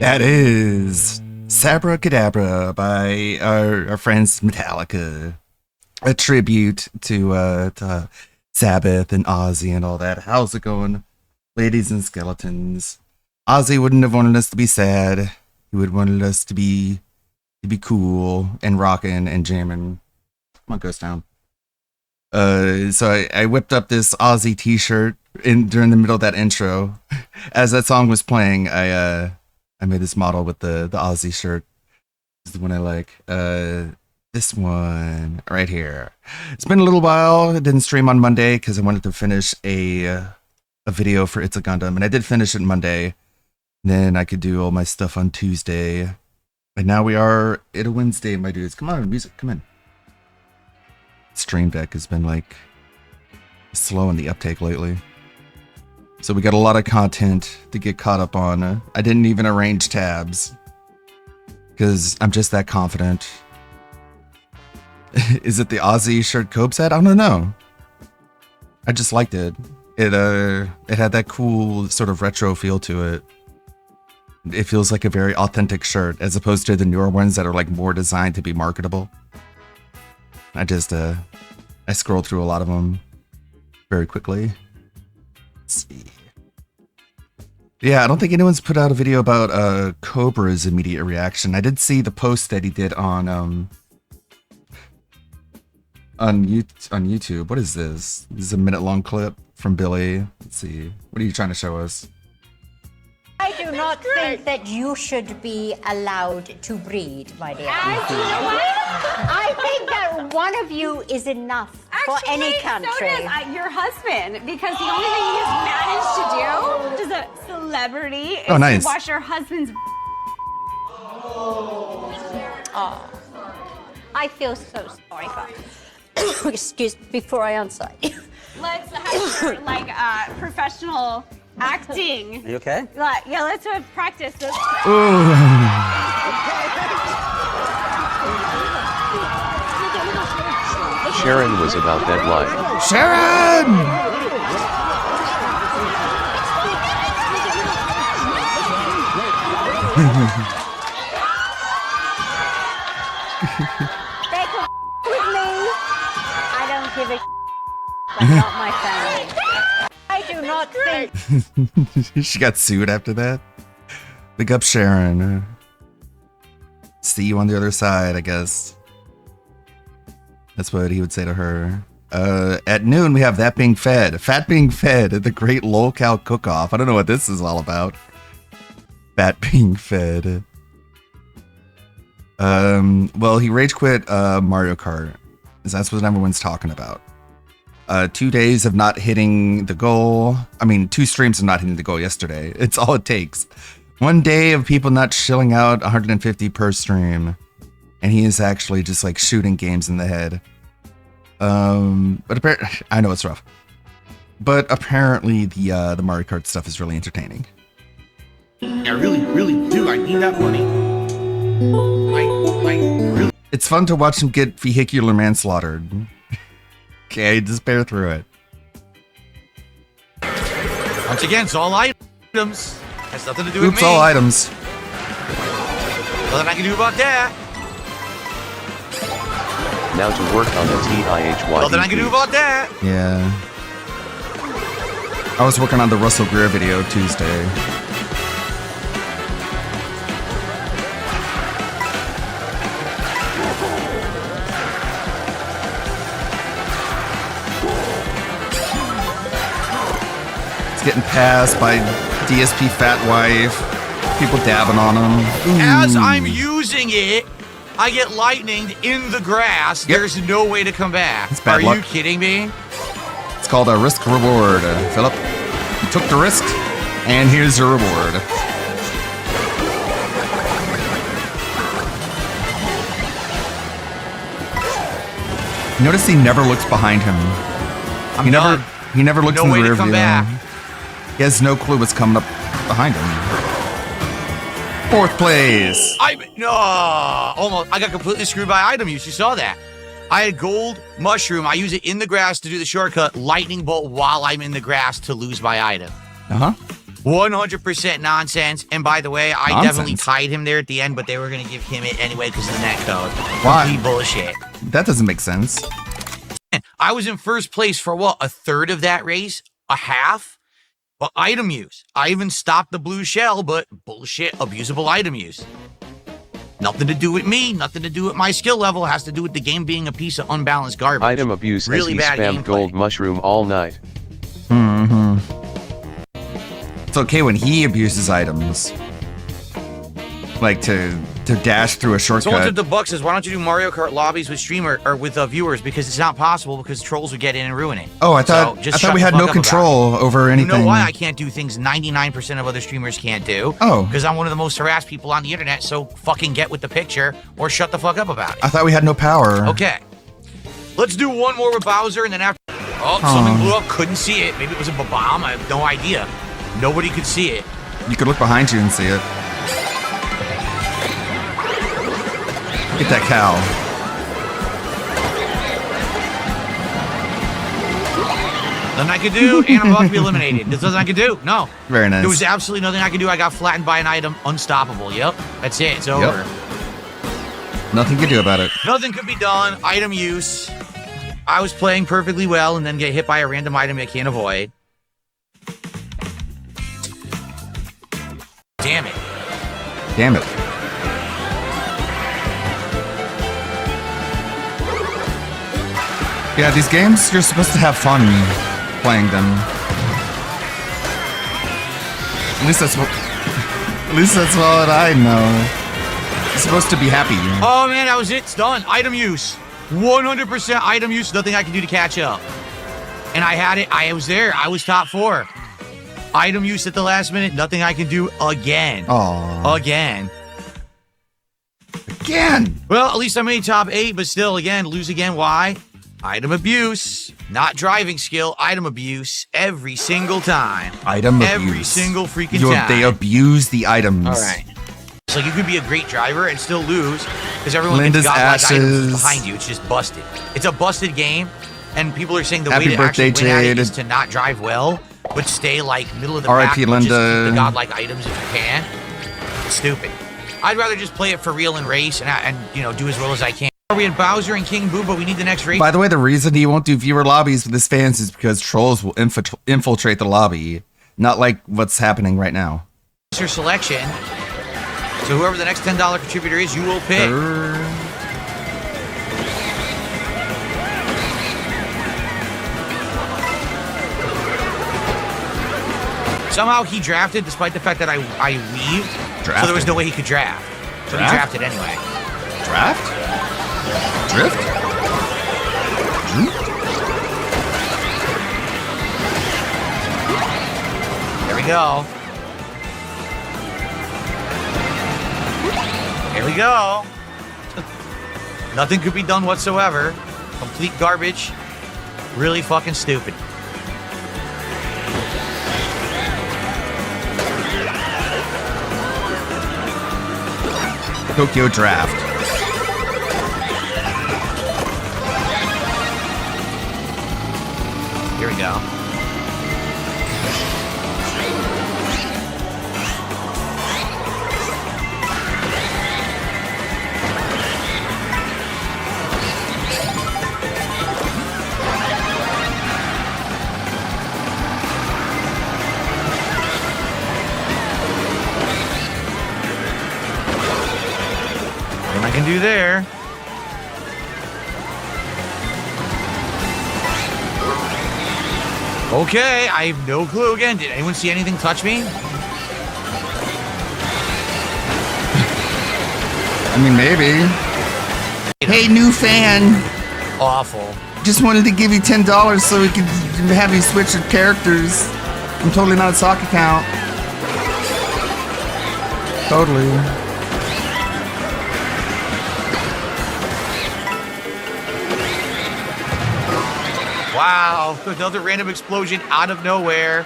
That is Sabra Cadabra by our friends Metallica. A tribute to Sabbath and Ozzy and all that. How's it going, ladies and skeletons? Ozzy wouldn't have wanted us to be sad. He would have wanted us to be cool and rocking and jamming. Come on, Ghost Town. So I whipped up this Ozzy t-shirt during the middle of that intro. As that song was playing, I made this model with the Ozzy shirt. This is the one I like. This one right here. It's been a little while. I didn't stream on Monday because I wanted to finish a video for It's a Gundam, and I did finish it Monday. Then I could do all my stuff on Tuesday. And now we are at a Wednesday, my dudes. Come on, music, come in. Stream Deck has been like slow in the uptake lately. So we got a lot of content to get caught up on. I didn't even arrange tabs because I'm just that confident. Is it the Ozzy shirt Cope set? I don't know. I just liked it. It had that cool sort of retro feel to it. It feels like a very authentic shirt as opposed to the newer ones that are like more designed to be marketable. I scrolled through a lot of them very quickly. Let's see. Yeah, I don't think anyone's put out a video about Cobra's immediate reaction. I did see the post that he did on YouTube. What is this? This is a minute-long clip from Billy. Let's see. What are you trying to show us? I do not think that you should be allowed to breed, my dear. I think that one of you is enough for any country. So does your husband, because the only thing he's managed to do as a celebrity is to watch your husband's. Oh, I feel so sorry for. Excuse me, before I answer. Let's have like professional acting. Are you okay? Yeah, let's practice this. Sharon was about that life. Sharon! They can with me. I don't give a but not my family. I do not think. She got sued after that. Big up Sharon. See you on the other side, I guess. That's what he would say to her. At noon, we have That Being Fed. Fat Being Fed at the Great Lolcow Cook-Off. I don't know what this is all about. Fat Being Fed. Well, he rage quit Mario Kart. That's what everyone's talking about. 2 days of not hitting the goal. I mean, 2 streams of not hitting the goal yesterday. It's all it takes. 1 day of people not chilling out 150 per stream. And he is actually just like shooting games in the head. But apparently, I know it's rough. But apparently the Mario Kart stuff is really entertaining. I really do. I need that money. Really. It's fun to watch him get vehicular manslaughtered. Okay, just bear through it. Once again, it's all items. Has nothing to do with me. Oops, all items. Nothing I can do about that. Now to work on the TIHY. Nothing I can do about that. Yeah. I was working on the Russell Greer video Tuesday. Getting passed by DSP Fat Wife, people dabbing on him. Ooh. As I'm using it, I get lightninged in the grass. Yep. There's no way to come back. It's bad Are luck. you kidding me? It's called a risk reward, Philip. You took the risk, and here's your reward. Notice he never looks behind him. He never looks in the rear view. He has no clue what's coming up behind him. 4th place. Almost. I got completely screwed by item use. You saw that. I had gold mushroom. I use it in the grass to do the shortcut lightning bolt while I'm in the grass to lose my item. Uh-huh. 100% nonsense. And by the way, I Nonsense? definitely tied him there at the end, but they were going to give him it anyway because of the net code. Why? Complete bullshit. That doesn't make sense. I was in first place for what? A third of that race? A half? But item use. I even stopped the blue shell, but bullshit, abusable item use. Nothing to do with me, nothing to do with my skill level. It has to do with the game being a piece of unbalanced garbage. Item abuse Really as he bad spammed gameplay. gold mushroom all night. It's okay when he abuses items. Like to dash through a Someone shortcut. took the buck says, why don't you do Mario Kart lobbies with streamer or with viewers? Because it's not possible because trolls would get in and ruin it. Oh, I thought So just I shut thought we the had fuck no up about control over it. You anything. know why I can't do things 99% of other streamers can't do? Oh. Because I'm one of the most harassed people on the internet, so fucking get with the picture or shut the fuck up about it. I thought we had no power. Okay. Let's do one more with Bowser and then after. Oh, something blew up. Couldn't see it. Maybe it was a bomb. I have no idea. Nobody could see it. You could look behind you and see it. Get that cow. Nothing I could do, and I'm about to be eliminated. There's nothing I could do. No. Very nice. There was absolutely nothing I could do. I got flattened by an item. Unstoppable. Yep. That's it. It's over. Nothing you can do about it. Nothing could be done. Item use. I was playing perfectly well and then get hit by a random item I can't avoid. Damn it. Damn it. Yeah, these games, you're supposed to have fun playing them. At least that's what I know. You're supposed to be happy. Oh man, that was it. It's done. Item use. 100% item use. Nothing I can do to catch up. And I had it. I was there. I was top 4. Item use at the last minute. Nothing I can do again. Aww. Again. Again! Well, at least I made top 8, but still, again, lose again. Why? Item abuse. Not driving skill. Item abuse. Every single time. Item abuse. Every single freaking time. They abuse the items. All right. So you could be a great driver and still lose because everyone Linda's gets godlike items ashes. behind you. It's just busted. It's a busted game, and people are saying the Happy way to birthday, actually win at it Jade. is to not drive well, but stay like middle of the R.I.P. map. But just Linda. keep the godlike items if you can. It's stupid. I'd rather just play it for real and race and you know do as well as I can. We had Bowser and King Boo, but we need the next race. By the way, the reason he won't do viewer lobbies with his fans is because trolls will infiltrate the lobby. Not like what's happening right now. Your selection. So whoever the next $10 contributor is, you will pick. Somehow he drafted, despite the fact that I weaved. So there was no way he could draft. So he Draft? drafted anyway. Draft? Drift? There we go. Here we go. Nothing could be done whatsoever. Complete garbage. Really fucking stupid. Tokyo Draft. Here we go. What I can do there. Okay, I have no clue again. Did anyone see anything touch me? I mean, maybe. Hey, new fan. Awful. Just wanted to give you $10 so we could have you switch your characters. I'm totally not a sock account. Totally. Wow, another random explosion out of nowhere.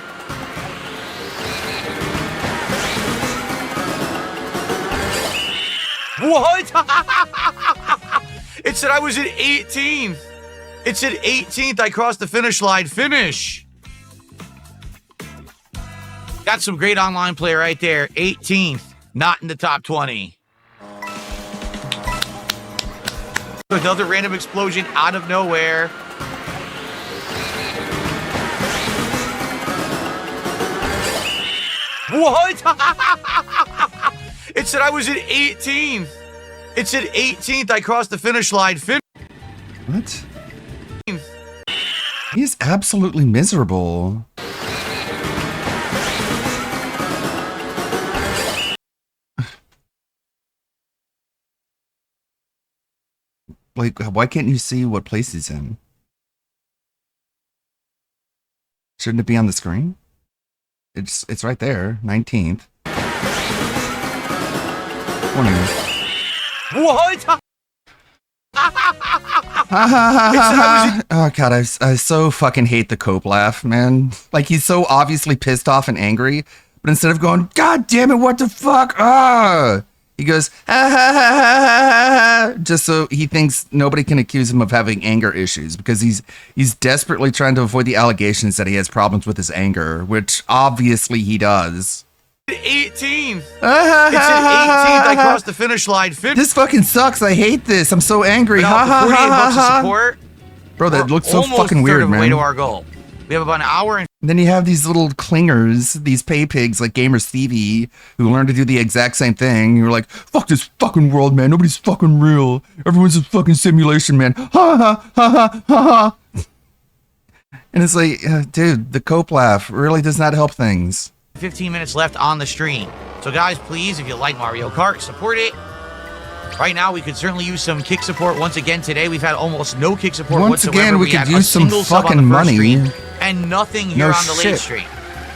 What? It said I was at 18th. It said 18th. I crossed the finish line. Finish. Got some great online play right there. 18th, not in the top 20. Another random explosion out of nowhere. What? It said I was at 18th. It said 18th. I crossed the finish line. What? He's absolutely miserable. Like, why can't you see what place he's in? Shouldn't it be on the screen? It's right there, 19th. 20th. What? Oh god, I so fucking hate the Cope laugh, man. Like, he's so obviously pissed off and angry, but instead of going, God damn it, what the fuck? Ah, he goes, ha, ha, ha, ha, ha, just so he thinks nobody can accuse him of having anger issues, because he's desperately trying to avoid the allegations that he has problems with his anger, which obviously he does. 18th. It's at 18th. I crossed the finish line. This fucking sucks. I hate this. I'm so angry. Ha ha 48 ha bucks ha. of support. Bro, that looks so fucking weird, man. Way to our goal. We have about an hour and then you have these little clingers, these pay pigs like Gamer Stevie, who learn to do the exact same thing. You're like, fuck this fucking world, man. Nobody's fucking real. Everyone's a fucking simulation, man. Ha ha ha ha ha ha. And it's like, dude, the Cope laugh really does not help things. 15 minutes left on the stream. So guys, please, if you like Mario Kart, support it. Right now, we could certainly use some kick support. Once again, today, we've had almost no kick support whatsoever. Once again, we could use some fucking money. And nothing here on the late stream.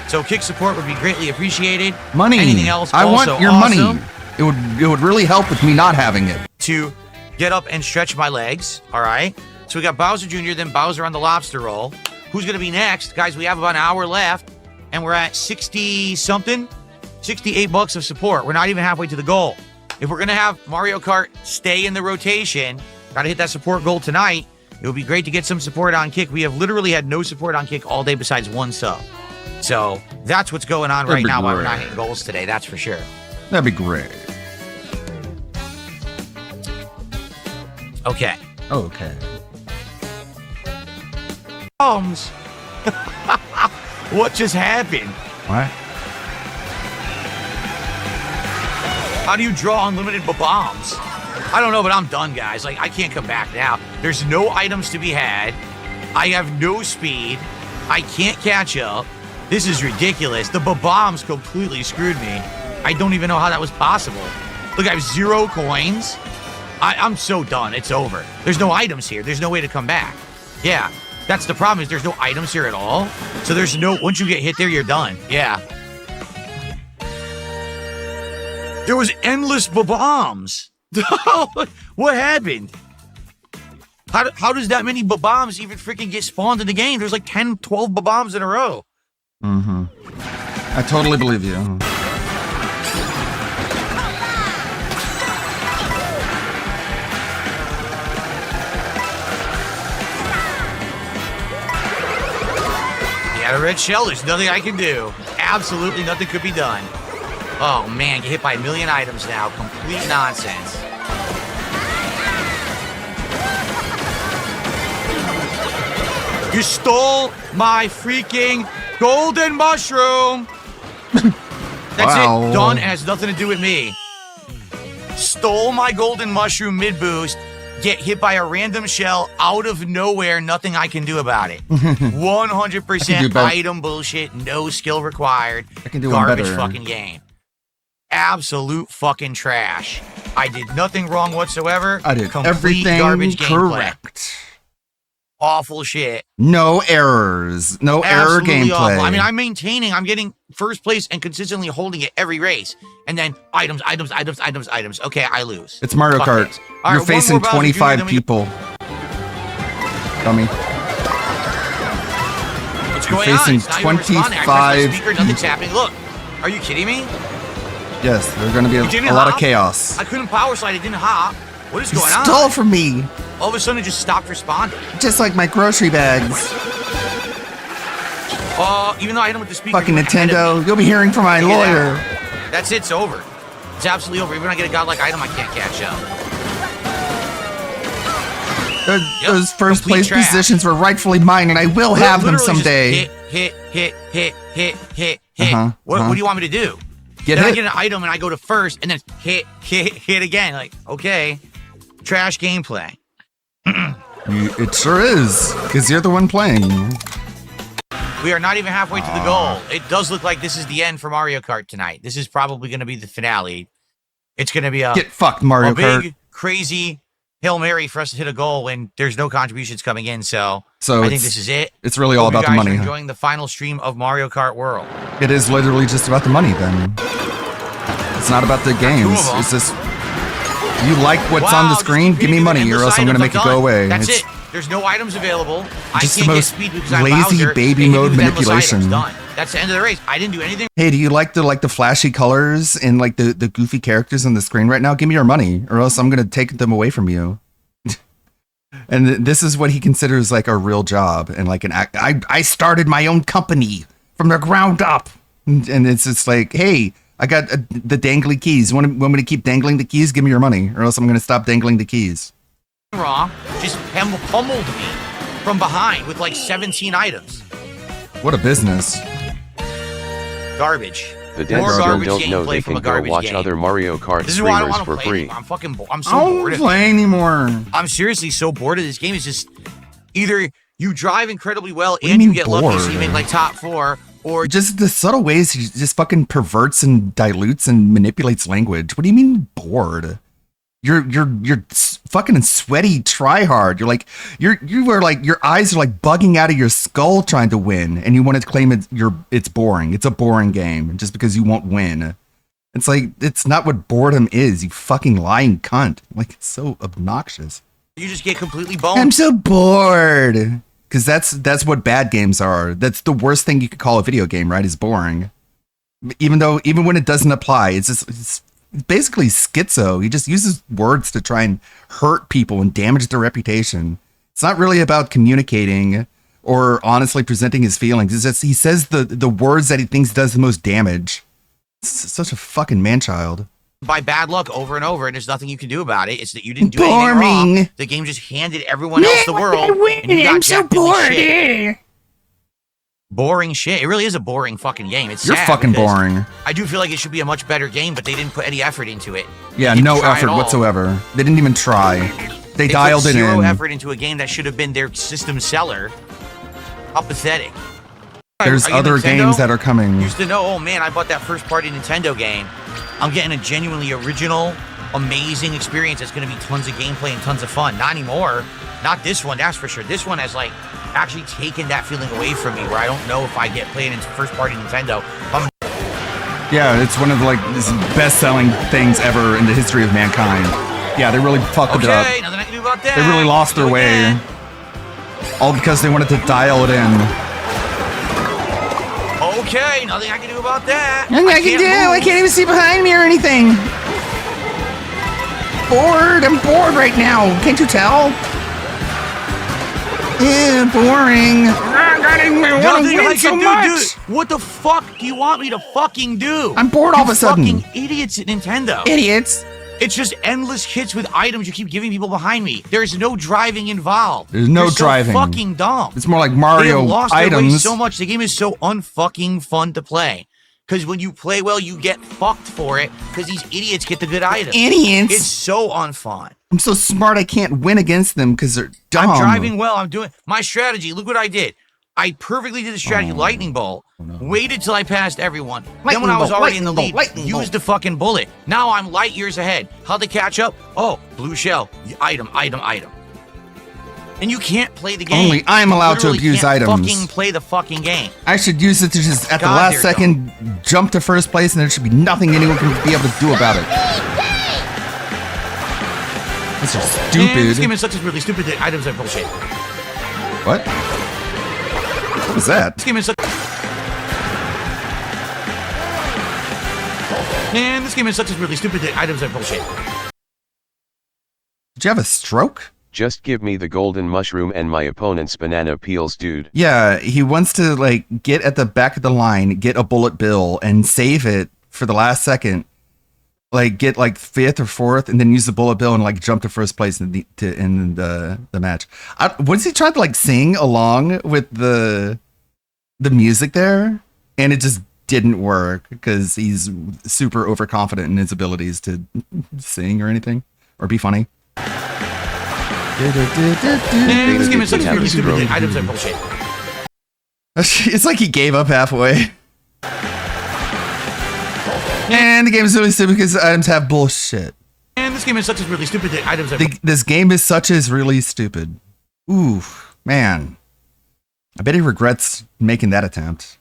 So kick support would be greatly appreciated. Money. Anything else? I want your awesome. money. It would really help with me not having it. To get up and stretch my legs. All right. So we got Bowser Jr., then Bowser on the lobster roll. Who's going to be next? Guys, we have about an hour left. And we're at 60-something, 68 bucks of support. We're not even halfway to the goal. If we're going to have Mario Kart stay in the rotation, got to hit that support goal tonight. It would be great to get some support on Kick. We have literally had no support on Kick all day besides one sub. So that's what's going on right now while we're not hitting goals today. That's for sure. That'd be great. Okay. Okay. What just happened? What? How do you draw unlimited bombs? I don't know, but I'm done, guys. Like, I can't come back now. There's no items to be had. I have no speed. I can't catch up. This is ridiculous. The bombs completely screwed me. I don't even know how that was possible. Look, I have 0 coins. I'm so done. It's over. There's no items here. There's no way to come back. Yeah. That's the problem, is there's no items here at all. So there's no, once you get hit there, you're done. Yeah. There was endless bombs. What happened? How does that many bombs even freaking get spawned in the game? There's like 10, 12 bombs in a row. Mm-hmm. I totally believe you. A red shell, there's nothing I can do. Absolutely nothing could be done. Oh man, get hit by a million items now. Complete nonsense. You stole my freaking golden mushroom. That's it. Done. It has nothing to do with me. Stole my golden mushroom mid-boost. Get hit by a random shell out of nowhere. Nothing I can do about it. 100% item bullshit. No skill required. I can do garbage better. Fucking game. Absolute fucking trash. I did nothing wrong whatsoever. I did complete everything garbage correct. Gameplay. Awful shit. No errors. No Absolutely error gameplay. Awful. I mean, I'm maintaining. I'm getting first place and consistently holding it every race. And then items. Okay, I lose. It's Mario Fuck Kart. this. All You're right, facing 25 Jr., people. Dummy. What's You're going on? facing It's not even responding. I pressed 25 the speaker, nothing's happening. Look, are you kidding me? Yes, there's going to be a lot of chaos. I couldn't power slide. It didn't hop. What is going on? Stole from me. All of a sudden, it just stopped responding. Just like my grocery bags. Even though I hit him with the speaker. Fucking he went ahead of Nintendo. me. You'll be hearing from my Look at lawyer. that. That's it's over. It's absolutely over. Even when I get a godlike item, I can't catch up. Those first complete place trash. positions were rightfully mine, and I will have them Literally just someday. hit. Uh-huh, What do you want me to do? Get then I hit. get an item and I go to first, and then hit again. Like, okay, trash gameplay. It sure is, because you're the one playing. We are not even halfway to the goal. It does look like this is the end for Mario Kart tonight. This is probably going to be the finale. It's going to be a Get fucked, Mario big, Kart. crazy Hail Mary for us to hit a goal when there's no contributions coming in. So So I think it's- this is it. It's really all Hope about you the guys money. are huh? enjoying the final stream of Mario Kart World. It is literally just about the money, then. It's not about the games. of 'em. It's just, you like what's on the Wow, screen, just give me keep money, endless or else I'm going to items. make it go away. That's It's it. There's no items available. I just the can't get most speed because I'm lazy Bowser. baby They give mode you the endless manipulation. items. Done. That's the end of the race. I didn't do anything. Hey, do you like the flashy colors and like the goofy characters on the screen right now? Give me your money, or else I'm going to take them away from you. And this is what he considers like a real job and like an act. I started my own company from the ground up, and it's just like, hey, I got the dangly keys. Want me to keep dangling the keys? Give me your money, or else I'm going to stop dangling the keys. Wrong. Just pummeled me from behind with like 17 items. What a business! Garbage. The More dead still garbage don't know gameplay they from can a go garbage watch game. other Mario Kart This is why I don't streamers want to for play free. anymore. I'm so I bored don't of play anymore. I'm seriously so bored of this game. It's just either you drive incredibly well do you and you mean get lucky, so you bored? make like top 4, or Just the subtle ways he just fucking perverts and dilutes and manipulates language. What do you mean bored? You're fucking sweaty tryhard. You're like you are like your eyes are like bugging out of your skull trying to win, and you want to claim it's boring. It's a boring game just because you won't win. It's like it's not what boredom is. You fucking lying cunt. Like it's so obnoxious. you just get completely I'm boned. so bored. Because that's what bad games are. That's the worst thing you could call a video game, right? Is boring. Even when it doesn't apply, it's basically schizo. He just uses words to try and hurt people and damage their reputation. It's not really about communicating or honestly presenting his feelings. It's just he says the words that he thinks does the most damage. It's such a fucking man-child. By bad luck over and over, and there's nothing you can do about it. It's that you didn't do anything Boring. wrong. The game just handed everyone else the world, and you got jacked in the shit. Boring shit. It really is a boring fucking game. It's You're sad fucking because boring. I do feel like it should be a much better game, but they didn't put any effort into it. Yeah, They didn't no try at effort all. whatsoever. They didn't even try. They They dialed put it zero in. effort into a game that should have been their system seller. How pathetic. There's Are you other Nintendo? games that are coming. Used to know, oh man, I bought that first party Nintendo game. I'm getting a genuinely original, amazing experience that's going to be tons of gameplay and tons of fun. Not anymore. Not this one, that's for sure. This one has like actually taken that feeling away from me where I don't know if I get playing into first party Nintendo. Yeah, it's one of like the best-selling things ever in the history of mankind. Yeah, they really fucked it up. Okay, nothing I can do about that. They really lost their Do way. again. All because they wanted to dial it in. Okay, nothing I can do about that. I can't move. even see behind me or anything. Bored. I'm bored right now. Can't you tell? Yeah, boring. Nothing I can do, dude. What the fuck do you want me to fucking do? I'm bored all of a sudden. Fucking idiots at Nintendo. Idiots. It's just endless hits with items you keep giving people behind me. There's no driving involved. There's no They're so driving. fucking dumb. It's more like They Mario have lost their way items. so much. The game is so unfucking fun to play. Because when you play well, you get fucked for it. Because these idiots get the good items. Idiots. It's so unfun. I'm so smart I can't win against them because they're dumb. I'm driving well. I'm doing my strategy. Look what I did. I perfectly did the strategy. Lightning bolt. Waited till I passed everyone. Then when Lightning I was bolt, already in the lightning lead, bolt, lightning used the fucking bullet. Now I'm light years ahead. How'd they catch up? Oh, blue shell. Item. And you can't play the game. Only I'm allowed to Literally abuse can't items. Fucking play the fucking game. I should use it to just, at the God, last they're second, jump to first place, and there should be nothing anyone can be able to do about it. This is Man, this game stupid. is such a really stupid that items are bullshit. What? What was that? This game is such. Man, this game is such a really stupid that items are bullshit. Did you have a stroke? Just give me the golden mushroom and my opponent's banana peels, dude. Yeah, he wants to like get at the back of the line, get a bullet bill, and save it for the last second. Like get like 5th or 4th, and then use the bullet bill and like jump to first place in the match. Was he trying to like sing along with the music there, and it just didn't work because he's super overconfident in his abilities to sing or anything or be funny. Man, this game is such a really stupid thing. Items are bullshit. It's like he gave up halfway. And the game is really stupid because items have bullshit. And this game is such a really stupid thing. Items are This game is such as really stupid. Ooh, man. I bet he regrets making that attempt.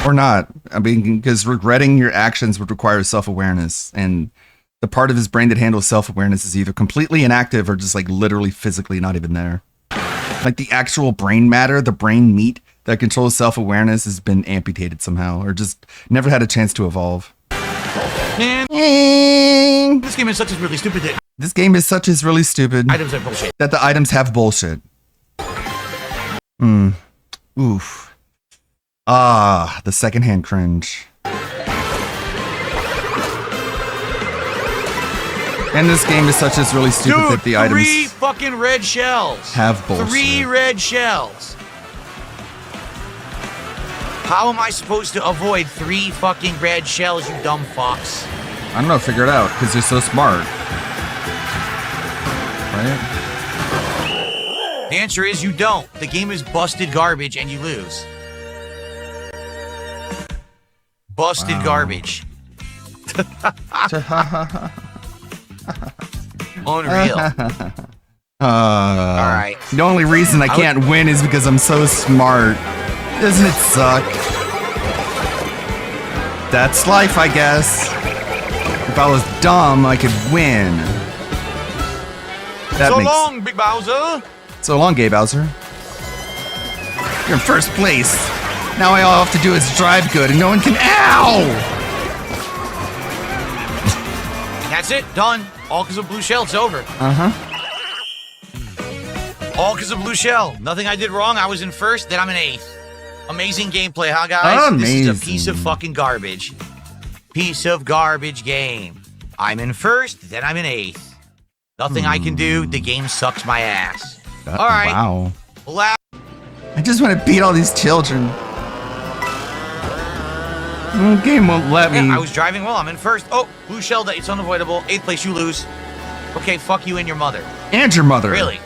Or not. I mean, because regretting your actions would require self-awareness. And the part of his brain that handles self-awareness is either completely inactive or just like literally physically not even there. Like the actual brain matter, the brain meat that controls self-awareness has been amputated somehow or just never had a chance to evolve. Man, this game is such a really stupid thing. This game is such as really stupid Items are bullshit. that the items have bullshit. Oof. Ah, the secondhand cringe. And this game is such as really stupid Dude, that the 3 items fucking red shells. have bullshit. 3 red shells. How am I supposed to avoid 3 fucking red shells, you dumb fucks? I don't know, figure it out, because you're so smart. Right? The answer is you don't. The game is busted garbage and you lose. Busted garbage. Unreal. Alright. The only reason I can't win is because I'm so smart. Doesn't it suck? That's life, I guess. If I was dumb, I could win. That So makes long, Big Bowser. So long, Gay Bowser. You're in first place. Now all I have to do is drive good and no one can. Ow! That's it. Done. All because of Blue Shell. It's over. All because of Blue Shell. Nothing I did wrong. I was in first, then I'm in 8th. Amazing gameplay, huh, guys? Amazing. This is a piece of fucking garbage. Piece of garbage game. I'm in first, then I'm in 8th. Nothing I can do. The game sucks my ass. All right. Wow. Last I just want to beat all these children. The game won't let me. I was driving well. I'm in first. Oh, Blue Shell. It's unavoidable. 8th place, you lose. Okay, fuck you and your mother. And your mother. Really?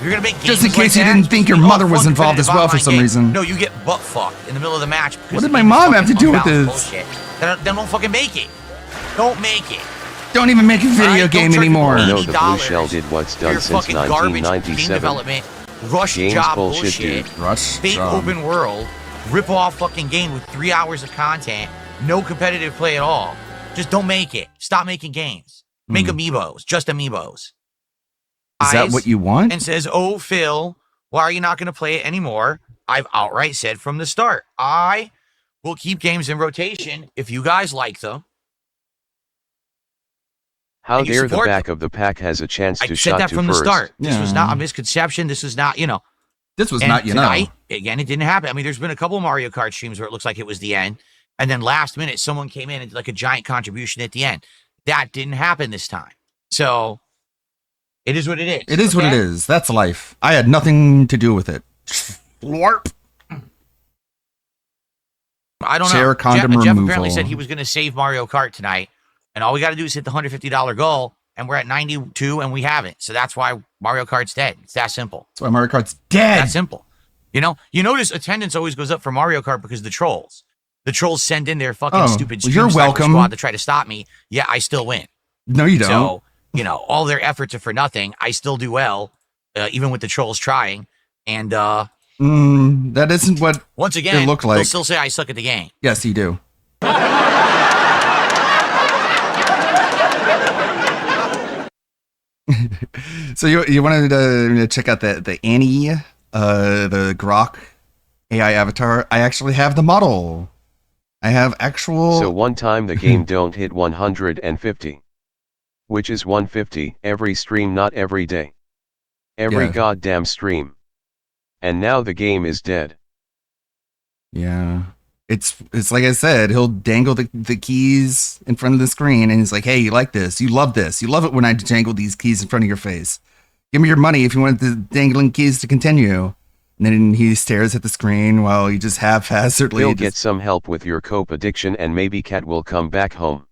You're gonna make games Just in case like you that? didn't think your All mother was fun, involved as competitive well for online some game. reason. No, you get butt fucked in the middle of the match. because What did the my game is mom have fucking to do with unbalanced this? Bullshit. Then don't fucking make it. Don't make it. Don't even make a video Alright, game don't charge anymore. people No, the Blue $80 Shell did what's for done your since fucking garbage game 1997. development, rush Games job bullshit, bullshit, dude. Rush fake job. open world, rip off fucking game with 3 hours of content, no competitive play at all. Just don't make it. Stop making games. Make amiibos, just amiibos. Is that what you want? And says, "Oh, Phil, why are you not going to play it anymore?" I've outright said from the start, I will keep games in rotation if you guys like them. How And you dare the support back of the pack has a chance I to said shot that to from the first. start. This was Yeah. not a misconception. This is not, This was And not, tonight, again, it didn't happen. I mean, there's been a couple Mario Kart streams where it looks like it was the end. And then last minute, someone came in and did like a giant contribution at the end. That didn't happen this time. So it is what it is. It is what it okay? is. That's life. I had nothing to do with it. Larp. I don't Share know. condom Jeff removal. apparently said he was going to save Mario Kart tonight. And all we got to do is hit the $150 goal. And we're at 92 and we haven't. So that's why Mario Kart's dead. It's that simple. That's why Mario Kart's dead. That simple. You notice attendance always goes up for Mario Kart because of the trolls. The trolls send in their fucking stupid well, you're Stream Sniper welcome. squad to try to stop me. Yeah, I still win. No, you don't. So, all their efforts are for nothing. I still do well, even with the trolls trying. And That isn't what. once again, It looked they'll like. still say I suck at the game. Yes, you do. So you wanted to check out the Annie, the Grok AI avatar? I actually have the model. I have actual. So one time the game don't hit 150. Which is 150 every stream, not every day. Every Yeah. goddamn stream. And now the game is dead. Yeah. It's like I said, he'll dangle the keys in front of the screen and he's like, hey, you like this? You love this. You love it when I dangle these keys in front of your face. Give me your money if you want the dangling keys to continue. And then he stares at the screen while he just haphazardly... He'll get some help with your cope addiction and maybe Cat will come back home.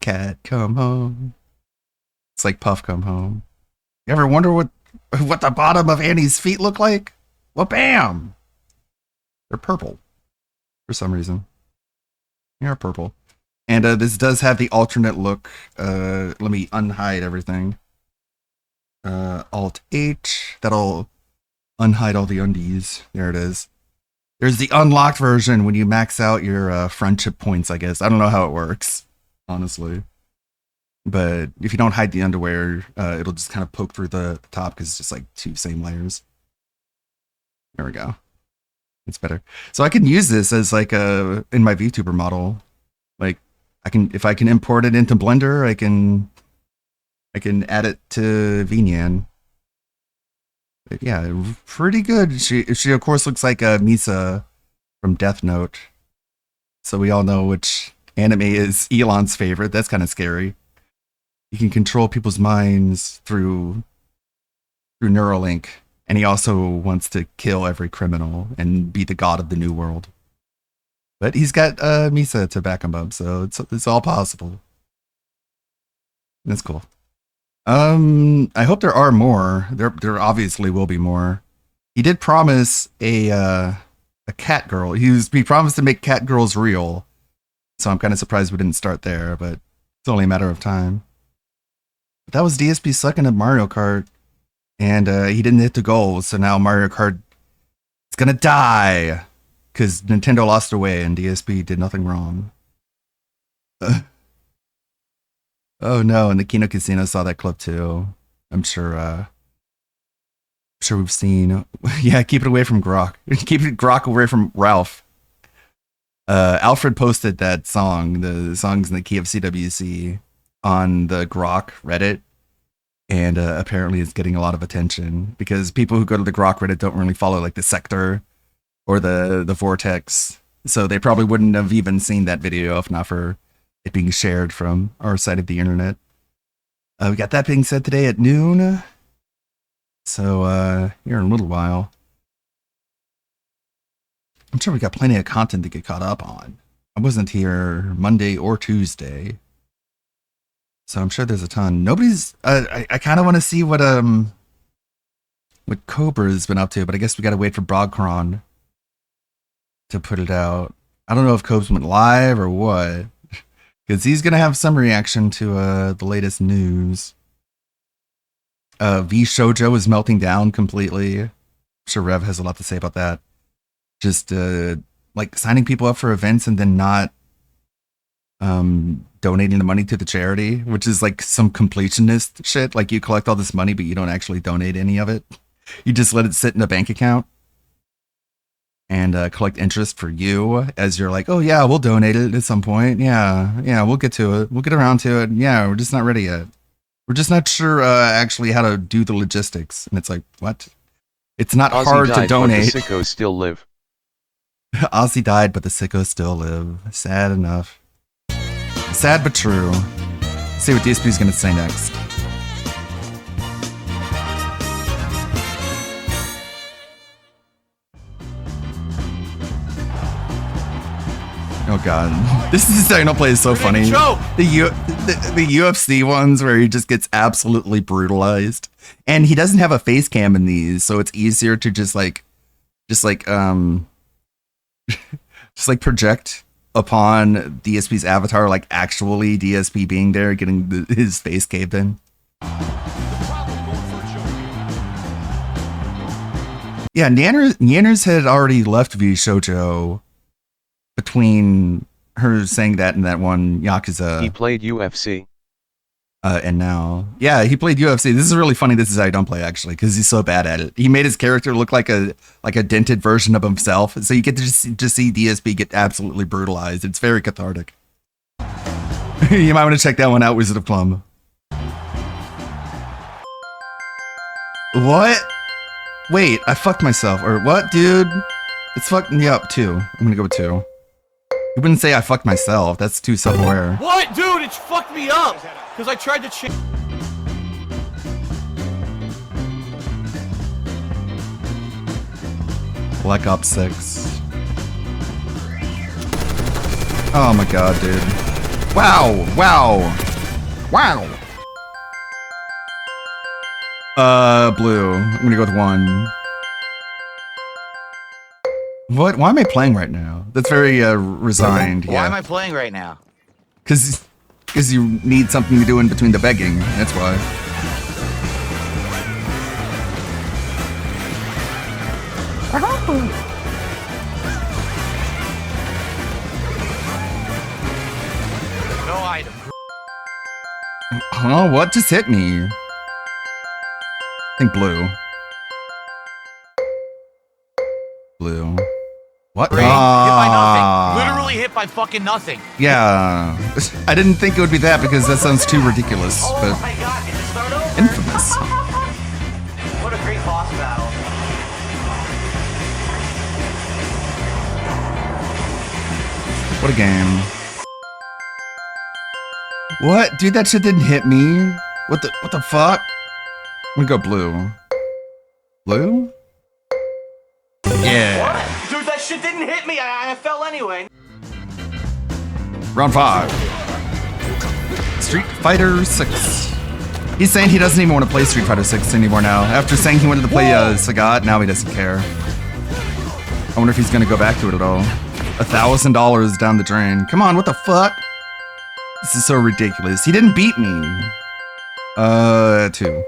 Cat, come home. It's like Puff, come home. You ever wonder what the bottom of Annie's feet look like? Well, bam! They're purple. For some reason. They're purple. And this does have the alternate look. Let me unhide everything. Alt-H. That'll unhide all the undies. There it is. There's the unlocked version when you max out your friendship points, I guess. I don't know how it works, honestly. But if you don't hide the underwear, it'll just kind of poke through the top because it's just like two same layers. There we go. It's better. So I can use this as like in my VTuber model. Like if I can import it into Blender, I can add it to VNyan. But yeah, pretty good. She of course looks like Misa from Death Note. So we all know which anime is Elon's favorite. That's kind of scary. You can control people's minds through Neuralink. And he also wants to kill every criminal and be the god of the new world. But he's got Misa to back him up, so it's all possible. That's cool. I hope there are more. There obviously will be more. He did promise a cat girl. He promised to make cat girls real. So I'm kind of surprised we didn't start there, but it's only a matter of time. But that was DSP sucking at Mario Kart. And he didn't hit the goal, so now Mario Kart is gonna die because Nintendo lost their way and DSP did nothing wrong. Oh no, and the Kino Casino saw that clip too. I'm sure we've seen. Yeah, keep it away from Grok. Keep Grok away from Ralph. Alfred posted that song, the songs in the key of CWC, on the Grok Reddit. And apparently it's getting a lot of attention because people who go to the Grok Reddit don't really follow like the Sector or the Vortex. So they probably wouldn't have even seen that video if not for it being shared from our side of the internet. We got that being said today at noon. So here in a little while. I'm sure we got plenty of content to get caught up on. I wasn't here Monday or Tuesday. So I'm sure there's a ton. Nobody's. I kind of want to see what Cobra's been up to, but I guess we got to wait for Brogcron to put it out. I don't know if Cobes went live or what, because he's gonna have some reaction to the latest news. V Shoujo is melting down completely. I'm sure Rev has a lot to say about that. Just like signing people up for events and then not donating the money to the charity, which is like some completionist shit. Like you collect all this money, but you don't actually donate any of it. You just let it sit in a bank account and collect interest for you as you're like, oh yeah, we'll donate it at some point. Yeah, we'll get to it. We'll get around to it. Yeah, we're just not ready yet. We're just not sure actually how to do the logistics. And it's like, what? It's not Ozzy hard to died, donate. But the sickos still live. Ozzy died, but the sickos still live. Sad enough. Sad but true. Let's see what DSP is going to say next. Oh god, this is Technoplay is so funny. The UFC ones where he just gets absolutely brutalized, and he doesn't have a face cam in these, so it's easier to just project upon DSP's avatar, like actually DSP being there, getting his face caved in. Yeah, Nanners had already left V Shoujo between her saying that and that one Yakuza. He played UFC. And now, yeah, he played UFC. This is really funny. This is how I don't play actually, because he's so bad at it. He made his character look like a dented version of himself. So you get to just see DSP get absolutely brutalized. It's very cathartic. You might want to check that one out, Wizard of Plum. What? Wait, I fucked myself. Or what, dude? It's fucked me up, too. I'm gonna go with 2. You wouldn't say I fucked myself. That's too self-aware. What, dude? It's fucked me up. Because I tried to change. Black Ops 6. Oh my god, dude. Wow! Wow! Wow! Blue. I'm gonna go with 1. What? Why am I playing right now? That's very, resigned. Why Yeah. am I playing right now? Because you need something to do in between the begging. That's why. No item. Oh, what just hit me? I think blue. Blue. What? Hit by nothing. Ah. Literally hit by fucking nothing. Yeah. I didn't think it would be that because that sounds too ridiculous, but my god, did it start over? infamous. What a great boss battle. What a game. What? Dude, that shit didn't hit me. What the fuck? I'm gonna go blue. Blue? Yeah. Dude, that shit didn't hit me. I fell anyway. Round 5. Street Fighter 6. He's saying he doesn't even want to play Street Fighter 6 anymore now. After saying he wanted to play Sagat, now he doesn't care. I wonder if he's gonna go back to it at all. $1,000 down the drain. Come on, what the fuck? This is so ridiculous. He didn't beat me. 2.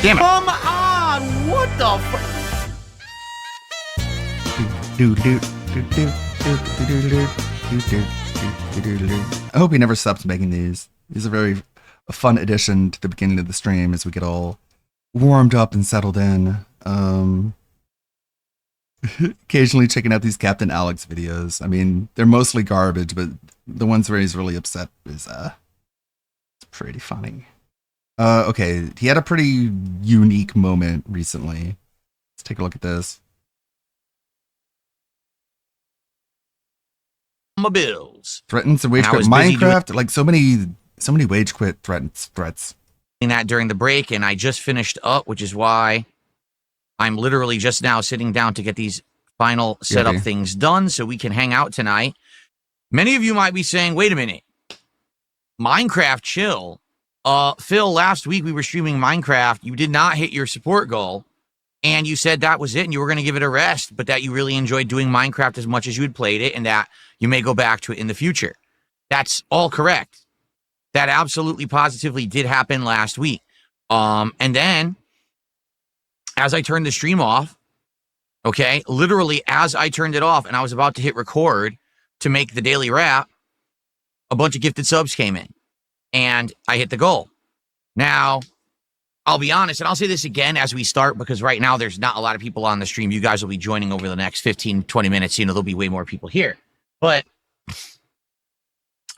Damn it. Come on! What the fuck? I hope he never stops making these. These are very a fun addition to the beginning of the stream as we get all warmed up and settled in. Occasionally checking out these Captain Alex videos. I mean, they're mostly garbage, but the ones where he's really upset is it's pretty funny. Okay, he had a pretty unique moment recently. Let's take a look at this. My bills. Threatens to wage And I quit was busy Minecraft. Like so many wage quit threats. That during the break, and I just finished up, which is why I'm literally just now sitting down to get these final setup things done so we can hang out tonight. Many of you might be saying, wait a minute, Minecraft chill. Phil, last week we were streaming Minecraft. You did not hit your support goal, and you said that was it, and you were going to give it a rest, but that you really enjoyed doing Minecraft as much as you had played it, and that you may go back to it in the future. That's all correct. That absolutely positively did happen last week. And then, as I turned the stream off, okay, literally as I turned it off and I was about to hit record to make the daily wrap, a bunch of gifted subs came in and I hit the goal. Now, I'll be honest, and I'll say this again as we start, because right now there's not a lot of people on the stream. You guys will be joining over the next 15, 20 minutes. You know, there'll be way more people here. But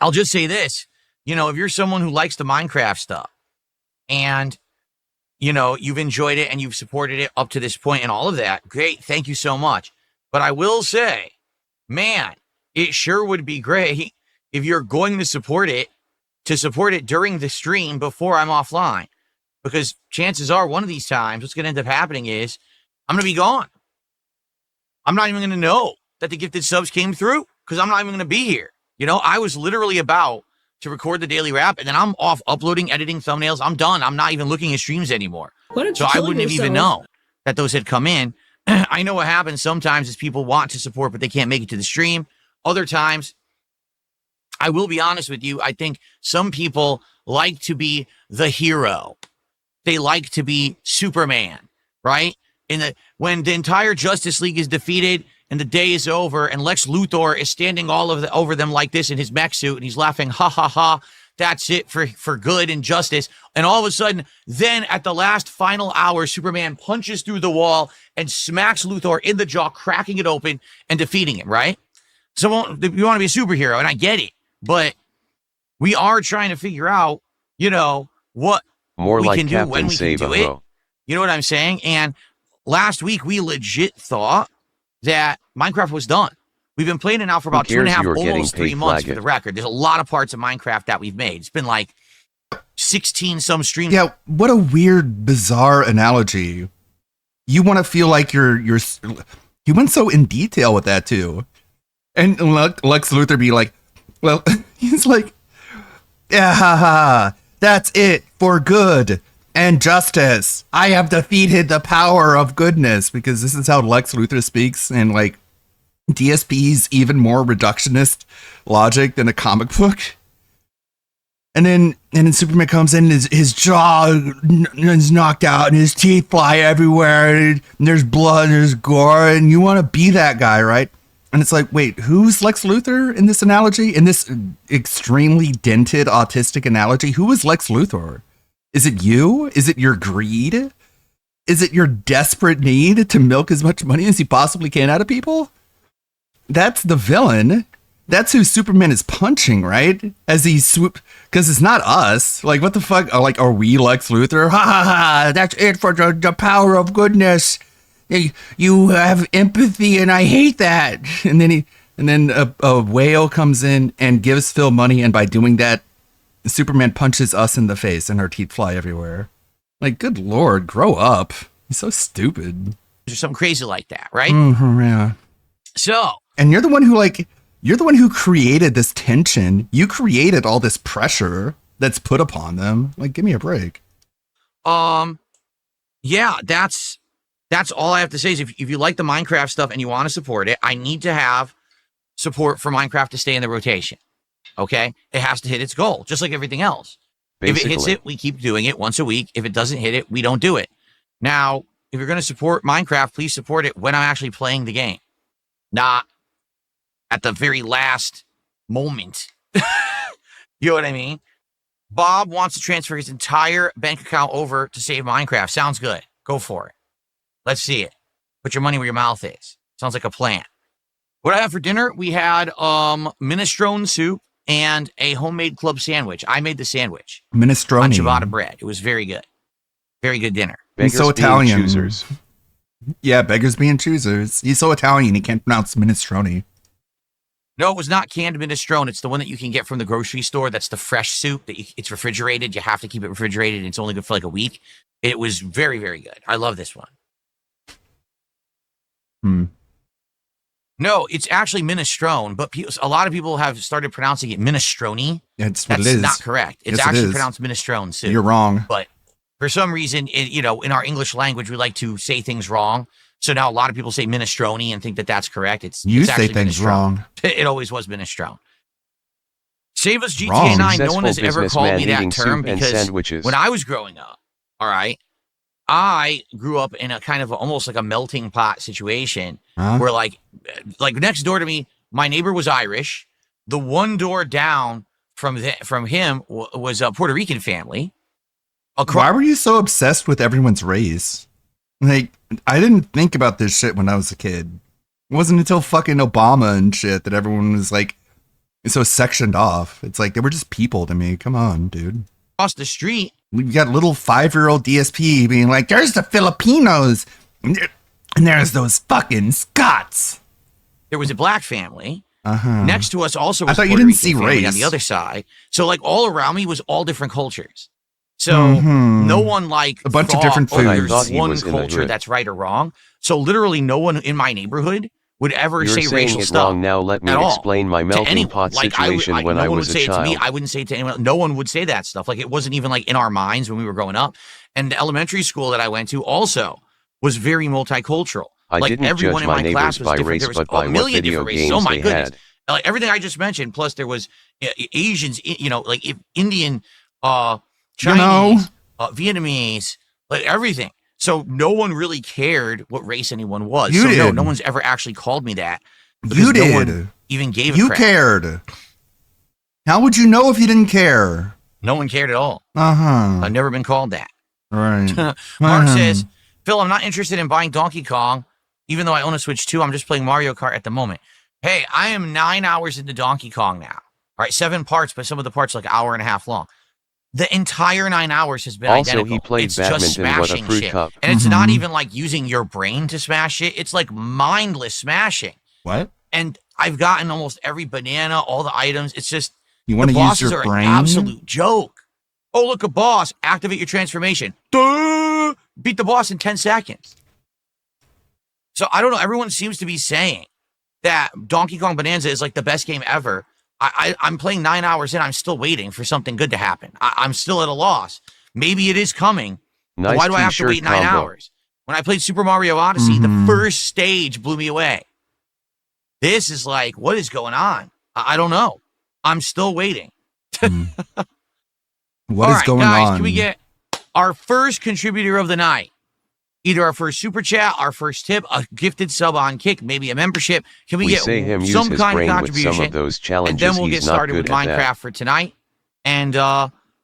I'll just say this, you know, if you're someone who likes the Minecraft stuff and you know, you've enjoyed it and you've supported it up to this point and all of that, great. Thank you so much. But I will say, man, it sure would be great if you're going to support it during the stream before I'm offline. Because chances are one of these times, what's going to end up happening is I'm going to be gone. I'm not even going to know that the gifted subs came through because I'm not even going to be here. You know, I was literally about to record the daily wrap, and then I'm off uploading, editing thumbnails. I'm done. I'm not even looking at streams anymore. So I wouldn't have even known that those had come in. I know what happens sometimes is people want to support, but they can't make it to the stream. Other times, I will be honest with you, I think some people like to be the hero. They like to be Superman, right? When the entire Justice League is defeated and the day is over and Lex Luthor is standing over them like this in his mech suit and he's laughing, ha, ha, ha, that's it for good and justice. And all of a sudden, then at the last final hour, Superman punches through the wall and smacks Luthor in the jaw, cracking it open and defeating him, right? you want to be a superhero, and I get it, but we are trying to figure out, what More we like can do Captain when we can do it. Save-A-Ho. You know what I'm saying? And last week we legit thought that Minecraft was done. We've been playing it now for about 2.5, You're getting almost 3 paid, months flag for it. the record. There's a lot of parts of Minecraft that we've made. It's been like 16 some streams. Yeah, what a weird, bizarre analogy. You want to feel like you're. You went so in detail with that too, and Lex Luthor be like, well, he's like, yeah, ha, ha, that's it for good and justice. I have defeated the power of goodness, because this is how Lex Luthor speaks, and like DSP's even more reductionist logic than a comic book. And then Superman comes in, and his jaw is knocked out, and his teeth fly everywhere, and there's blood, and there's gore, and you want to be that guy, right? And it's like, wait, who's Lex Luthor in this analogy? In this extremely dented autistic analogy, who is Lex Luthor? Is it you? Is it your greed? Is it your desperate need to milk as much money as you possibly can out of people? That's the villain. That's who Superman is punching, right? As he swoop, because it's not us. Like, what the fuck? Like, are we Lex Luthor? Ha ha ha! That's it for the power of goodness. You have empathy, and I hate that. And then a whale comes in and gives Phil money, and by doing that, Superman punches us in the face, and our teeth fly everywhere. Like, good lord, grow up. He's so stupid. Or something crazy like that, right? Mm-hmm, yeah. So, and you're the one who created this tension. You created all this pressure that's put upon them. Like, give me a break. yeah, that's all I have to say is if you like the Minecraft stuff and you want to support it, I need to have support for Minecraft to stay in the rotation. Okay? It has to hit its goal, just like everything else. If it hits it, we keep doing it once a week. If it doesn't hit it, we don't do it. Now, if you're going to support Minecraft, please support it when I'm actually playing the game, not at the very last moment. You know what I mean? Bob wants to transfer his entire bank account over to save Minecraft. Sounds good. Go for it. Let's see it. Put your money where your mouth is. Sounds like a plan. What I had for dinner, we had minestrone soup and a homemade club sandwich. I made the sandwich. Minestrone. On ciabatta bread. It was very good. Very good dinner. He's so Beggars being Italian. choosers. Yeah, beggars being choosers. He's so Italian, he can't pronounce minestrone. No, it was not canned minestrone. It's the one that you can get from the grocery store. That's the fresh soup. It's refrigerated. You have to keep it refrigerated. It's only good for like a week. It was very, very good. I love this one. No, it's actually minestrone, but a lot of people have started pronouncing it minestrone. That's what That's it is. not correct. It's Yes, it actually is. pronounced minestrone soup. You're wrong. But for some reason, in our English language, we like to say things wrong. So now a lot of people say minestrone and think that that's correct. It's You actually say things minestrone. wrong. It always was minestrone. Save us GTA Wrong. 9. No one has Successful ever called me businessman that eating term soup and because sandwiches. when I was growing up, all right, I grew up in a kind of almost like a melting pot situation Huh? where like next door to me, my neighbor was Irish. The one door down from him was a Puerto Rican family. Why were you so obsessed with everyone's race? Like, I didn't think about this shit when I was a kid. It wasn't until fucking Obama and shit that everyone was like so sectioned off. It's like they were just people to me. Come on, dude. Across the street, We got little 5-year-old DSP being like, there's the Filipinos and there's those fucking Scots. there was a black family. Uh-huh. Next to us also was I thought you Puerto didn't Rican see family race. on the other side. So like all around me was all different cultures. So Mhm. no one like A bunch of thought, different oh, there's foods. I thought he one was in the culture hood. that's right or wrong. So literally no one in my neighborhood would ever You're say saying racial it stuff. wrong now. Let me at all. explain my To melting anyone. pot Like, situation when no I one was would a say it to me. child. I wouldn't say it to anyone. No one would say that stuff. Like it wasn't even like in our minds when we were growing up. And the elementary school that I went to also was very multicultural. I like didn't everyone judge in my my neighbors class was by different. race, There was but by a what million video different races. games Oh my they goodness. had. Like everything I just mentioned, plus there was Asians, like Indian, Chinese, Vietnamese, like everything. So no one really cared what race anyone was. You so did. no one's ever actually called me that. You because no one did. even gave a You crap. cared. How would you know if you didn't care? No one cared at all. Uh-huh. I've never been called that. Right. Mark Uh-huh. says, Phil, I'm not interested in buying Donkey Kong, even though I own a Switch 2. I'm just playing Mario Kart at the moment. Hey, I am 9 hours into Donkey Kong now. All right, 7 parts, but some of the parts like an hour and a half long. The entire 9 hours has been Also, identical. he played it's just badminton. What a smashing fruit shit. cup. And it's not even like using your brain to smash it. It's like mindless smashing. What? And I've gotten almost every banana, all the items. It's just You want the to use bosses your are brain? an absolute joke. Oh, look, a boss. Activate your transformation. Duh! Beat the boss in 10 seconds. So I don't know. Everyone seems to be saying that Donkey Kong Bonanza is like the best game ever. I'm playing 9 hours in. I'm still waiting for something good to happen. I'm still at a loss. Maybe it is coming. Nice Why do I have to t-shirt wait 9 combo. hours? When I played Super Mario Odyssey, the first stage blew me away. This is like, what is going on? I don't know. I'm still waiting. What is going guys, on? Can we get our first contributor of the night? Either our first super chat, our first tip, a gifted sub on Kick, maybe a membership. Can we get say him use some his kind of brain with contribution? some of those challenges. And then we'll He's get not started with good at that. Minecraft for tonight. And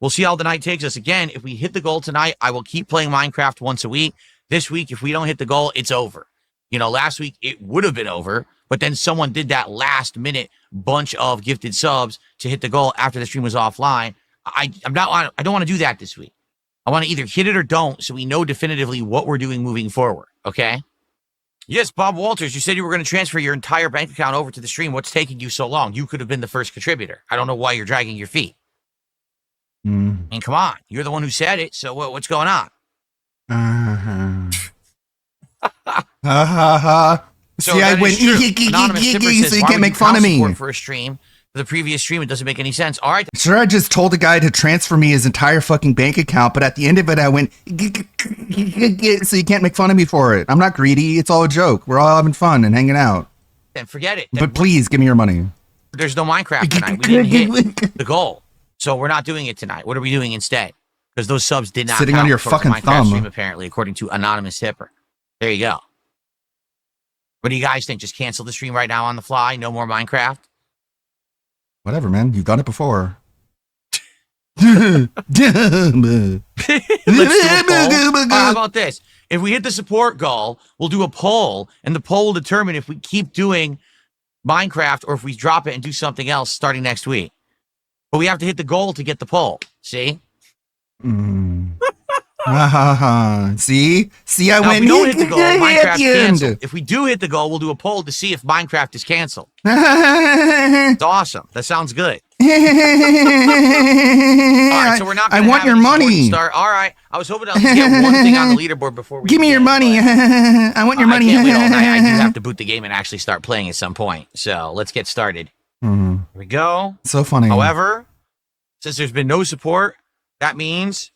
we'll see how the night takes us. Again, if we hit the goal tonight, I will keep playing Minecraft once a week. This week, if we don't hit the goal, it's over. You know, last week it would have been over, but then someone did that last minute bunch of gifted subs to hit the goal after the stream was offline. I don't want to do that this week. I want to either hit it or don't, so we know definitively what we're doing moving forward. Okay? Yes, Bob Walters, you said you were going to transfer your entire bank account over to the stream. What's taking you so long? You could have been the first contributor. I don't know why you're dragging your feet. I mean, come on. You're the one who said it, so what's going on? So See, I that went is true. Anonymous Tipper says, so you "Why can't would make fun of count me. support for a stream. For the previous stream, it doesn't make any sense. All right. Sure, I just told the guy to transfer me his entire fucking bank account, but at the end of it, I went, so you can't make fun of me for it. I'm not greedy. It's all a joke. We're all having fun and hanging out. Then forget it. But please give me your money. There's no Minecraft tonight. We didn't hit the goal. So we're not doing it tonight. What are we doing instead? Because those subs did not Sitting count on your towards the fucking Minecraft thumb. stream, apparently, according to Anonymous Tipper. There you go. What do you guys think? Just cancel the stream right now on the fly? No more Minecraft? Whatever, man. You've done it before. Let's do a poll. How about this? If we hit the support goal, we'll do a poll, and the poll will determine if we keep doing Minecraft or if we drop it and do something else starting next week. But we have to hit the goal to get the poll. See? See? See, I Now, went. if we don't hit the goal, Minecraft's at the end. canceled. If we do hit the goal, we'll do a poll to see if Minecraft is canceled. It's awesome. That sounds good. All right, so we're not. I gonna want have your an important money. Start. All right, I was hoping to at least get one thing on the leaderboard before we Give me your begin, money. but I want your money. I can't wait all night. I do have to boot the game and actually start playing at some point. So let's get started. Here we go. So funny. However, since there's been no support, that means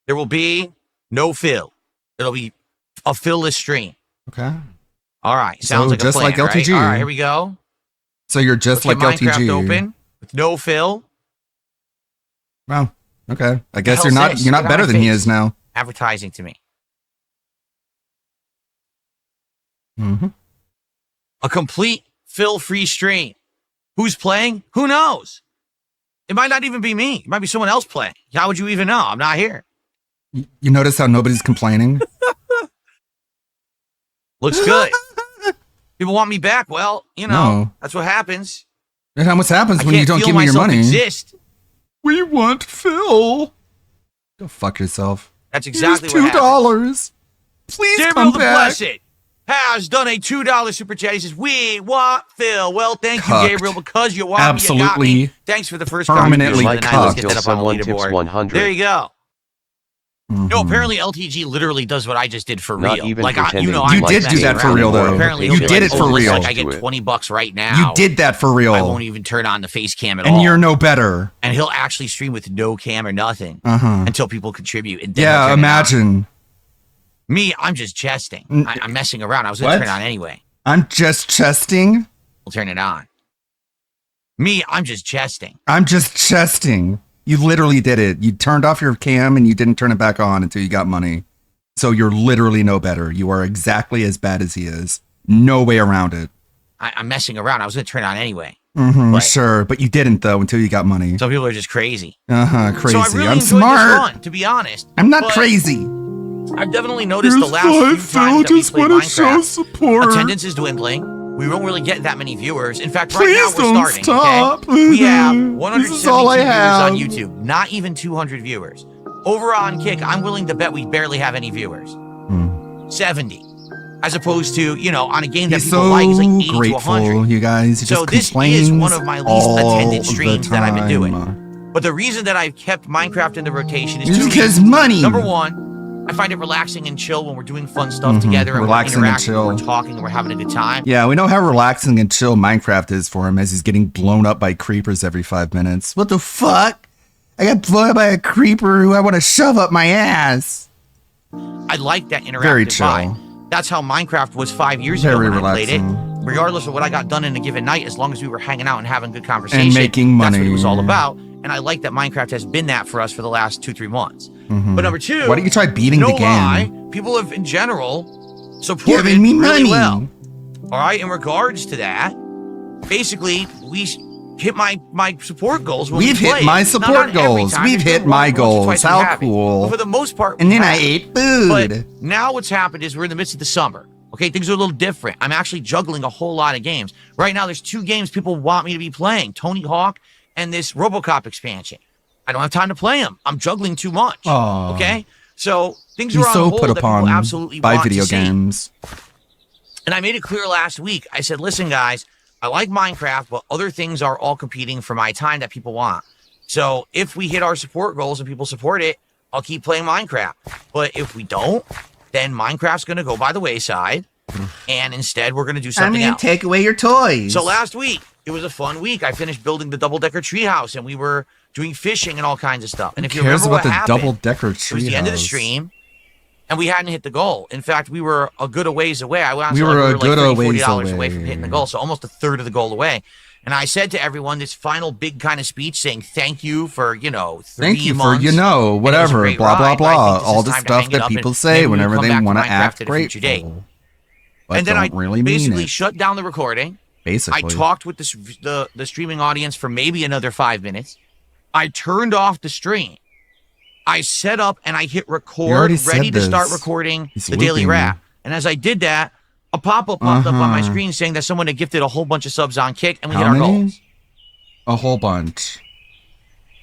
there will be no fill. It'll be a fill-less stream. Okay. All right, sounds So like just a plan, like LTG. Right? All right, here we go. So you're just Let's like get Minecraft LTG. open with no fill. Wow. Okay. I guess hell's you're not this? you're Get not out better of my than he face. is now. Advertising to me. A complete fill-free stream. Who's playing? Who knows? It might not even be me. It might be someone else playing. How would you even know? I'm not here. You notice how nobody's complaining? Looks good. People want me back. Well, you know, No. that's what happens. And what happens I when you can't don't feel give me your myself money? exist. We want Phil. Go fuck yourself. That's exactly Here's what happens. $2. Please Gabriel come the back. Blessed has done a $2 super chat. He says, "We want Phil." Well, thank Cucked. you, Gabriel, because you want me. You got Absolutely. me. Thanks for the first Permanently contribution of the night. Let's cucked. get that up on the Someone tips leaderboard. 100. There you go. Mhm. No, apparently LTG literally does what I just did for Not real. even like, pretending. I'm You like did do messing that for around. real, though. Apparently, You he'll be did like, it for "Oh, looks real. Like I get $20 right now. You did that for real. I won't even turn on the face cam at all. And you're no better. And he'll actually stream with no cam or nothing Uh-huh. until people contribute. And then he'll Yeah, turn it on. imagine. Me, I'm just jesting. I'm messing around. I was going What? to turn it on anyway. I'm just chesting. We'll turn it on. Me, I'm just jesting. I'm just chesting. You literally did it. You turned off your cam and you didn't turn it back on until you got money. So you're literally no better. You are exactly as bad as he is. No way around it. I'm messing around. I was going to turn it on anyway. Mm-hmm, Right. Sure, but you didn't though until you got money. Some people are just crazy. Crazy. So I really I'm enjoyed smart. this run, to be honest. I'm not But crazy. I've definitely noticed the last few times that we play Minecraft, support. attendance is dwindling. we won't really get that many viewers. In fact, right Please now we're don't starting. stop. Okay? We have This is all 172 I viewers have. on YouTube, not even 200 viewers. Over on Kick, I'm willing to bet we barely have any viewers. 70. As opposed to, you know, on a game that He's people so like is like 80 to grateful, 100. you guys. He So just this complains is one of my least all attended the streams that I've been doing. time. But the reason that I've kept Minecraft in the rotation is It's two because reasons. money. Number one, I find it relaxing and chill when we're doing fun stuff together and Relaxing we're and interacting, chill. we're talking, and we're having a good time. Yeah, we know how relaxing and chill Minecraft is for him as he's getting blown up by creepers every 5 minutes. What the fuck? I got blown up by a creeper who I want to shove up my ass. I like that interactive Very chill. vibe. That's how Minecraft was 5 years ago Very when I played it. relaxing. Regardless of what I got done in a given night, as long as we were hanging out and having good conversation, And making that's what it money. was all about. And I like that Minecraft has been that for us for the last 2-3 months. But number two, Why don't you try beating no the game? lie, people have in general supported Giving me really money. well. All right, in regards to that, basically we hit my support goals. When We've we hit played. my Now, support not every goals. time. We've It's hit been my once or goals. twice we How haven't. cool. But for the most part, And we then I have. ate food. But now what's happened is we're in the midst of the summer. Okay, things are a little different. I'm actually juggling a whole lot of games. Right now, there's 2 games people want me to be playing, Tony Hawk and this RoboCop expansion. I don't have time to play them. I'm juggling too much. Aw. Okay? So things He's are on so hold put that people upon absolutely by want video to see. games. And I made it clear last week. I said, listen, guys, I like Minecraft, but other things are all competing for my time that people want. So if we hit our support goals and people support it, I'll keep playing Minecraft. But if we don't, then Minecraft's going to go by the wayside. And instead, we're going to do something else. take away your toys. So last week, it was a fun week. I finished building the double-decker treehouse, and we were doing fishing and all kinds of stuff. And if you cares remember about what the happened, double-decker it was the end of the treehouse? stream, and we hadn't hit the goal. In fact, we were a good a ways away. We were a good a like ways $40 away from away. hitting the goal, so almost a third of the goal away. And I said to everyone this final big kind of speech saying thank you for, 3 Thank you for, months. And it was a whatever, great blah, blah, ride, but I blah. think this All is the time to stuff hang it that up and people maybe say we'll whenever come they back to want to Minecraft act at a future date. grateful. But And then don't I really mean basically it, shut down the recording. basically. I talked with the streaming audience for maybe another 5 minutes. I turned off the stream. I set up and I hit You record, already said ready to start this. recording He's the Daily looping Wrap. me. And as I did that, a pop-up popped up on my Uh-huh. screen saying that someone had gifted a whole bunch of subs on Kick, and we How hit our many? goals. A whole bunch.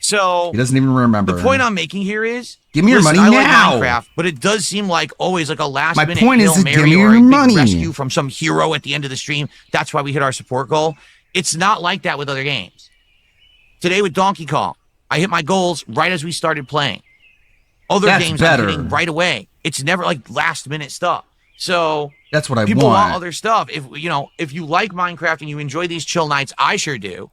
So He doesn't even remember. the point I'm making here is, Give me your listen, money I now. like Minecraft, but it does seem like always like a last My minute point is Hail to give Mary me or a your big money. rescue from some hero at the end of the stream. That's why we hit our support goal. It's not like that with other games. Today with Donkey Kong, I hit my goals right as we started playing. Other That's games better. I'm hitting right away. It's never like last minute stuff. So That's what I people want want. other stuff. If you like Minecraft and you enjoy these chill nights, I sure do.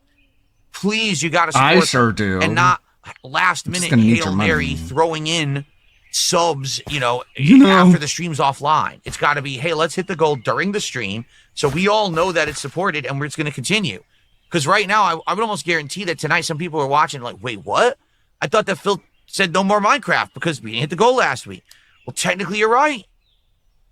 Please, you got to support I them sure do. and not last minute gonna need Hail your Mary money. throwing in subs, know. after the stream's offline. It's got to be, hey, let's hit the goal during the stream so we all know that it's supported and it's going to continue. Because right now, I would almost guarantee that tonight some people are watching like, wait, what? I thought that Phil said no more Minecraft because we didn't hit the goal last week. Well, technically, you're right.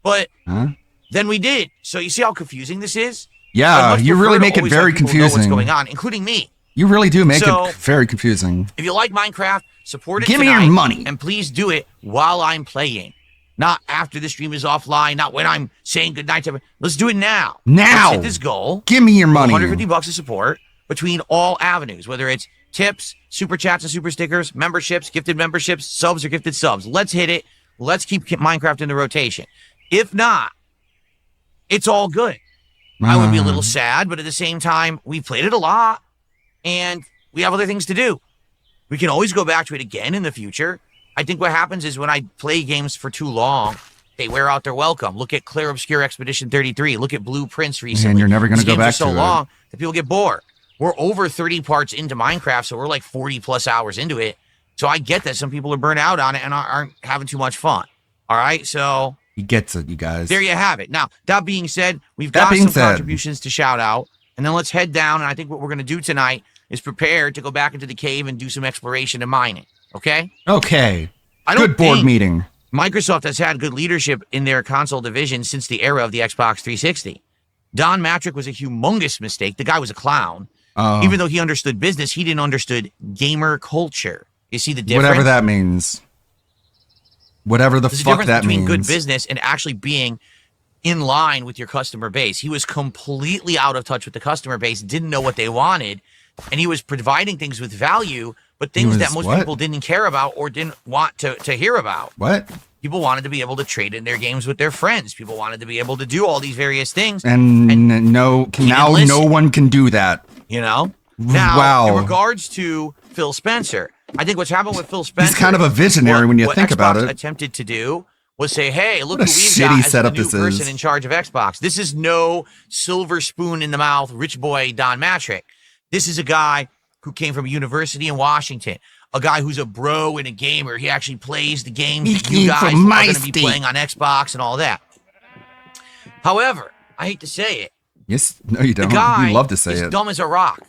But Huh? then we did. So you see how confusing this is? I'd Yeah, much you prefer really to make it always very let people know what's confusing. going on, including me. You really do make So- it very confusing. If you like Minecraft, support it Give me tonight, your money. and please do it while I'm playing. Not after the stream is offline, not when I'm saying goodnight to everyone. Let's do it now. Now. Let's hit this goal. Give me your money. $150 of support between all avenues, whether it's tips, super chats and super stickers, memberships, gifted memberships, subs or gifted subs. Let's hit it. Let's keep Minecraft in the rotation. If not, it's all good. I would be a little sad, but at the same time, we played it a lot and we have other things to do. We can always go back to it again in the future. I think what happens is when I play games for too long, they wear out their welcome. Look at Clear Obscure Expedition 33. Look at Blueprints recently. And you're never going to These go games are back so to it. long that people get bored. We're over 30 parts into Minecraft, so we're like 40 plus hours into it. So I get that some people are burnt out on it and aren't having too much fun. All right, so He gets it, you guys. there you have it. Now, that being said, we've That got being some said- contributions to shout out, and then let's head down. And I think what we're going to do tonight is prepare to go back into the cave and do some exploration and mining. Okay? Okay. I don't Good board think meeting. Microsoft has had good leadership in their console division since the era of the Xbox 360. Don Matrick was a humongous mistake. The guy was a clown. Oh, Even though he understood business, he didn't understood gamer culture. You see the difference? whatever that means. Whatever the There's a fuck difference that between means. good business and actually being in line with your customer base. He was completely out of touch with the customer base, didn't know what they wanted, and he was providing things with value, but things that most people didn't care about or didn't want to hear about. What? People wanted to be able to trade in their games with their friends. People wanted to be able to do all these various things. And now no one can do that. You know? Now, in regards to Phil Spencer, I think what's happened with Phil Spencer... He's kind of a visionary when you think about it. What Xbox attempted to do was say, hey, look who we've got as the new person in charge of Xbox. This is no silver spoon in the mouth rich boy Don Mattrick. This is a guy who came from a university in Washington, a guy who's a bro and a gamer. He actually plays the games that you guys are going to be playing on Xbox and all that. However, I hate to say it. Yes, no, you don't. You love to say it. He's dumb as a rock.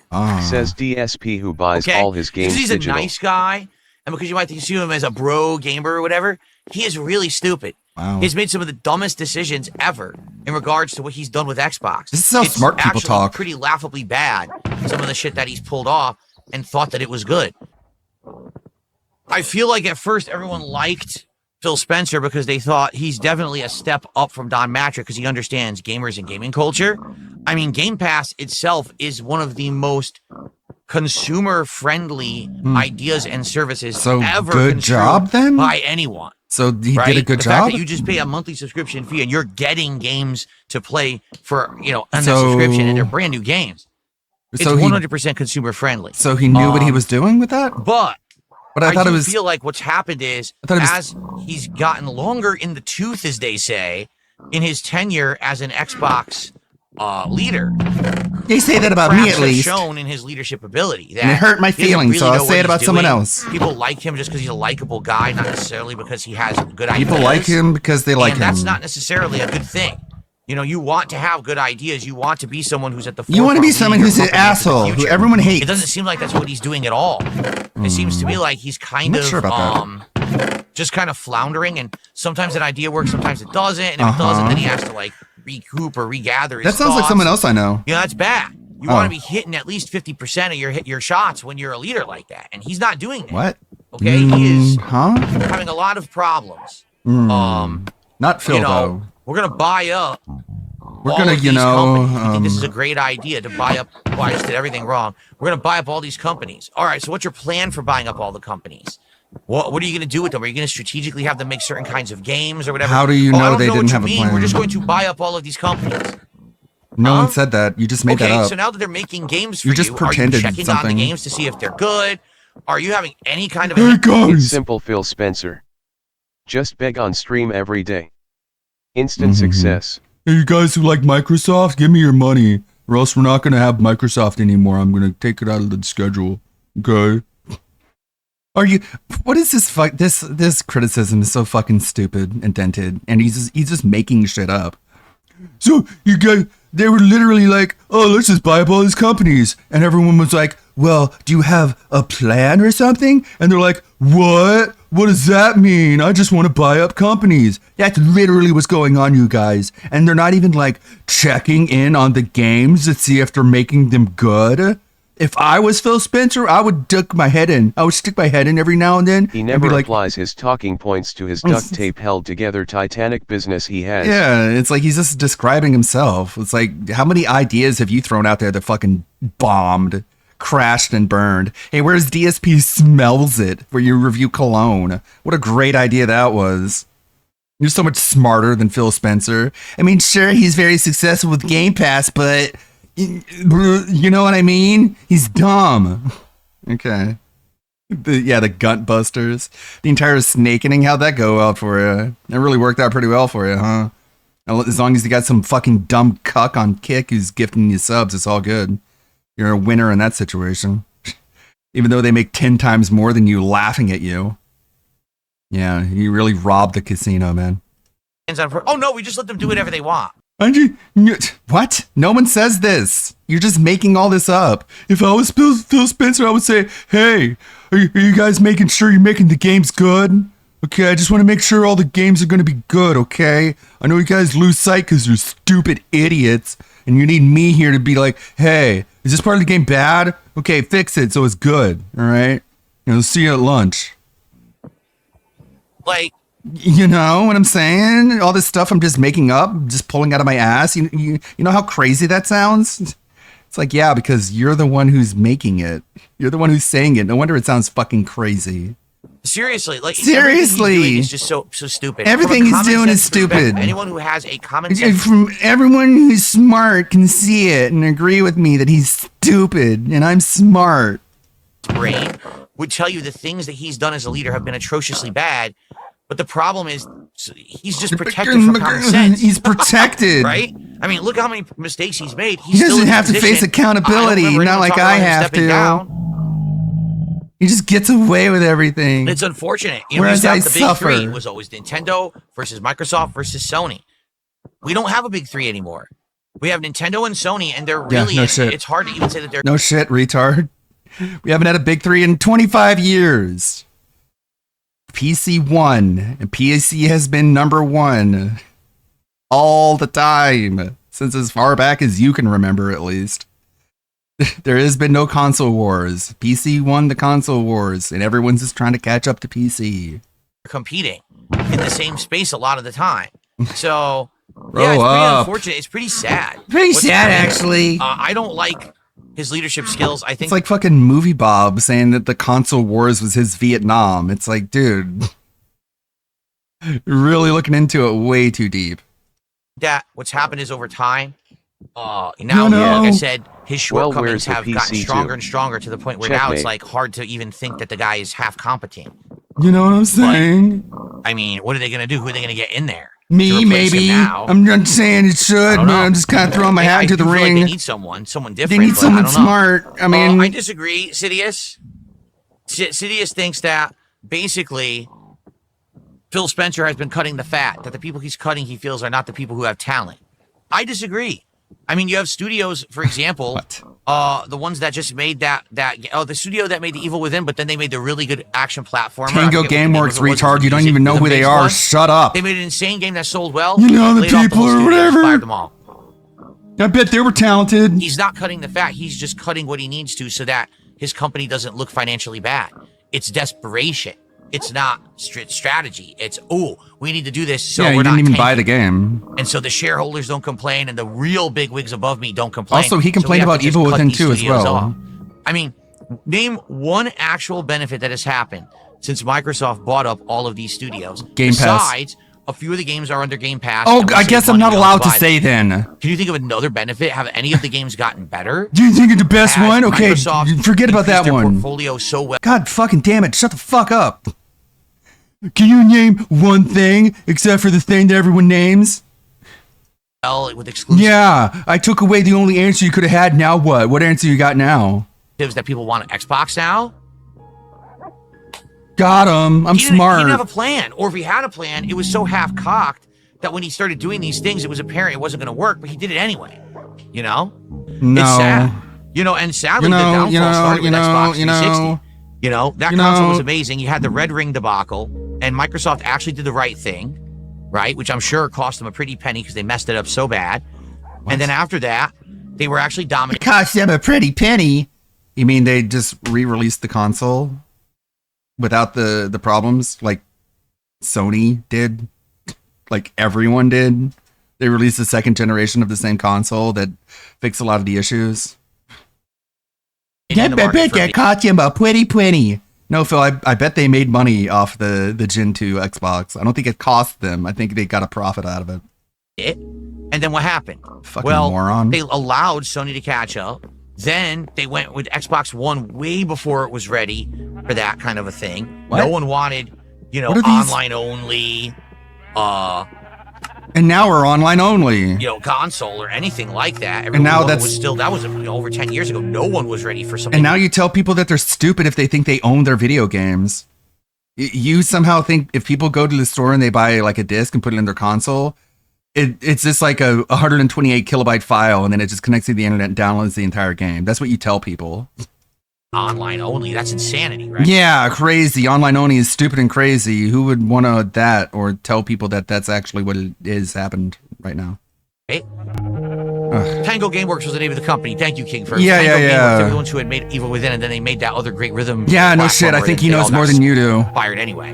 Says DSP, who buys all his games because he's digital. a nice guy, and because you might see him as a bro gamer or whatever, he is really stupid. Wow. He's made some of the dumbest decisions ever in regards to what he's done with Xbox. This is how smart people talk. It's pretty laughably bad, some of the shit that he's pulled off and thought that it was good. I feel like at first everyone liked Phil Spencer because they thought he's definitely a step up from Don Mattrick because he understands gamers and gaming culture. I mean, Game Pass itself is one of the most consumer-friendly ideas and services ever good job, then? by anyone. So he did a good the job? fact that you just pay a monthly subscription fee and you're getting games to play for, on that subscription, and they're brand new games. It's 100% consumer-friendly. So he knew what he was doing with that? But I thought feel like what's happened is, as he's gotten longer in the tooth, as they say, in his tenure as an Xbox leader. They say that about me, at least. Shown in his leadership ability. And it hurt my feelings, so I'll say it about someone else. People like him just because he's a likable guy, not necessarily because he has good ideas. People like him because they like him. And that's not necessarily a good thing. You want to have good ideas. You want to be someone who's at the forefront. You want to be someone who's an asshole, who everyone hates. It doesn't seem like that's what he's doing at all. It seems to me like he's kind of just kind of floundering, and sometimes an idea works, sometimes it doesn't, and if it doesn't, then he has to recoup or regather his That sounds like someone else I know. That's bad. You want to be hitting at least 50% of your shots when you're a leader like that, and he's not doing that. What? Okay, he is having a lot of problems. Not Phil, though. We're gonna buy up. We're gonna, I think this is a great idea to buy up. Well, I just did everything wrong. We're gonna buy up all these companies. All right. So what's your plan for buying up all the companies? What are you gonna do with them? Are you gonna strategically have them make certain kinds of games or whatever? How do you know they didn't have a plan? We're just going to buy up all of these companies. No one said that. You just made that up. Okay. So now that they're making games for you just pretended are you checking on the games to see if they're good? Are you having any kind of? It's simple, Phil Spencer. Just beg on stream every day. Instant success. Hey, you guys who like Microsoft, give me your money, or else we're not going to have Microsoft anymore. I'm going to take it out of the schedule. Okay? What is this this criticism is so fucking stupid and dented, and he's just making shit up. So you guys, they were literally like, oh, let's just buy up all these companies. And everyone was like, well, do you have a plan or something? And they're like, what? What does that mean? I just want to buy up companies. That's literally what's going on, you guys. And they're not even checking in on the games to see if they're making them good. If I was Phil Spencer, I would stick my head in every now and then. He never applies his talking points to his duct tape held together Titanic business he has. Yeah, it's like he's just describing himself. It's like, how many ideas have you thrown out there that fucking bombed, crashed, and burned? Hey, where's DSP Smells It, where you review cologne? What a great idea that was. You're so much smarter than Phil Spencer. I mean, sure, he's very successful with Game Pass, but... you know what I mean? He's dumb. Okay. The Gunt Busters. The entire snakening, how'd that go out for you? It really worked out pretty well for you, huh? As long as you got some fucking dumb cuck on Kick who's gifting you subs, it's all good. You're a winner in that situation. Even though they make 10 times more than you laughing at you. Yeah, you really robbed the casino, man. Oh no, we just let them do whatever they want. What? No one says this. You're just making all this up. If I was Phil Spencer, I would say, hey, are you guys making sure you're making the games good? Okay, I just want to make sure all the games are going to be good, okay? I know you guys lose sight because you're stupid idiots, and you need me here to be like, hey, is this part of the game bad? Okay, fix it so it's good, all right? See you at lunch. You know what I'm saying? All this stuff I'm just making up, just pulling out of my ass. You know how crazy that sounds? It's like, yeah, because you're the one who's making it. You're the one who's saying it. No wonder it sounds fucking crazy. Seriously, like seriously, it's just so stupid. Everything he's doing is stupid. Anyone who has a common sense, from everyone who's smart, can see it and agree with me that he's stupid and I'm smart. Brain would tell you the things that he's done as a leader have been atrociously bad. But the problem is, he's just protected from common sense. He's protected, right? I mean, look how many mistakes he's made. He doesn't have to face accountability, not like I have to. He just gets away with everything. It's unfortunate. Whereas I the suffer. Big three was always Nintendo versus Microsoft versus Sony. We don't have a big three anymore. We have Nintendo and Sony, and they're really. It's hard to even say that they're. No shit, retard. We haven't had a big three in 25 years. PC won, and PC has been number one all the time, since as far back as you can remember, at least. There has been no console wars. PC won the console wars, and everyone's just trying to catch up to PC. Competing in the same space a lot of the time. So, yeah, it's pretty unfortunate. It's pretty sad. Pretty sad, actually. I don't like his leadership skills. I think it's like fucking Movie Bob saying that the console wars was his Vietnam. It's like, dude, really looking into it way too deep. That what's happened is over time, like I said, his shortcomings have gotten stronger and stronger to the point where now it's like hard to even think that the guy is half competent. You know what I'm saying? But, I mean, what are they going to do? Who are they going to get in there? Me, maybe. I'm not saying it should, but I'm just kind of throwing my hat into the ring. Like they need someone different. They need someone smart. I mean, I disagree, Sidious. Sidious thinks that basically Phil Spencer has been cutting the fat, that the people he's cutting he feels are not the people who have talent. I disagree. I mean, you have studios, for example, the ones that just made the studio that made The Evil Within, but then they made the really good action platformer. Tango Gameworks, retard. You don't even know who they are. Shut up. They made an insane game that sold well. You know the people or whatever. Fired them all. I bet they were talented. He's not cutting the fat. He's just cutting what he needs to so that his company doesn't look financially bad. It's desperation. It's not strategy. It's, we need to do this so we're not didn't even buy the game. And so the shareholders don't complain and the real big wigs above me don't complain. Also, he complained about Evil Within 2 as well. Off. I mean, name one actual benefit that has happened since Microsoft bought up all of these studios. Game Pass. Besides, a few of the games are under Game Pass. Oh, I guess I'm not allowed to say then. Can you think of another benefit? Have any of the games gotten better? Do you think it's the best one? Okay, forget about that one. Portfolio so well. God fucking damn it, shut the fuck up. Can you name one thing except for the thing that everyone names? With exclusives. Yeah, I took away the only answer you could have had. Now what? What answer you got now? That people want an Xbox now? Got him. I'm smart. He didn't have a plan. Or if he had a plan, it was so half-cocked that when he started doing these things, it was apparent it wasn't going to work, but he did it anyway. You know? No. It's sad. You know, and sadly, the downfall started with Xbox 360. You know, that console was amazing. You had the Red Ring debacle, and Microsoft actually did the right thing, right? Which I'm sure cost them a pretty penny because they messed it up so bad. What? And then after that, they were actually dominating. It cost them a pretty penny. You mean they just re-released the console without the problems like Sony did? Like everyone did? They released the second generation of the same console that fixed a lot of the issues. I bet that cost them a pretty penny. No, Phil, I bet they made money off the Gen 2 Xbox. I don't think it cost them. I think they got a profit out of it. And then what happened? Fucking moron. They allowed Sony to catch up. Then they went with Xbox One way before it was ready for that kind of a thing. What? No one wanted, online only, and now we're online only. Console or anything like that. And now that was over 10 years ago. No one was ready for something. And now you tell people that they're stupid if they think they own their video games. You somehow think if people go to the store and they buy like a disc and put it in their console, it's just like a 128 kilobyte file, and then it just connects to the internet and downloads the entire game. That's what you tell people. Online only. That's insanity, right? Yeah, crazy. Online only is stupid and crazy. Who would want to that or tell people that that's actually what it is happened right now? Hey. Tango Gameworks was the name of the company. Thank you, King. For yeah. They're the ones who had made Evil Within, and then they made that other great rhythm. Yeah, no shit. I think he knows more than you do. Fired anyway.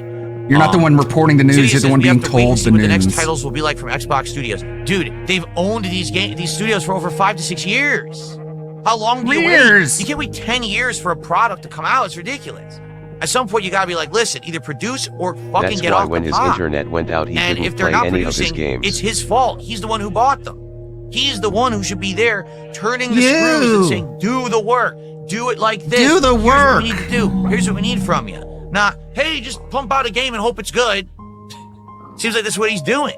You're not the one reporting the news. Cydia You're the says one we have being to wait and told see the what the next news. titles will be like from Xbox Studios. Dude, they've owned these studios for over 5 to 6 years. How long do you wait? You can't wait 10 years for a product to come out. It's ridiculous. At some point, you gotta be like, listen, either produce or fucking That's get why off when the his pot. internet went out, he And couldn't if they're play not any of his producing, games. it's his fault. He's the one who bought them. He's the one who should be there turning the screws and saying, do the work. Do it like this. Do the Here's work. what we need to do. Here's what we need from you. Not, hey, just pump out a game and hope it's good. Seems like that's what he's doing.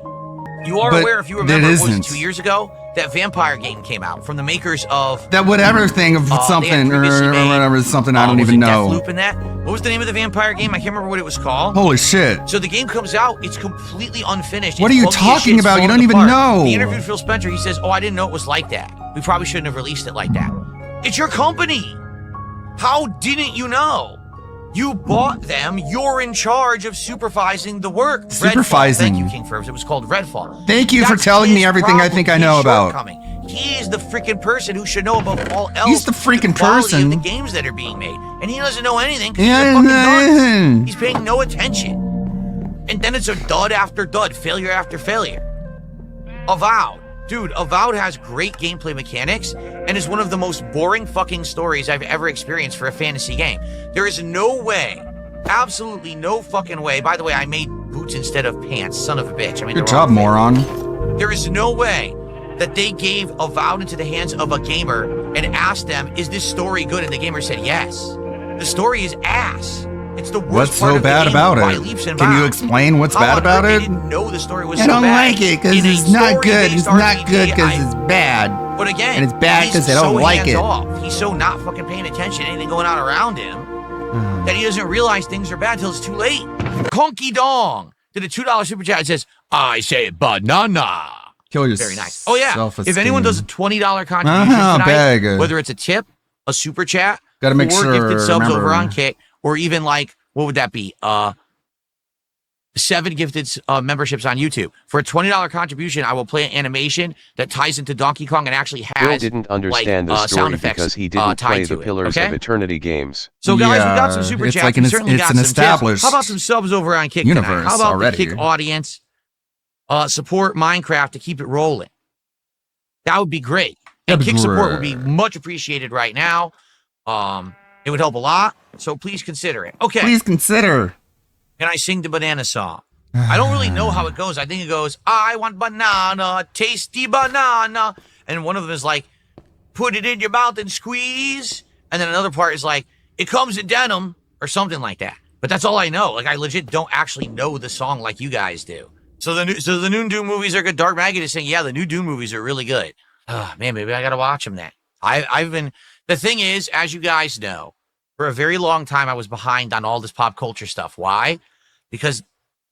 You are But aware, if you it remember, it was isn't. 2 years ago, that vampire game came out from the makers of That whatever thing of they had something or previously made, whatever, something I don't was even it know. Deathloop in that? What was the name of the vampire game? I can't remember what it was called. Holy shit. So the game comes out, it's completely unfinished. What It's are you buggy as talking shit, it's about? You falling don't even apart. know. He interviewed Phil Spencer. He says, I didn't know it was like that. We probably shouldn't have released it like that. It's your company. How didn't you know? You bought them. You're in charge of supervising the work. Supervising. Redfall. Thank you, King Furbs. It was called Redfall. Thank you for That's telling me his everything I problem, think I his know about. shortcoming. He is the freaking person who should know above all else. He's the freaking quality person. of the games that are being made, and he doesn't know anything because Yeah, he's a fucking dunce. man. He's paying no attention, and then it's a dud after dud, failure after failure. Avowed. Dude, Avowed has great gameplay mechanics and is one of the most boring fucking stories I've ever experienced for a fantasy game. There is no way, absolutely no fucking way. By the way, I made boots instead of pants, son of a bitch. I made Good the job, wrong thing. moron. There is no way that they gave Avowed into the hands of a gamer and asked them, is this story good? And the gamer said yes. The story is ass. It's the worst What's part so of the bad game about by it? leaps and Can you bounds. explain what's How bad on about earth it? They didn't know the story was I so don't bad. like it because In a it's not good. story-based It's not RPG, good because I- it's bad. But again, And it's bad he's 'cause they don't so like it. hands-off. He's so not fucking paying attention to anything going on around him that he doesn't realize things are bad till it's too late. Conky Dong did a $2 super chat. It says, I say banana. Kill yourself. Very nice. Oh, yeah. If anyone does a $20 contribution tonight, beg. whether it's a tip, a super chat, Gotta make or sure, gifted subs remember. over on Kick, or even like, what would that be? 7 gifted memberships on YouTube. For a $20 contribution, I will play an animation that ties into Donkey Kong and actually has Will didn't understand like, the sound story effects because he didn't tied play to the it, Pillars okay? of Eternity games. So guys, we got Yeah, some super it's chats. like We an- certainly it's got an some tips. established How about some subs over on Kick universe tonight? How about already. the Kick audience support Minecraft to keep it rolling? That would be great. And That'd be Kick support would be great. much appreciated right now. It would help a lot. So please consider it. Okay. Please consider. Can I sing the banana song? I don't really know how it goes. I think it goes, I want banana, tasty banana. And one of them is like, put it in your mouth and squeeze. And then another part is like, it comes in denim or something like that. But that's all I know. Like, I legit don't actually know the song like you guys do. So the new Doom movies are good. Dark Maggot is saying, yeah, the new Doom movies are really good. Man, maybe I got to watch them then. The thing is, as you guys know, for a very long time, I was behind on all this pop culture stuff. Why? Because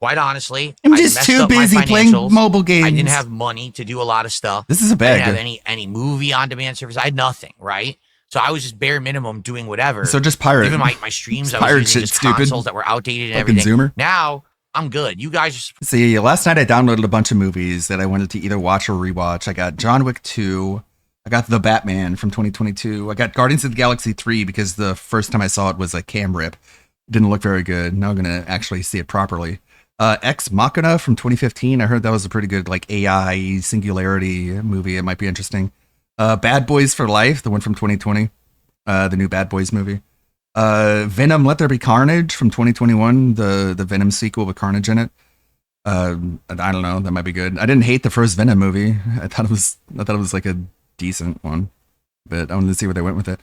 quite honestly, I'm I just messed too up my busy playing financials. mobile games. I didn't have money to do a lot of stuff. This is a I bag. didn't have any movie on demand service. I had nothing, right? So I was just bare minimum doing whatever. So just pirate. Even my streams, I was pirate using shit, just stupid. consoles that were outdated and Fucking everything. Zoomer. Now I'm good. You guys are See, last night I downloaded a bunch of movies that I wanted to either watch or rewatch. I got John Wick 2. I got The Batman from 2022. I got Guardians of the Galaxy 3 because the first time I saw it was a cam rip. Didn't look very good. Now I'm going to actually see it properly. Ex Machina from 2015. I heard that was a pretty good like AI singularity movie. It might be interesting. Bad Boys for Life, the one from 2020. The new Bad Boys movie. Venom Let There Be Carnage from 2021. The Venom sequel with Carnage in it. I don't know. That might be good. I didn't hate the first Venom movie. I thought it was like a decent one, but I wanted to see where they went with it.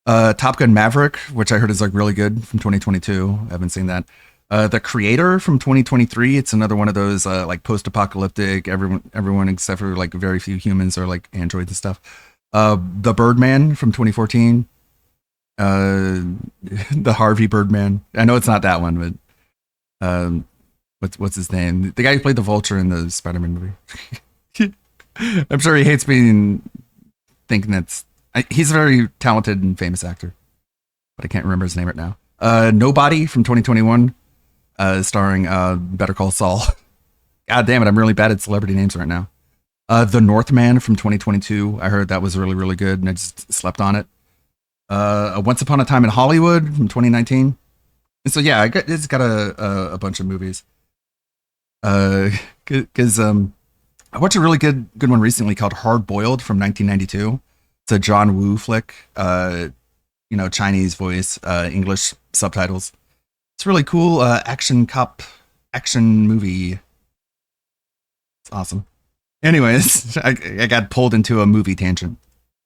Top Gun Maverick, which I heard is like really good from 2022. I haven't seen that. The Creator from 2023. It's another one of those like post-apocalyptic. Everyone except for like very few humans are like androids and stuff. The Birdman from 2014. The Harvey Birdman. I know it's not that one, but what's his name? The guy who played the Vulture in the Spider-Man movie. I'm sure he hates being thinking he's a very talented and famous actor, but I can't remember his name right now. Nobody from 2021, starring Better Call Saul. God damn it, I'm really bad at celebrity names right now. The Northman from 2022. I heard that was really, really good, and I just slept on it. Once Upon a Time in Hollywood from 2019. And so yeah, it's got a bunch of movies. Because I watched a really good one recently called Hard Boiled from 1992. It's a John Woo flick. Chinese voice, English subtitles. It's really cool. Action movie. It's awesome. Anyways, I got pulled into a movie tangent.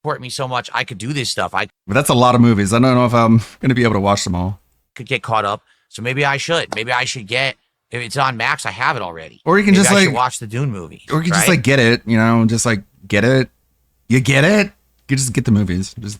Support me so much. I could do this stuff. But that's a lot of movies. I don't know if I'm going to be able to watch them all. Could get caught up. So maybe I should. Maybe I should get, if it's on Max, I have it already. Or you can maybe just I like should watch the Dune movie. Or you can just like get it, just like get it. You get it? You just get the movies. Just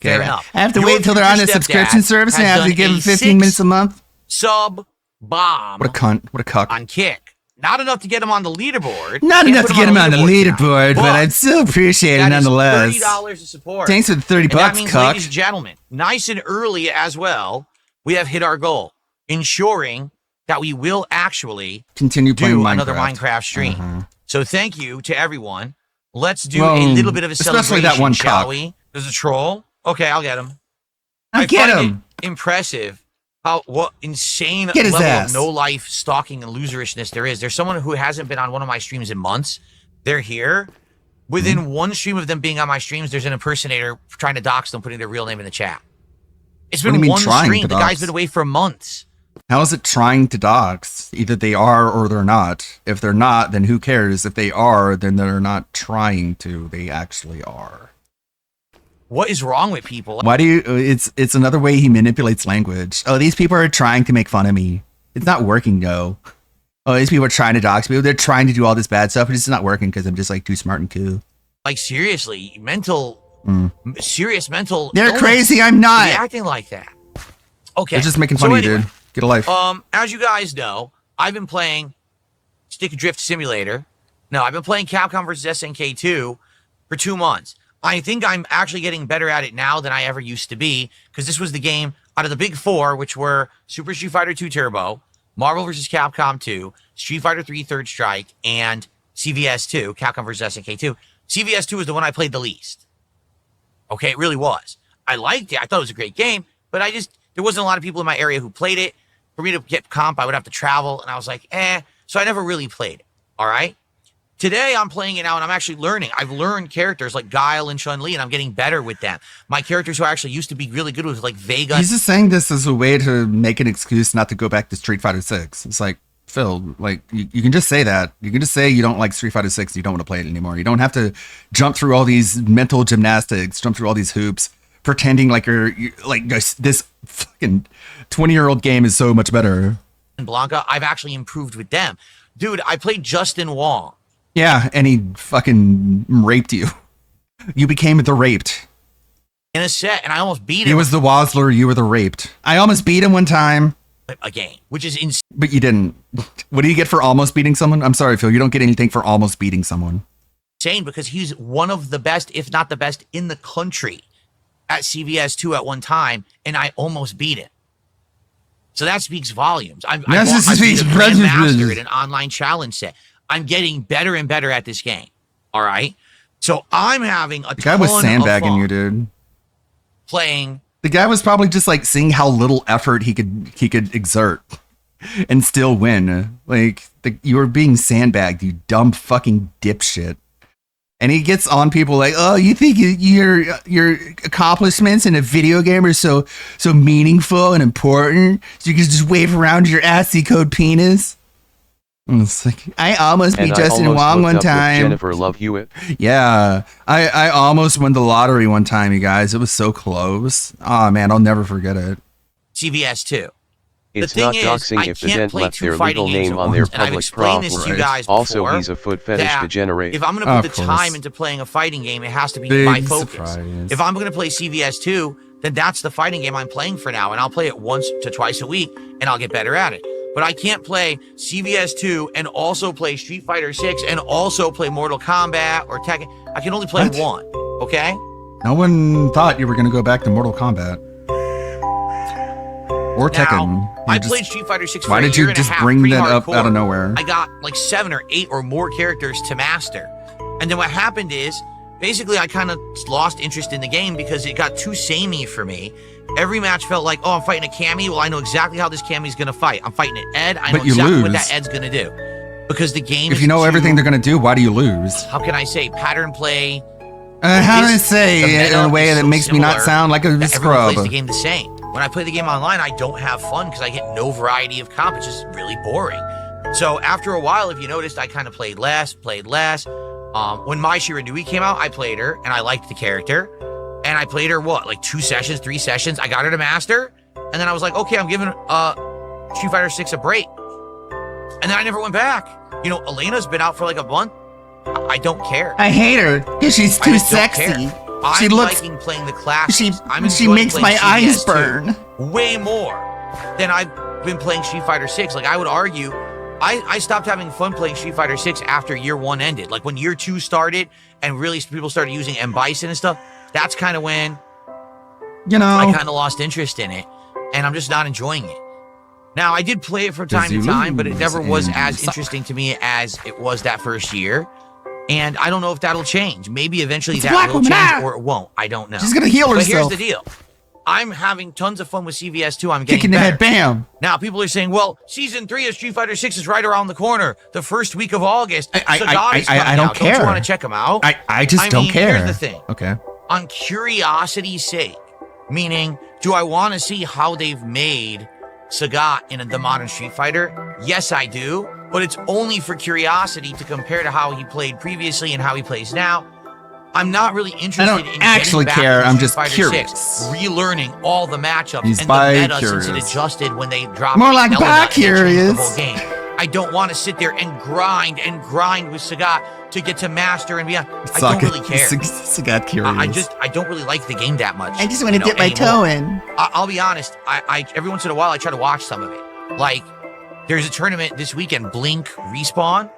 Fair enough. I have to wait until they're on a subscription service and I have to give them 15 minutes a month. Sub bomb. What a cunt. What a cuck. On Kick. Not enough to get him on the leaderboard. Not enough to get him on the leaderboard, but I still appreciate it nonetheless. $30 to support. Thanks for the $30, that means, cuck. ladies and gentlemen, nice and early as well, we have hit our goal, ensuring that we will actually continue playing another Minecraft stream. Uh-huh. So thank you to everyone. Let's do a little bit of a celebration, especially that one shall cock. we? There's a troll. Okay, I'll get him. I get him. Impressive what insane Get his level ass. of no life stalking and loserishness there is. There's someone who hasn't been on one of my streams in months. They're here. Within one stream of them being on my streams, there's an impersonator trying to dox them, putting their real name in the chat. It's been one stream. The guy's been away for months. How is it trying to dox? Either they are or they're not. If they're not, then who cares? If they are, then they're not trying to. They actually are. What is wrong with people? Why do you? It's another way he manipulates language. Oh, these people are trying to make fun of me. It's not working, though. Oh, these people are trying to dox me. They're trying to do all this bad stuff, but it's not working because I'm just like too smart and cool. Like seriously, serious mental. They're illness crazy. I'm not to be acting like that. Okay, they're just making fun of you, dude. Get a life. As you guys know, I've been playing Stick Drift Simulator. No, I've been playing Capcom vs. SNK 2 for 2 months. I think I'm actually getting better at it now than I ever used to be, because this was the game out of the big four, which were Super Street Fighter 2 Turbo, Marvel vs. Capcom 2, Street Fighter 3 Third Strike, and CVS 2, Capcom vs. SNK 2. CVS 2 was the one I played the least. Okay, it really was. I liked it. I thought it was a great game, but there wasn't a lot of people in my area who played it. For me to get comp, I would have to travel, and I was like, so I never really played it, all right? Today, I'm playing it now, and I'm actually learning. I've learned characters like Guile and Chun-Li, and I'm getting better with them. My characters who I actually used to be really good with, like Vega. He's just saying this as a way to make an excuse not to go back to Street Fighter 6. It's like, Phil, like, you can just say that. You can just say you don't like Street Fighter 6, you don't want to play it anymore. You don't have to jump through all these mental gymnastics, jump through all these hoops, pretending like you're like this fucking 20-year-old game is so much better. And Blanca, I've actually improved with them. Dude, I played Justin Wong. Yeah, and he fucking raped you. You became the raped. In a set, and I almost beat him. He was the Wazzler, you were the raped. I almost beat him one time. A game, which is insane. But you didn't. What do you get for almost beating someone? I'm sorry, Phil, you don't get anything for almost beating someone. Insane, because he's one of the best, if not the best, in the country at CVS 2 at one time, and I almost beat him. So that speaks volumes. I beat a Grandmaster in an online challenge set. I'm getting better and better at this game. All right. So I'm having a ton of fun. The guy was sandbagging you, dude. Playing. The guy was probably just like seeing how little effort he could exert and still win. Like you were being sandbagged, you dumb fucking dipshit. And he gets on people like, oh, you think your accomplishments in a video game are so meaningful and important, so you can just wave around your assy code penis? It's like, I almost beat Justin Wong one time. Jennifer Love Hewitt. Yeah, I almost won the lottery one time, you guys. It was so close. Oh man, I'll never forget it. CVS 2. It's not doxing if the dent left their legal name on their public property. Also, he's a foot fetish degenerate. If I'm going to put the time into playing a fighting game, it has to be my focus. If I'm going to play CVS 2, then that's the fighting game I'm playing for now, and I'll play it once to twice a week, and I'll get better at it. But I can't play CVS 2 and also play Street Fighter 6 and also play Mortal Kombat or Tekken. I can only play one, okay? No one thought you were going to go back to Mortal Kombat. Or Tekken. I played Street Fighter 6 for why did you just bring that up out of nowhere? I got like 7 or 8 or more characters to master. And then what happened is, basically I kind of lost interest in the game because it got too samey for me. Every match felt like, oh, I'm fighting a Cammy. Well, I know exactly how this Cammy's going to fight. I'm fighting an Ed. I know exactly what that Ed's going to do. Because the game If you know everything they're going to do, why do you lose? How can I say? Pattern play. How do I say it in a way that makes me not sound like a Everyone scrub? plays the game the same. When I play the game online, I don't have fun because I get no variety of comp. It's just really boring. So after a while, if you noticed, I kind of played less. When Mai Shiranui came out, I played her, and I liked the character. And I played her, 2 sessions, 3 sessions. I got her to master. And then I was like, okay, I'm giving Street Fighter 6 a break. And then I never went back. You know, Elena's been out for like a month. I don't care. I hate her because she's too sexy. I'm liking playing the classics. She makes my eyes burn. Way more than I've been playing Street Fighter 6. Like, I would argue, I stopped having fun playing Street Fighter 6 after year 1 ended. Like, when year 2 started and really people started using M. Bison and stuff, that's kind of when, I kind of lost interest in it. And I'm just not enjoying it. Now, I did play it from time to time, but it never was as interesting to me as it was that first year. And I don't know if that'll change. Maybe eventually that will change or it won't. I don't know. She's going to heal herself. But here's the deal. I'm having tons of fun with CVS 2. I'm getting kicking the head, bam. Now, people are saying, well, Season 3 of Street Fighter 6 is right around the corner. The first week of August. I don't care. Don't you want to check them out? I just don't care. Here's the thing. Okay. On curiosity's sake, meaning, do I want to see how they've made Sagat in the modern Street Fighter? Yes, I do, but it's only for curiosity to compare to how he played previously and how he plays now. I'm not really interested in actually getting back care. to I'm Street just Fighter curious. 6, relearning all the matchups He's and the meta curious. since it adjusted when they dropped More like curious. The whole bi-curious. game. I don't want to sit there and grind with Sagat to get to master and beyond. I don't really care. Sagat curious. I don't really like the game that much. I just want to dip my toe in. I'll be honest. I every once in a while I try to watch some of it. Like, there's a tournament this weekend, Blink Respawn.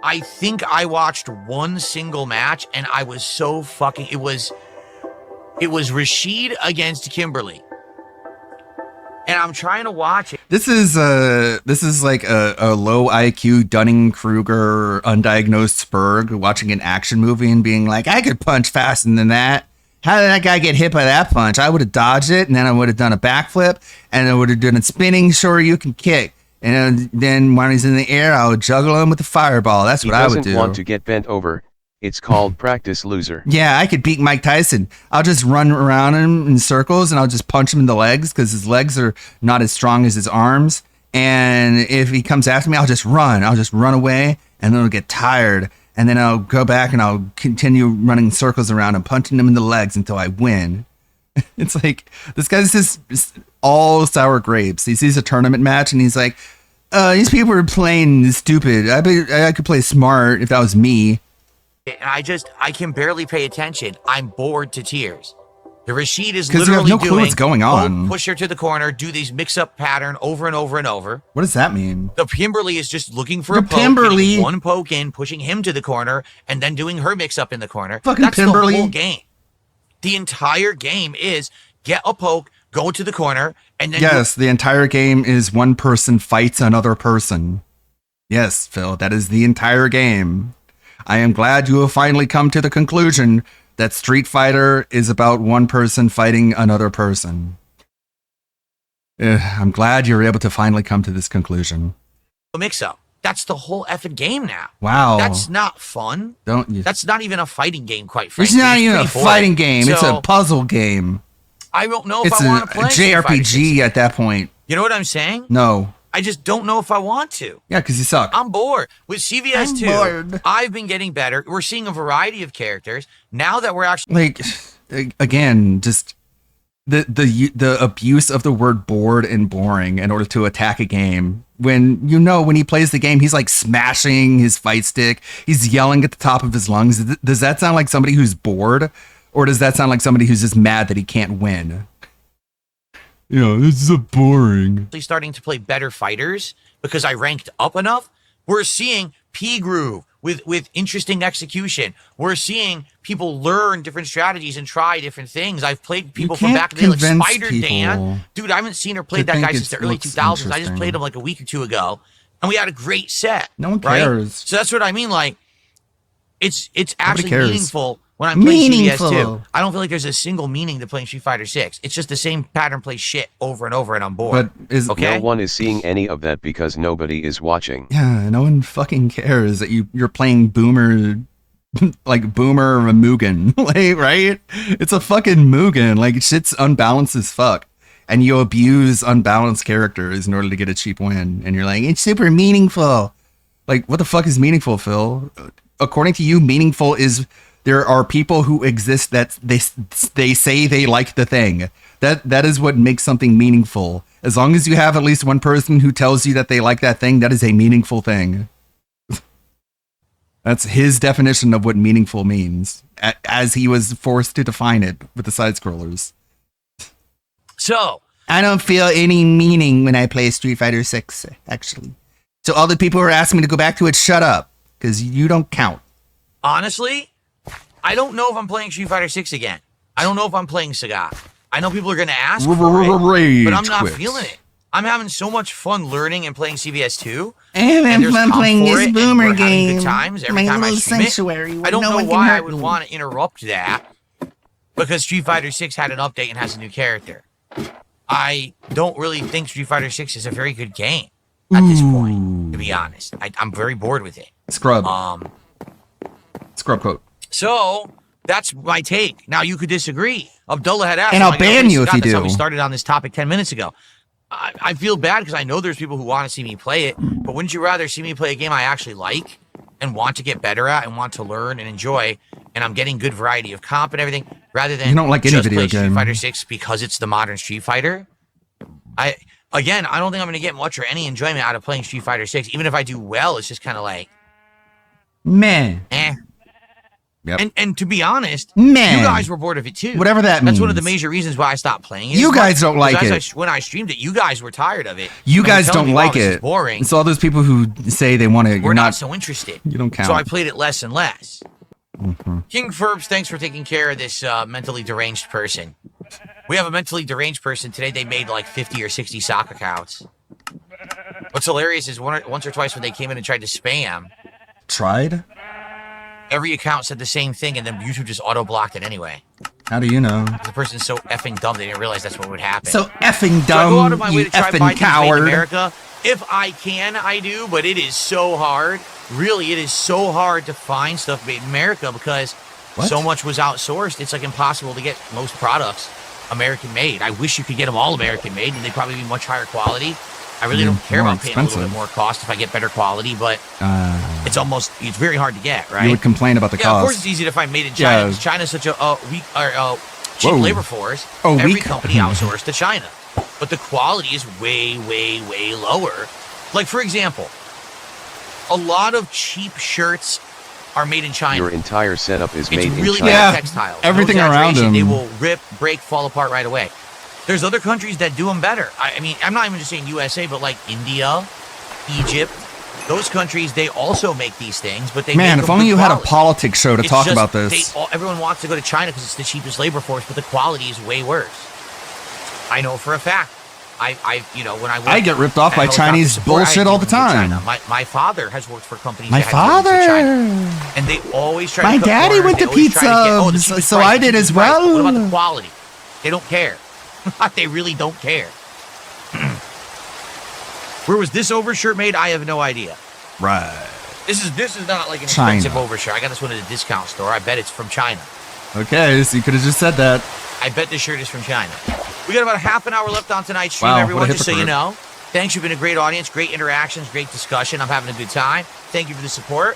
I think I watched one single match and I was so fucking. It was Rashid against Kimberly. And I'm trying to watch it. This is like a low IQ Dunning-Kruger undiagnosed Spurg watching an action movie and being like, I could punch faster than that. How did that guy get hit by that punch? I would have dodged it, and then I would have done a backflip, and I would have done a spinning Shoryuken kick. And then when he's in the air, I would juggle him with the fireball. That's what I would do. He doesn't want to get bent over. It's called practice loser. Yeah, I could beat Mike Tyson. I'll just run around him in circles and I'll just punch him in the legs because his legs are not as strong as his arms. And if he comes after me, I'll just run. I'll just run away and then I'll get tired. And then I'll go back and I'll continue running circles around and punching him in the legs until I win. It's like, this guy's just all sour grapes. He sees a tournament match and he's like, these people are playing stupid. I could play smart if that was me. And I can barely pay attention. I'm bored to tears. The Rashid is Because you have literally no clue what's going on. Push her to the corner, do these mix-up pattern over and over and over. What does that mean? The Kimberly is just looking for a poke, getting one poke in, pushing him to the corner, and then doing her mix-up in the corner. Fucking That's Kimberly. the whole game. The entire game is get a poke, go to the corner, and then... Yes, the entire game is one person fights another person. Yes, Phil, that is the entire game. I am glad you have finally come to the conclusion that Street Fighter is about one person fighting another person. I'm glad you're able to finally come to this conclusion. Mix-up. That's the whole effing game now. Wow. That's not fun. Don't you? That's not even a fighting game, quite frankly. It's not even a fighting game. So, it's a puzzle game. I don't know if It's I want to a play JRPG at that point. You know what I'm saying? No. I just don't know if I want to. Yeah, because you suck. I'm bored. With CVS 2, bored. I've been getting better. We're seeing a variety of characters. Now that we're actually... Like, again, just the abuse of the word bored and boring in order to attack a game. When he plays the game, he's like smashing his fight stick. He's yelling at the top of his lungs. Does that sound like somebody who's bored? Or does that sound like somebody who's just mad that he can't win? This is a boring. starting to play better fighters because I ranked up enough. We're seeing P-Groove with interesting execution. We're seeing people learn different strategies and try different things. I've played people from back in the day, like Spider Dan. Dude, I haven't seen her play that guy since the early 2000s. I just played him like a week or two ago, and we had a great set. No one cares. So that's what I mean. Like, it's actually meaningful when I'm playing Meaningful. CVS 2. I don't feel like there's a single meaning to playing Street Fighter 6. It's just the same pattern play shit over and over, and I'm bored. But is Okay. No one is seeing any of that because nobody is watching. Yeah, no one fucking cares that you're playing Boomer, like Boomer or a Mugen, like, right? It's a fucking Mugen. Like, shit's unbalanced as fuck. And you abuse unbalanced characters in order to get a cheap win. And you're like, it's super meaningful. Like, what the fuck is meaningful, Phil? According to you, meaningful is there are people who exist that they say they like the thing. That is what makes something meaningful. As long as you have at least one person who tells you that they like that thing, that is a meaningful thing. That's his definition of what meaningful means, as he was forced to define it with the side scrollers. So, I don't feel any meaning when I play Street Fighter 6, actually. So all the people who are asking me to go back to it, shut up, because you don't count. honestly, I don't know if I'm playing Street Fighter 6 again. I don't know if I'm playing Sagat. I know people are going to ask for it, but I'm not feeling it. I'm having so much fun learning and playing CVS 2. I'm and there's fun comp playing for this it, and Boomer we're having game. good times every My time I little stream sanctuary it. where I don't no know one can why I hurt would me. want to interrupt that because Street Fighter 6 had an update and has a new character. I don't really think Street Fighter 6 is a very good game at this point, to be honest. I'm very bored with it. Scrub. Scrub quote. So that's my take. Now you could disagree. Abdullah had asked, And I'll ban you if you That's how do. we started on this topic 10 minutes ago. I feel bad because I know there's people who want to see me play it, but wouldn't you rather see me play a game I actually like and want to get better at and want to learn and enjoy, and I'm getting good variety of comp and everything, rather than You don't like any just video play Street game. Fighter 6 because it's the modern Street Fighter? I don't think I'm going to get much or any enjoyment out of playing Street Fighter 6. Even if I do well, it's just kind of like, Man. eh. Yep. And to be honest, Man. you guys were bored of it too. Whatever that That's one of the means. major reasons why I stopped playing it. You as guys much, don't like because it. when I streamed it, you guys were tired of it. You And guys were telling don't me, "Wow, like this is it. boring. It's all those people who say they want to. We're You're not not. so interested." You don't count. So I played it less and less. Mm-hmm. King Ferbs, thanks for taking care of this mentally deranged person. We have a mentally deranged person today. They made like 50 or 60 sock accounts. What's hilarious is once or twice when they came in and tried to spam, Tried? every account said the same thing, and then YouTube just auto-blocked it anyway. How do you know? The person's so effing dumb they didn't realize that's what would happen. So effing So I go out dumb, of my way you to try to effing buy things made in coward. America. If I can, I do, but it is so hard. Really, it is so hard to find stuff made in America because What? so much was outsourced. It's like impossible to get most products American made. I wish you could get them all American made, and they'd probably be much higher quality. I really don't care more about paying a little bit expensive. more cost if I get better quality, but it's very hard to get, right? You would complain about the Yeah, of course cost. it's easy to find made in China. Yeah. Because China's such a weak cheap Whoa. labor force. Oh, Every weak. company outsourced to China. But the quality is way, way, way lower. Like, for example, a lot of cheap shirts are made in China. Your entire setup is It's made in really China. bad Yeah, textiles. everything No around exaggeration. them. They will rip, break, fall apart right away. There's other countries that do them better. I mean, I'm not even just saying USA, but like India, Egypt, those countries, they also make these things, but they Man, make if them only good you had a quality. politics show to It's talk just about this. Everyone wants to go to China because it's the cheapest labor force, but the quality is way worse. I know for a fact. When I worked I get ripped off at by helicopter Chinese support, I bullshit had all the dealings with time. China. My father has worked for companies. My that had dealings with China, father. and they always try. My to cut daddy corners. went They to always try Pizza, the cheapest so price, I the did as cheapest price. But what about well. the quality? They don't care. They really don't care. Where was this overshirt made? I have no idea. Right. This is not like an China. expensive overshirt. I got this one at a discount store. I bet it's from China. Okay, so you could have just said that. I bet this shirt is from China. We got about a half an hour left on tonight's stream, Wow, what a everyone, just so you hypocrite. know. Thanks, you've been a great audience, great interactions, great discussion. I'm having a good time. Thank you for the support.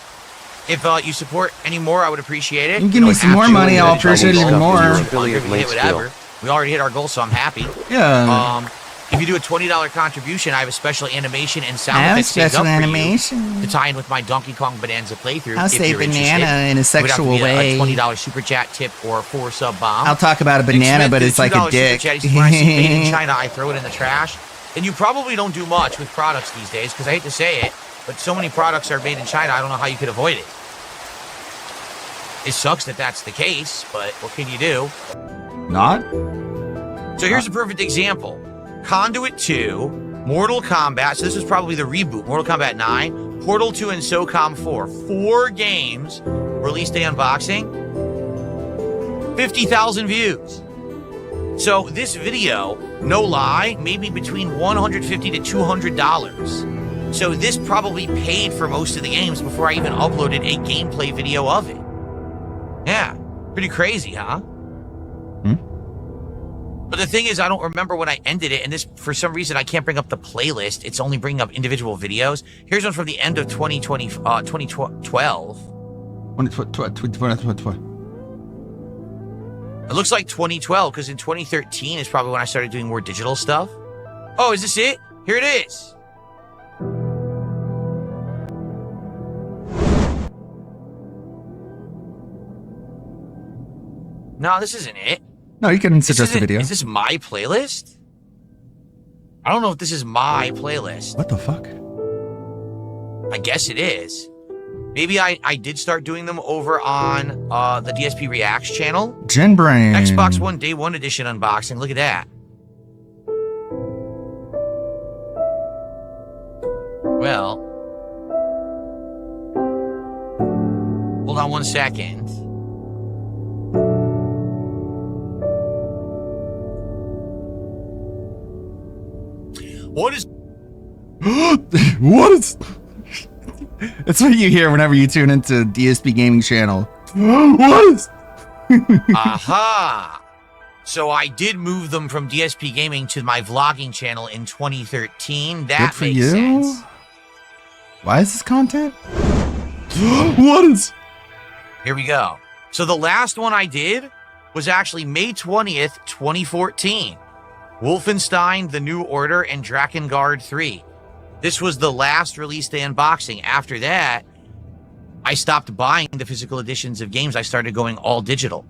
If you support any more, I would appreciate it. You give me some more money, I'll appreciate it even more. Affiliate links Whatever. We already hit our goal, so I'm happy. Yeah. If you do a $20 contribution, I have a special animation and sound I have a effect saved special up for animation. you to tie in with my Donkey Kong Bonanza playthrough. I'll if say you're banana interested. in a It would have to sexual be way. A $20 super chat tip or 4-sub bomb. I'll talk about a Nick banana, Smith but did it's like a $2 super dick. chat. He says, when I see made in China, I throw it in the trash. And you probably don't do much with products these days, because I hate to say it, but so many products are made in China, I don't know how you could avoid it. It sucks that that's the case, but what can you do? Not? So here's a perfect example. Conduit 2, Mortal Kombat, so this was probably the reboot, Mortal Kombat 9, Portal 2, and SOCOM 4. 4 games, release day unboxing. 50,000 views. So this video, no lie, maybe between $150 to $200. So this probably paid for most of the games before I even uploaded a gameplay video of it. Yeah, pretty crazy, huh? But the thing is, I don't remember when I ended it, and this, for some reason, I can't bring up the playlist. It's only bringing up individual videos. Here's one from the end of 2012. It looks like 2012, because in 2013 is probably when I started doing more digital stuff. Oh, is this it? Here it is. No, this isn't it. No, you can suggest a video. Is this my playlist? I don't know if this is my playlist. What the fuck? I guess it is. Maybe I did start doing them over on the DSP Reacts channel. Gen Brain. Xbox One Day 1 Edition unboxing. Look at that. Well, hold on one second. What is... What is... That's what you hear whenever you tune into DSP Gaming channel. What is... Aha! So I did move them from DSP Gaming to my vlogging channel in 2013. That Good for makes you. sense. Why is this content? What is... Here we go. So the last one I did was actually May 20th, 2014. Wolfenstein: The New Order and Drakengard 3. This was the last release day unboxing. After that, I stopped buying the physical editions of games. I started going all digital.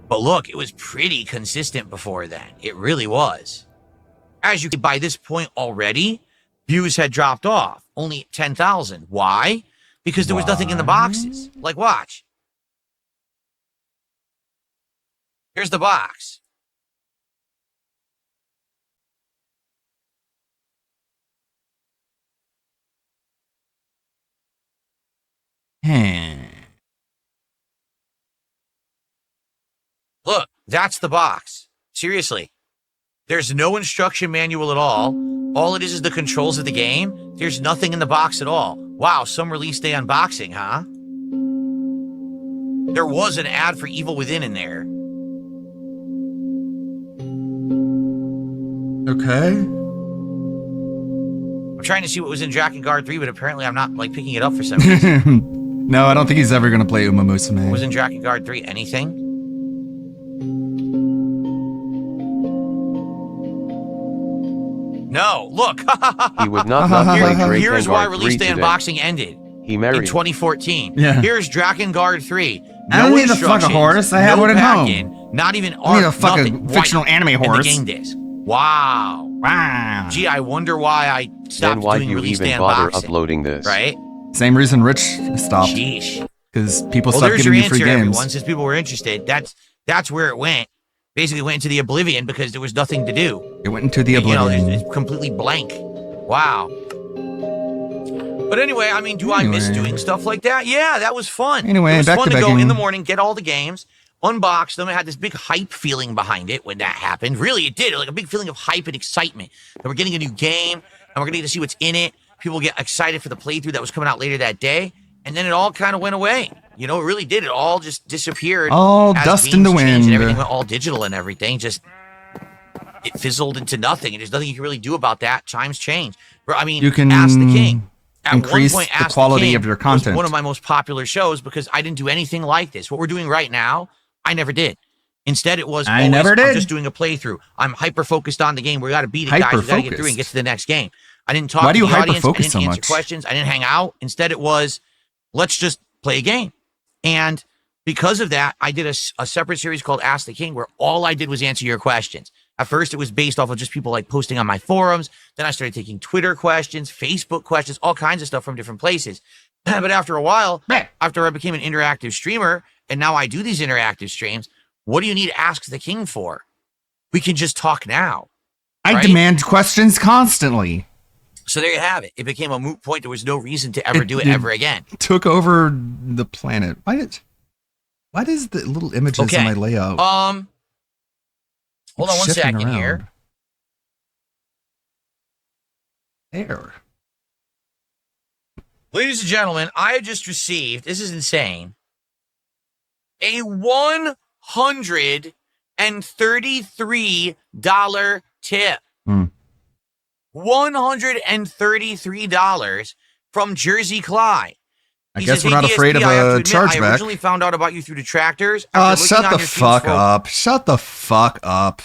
But look, it was pretty consistent before then. It really was. As you can, by this point already, views had dropped off. Only 10,000. Why? Because there was nothing in the boxes. Like, watch. Here's the box. Look, that's the box. Seriously. There's no instruction manual at all. All it is the controls of the game. There's nothing in the box at all. Wow, some release day unboxing, huh? There was an ad for Evil Within in there. Okay. I'm trying to see what was in Drakengard 3, but apparently I'm not, like, picking it up for some reason. No, I don't think he's ever going to play Uma Musume. What was in Drakengard 3? Anything? No, look. He would not play Drakengard Here's why release 3 day today. unboxing ended. He married. In 2014. Yeah. Here's Drakengard 3. I don't need a fucking instructions, horse. I have one at home. pack-in, not even I need a art, fucking nothing, fictional white, anime and horse. the game disc. Wow. Wow. Gee, I wonder why I Then stopped why'd doing you release day even bother unboxing. uploading this? Right? Same reason Rich stopped. Sheesh. Because people Well, stopped there's giving your you free answer, games. everyone. Since people were interested, that's where it went. Basically went into the oblivion because there was nothing to do. It went into the You know, oblivion. it's completely blank. Wow. But anyway, I mean, do I miss doing stuff like that? Yeah, that was fun. Anyway, it was back fun to to go begging. in the morning, get all the games, unbox them. It had this big hype feeling behind it when that happened. Really, it did. Like a big feeling of hype and excitement that we're getting a new game and we're going to get to see what's in it. People get excited for the playthrough that was coming out later that day. And then it all kind of went away. You know, it really did. It all just disappeared. All as dust games in the changed wind. And everything went all digital and everything. Just, it fizzled into nothing. And there's nothing you can really do about that. Times change. I mean, You can Ask the King. At increase one point, the Ask quality King of your was content. one of my most popular shows because I didn't do anything like this. What we're doing right now, I never did. Instead, it was I never did. I'm just doing a playthrough. I'm hyper focused on the game. We got to beat it, guys. We got to get through and get to the next game. I didn't talk Why to do you the audience. I hyper-focus didn't so answer much? questions. I didn't hang out. Instead, it was, let's just play a game. And because of that, I did a separate series called Ask the King where all I did was answer your questions. At first, it was based off of just people like posting on my forums. Then I started taking Twitter questions, Facebook questions, all kinds of stuff from different places. But after a while, after I became an interactive streamer, and now I do these interactive streams, what do you need Ask the King for? We can just talk now. I right? demand questions constantly. So there you have it. It became a moot point. There was no reason to ever do it ever again. Took over the planet. Why did... Why does the little images in my layout? Hold on one shifting second here. There. Ladies and gentlemen, I have just received, this is insane, a $133 tip. $133 from Jersey Clyde. I guess we're not afraid of a chargeback. I originally found out about you through detractors. Shut the fuck up. Shut the fuck up.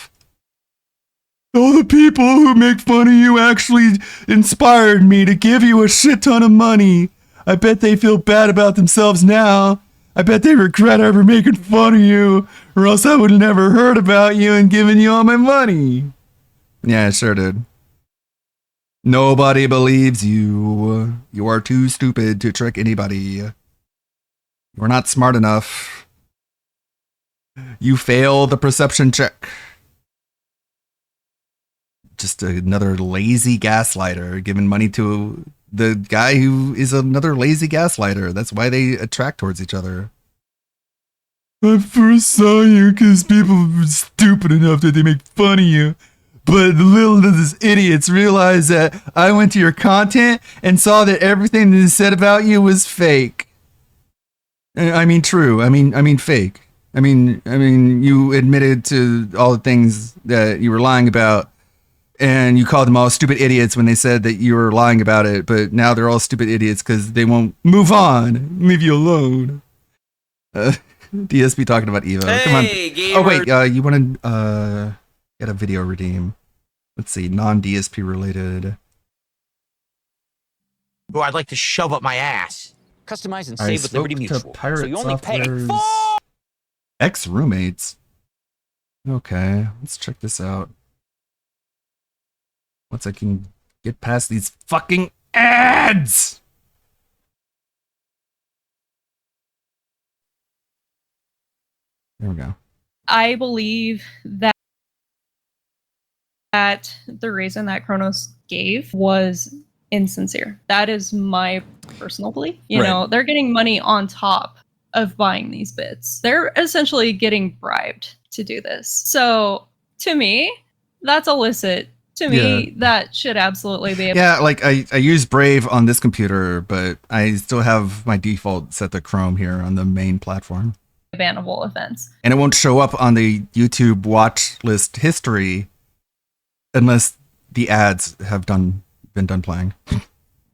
All the people who make fun of you actually inspired me to give you a shit ton of money. I bet they feel bad about themselves now. I bet they regret ever making fun of you, or else I would have never heard about you and given you all my money. Yeah, I sure did. Nobody believes you. You are too stupid to trick anybody. You are not smart enough. You fail the perception check. Just another lazy gaslighter giving money to the guy who is another lazy gaslighter. That's why they attract towards each other. I first saw you because people were stupid enough that they make fun of you. But the little of these idiots realized that I went to your content and saw that everything that is said about you was fake. I mean, true. I mean, fake. I mean, you admitted to all the things that you were lying about, and you called them all stupid idiots when they said that you were lying about it. But now they're all stupid idiots because they won't move on, leave you alone. DSP talking about Evo. Hey, come on. gamer. Oh wait, you want to get a video redeem? Let's see, non-DSP related. Who I'd like to shove up my ass. Customize and save with Liberty Mutual. So you only pay ex-roommates. Okay, let's check this out. Once I can get past these fucking ads. There we go. I believe that the reason that Kronos gave was insincere. That is my personal belief. You know, they're getting money on top of buying these bits. They're essentially getting bribed to do this. So to me, that's illicit. To me, that should absolutely be. Yeah, like I use Brave on this computer, but I still have my default set to Chrome here on the main platform. Bannable offense. And it won't show up on the YouTube watch list history unless the ads have been done playing.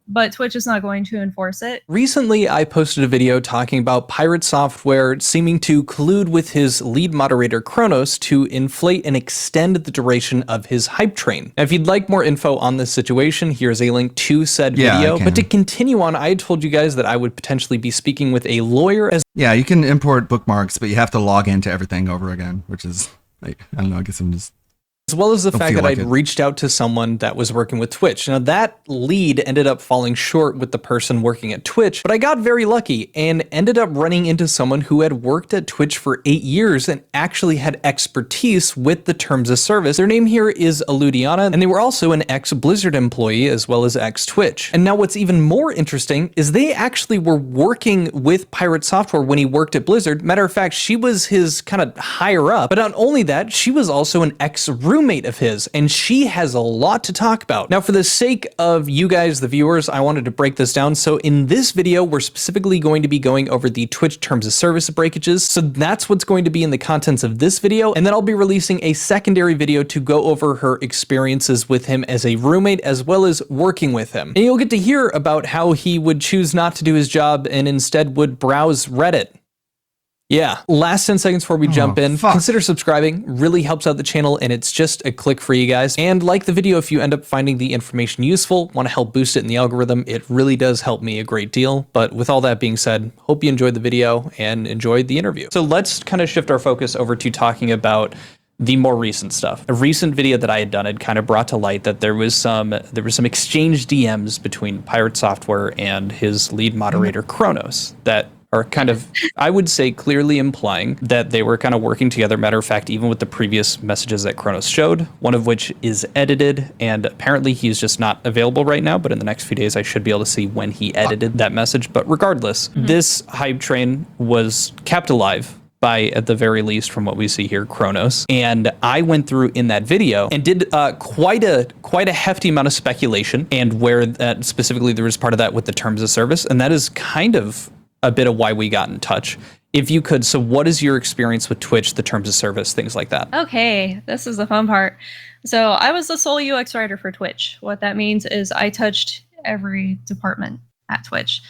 But Twitch is not going to enforce it. Recently, I posted a video talking about Pirate Software seeming to collude with his lead moderator Kronos to inflate and extend the duration of his hype train. Now, if you'd like more info on this situation, here's a link to said video. But to continue on, I told you guys that I would potentially be speaking with a lawyer. Yeah, you can import bookmarks, but you have to log into everything over again, which is, like, I don't know, I guess I'm just... As well as the fact that I'd reached out to someone that was working with Twitch. Now, that lead ended up falling short with the person working at Twitch, but I got very lucky and ended up running into someone who had worked at Twitch for 8 years and actually had expertise with the terms of service. Their name here is Eludiana, and they were also an ex-Blizzard employee as well as ex-Twitch. And now what's even more interesting is they actually were working with Pirate Software when he worked at Blizzard. Matter of fact, she was his kind of higher up, but not only that, she was also an ex-roommate of his, and she has a lot to talk about. Now, for the sake of you guys, the viewers, I wanted to break this down. So in this video, we're specifically going to be going over the Twitch terms of service breakages. So that's what's going to be in the contents of this video. And then I'll be releasing a secondary video to go over her experiences with him as a roommate, as well as working with him. And you'll get to hear about how he would choose not to do his job and instead would browse Reddit. Yeah, last 10 seconds before we jump in, consider subscribing, really helps out the channel, and it's just a click for you guys. And like the video if you end up finding the information useful, want to help boost it in the algorithm, it really does help me a great deal. But with all that being said, hope you enjoyed the video and enjoyed the interview. So let's kind of shift our focus over to talking about the more recent stuff. A recent video that I had done had kind of brought to light that there was some exchange DMs between Pirate Software and his lead moderator Kronos that are kind of, I would say, clearly implying that they were kind of working together. Matter of fact, even with the previous messages that Kronos showed, one of which is edited, and apparently he's just not available right now, but in the next few days I should be able to see when he edited that message. But regardless, this hype train was kept alive by, at the very least, from what we see here, Kronos. And I went through in that video and did quite a hefty amount of speculation, and where that specifically there was part of that with the terms of service. And that is kind of a bit of why we got in touch. If you could, so what is your experience with Twitch, the terms of service, things like that? Okay, this is the fun part. So I was the sole UX writer for Twitch. What that means is I touched every department at Twitch.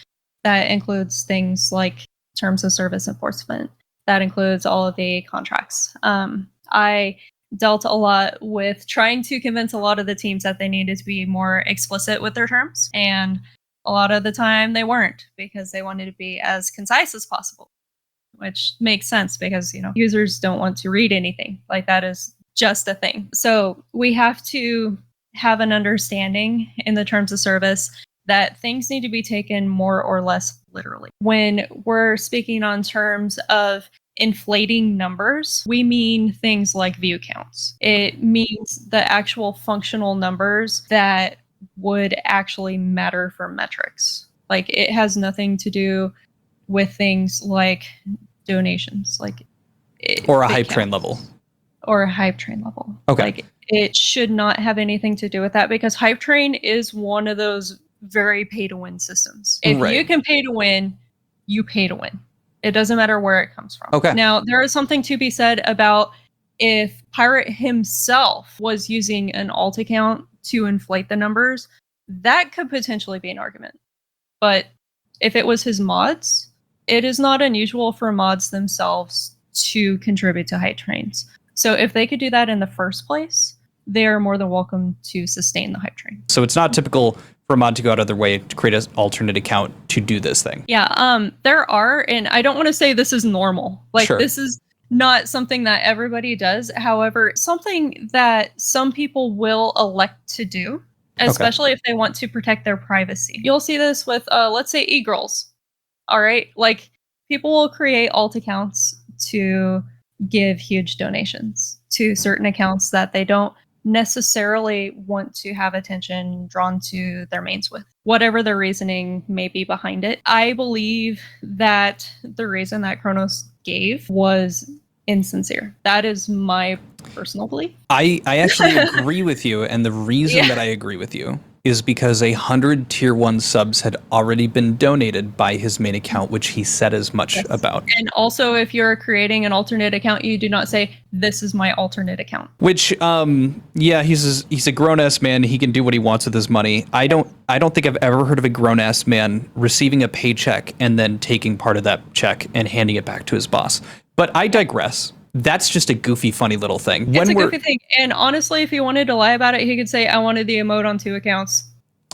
That includes things like terms of service enforcement. That includes all of the contracts. I dealt a lot with trying to convince a lot of the teams that they needed to be more explicit with their terms. And a lot of the time they weren't, because they wanted to be as concise as possible. Which makes sense because, users don't want to read anything. Like, that is just a thing. So we have to have an understanding in the terms of service that things need to be taken more or less literally. When we're speaking on terms of inflating numbers, we mean things like view counts. It means the actual functional numbers that would actually matter for metrics. Like, it has nothing to do with things like donations, or a hype train level. Or a hype train level. Okay. Like, it should not have anything to do with that, because hype train is one of those very pay to win systems. If you can pay to win, you pay to win. It doesn't matter where it comes from. Okay. Now, there is something to be said about if Pirate himself was using an alt account to inflate the numbers, that could potentially be an argument. But if it was his mods, it is not unusual for mods themselves to contribute to hype trains. So if they could do that in the first place, they are more than welcome to sustain the hype train. So it's not typical for a mod to go out of their way to create an alternate account to do this thing. Yeah, there are, and I don't want to say this is normal. Sure. This is not something that everybody does. However, something that some people will elect to do, especially if they want to protect their privacy. You'll see this with, let's say, e-girls. All right, like, people will create alt accounts to give huge donations to certain accounts that they don't necessarily want to have attention drawn to their mains with, whatever their reasoning may be behind it. I believe that the reason that Kronos gave was insincere. That is my personal belief. I actually agree with you, and the reason that I agree with you is because 100 tier 1 subs had already been donated by his main account, which he said as much about. And also, if you're creating an alternate account, you do not say, this is my alternate account. Which, he's a grown-ass man. He can do what he wants with his money. I don't think I've ever heard of a grown-ass man receiving a paycheck and then taking part of that check and handing it back to his boss. But I digress. That's just a goofy, funny little thing. It's a goofy thing. And honestly, if he wanted to lie about it, he could say, I wanted the emote on 2 accounts.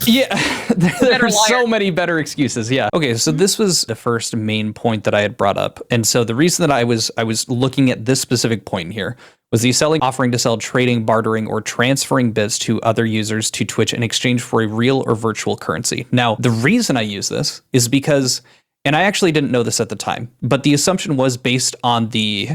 Yeah, there are so many better excuses. Yeah. Okay, so this was the first main point that I had brought up. And so the reason that I was looking at this specific point here was the offering to sell, trading, bartering, or transferring bits to other users to Twitch in exchange for a real or virtual currency. Now, the reason I use this is because, and I actually didn't know this at the time, but the assumption was based on the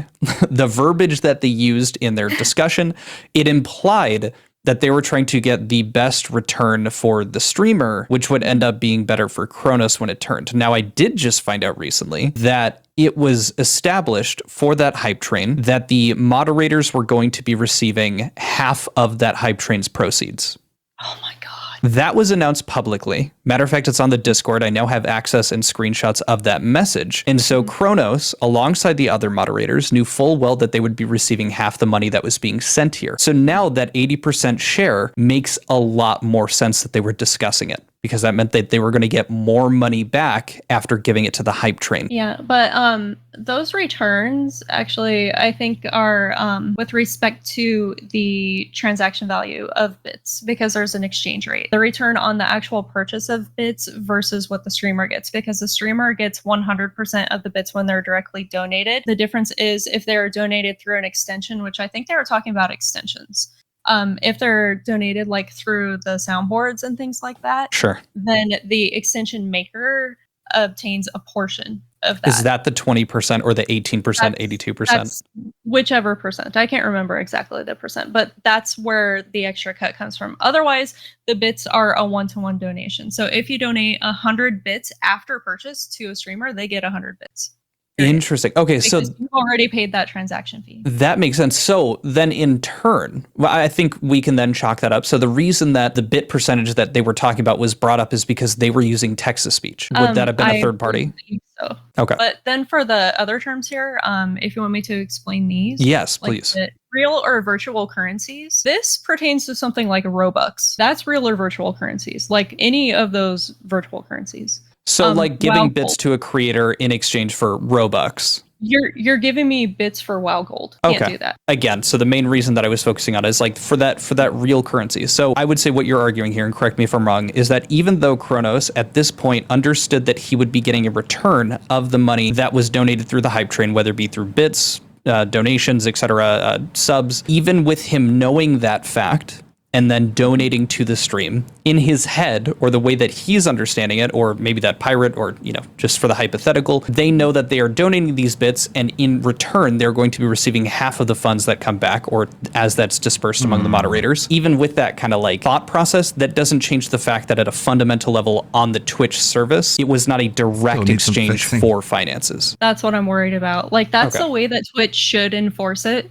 verbiage that they used in their discussion. It implied that they were trying to get the best return for the streamer, which would end up being better for Kronos when it turned. Now, I did just find out recently that it was established for that hype train that the moderators were going to be receiving half of that hype train's proceeds. Oh my God. That was announced publicly. Matter of fact, it's on the Discord. I now have access and screenshots of that message. And so Kronos, alongside the other moderators, knew full well that they would be receiving half the money that was being sent here. So now that 80% share makes a lot more sense that they were discussing it, because that meant that they were going to get more money back after giving it to the hype train. Yeah, but those returns actually, I think, are with respect to the transaction value of bits, because there's an exchange rate. The return on the actual purchase of bits versus what the streamer gets, because the streamer gets 100% of the bits when they're directly donated. The difference is if they're donated through an extension, which I think they were talking about extensions. If they're donated like through the soundboards and things like that, sure, then the extension maker obtains a portion of that. Is that the 20% or the 18%, 82%? That's whichever percent. I can't remember exactly the percent, but that's where the extra cut comes from. Otherwise, the bits are a one-to-one donation. So if you donate 100 bits after purchase to a streamer, they get 100 bits. Interesting. Okay, because so you've already paid that transaction fee. That makes sense. So then in turn, I think we can then chalk that up. So the reason that the bit percentage that they were talking about was brought up is because they were using text-to-speech. Would that have been a third party? So. Okay. But then for the other terms here, if you want me to explain these. Yes, please. Like real or virtual currencies. This pertains to something like Robux. That's real or virtual currencies, like any of those virtual currencies. So like giving bits to a creator in exchange for Robux. You're giving me bits for WoW Gold. Can't do that. Again, so the main reason that I was focusing on is like for that real currency. So I would say what you're arguing here, and correct me if I'm wrong, is that even though Kronos at this point understood that he would be getting a return of the money that was donated through the hype train, whether it be through bits, donations, etc., subs, even with him knowing that fact and then donating to the stream, in his head, or the way that he's understanding it, or maybe that pirate, or, you know, just for the hypothetical, they know that they are donating these bits, and in return, they're going to be receiving half of the funds that come back, or as that's dispersed among the moderators. Even with that kind of like thought process, that doesn't change the fact that at a fundamental level on the Twitch service, it was not a direct exchange for finances. That's what I'm worried about. Like, that's the way that Twitch should enforce it,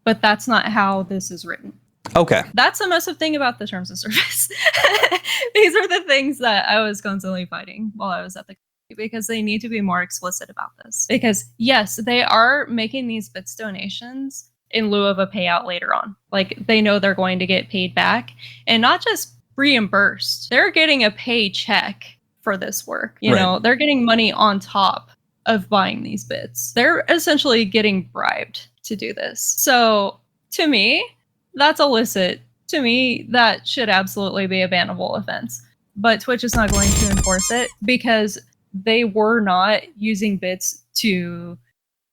but that's not how this is written. Okay. That's the massive thing about the terms of service. These are the things that I was constantly fighting while I was at the company, because they need to be more explicit about this. Because yes, they are making these bits donations in lieu of a payout later on. Like, they know they're going to get paid back, and not just reimbursed. They're getting a paycheck for this work. You know, they're getting money on top of buying these bits. They're essentially getting bribed to do this. So to me, that's illicit. To me, that should absolutely be a bannable offense. But Twitch is not going to enforce it because they were not using bits to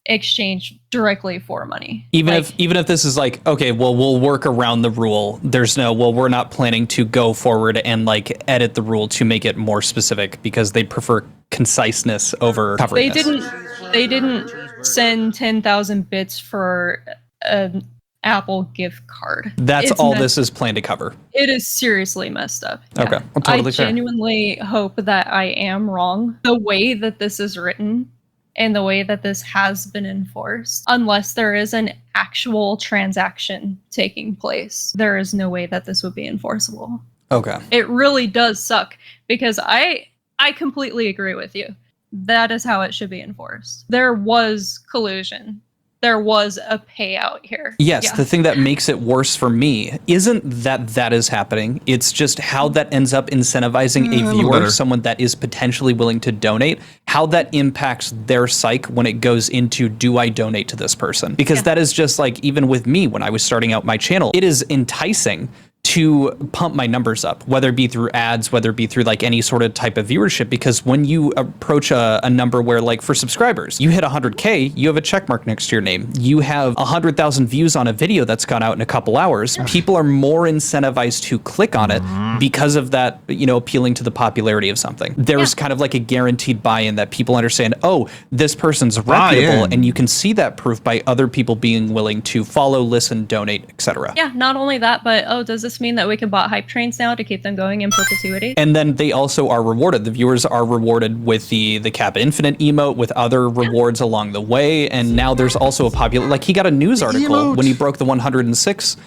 exchange directly for money. Even if this is like, okay, well, we'll work around the rule. There's no, well, we're not planning to go forward and like edit the rule to make it more specific because they prefer conciseness over coveringness. They didn't send 10,000 bits for an Apple gift card. That's all this is planned to cover. It is seriously messed up. Yeah. Okay. Well, totally I genuinely hope that I am wrong. The way that this is written and the way that this has been enforced, unless there is an actual transaction taking place, there is no way that this would be enforceable. Okay. It really does suck because I completely agree with you. That is how it should be enforced. There was collusion. There was a payout here. Yes, the thing that makes it worse for me isn't that is happening. It's just how that ends up incentivizing a viewer, someone that is potentially willing to donate, how that impacts their psyche when it goes into, do I donate to this person? Because that is just like, even with me when I was starting out my channel, it is enticing to pump my numbers up, whether it be through ads, whether it be through like any sort of type of viewership, because when you approach a number where, like, for subscribers, you hit 100K, you have a check mark next to your name. You have 100,000 views on a video that's gone out in a couple hours. People are more incentivized to click on it because of that, you know, appealing to the popularity of something. There's kind of like a guaranteed buy-in that people understand, oh, this person's reputable, and you can see that proof by other people being willing to follow, listen, donate, etc. Yeah, not only that, but does this mean that we can bot hype trains now to keep them going in perpetuity? And then they also are rewarded. The viewers are rewarded with the Kappa Infinite emote, with other rewards along the way. And now there's also a popular, like, he got a news article when he broke the 106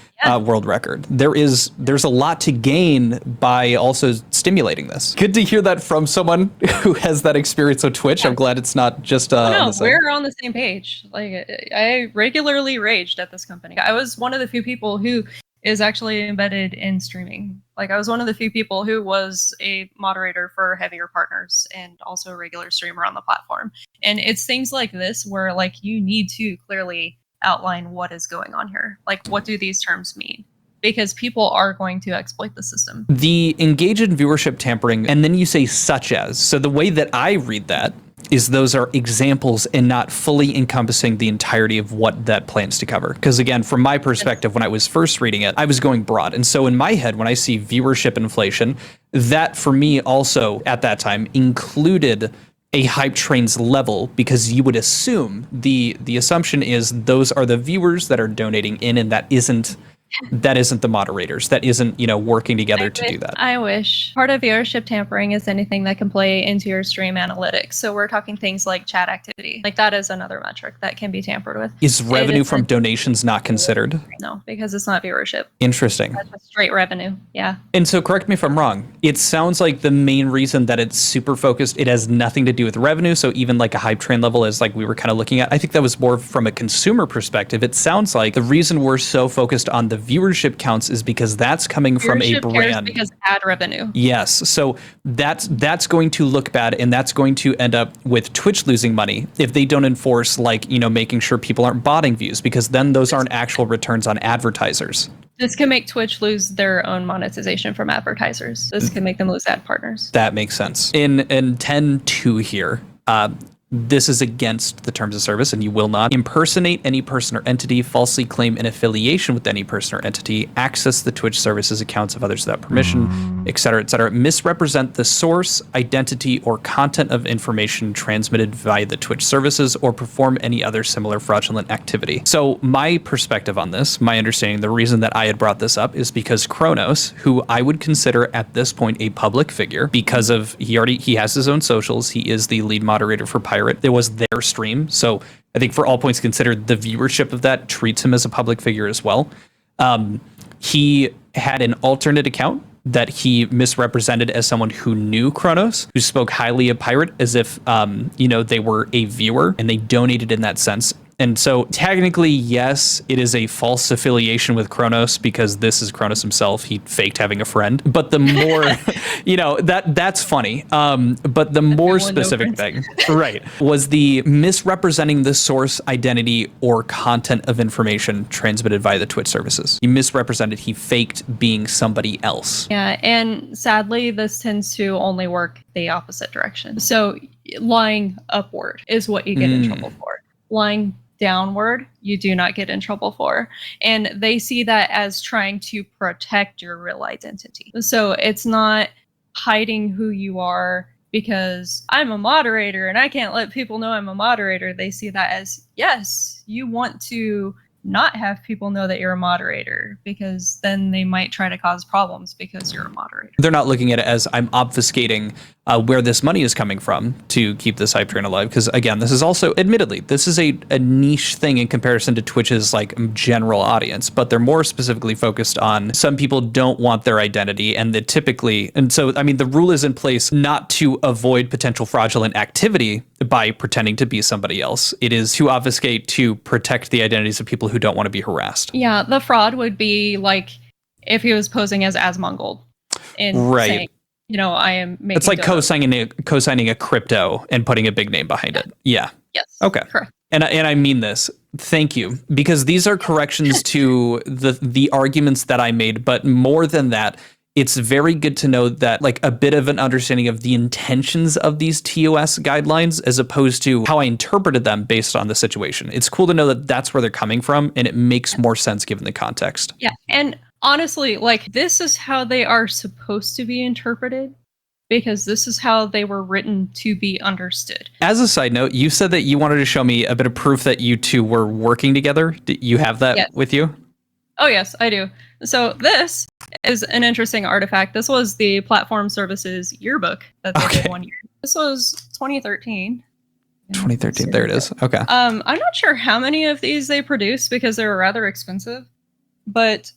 world record. There's a lot to gain by also stimulating this. Good to hear that from someone who has that experience with Twitch. I'm glad it's not just no, we're on the same page. Like, I regularly raged at this company. I was one of the few people who is actually embedded in streaming. Like, I was one of the few people who was a moderator for Heavier Partners and also a regular streamer on the platform. And it's things like this where, like, you need to clearly outline what is going on here. Like, what do these terms mean? Because people are going to exploit the system. The engage in viewership tampering, and then you say such as. So the way that I read that is those are examples and not fully encompassing the entirety of what that plans to cover. Because again, from my perspective, when I was first reading it, I was going broad. And so in my head, when I see viewership inflation, that for me also at that time included a hype train's level, because you would assume the assumption is those are the viewers that are donating in, and that isn't that isn't the moderators, that isn't, working together to do that. I wish. Part of viewership tampering is anything that can play into your stream analytics. So we're talking things like chat activity. Like that is another metric that can be tampered with. Is revenue from donations not considered? No, because it's not viewership. Interesting. That's just straight revenue. Yeah. And so correct me if I'm wrong. It sounds like the main reason that it's super focused, it has nothing to do with revenue. So even like a hype train level is like we were kind of looking at, I think that was more from a consumer perspective. It sounds like the reason we're so focused on the viewership counts is because that's coming from a brand. Because ad revenue. Yes. So that's going to look bad, and that's going to end up with Twitch losing money if they don't enforce making sure people aren't botting views, because then those aren't actual returns on advertisers. This can make Twitch lose their own monetization from advertisers. This can make them lose ad partners. That makes sense. In 10.2 here, this is against the terms of service, and you will not impersonate any person or entity, falsely claim an affiliation with any person or entity, access the Twitch services accounts of others without permission, etc., misrepresent the source, identity, or content of information transmitted via the Twitch services, or perform any other similar fraudulent activity. So my perspective on this, my understanding, the reason that I had brought this up is because Kronos, who I would consider at this point a public figure, because of he has his own socials, he is the lead moderator for Pirate. It was their stream, so I think for all points considered, the viewership of that treats him as a public figure as well. He had an alternate account that he misrepresented as someone who knew Kronos, who spoke highly of Pirate as if they were a viewer and they donated in that sense. And so technically, yes, it is a false affiliation with Kronos because this is Kronos himself. He faked having a friend. But the more, that's funny. But the more specific thing, right, was the misrepresenting the source, identity, or content of information transmitted via the Twitch services. He misrepresented, he faked being somebody else. Yeah, and sadly, this tends to only work the opposite direction. So lying upward is what you get in trouble for. Lying downward, you do not get in trouble for. And they see that as trying to protect your real identity. So it's not hiding who you are because I'm a moderator and I can't let people know I'm a moderator. They see that as, yes, you want to not have people know that you're a moderator because then they might try to cause problems because you're a moderator. They're not looking at it as I'm obfuscating where this money is coming from to keep this hype train alive. Because again, this is also, admittedly, this is a niche thing in comparison to Twitch's general audience, but they're more specifically focused on some people don't want their identity and so, I mean, the rule is in place not to avoid potential fraudulent activity by pretending to be somebody else. It is to obfuscate, to protect the identities of people who don't want to be harassed. Yeah, the fraud would be like if he was posing as Asmongold and saying, I am making it's like co-signing a crypto and putting a big name behind it. Yeah. Yes. Okay. Correct. And I mean this. Thank you, because these are corrections to the arguments that I made, but more than that, it's very good to know that a bit of an understanding of the intentions of these TOS guidelines as opposed to how I interpreted them based on the situation. It's cool to know that that's where they're coming from, and it makes more sense given the context. Yeah, and honestly, this is how they are supposed to be interpreted because this is how they were written to be understood. As a side note, you said that you wanted to show me a bit of proof that you two were working together. Do you have that with you? Oh, yes, I do. So this is an interesting artifact. This was the Platform Services yearbook that they did one year. This was 2013. 2013, there it is. Okay. I'm not sure how many of these they produced because they were rather expensive, but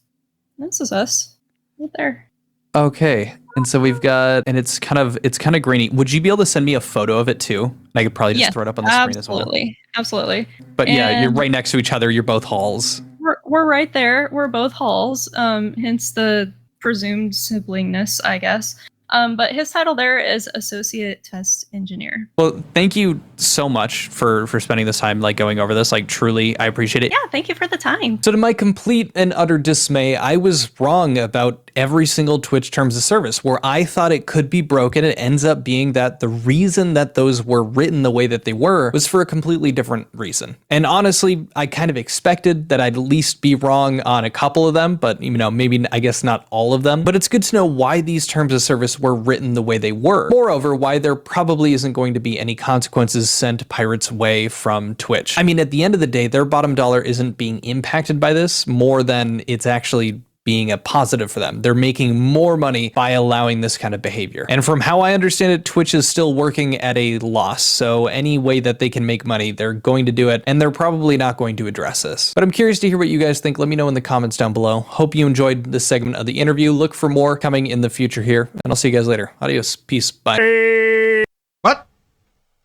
this is us right there. Okay. And so we've got, and it's kind of grainy. Would you be able to send me a photo of it too? I could probably just throw it up on the screen as well. Absolutely. But yeah, you're right next to each other. You're both halls. We're right there. We're both halls. Hence the presumed siblingness, I guess. But his title there is Associate Test Engineer. Well, thank you so much for spending this time going over this. Truly, I appreciate it. Yeah, thank you for the time. So to my complete and utter dismay, I was wrong about every single Twitch terms of service. Where I thought it could be broken, it ends up being that the reason that those were written the way that they were was for a completely different reason. And honestly, I kind of expected that I'd at least be wrong on a couple of them, but maybe I guess not all of them. But it's good to know why these terms of service were written the way they were. Moreover, why there probably isn't going to be any consequences is sent Pirate's way from Twitch. I mean, at the end of the day, their bottom dollar isn't being impacted by this more than it's actually being a positive for them. They're making more money by allowing this kind of behavior. And from how I understand it, Twitch is still working at a loss. So any way that they can make money, they're going to do it, and they're probably not going to address this. But I'm curious to hear what you guys think. Let me know in the comments down below. Hope you enjoyed this segment of the interview. Look for more coming in the future here, and I'll see you guys later. Adios. Peace. Bye. What?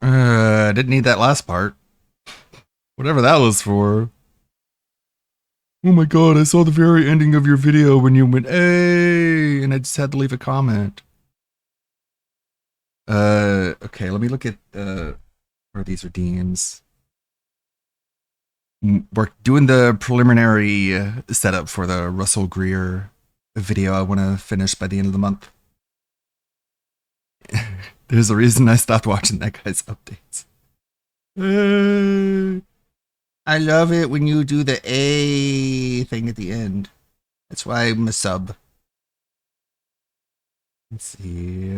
Didn't need that last part. Whatever that was for. Oh my god, I saw the very ending of your video when you went, hey, and I just had to leave a comment. Okay, let me look at, where these redeems. We're doing the preliminary setup for the Russell Greer video I want to finish by the end of the month. There's a reason I stopped watching that guy's updates. I love it when you do the A thing at the end. That's why I'm a sub. Let's see.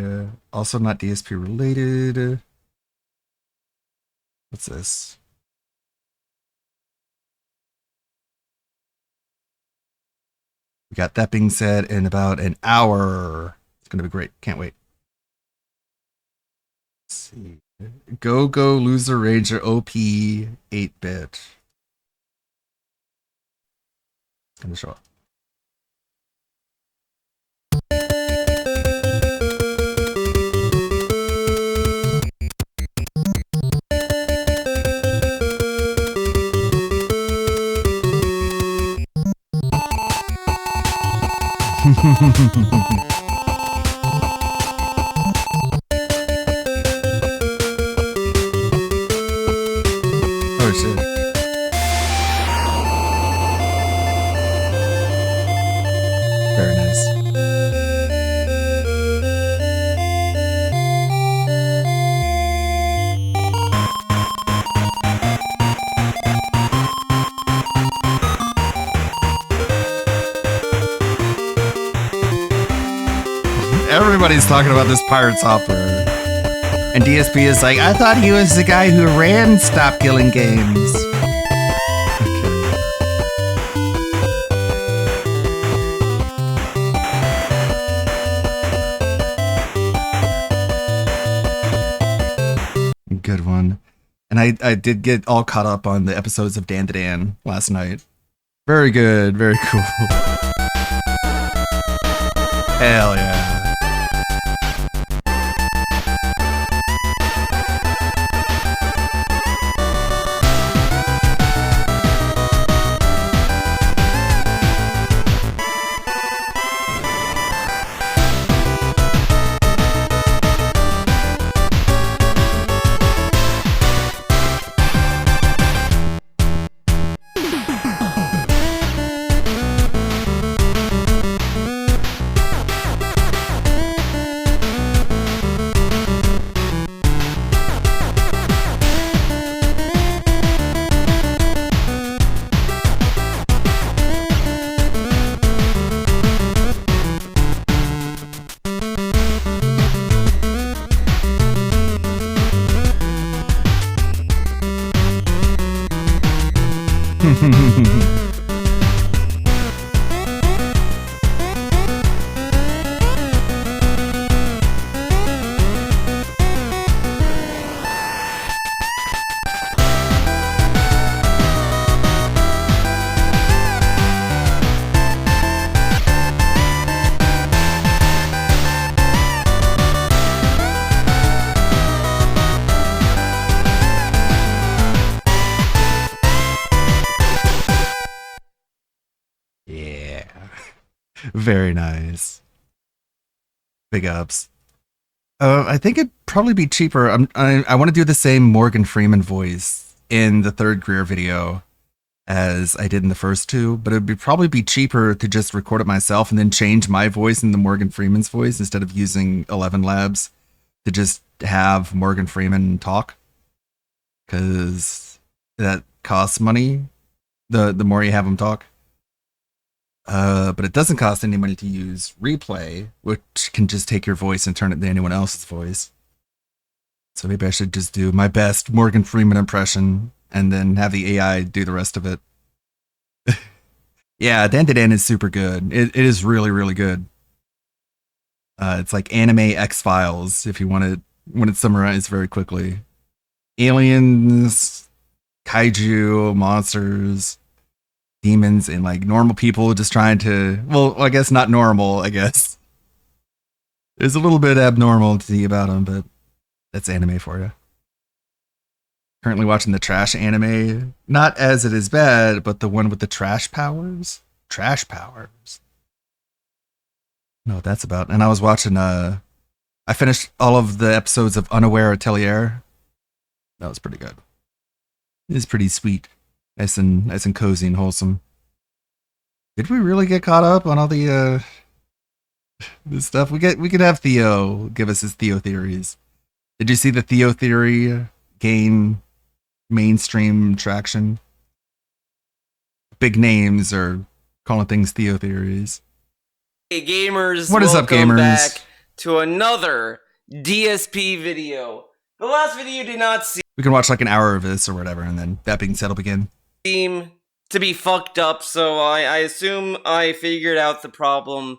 Also not DSP related. What's this? We got that being said in about an hour. It's going to be great. Can't wait. Let's see. Go Loser Ranger OP 8-bit. Gonna show up. Oh shit. Very nice. Everybody's talking about this Pirates Hopper. And DSP is like, I thought he was the guy who ran Stop Killing Games. Okay. Good one. And I did get all caught up on the episodes of Dan to Dan last night. Very good. Very cool. Hell yeah. Very nice. Big ups. I think it'd probably be cheaper. I want to do the same Morgan Freeman voice in the third Greer video as I did in the first two, but it'd probably be cheaper to just record it myself and then change my voice into Morgan Freeman's voice instead of using ElevenLabs to just have Morgan Freeman talk, because that costs money the more you have him talk. But it doesn't cost any money to use Replay, which can just take your voice and turn it into anyone else's voice. So maybe I should just do my best Morgan Freeman impression and then have the AI do the rest of it. Yeah, Dandadan is super good. It is really, really good. It's like anime X-Files, if you want it summarized very quickly. Aliens, kaiju, monsters, demons, and like normal people just trying to, well, I guess not normal, I guess. There's a little bit abnormality about them, but that's anime for you. Currently watching the trash anime. Not as it is bad, but the one with the trash powers. Trash powers. I know what that's about. And I was watching, I finished all of the episodes of Unaware Atelier. That was pretty good. It's pretty sweet. Nice and cozy and wholesome. Did we really get caught up on all the this stuff? We could have Theo give us his Theo theories. Did you see the Theo theory gain mainstream traction? Big names are calling things Theo theories. Hey gamers, what is up, gamers? Back to another DSP video. The last video you did not we can watch like an hour of this or whatever, and then that being said, will begin. Seem to be fucked up, so I assume I figured out the problem,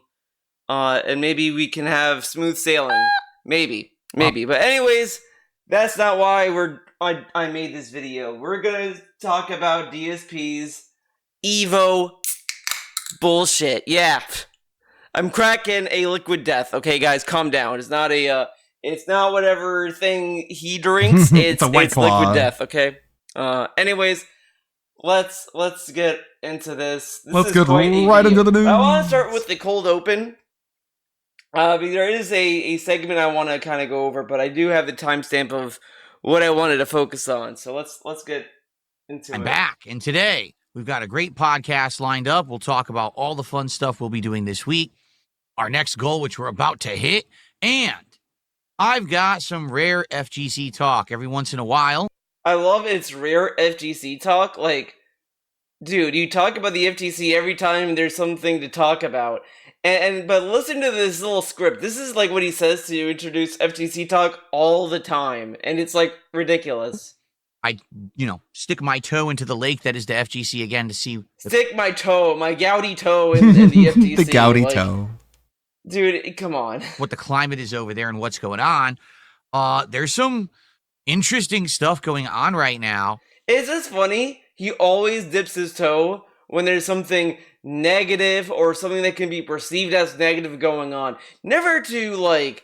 and maybe we can have smooth sailing. Maybe. But anyways, that's not why I made this video. We're gonna talk about DSP's Evo bullshit. Yeah, I'm cracking a liquid death. Okay, guys, calm down. It's not whatever thing he drinks. It's liquid death. Okay. Anyways, let's get into this. Let's get right into the news. I want to start with the cold open. Because there is a segment I want to kind of go over, but I do have the timestamp of what I wanted to focus on. So let's get into it. I'm back, and today we've got a great podcast lined up. We'll talk about all the fun stuff we'll be doing this week, our next goal, which we're about to hit, and I've got some rare FGC talk every once in a while. I love it's rare FGC talk. Like, dude, you talk about the FGC every time there's something to talk about. But listen to this little script. This is like what he says to introduce FGC talk all the time. And it's like ridiculous. I stick my toe into the lake that is the FGC again to see. Stick my gouty toe in the FGC. The gouty toe. Dude, come on. What the climate is over there and what's going on. There's some interesting stuff going on right now. Is this funny? He always dips his toe when there's something negative or something that can be perceived as negative going on. Never to, like,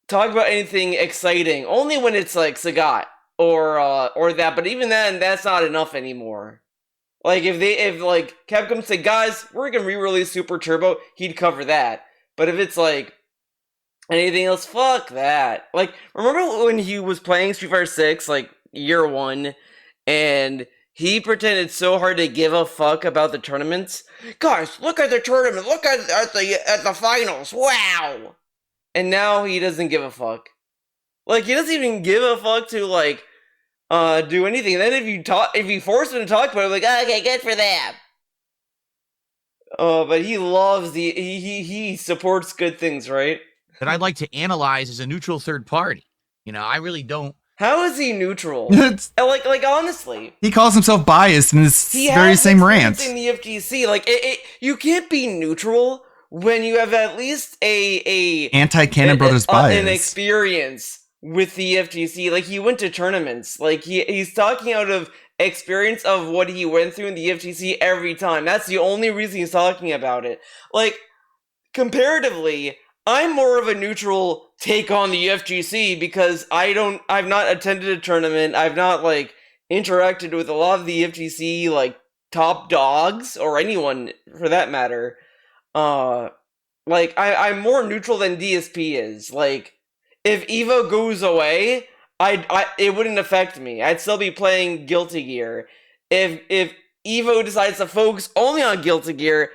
talk about anything exciting. Only when it's, like, Sagat or that. But even then, that's not enough anymore. Like, if Capcom said, guys, we're gonna re-release Super Turbo, he'd cover that. But if it's, like, anything else, fuck that. Like, remember when he was playing Street Fighter 6, like, year one, and he pretended so hard to give a fuck about the tournaments? Guys, look at the tournament. Look at the finals. Wow. And now he doesn't give a fuck. Like, he doesn't even give a fuck to, like, do anything. And then if you force him to talk about it, like, okay, good for that. But he loves he supports good things, right? That I'd like to analyze as a neutral third party. I really don't. How is he neutral? like honestly, he calls himself biased in his very same rant. In the FGC, like you can't be neutral when you have at least a anti-Cannon Brothers bias, an experience with the FGC. Like, he went to tournaments. Like, he's talking out of experience of what he went through in the FGC every time. That's the only reason he's talking about it. Like, comparatively, I'm more of a neutral take on the FGC because I've not attended a tournament. I've not, like, interacted with a lot of the FGC, like, top dogs or anyone for that matter. Like, I'm more neutral than DSP is. Like, if Evo goes away, it wouldn't affect me. I'd still be playing Guilty Gear. If Evo decides to focus only on Guilty Gear,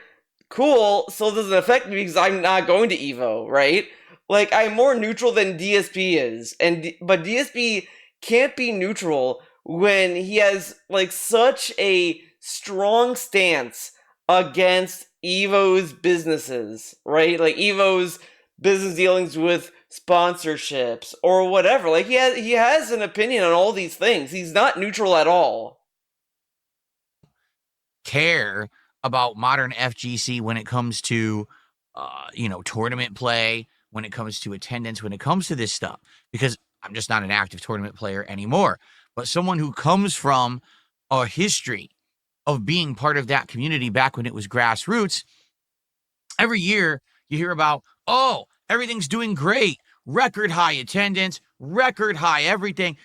cool, still doesn't affect me because I'm not going to Evo, right? Like, I'm more neutral than DSP is. But DSP can't be neutral when he has, like, such a strong stance against Evo's businesses, right? Like, Evo's business dealings with sponsorships or whatever. Like, he has an opinion on all these things. He's not neutral at all. Care about modern FGC when it comes to, tournament play, when it comes to attendance, when it comes to this stuff, because I'm just not an active tournament player anymore. But someone who comes from a history of being part of that community back when it was grassroots, every year you hear about, oh, everything's doing great, record high attendance, record high everything.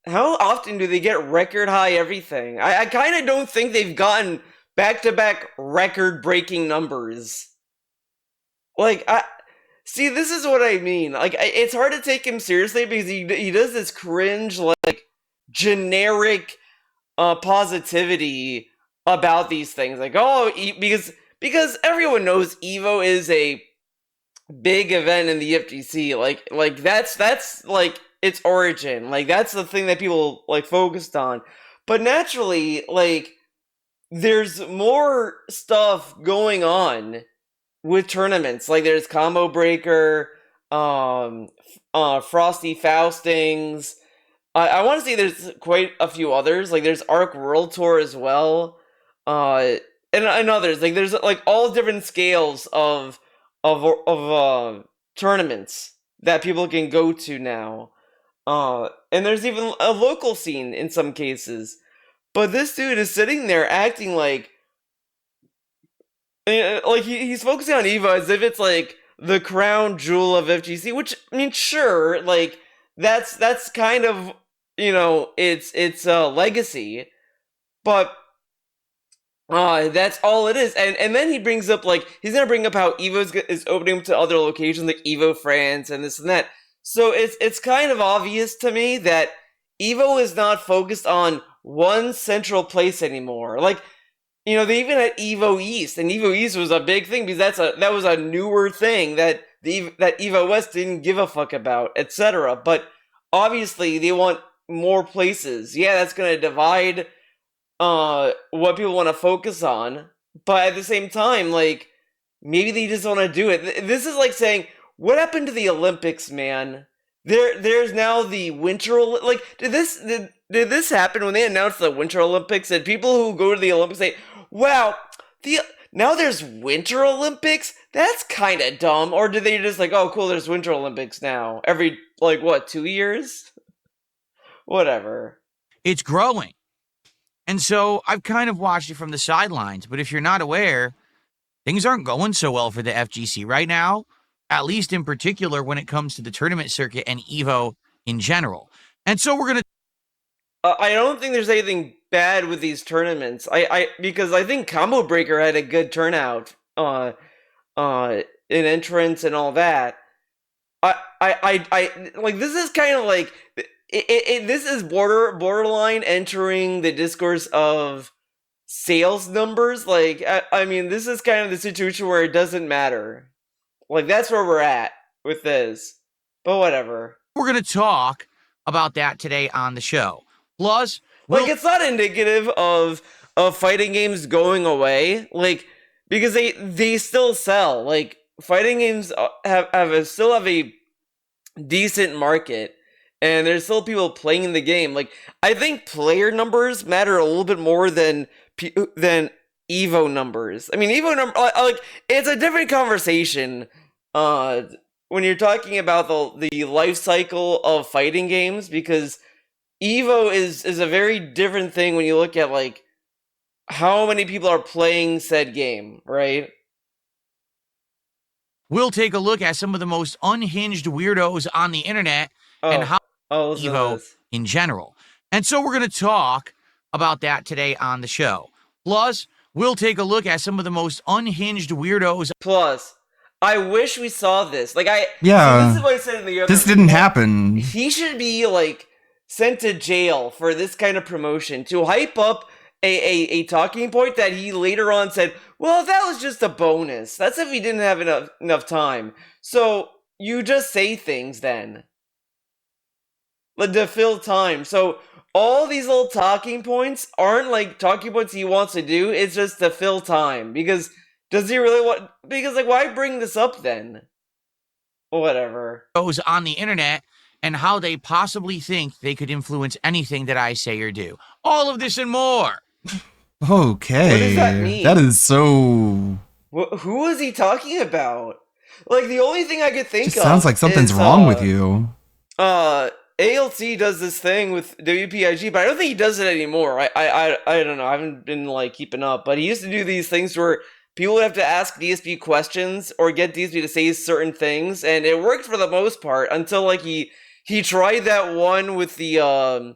How often do they get record high everything? I kind of don't think they've gotten back-to-back record-breaking numbers. Like, see, this is what I mean. Like, it's hard to take him seriously because he does this cringe, like, generic positivity about these things. Like, oh, because everyone knows EVO is a big event in the FGC. Like that's like its origin. Like, that's the thing that people like focused on. But naturally, like, there's more stuff going on with tournaments. Like, there's Combo Breaker, Frosty Faustings. I want to say there's quite a few others. Like, there's Arc World Tour as well, and others. Like, there's like all different scales of tournaments that people can go to now. And there's even a local scene in some cases. But this dude is sitting there acting like he's focusing on EVO as if it's like the crown jewel of FGC, which, I mean, sure, like that's kind of, it's a legacy, but that's all it is. And then he brings up, like, he's gonna bring up how EVO is opening up to other locations like EVO France and this and that. So it's kind of obvious to me that EVO is not focused on one central place anymore. Like, they even had EVO East, and EVO East was a big thing because that was a newer thing that that EVO West didn't give a fuck about, etc. But obviously they want more places. Yeah, that's gonna divide what people want to focus on, but at the same time, like, maybe they just want to do it. This is like saying, what happened to the Olympics, man? There's now the Winter like, did this happen when they announced the Winter Olympics? Did people who go to the Olympics say, wow, now there's Winter Olympics? That's kind of dumb. Or did they just like, oh cool, there's Winter Olympics now every, like, what, 2 years? Whatever. It's growing. And so I've kind of watched it from the sidelines, but if you're not aware, things aren't going so well for the FGC right now, at least in particular when it comes to the tournament circuit and EVO in general. And so we're going to... I don't think there's anything bad with these tournaments. Because I think Combo Breaker had a good turnout in entrance and all that. I like, this is kind of like... this is borderline entering the discourse of sales numbers. Like, I mean, this is kind of the situation where it doesn't matter. Like, that's where we're at with this. But whatever. We're going to talk about that today on the show. Plus, like, it's not indicative of fighting games going away. Like, because they still sell. Like, fighting games still have a decent market. And there's still people playing the game. Like, I think player numbers matter a little bit more than EVO numbers. I mean, EVO number, like, it's a different conversation when you're talking about the life cycle of fighting games, because EVO is a very different thing when you look at, like, how many people are playing said game, right? We'll take a look at some of the most unhinged weirdos on the internet and how EVO in general. And so we're going to talk about that today on the show. Plus, we'll take a look at some of the most unhinged weirdos. Plus, I wish we saw this. Like, so this is what I said in the other this didn't happen. He should be, like, sent to jail for this kind of promotion to hype up a talking point that he later on said, well, that was just a bonus. That's if he didn't have enough time. So you just say things then. To fill time. So all these little talking points aren't like talking points he wants to do. It's just to fill time. Because does he really want... Because, like, why bring this up then? Whatever. Goes on the internet and how they possibly think they could influence anything that I say or do. All of this and more. Okay. What does that mean? That is so... Who is he talking about? Like, the only thing I could think of sounds like something's wrong with you. ALT does this thing with WPIG, but I don't think he does it anymore. I don't know. I haven't been, like, keeping up. But he used to do these things where people would have to ask DSP questions or get DSP to say certain things, and it worked for the most part until, like, he tried that one with the, oh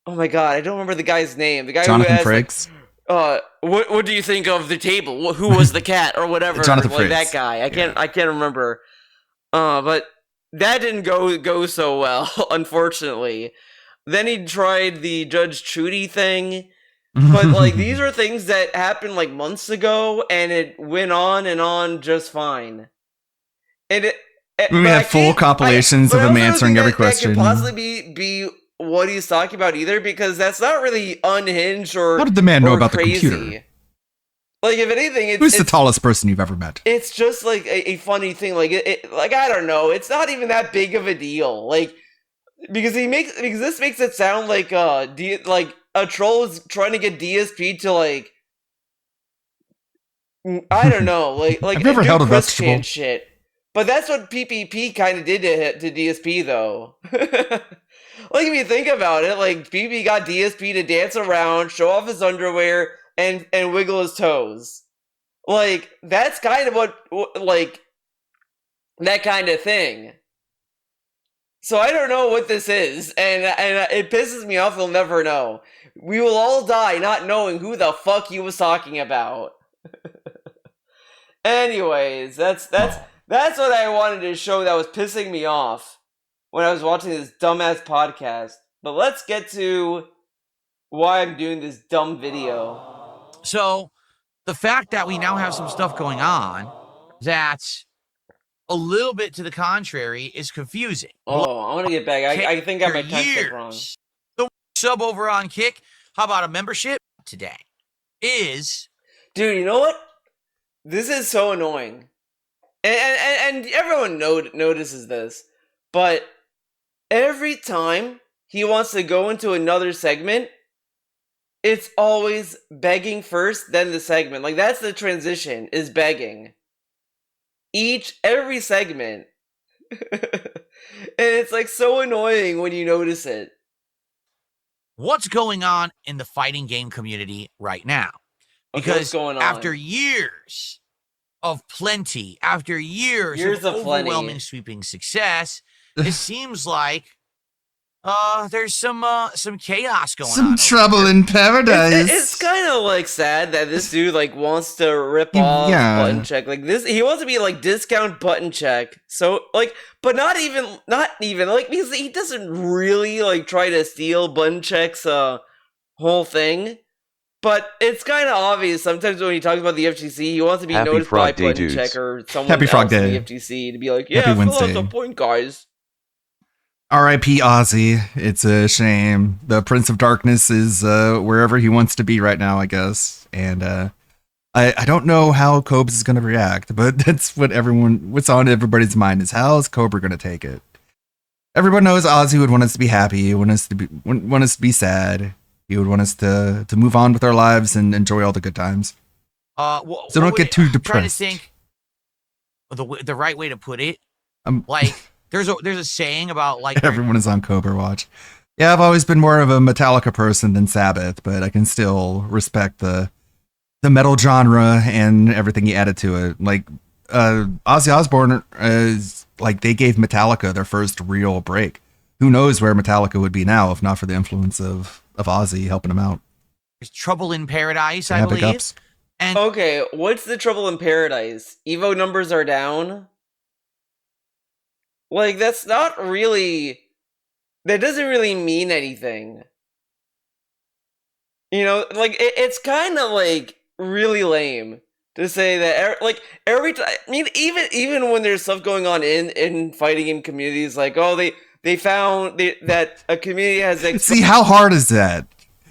my god, I don't remember the guy's name. The guy Jonathan who asked, Frakes. What do you think of the table? Who was the cat or whatever? Jonathan like Frakes. That guy. I can't remember. But that didn't go so well, unfortunately. Then he tried the Judge Trudy thing. But like these are things that happened like months ago, and it went on and on just fine. And we have full compilations of him answering every question. That could possibly be what he's talking about either, because that's not really unhinged or how did the man know about crazy. The computer? Like, if anything, who's the tallest person you've ever met? It's just like a funny thing. Like like I don't know. It's not even that big of a deal. Like because this makes it sound like a troll is trying to get DSP to like I don't know. Like I've never held a vegetable shit. But that's what PPP kind of did to DSP though. Like if you think about it, like PPP got DSP to dance around, show off his underwear, and wiggle his toes. Like that's kind of what like that kind of thing. So I don't know what this is, and it pisses me off. We'll never know. We will all die not knowing who the fuck he was talking about. Anyways, that's what I wanted to show that was pissing me off when I was watching this dumbass podcast. But let's get to why I'm doing this dumb video. So, the fact that we now have some stuff going on that's a little bit to the contrary is confusing. Oh, I want to get back. I think I might type it wrong. The sub over on Kick, how about a membership today? Is... Dude, you know what? This is so annoying. And everyone notices this. But every time he wants to go into another segment, it's always begging first, then the segment. Like, that's the transition, is begging. Every segment. And it's, like, so annoying when you notice it. What's going on in the fighting game community right now? Because what's going on? After years of plenty, after years of overwhelming sweeping success, it seems like there's some chaos going on. Some trouble in paradise. It's kind of like sad that this dude like wants to rip off Button Check. Like this, he wants to be like discount Button Check. So like, but not even like because he doesn't really like try to steal Button Check's whole thing. But it's kind of obvious sometimes when he talks about the FGC, he wants to be noticed by Button Check or someone else in the FGC to be like, yeah, fill out the point, guys. R.I.P. Ozzy. It's a shame. The Prince of Darkness is wherever he wants to be right now, I guess. And I don't know how Cobes is going to react, but that's what's on everybody's mind is how is Cobra going to take it? Everyone knows Ozzy would want us to be happy, want us to be sad. He would want us to move on with our lives and enjoy all the good times. So don't get too depressed. I'm trying to think the right way to put it. Like there's a saying about like everyone is on Cobra Watch. Yeah, I've always been more of a Metallica person than Sabbath, but I can still respect the metal genre and everything he added to it. Like Ozzy Osbourne is like they gave Metallica their first real break. Who knows where Metallica would be now if not for the influence of Ozzy helping him out. There's Trouble in Paradise, I believe. And okay, what's the Trouble in Paradise? Evo numbers are down? Like, that's not really... That doesn't really mean anything. You know, like, it's kind of, like, really lame to say that, like, every time... I mean, even when there's stuff going on in fighting game communities, like, oh, they found that a community has... See, how hard is that?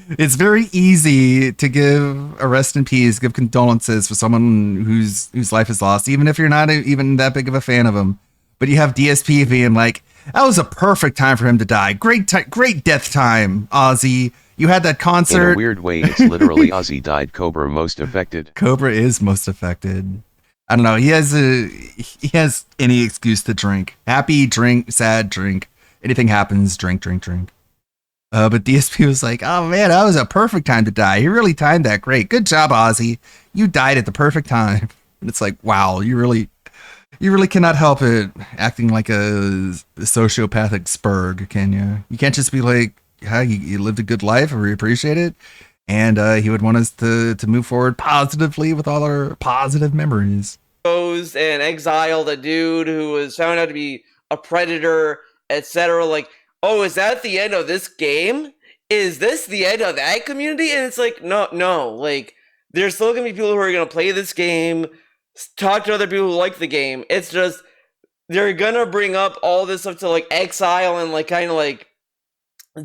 It's very easy to give a rest in peace, give condolences for someone whose life is lost, even if you're not even that big of a fan of them. But you have DSP being like, that was a perfect time for him to die. Great death time, Ozzy. You had that concert. In a weird way, it's literally Ozzy died, Cobra most affected. Cobra is most affected. I don't know. He has any excuse to drink. Happy, drink. Sad, drink. Anything happens, drink. But DSP was like, oh man, that was a perfect time to die. He really timed that great. Good job, Ozzy. You died at the perfect time. And it's like, wow, you really cannot help it acting like a sociopathic spurg, can you? You can't just be like, yeah, you lived a good life and we appreciate it. And he would want us to move forward positively with all our positive memories. And exiled a dude who was found out to be a predator, etc. Like, oh, is that the end of this game? Is this the end of that community? And it's like, no. Like, there's still gonna be people who are gonna play this game, talk to other people who like the game. It's just, they're gonna bring up all this stuff to, like, exile and, like, kind of, like,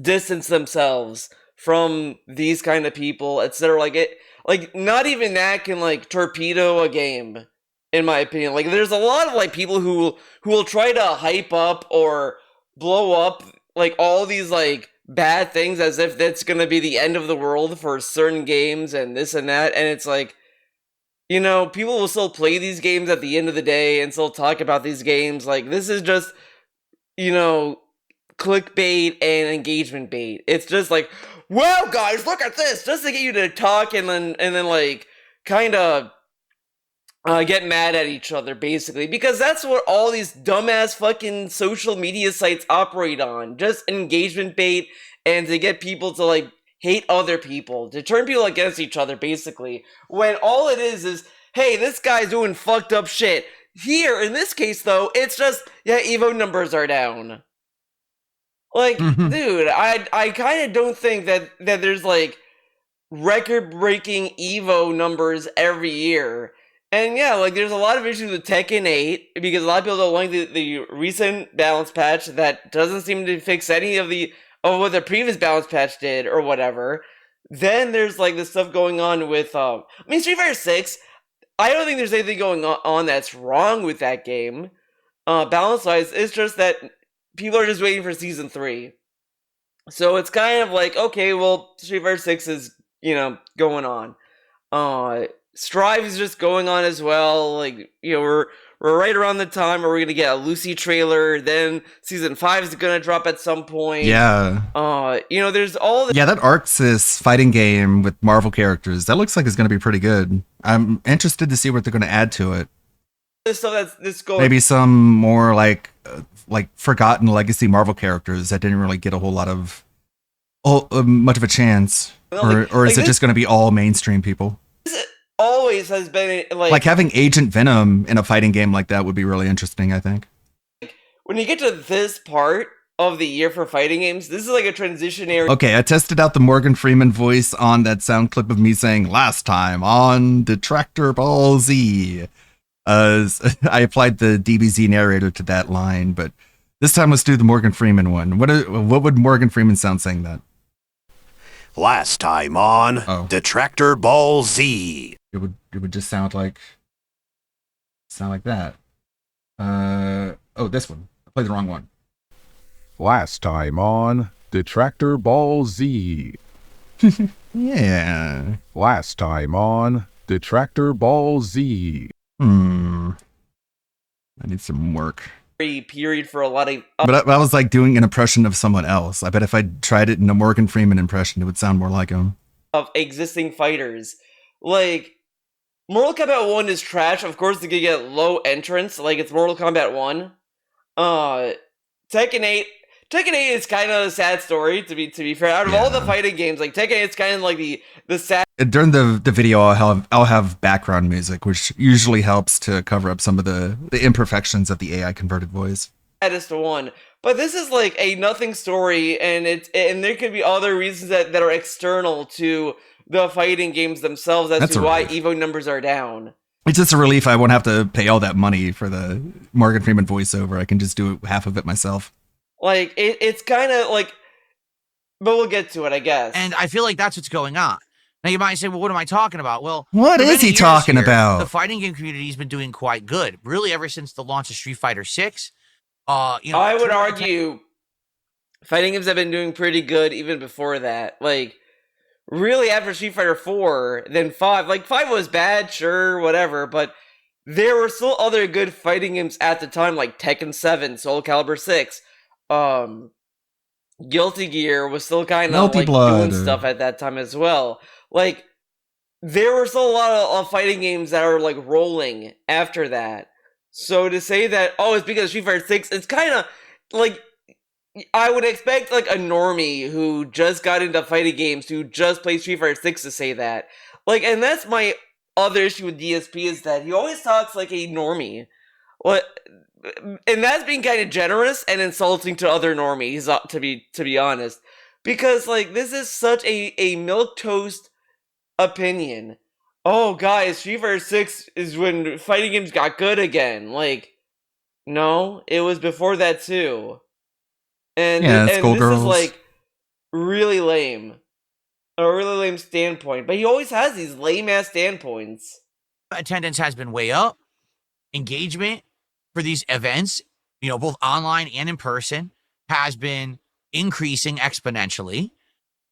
distance themselves from these kind of people, etc. Like, not even that can, like, torpedo a game, in my opinion. Like, there's a lot of, like, people who will try to hype up or blow up, like, all these, like, bad things as if that's gonna be the end of the world for certain games and this and that. And it's like, you know, people will still play these games at the end of the day and still talk about these games. Like, this is just, you know, clickbait and engagement bait. It's just like, wow, guys, look at this, just to get you to talk and then like kind of get mad at each other, basically, because that's what all these dumbass fucking social media sites operate on. Just engagement bait, and to get people to, like, hate other people, to turn people against each other, basically, when all it is, hey, this guy's doing fucked up shit. Here, in this case, though, it's just, yeah, Evo numbers are down. Like, dude, I kind of don't think that there's, like, record-breaking Evo numbers every year. And yeah, like, there's a lot of issues with Tekken 8, because a lot of people don't like the recent balance patch that doesn't seem to fix any of what the previous balance patch did, or whatever. Then there's, like, this stuff going on with, Street Fighter 6, I don't think there's anything going on that's wrong with that game, balance-wise. It's just that people are just waiting for Season 3. So it's kind of like, okay, well, Street Fighter 6 is, you know, going on. Strive is just going on as well. Like, you know, we're right around the time where we're gonna get a Lucy trailer. Then Season 5 is gonna drop at some point. Yeah. You know, there's all the that Arxis fighting game with Marvel characters, that looks like it's gonna be pretty good. I'm interested to see what they're gonna add to it. This stuff that's going. Maybe some more like forgotten legacy Marvel characters that didn't really get a whole lot of much of a chance, or is it just gonna be all mainstream people? Always has been like having Agent Venom in a fighting game like that would be really interesting, I think. When you get to this part of the year for fighting games, this is like a transitionary. Okay, I tested out the Morgan Freeman voice on that sound clip of me saying last time on Detractor Ball Z. I applied the DBZ narrator to that line, but this time let's do the Morgan Freeman one. What would Morgan Freeman sound saying that? Last time on Detractor Ball Z. It would just sound like that. This one. I played the wrong one. Last time on Detractor Ball Z. Yeah. Last time on Detractor Ball Z. I need some work. Period for a lot of. But I was like doing an impression of someone else. I bet if I tried it in a Morgan Freeman impression, it would sound more like him. Of existing fighters, like Mortal Kombat 1 is trash. Of course, they could get low entrance, like it's Mortal Kombat 1. Tekken 8 is kind of a sad story, to be fair. Out of all the fighting games, like Tekken 8 is kind of like the sad. During the video, I'll have background music, which usually helps to cover up some of the imperfections of the AI converted voice. Saddest one, but this is like a nothing story, and there could be other reasons that are external to the fighting games themselves as to why Evo numbers are down. It's just a relief I won't have to pay all that money for the Morgan Freeman voiceover. I can just do half of it myself. Like, it's kind of like, but we'll get to it, I guess. And I feel like that's what's going on. Now you might say, well, what am I talking about? Well, what is he talking about? The fighting game community has been doing quite good. Really, ever since the launch of Street Fighter 6, I would argue fighting games have been doing pretty good even before that. Like, really after Street Fighter 4, then 5. Like, 5 was bad, sure, whatever, but there were still other good fighting games at the time, like Tekken 7, Soul Calibur 6. Guilty Gear was still kind of like doing stuff at that time as well. Like, there were still a lot of fighting games that are like rolling after that. So to say that, oh, it's because of Street Fighter 6, it's kind of like, I would expect like a normie who just got into fighting games, who just played Street Fighter 6 to say that. Like, and that's my other issue with DSP, is that he always talks like a normie. What? And that's being kind of generous and insulting to other normies, to be honest. Because, like, this is such a milquetoast opinion. Oh, guys, Street Fighter 6 is when fighting games got good again. Like, no, it was before that, too. And, this is, like, really lame. A really lame standpoint. But he always has these lame-ass standpoints. Attendance has been way up. Engagement for these events, both online and in person, has been increasing exponentially.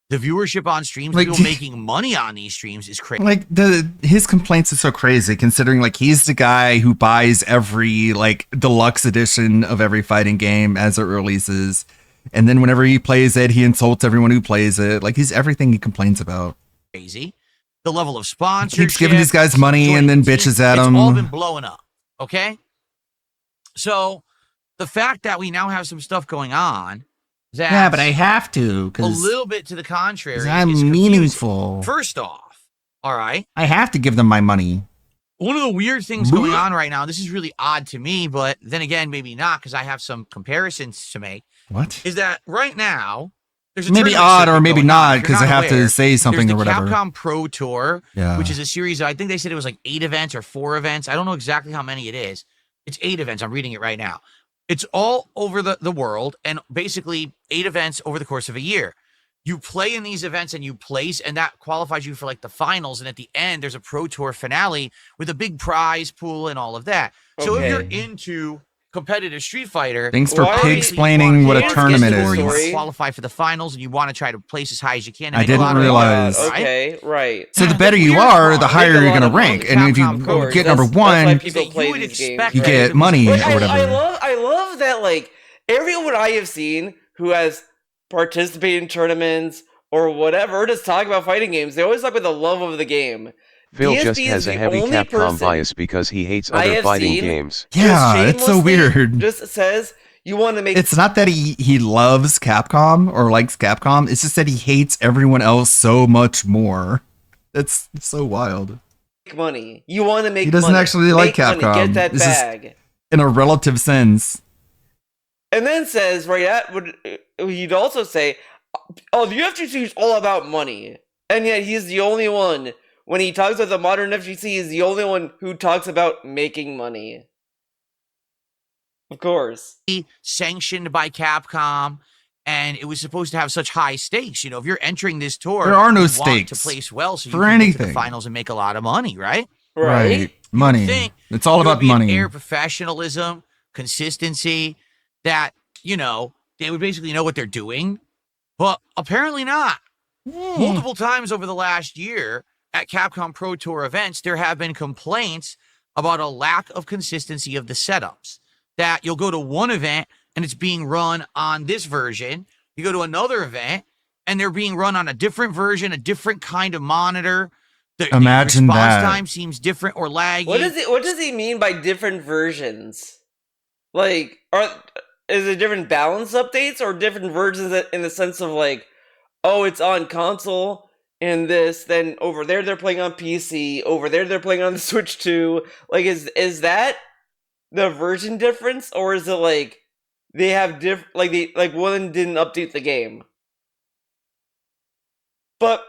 The viewership on streams, like, people making money on these streams is crazy. Like, his complaints are so crazy, considering like he's the guy who buys every like deluxe edition of every fighting game as it releases, and then whenever he plays it, he insults everyone who plays it. Like, he's everything he complains about. Crazy. The level of sponsorship. Keeps giving these guys money and then bitches at them. It's all been blowing up. Okay. So the fact that we now have some stuff going on, that but I have to, a little bit to the contrary. I'm meaningful. First off, all right, I have to give them my money. One of the weird things going on right now, this is really odd to me, but then again, maybe not, because I have some comparisons to make. What? Is that right now? There's a maybe odd or maybe not, because I have to say something or whatever. There's the Capcom Pro Tour, which is a series. I think they said it was like 8 events or 4 events. I don't know exactly how many it is. It's 8 events. I'm reading it right now. It's all over the world, and basically 8 events over the course of a year. You play in these events and you place, and that qualifies you for like the finals. And at the end, there's a Pro Tour finale with a big prize pool and all of that. Okay. So if you're into competitive Street Fighter, thanks for explaining what a tournament is. You want to qualify for the finals, and you want to try to place as high as you can. I didn't realize. Okay, right. So the better you are, the higher you're going to rank, and if you get number 1, you get money or whatever. I love that. Like, everyone I have seen who has participated in tournaments or whatever, just talk about fighting games, they always talk about the love of the game. Phil just has a heavy Capcom bias because he hates other fighting games. Yeah, it's so weird. Just says you want to make. It's not that he loves Capcom or likes Capcom. It's just that he hates everyone else so much more. It's so wild. Make money. You want to make. He doesn't money. actually like Capcom. Money. Get that this bag. In a relative sense. And then says he'd also say, "Oh, the FGC is all about money," and yet he's the only one. When he talks about the modern FGC, he's the only one who talks about making money. Of course. Sanctioned by Capcom, and it was supposed to have such high stakes. If you're entering this tour, there are no you stakes want to place well, so you for can anything. Get to the finals and make a lot of money, right? Right. Money. It's all about money. Air professionalism, consistency. That they would basically know what they're doing, but apparently not. Multiple times over the last year. At Capcom Pro Tour events, there have been complaints about a lack of consistency of the setups. That you'll go to one event and it's being run on this version. You go to another event and they're being run on a different version, a different kind of monitor. Imagine the response that. time seems different or laggy. What does he mean by different versions? Like, is it different balance updates or different versions in the sense of like, oh, it's on console? And this, then over there they're playing on PC, over there they're playing on the Switch 2. Like, is that the version difference, or is it like they have one didn't update the game? But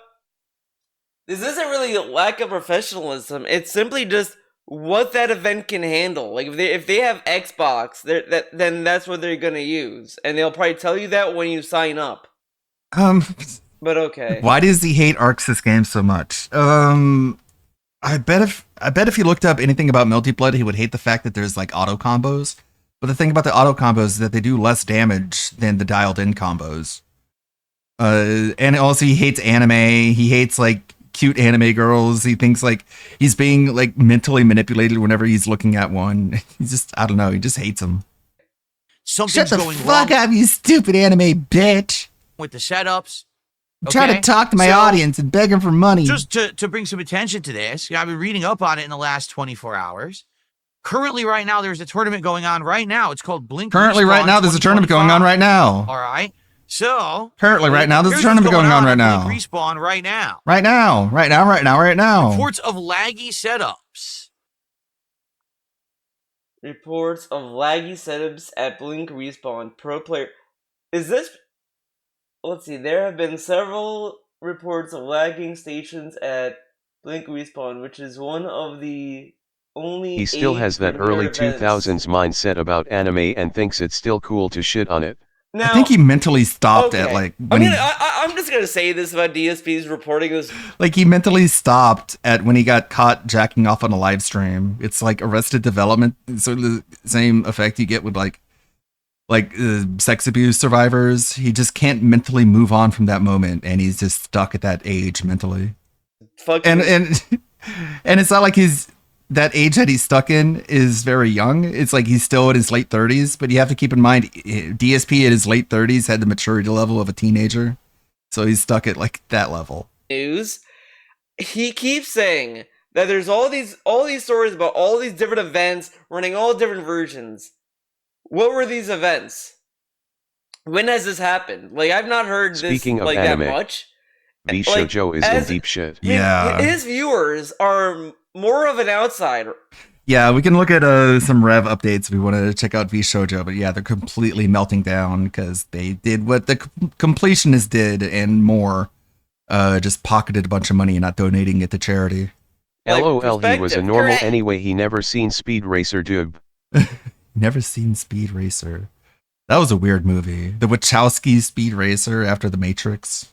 this isn't really a lack of professionalism. It's simply just what that event can handle. Like, if they have Xbox, then that's what they're gonna use, and they'll probably tell you that when you sign up. But okay. Why does he hate Arc Sys games so much? I bet if he looked up anything about Melty Blood, he would hate the fact that there's like auto combos. But the thing about the auto combos is that they do less damage than the dialed in combos. And also he hates anime. He hates like cute anime girls. He thinks like he's being like mentally manipulated whenever he's looking at one. He just, I don't know. He just hates them. Something's Shut the going fuck wrong up, you stupid anime bitch. with the setups. I'm trying to talk to my audience and beg them for money. Just to bring some attention to this, I've been reading up on it in the last 24 hours. Currently, right now, there's a tournament going on right now. It's called Blink. Currently, right now, there's a tournament going on right now. All right. So. Currently, right now, there's a tournament going on right now. Blink Respawn right now. Right now. Reports of laggy setups. Reports of laggy setups at Blink Respawn. Pro player. Is this... Let's see, there have been several reports of lagging stations at Blink Respawn, which is one of the only... He still has that early 2000s mindset about anime and thinks it's still cool to shit on it. Now, I think he mentally stopped at like... I'm just going to say this about DSP's reporting this. Like he mentally stopped at when he got caught jacking off on a live stream. It's like Arrested Development. It's sort of the same effect you get with like sex abuse survivors. He just can't mentally move on from that moment, and he's just stuck at that age mentally. And it's not like that age that he's stuck in is very young. It's like he's still in his late 30s, but you have to keep in mind DSP at his late 30s had the maturity level of a teenager, so he's stuck at like that level. News. He keeps saying that there's all these stories about all these different events running all different versions. What were these events? When has this happened? Like, I've not heard Speaking this of like anime, that much. VShojo is in deep shit. Yeah. His viewers are more of an outsider. Yeah, we can look at some rev updates if we want to check out VShojo, but yeah, they're completely melting down because they did what the completionists did and more. Just pocketed a bunch of money and not donating it to charity. LOL, he was a normal anyway, he never seen Speed Racer dub. Never seen Speed Racer. That was a weird movie. The Wachowski Speed Racer after The Matrix.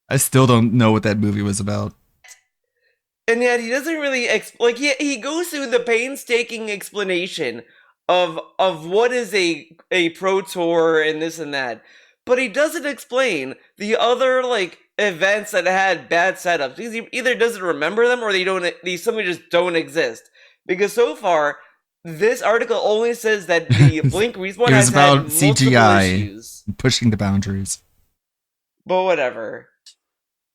I still don't know what that movie was about. And yet he doesn't really he goes through the painstaking explanation of what is a pro tour and this and that, but he doesn't explain the other like events that had bad setups. He either doesn't remember them or they simply just don't exist. Because so far, this article only says that the Blink Respawn has had multiple issues. Pushing the boundaries. But whatever.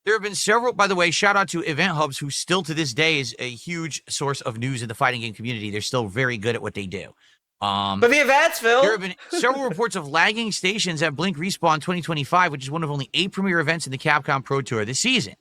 There have been several, by the way, shout out to Event Hubs, who still to this day is a huge source of news in the fighting game community. They're still very good at what they do. But the events, Phil. There have been several reports of lagging stations at Blink Respawn 2025, which is one of only 8 premier events in the Capcom Pro Tour this season.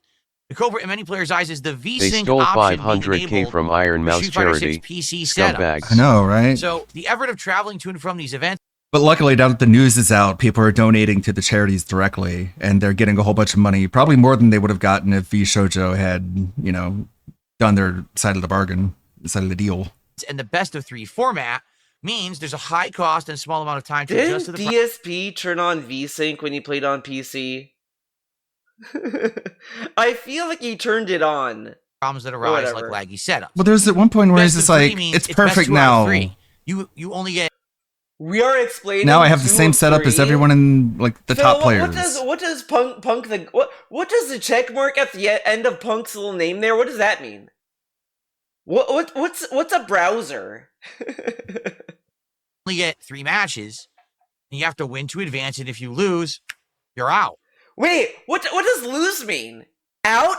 The culprit in many players' eyes is the VSync They stole option 500K from Iron Mouse charity. PC Scumbags. I know, right? So the effort of traveling to and from these events. But luckily, now that the news is out, people are donating to the charities directly, and they're getting a whole bunch of money, probably more than they would have gotten if VShojo had, done their side of the bargain, side of the deal. And the best of 3 format means there's a high cost and a small amount of time to adjust to the DSP turn on VSync when he played on PC? I feel like he turned it on. Problems that arise like laggy setups. Well, there's at one point where he's just like, it's perfect now. You only get. We are explaining. Now I have the same setup as everyone in like the top players. What does Punk what does the check mark at the end of Punk's little name there? What does that mean? What's a browser? Only get 3 matches, and you have to win to advance. And if you lose, you're out. Wait, what does lose mean? Out?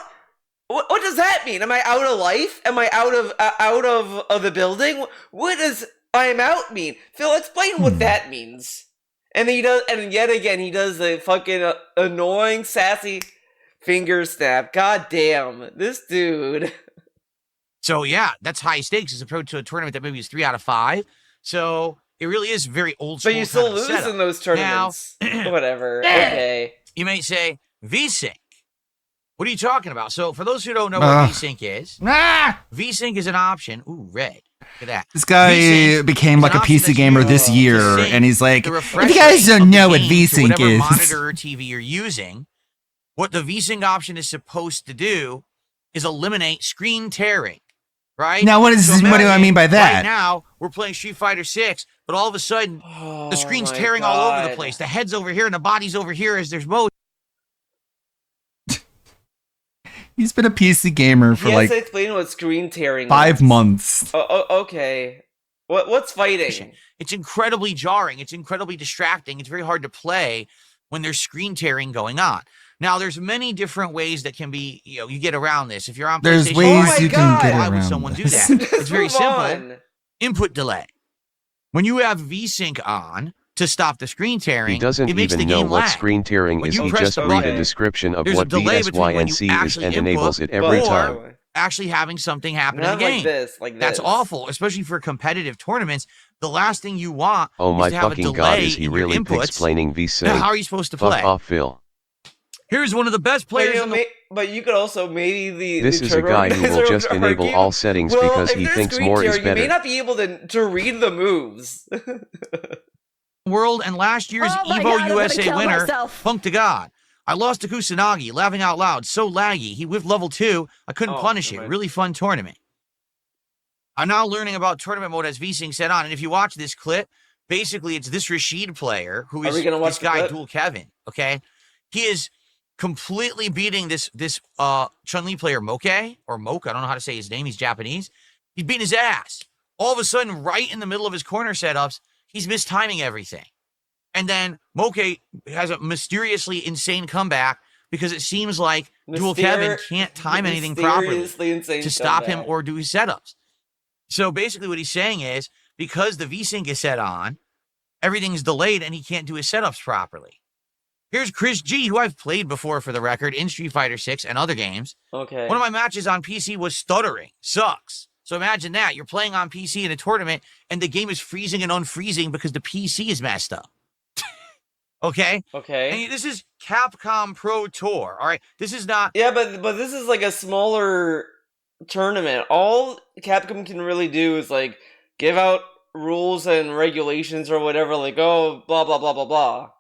What does that mean? Am I out of life? Am I out of the building? What does I'm out mean? Phil, explain what that means. And then yet again he does the fucking annoying sassy finger snap. God damn, this dude. So yeah, that's high stakes as opposed to a tournament that maybe is 3 out of 5. So it really is very old school. But you still lose in those tournaments. Now, whatever. Okay. You may say, VSync. What are you talking about? So for those who don't know what VSync is, VSync is an option. Ooh, red. Look at that. This guy became like a PC gamer this year, and he's like, if you guys don't know what VSync is. Monitor or TV you're using, what the VSync option is supposed to do is eliminate screen tearing, right? Now, what do I mean by that? Right now, we're playing Street Fighter 6, but all of a sudden, the screen's tearing all over the place. The head's over here and the body's over here as there's motion. He's been a PC gamer for like explain what screen tearing 5 months. Okay. What's fighting? It's incredibly jarring. It's incredibly distracting. It's very hard to play when there's screen tearing going on. Now, there's many different ways that can be, you get around this. If you're on there's PlayStation, ways you can get why around would someone do this? that? It's very simple. Input delay. When you have VSync on to stop the screen tearing, he doesn't it makes even the know game what lag. screen tearing is. He just read a description of what VSYNC is and enables it every time. Actually having something happen in the game. That's awful, especially for competitive tournaments. The last thing you want is to have a delay God, is he in really your inputs. explaining VSync? How are you supposed to play? Fuck off, Phil. Here's one of the best players. But you could also maybe this is a guy who will just enable all settings because he thinks more is better. You may not be able to read the moves. World and last year's Evo USA winner, Punk to God. I lost to Kusanagi, laughing out loud. So laggy. He whiffed level 2. I couldn't punish it. Really fun tournament. I'm now learning about tournament mode as VSync set on. And if you watch this clip, basically it's this Rashid player who is this guy, Dual Kevin. Okay, he is completely beating this Chun-Li player Moke or Moke. I don't know how to say his name. He's Japanese. He's beating his ass. All of a sudden, right in the middle of his corner setups, he's mistiming everything. And then Moke has a mysteriously insane comeback because it seems like Dual Kevin can't time anything properly to stop him or do his setups. So basically what he's saying is because the VSync is set on, everything's delayed and he can't do his setups properly. Here's Chris G, who I've played before for the record in Street Fighter 6 and other games. Okay. One of my matches on PC was stuttering. Sucks. So imagine that. You're playing on PC in a tournament and the game is freezing and unfreezing because the PC is messed up. Okay? Okay. And this is Capcom Pro Tour, all right? This is not... Yeah, but this is like a smaller tournament. All Capcom can really do is, like, give out rules and regulations or whatever, like, oh, blah, blah, blah, blah, blah.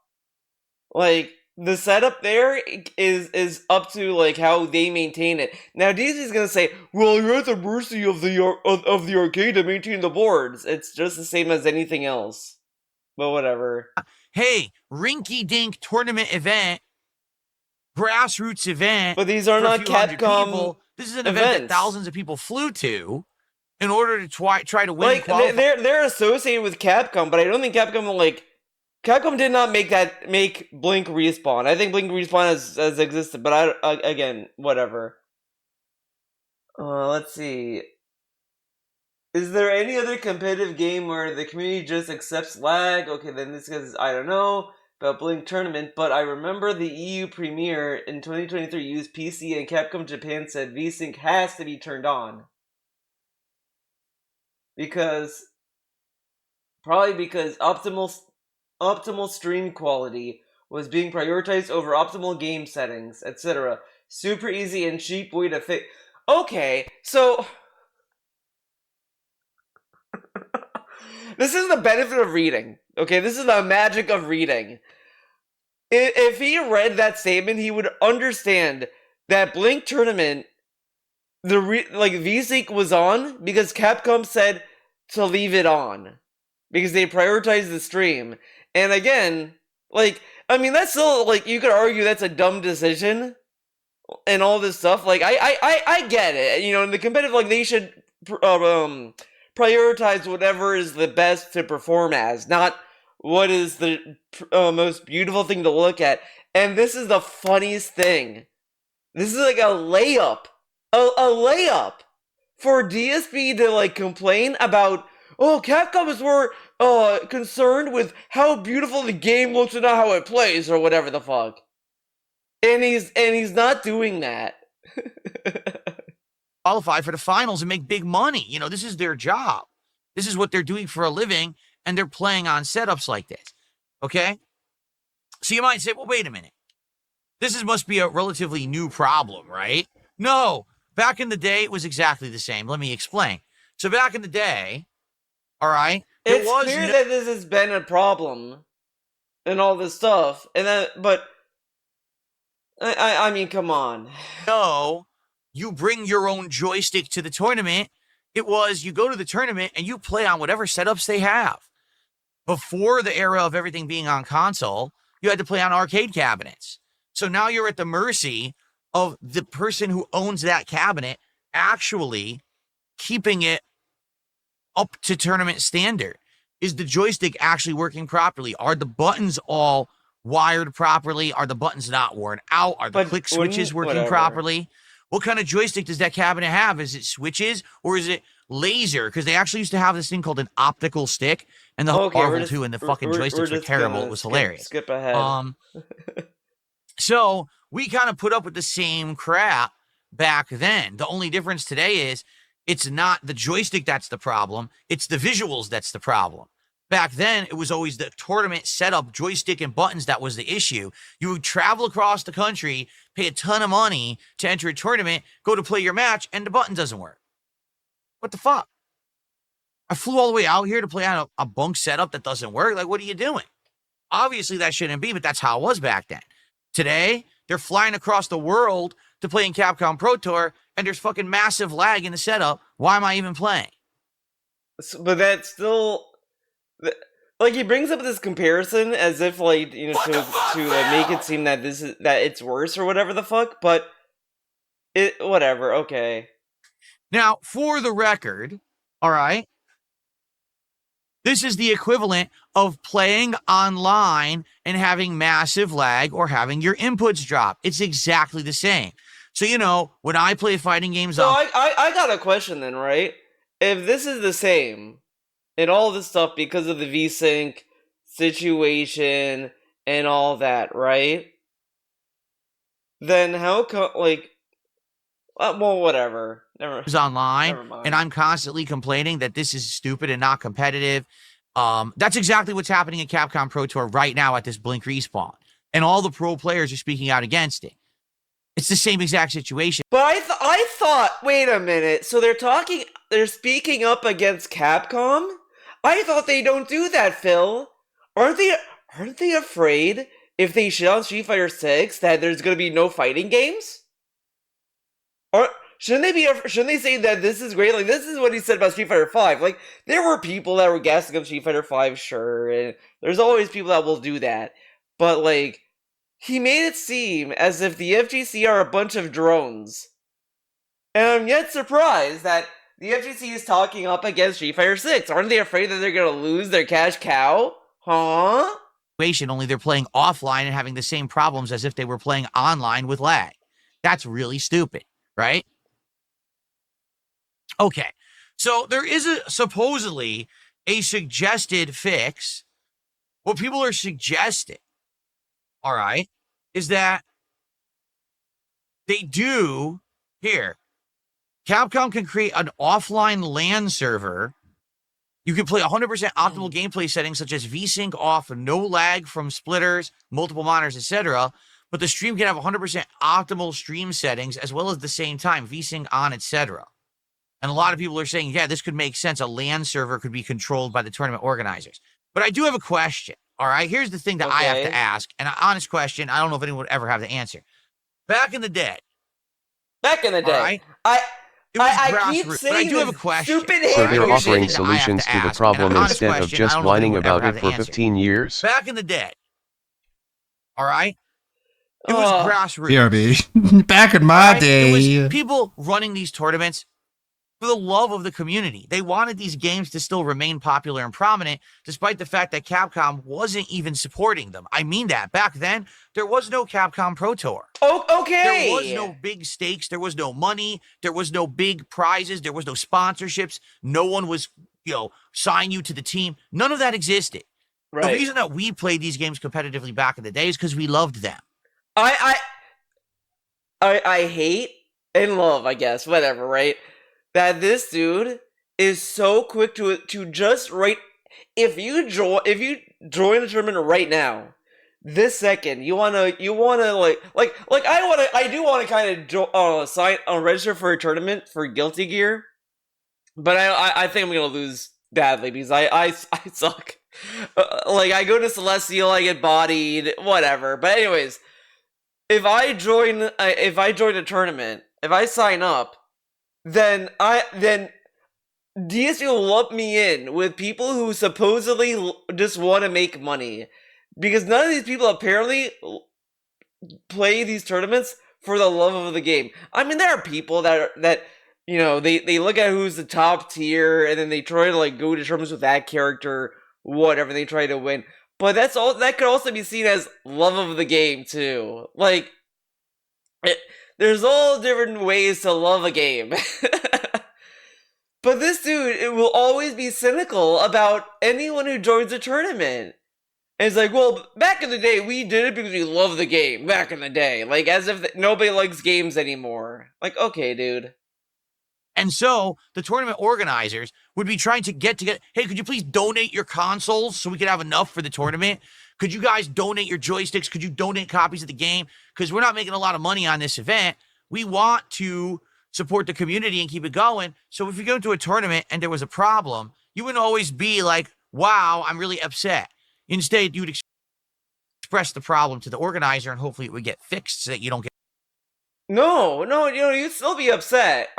Like, the setup there is up to, like, how they maintain it. Now, DC's gonna say, well, you're at the mercy of the arcade to maintain the boards. It's just the same as anything else. But whatever. Hey, rinky-dink tournament event, grassroots event. But these are not Capcom people. This is an event that thousands of people flew to in order to try to win. Like, they're associated with Capcom, but I don't think Capcom did not make Blink Respawn. I think Blink Respawn has existed, but again, whatever. Let's see. Is there any other competitive game where the community just accepts lag? Okay, then this is, I don't know about Blink Tournament, but I remember the EU premiere in 2023 used PC and Capcom Japan said VSync has to be turned on. Probably because optimal stream quality was being prioritized over optimal game settings, etc. Super easy and cheap way to fix. Okay, so... This is the benefit of reading. Okay, this is the magic of reading. If he read that statement, he would understand that Blink Tournament, VSync was on because Capcom said to leave it on because they prioritized the stream. And again, that's still, you could argue that's a dumb decision and all this stuff. I get it. In the competitive, they should prioritize whatever is the best to perform as, not what is the most beautiful thing to look at. And this is the funniest thing. This is like a layup. A layup for DSP to complain about, oh, Capcom is more concerned with how beautiful the game looks and not how it plays or whatever the fuck. And he's not doing that. Qualify for the finals and make big money. This is their job. This is what they're doing for a living, and they're playing on setups like this. Okay? So you might say, well, wait a minute. This must be a relatively new problem, right? No. Back in the day, it was exactly the same. Let me explain. So back in the day, all right? It's clear that this has been a problem and all this stuff. But I mean, come on. No. You bring your own joystick to the tournament. It was you go to the tournament and you play on whatever setups they have. Before the era of everything being on console, you had to play on arcade cabinets. So now you're at the mercy of the person who owns that cabinet actually keeping it up to tournament standard. Is the joystick actually working properly? Are the buttons all wired properly? Are the buttons not worn out? Are the click switches working properly? What kind of joystick does that cabinet have? Is it switches or is it laser? Because they actually used to have this thing called an optical stick, and the Marvel 2 and the fucking joysticks were terrible. It was hilarious. Skip ahead. So we kind of put up with the same crap back then. The only difference today is it's not the joystick that's the problem. It's the visuals that's the problem. Back then, it was always the tournament setup, joystick and buttons that was the issue. You would travel across the country, pay a ton of money to enter a tournament, go to play your match, and the button doesn't work. What the fuck? I flew all the way out here to play on a bunk setup that doesn't work. Like, what are you doing? Obviously, that shouldn't be, but that's how it was back then. Today, they're flying across the world to play in Capcom Pro Tour, and there's fucking massive lag in the setup. Why am I even playing? But that's still... Like, he brings up this comparison as if, like, you know, to make it seem that it's worse or whatever the fuck, but whatever, okay. Now, for the record, all right, this is the equivalent of playing online and having massive lag or having your inputs drop. It's exactly the same. So, you know, when I play fighting games... So I got a question then, right? If this is the same, and all this stuff because of the VSync situation and all that, right? Then how come, like... well, whatever. Online, and I'm constantly complaining that this is stupid and not competitive. That's exactly what's happening in Capcom Pro Tour right now at this Blink Respawn. And all the pro players are speaking out against it. It's the same exact situation. But I thought, wait a minute, so they're speaking up against Capcom? I thought they don't do that, Phil. Aren't they afraid if they shit on Street Fighter 6 that there's gonna be no fighting games? Or shouldn't they say that this is great? Like, this is what he said about Street Fighter 5. Like, there were people that were gassing up Street Fighter 5, sure, and there's always people that will do that. But, like, he made it seem as if the FGC are a bunch of drones. And I'm yet surprised that the FGC is talking up against Street Fighter 6. Aren't they afraid that they're gonna lose their cash cow? Huh? Only they're playing offline and having the same problems as if they were playing online with lag. That's really stupid, right? Okay, so there is supposedly a suggested fix. What people are suggesting, all right, is that they do here. Capcom can create an offline LAN server. You can play 100% optimal gameplay settings such as VSync off, no lag from splitters, multiple monitors, etc. But the stream can have 100% optimal stream settings as well as the same time, VSync on, etc. And a lot of people are saying, yeah, this could make sense. A LAN server could be controlled by the tournament organizers. But I do have a question, all right? Here's the thing that I have to ask, and an honest question. I don't know if anyone would ever have the answer. Back in the day. Right? I keep saying, but I do have a question. So they're offering solutions to the problem instead of just whining about it for 15 years? Back in the day. All right? It was grassroots. BRB. Back in my day. It was people running these tournaments for the love of the community. They wanted these games to still remain popular and prominent, despite the fact that Capcom wasn't even supporting them. I mean that. Back then, there was no Capcom Pro Tour. Oh, okay. There was no big stakes. There was no money. There was no big prizes. There was no sponsorships. No one was, sign you to the team. None of that existed. Right. The reason that we played these games competitively back in the day is because we loved them. I hate and love, I guess, whatever, right? That this dude is so quick to just if you join a tournament right now, this second you wanna I do wanna kind of register for a tournament for Guilty Gear, but I think I'm gonna lose badly because I suck. I go to Celestial, I get bodied, whatever. But anyways, if I join a tournament, if I sign up. Then DSP will lump me in with people who supposedly just want to make money. Because none of these people apparently play these tournaments for the love of the game. I mean, there are people that you know, they look at who's the top tier, and then they try to like go to tournaments with that character, whatever, they try to win. But that could also be seen as love of the game too. Like, there's all different ways to love a game. But this dude, it will always be cynical about anyone who joins a tournament. And it's like, well, back in the day, we did it because we love the game. Back in the day. Like, as if nobody likes games anymore. Like, okay, dude. And so, the tournament organizers would be trying to get together. Hey, could you please donate your consoles so we could have enough for the tournament? Could you guys donate your joysticks? Could you donate copies of the game? Because we're not making a lot of money on this event. We want to support the community and keep it going. So if you go to a tournament and there was a problem, you wouldn't always be like, wow, I'm really upset. Instead, you would express the problem to the organizer and hopefully it would get fixed so that you don't get... No, you know, you'd still be upset.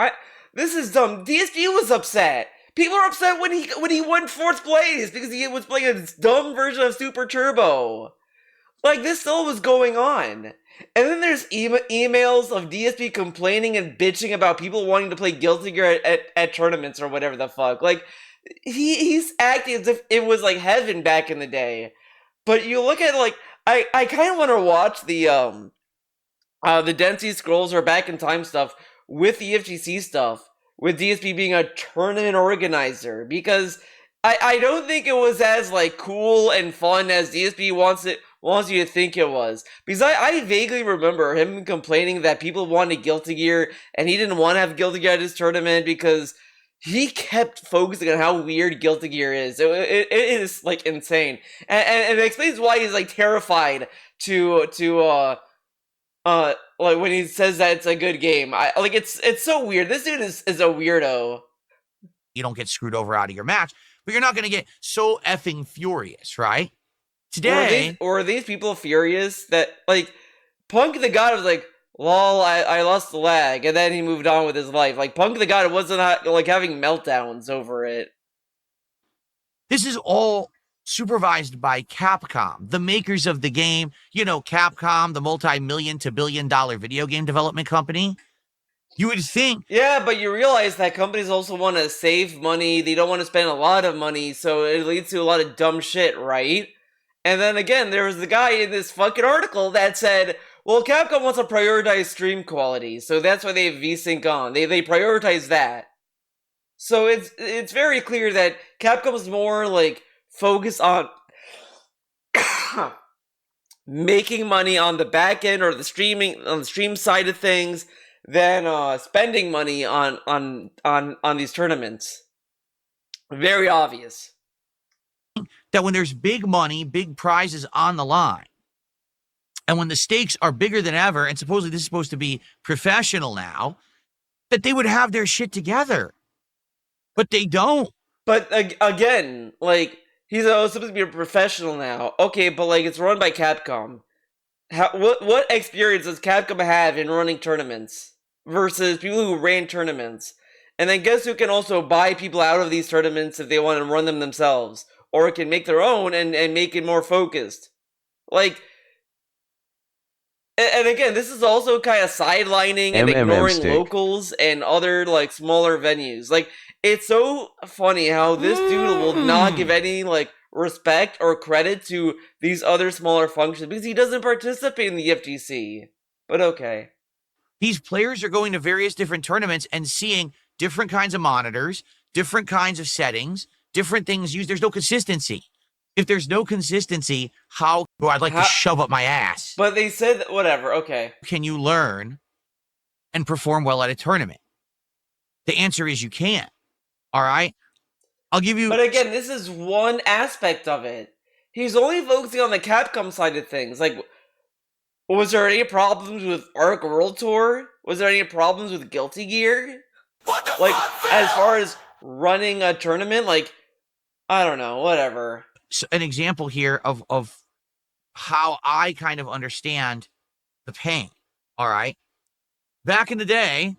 This is dumb. DSP was upset. People are upset when he won 4th place because he was playing a dumb version of Super Turbo. Like, this still was going on. And then there's emails of DSP complaining and bitching about people wanting to play Guilty Gear at tournaments or whatever the fuck. Like, he's acting as if it was like heaven back in the day. But you look at, like, I kind of want to watch the Dead Sea Scrolls or Back in Time stuff with the FGC stuff, with DSP being a tournament organizer, because I don't think it was as, like, cool and fun as DSP wants you to think it was. Because I vaguely remember him complaining that people wanted Guilty Gear, and he didn't want to have Guilty Gear at his tournament because he kept focusing on how weird Guilty Gear is. It is, like, insane. And it explains why he's, like, terrified to like, when he says that it's a good game. It's so weird. This dude is a weirdo. You don't get screwed over out of your match, but you're not going to get so effing furious, right? Today... Or are these people furious that, like, Punk the God was like, lol, I lost the lag, and then he moved on with his life. Like, Punk the God wasn't, like, having meltdowns over it. This is all supervised by Capcom, the makers of the game. You know, Capcom, the multi-million to billion-dollar video game development company. You would think... Yeah, but you realize that companies also want to save money, they don't want to spend a lot of money, so it leads to a lot of dumb shit, right? And then again, there was the guy in this fucking article that said, well, Capcom wants to prioritize stream quality, so that's why they have VSync on. They prioritize that. So it's very clear that Capcom's more, like, focused on making money on the back end or the stream side of things than spending money on these tournaments. Very obvious. That when there's big money, big prizes on the line, and when the stakes are bigger than ever, and supposedly this is supposed to be professional now, that they would have their shit together. But they don't. But again, like, he's supposed to be a professional now. Okay, but, like, it's run by Capcom. What experience does Capcom have in running tournaments versus people who ran tournaments? And then guess who can also buy people out of these tournaments if they want to run them themselves? Or can make their own and make it more focused. Like, and again, this is also kind of sidelining and ignoring locals and other, like, smaller venues. Like, it's so funny how this dude will not give any, like, respect or credit to these other smaller functions because he doesn't participate in the FGC. But okay. These players are going to various different tournaments and seeing different kinds of monitors, different kinds of settings, different things used. There's no consistency. If there's no consistency, how... Oh, I'd like to shove up my ass. But they said... Whatever, okay. Can you learn and perform well at a tournament? The answer is you can't. All right? I'll give you... But again, this is one aspect of it. He's only focusing on the Capcom side of things. Like, was there any problems with Arc World Tour? Was there any problems with Guilty Gear? Like, as far as running a tournament, like, I don't know, whatever. So an example here of how I kind of understand the pain, all right? Back in the day,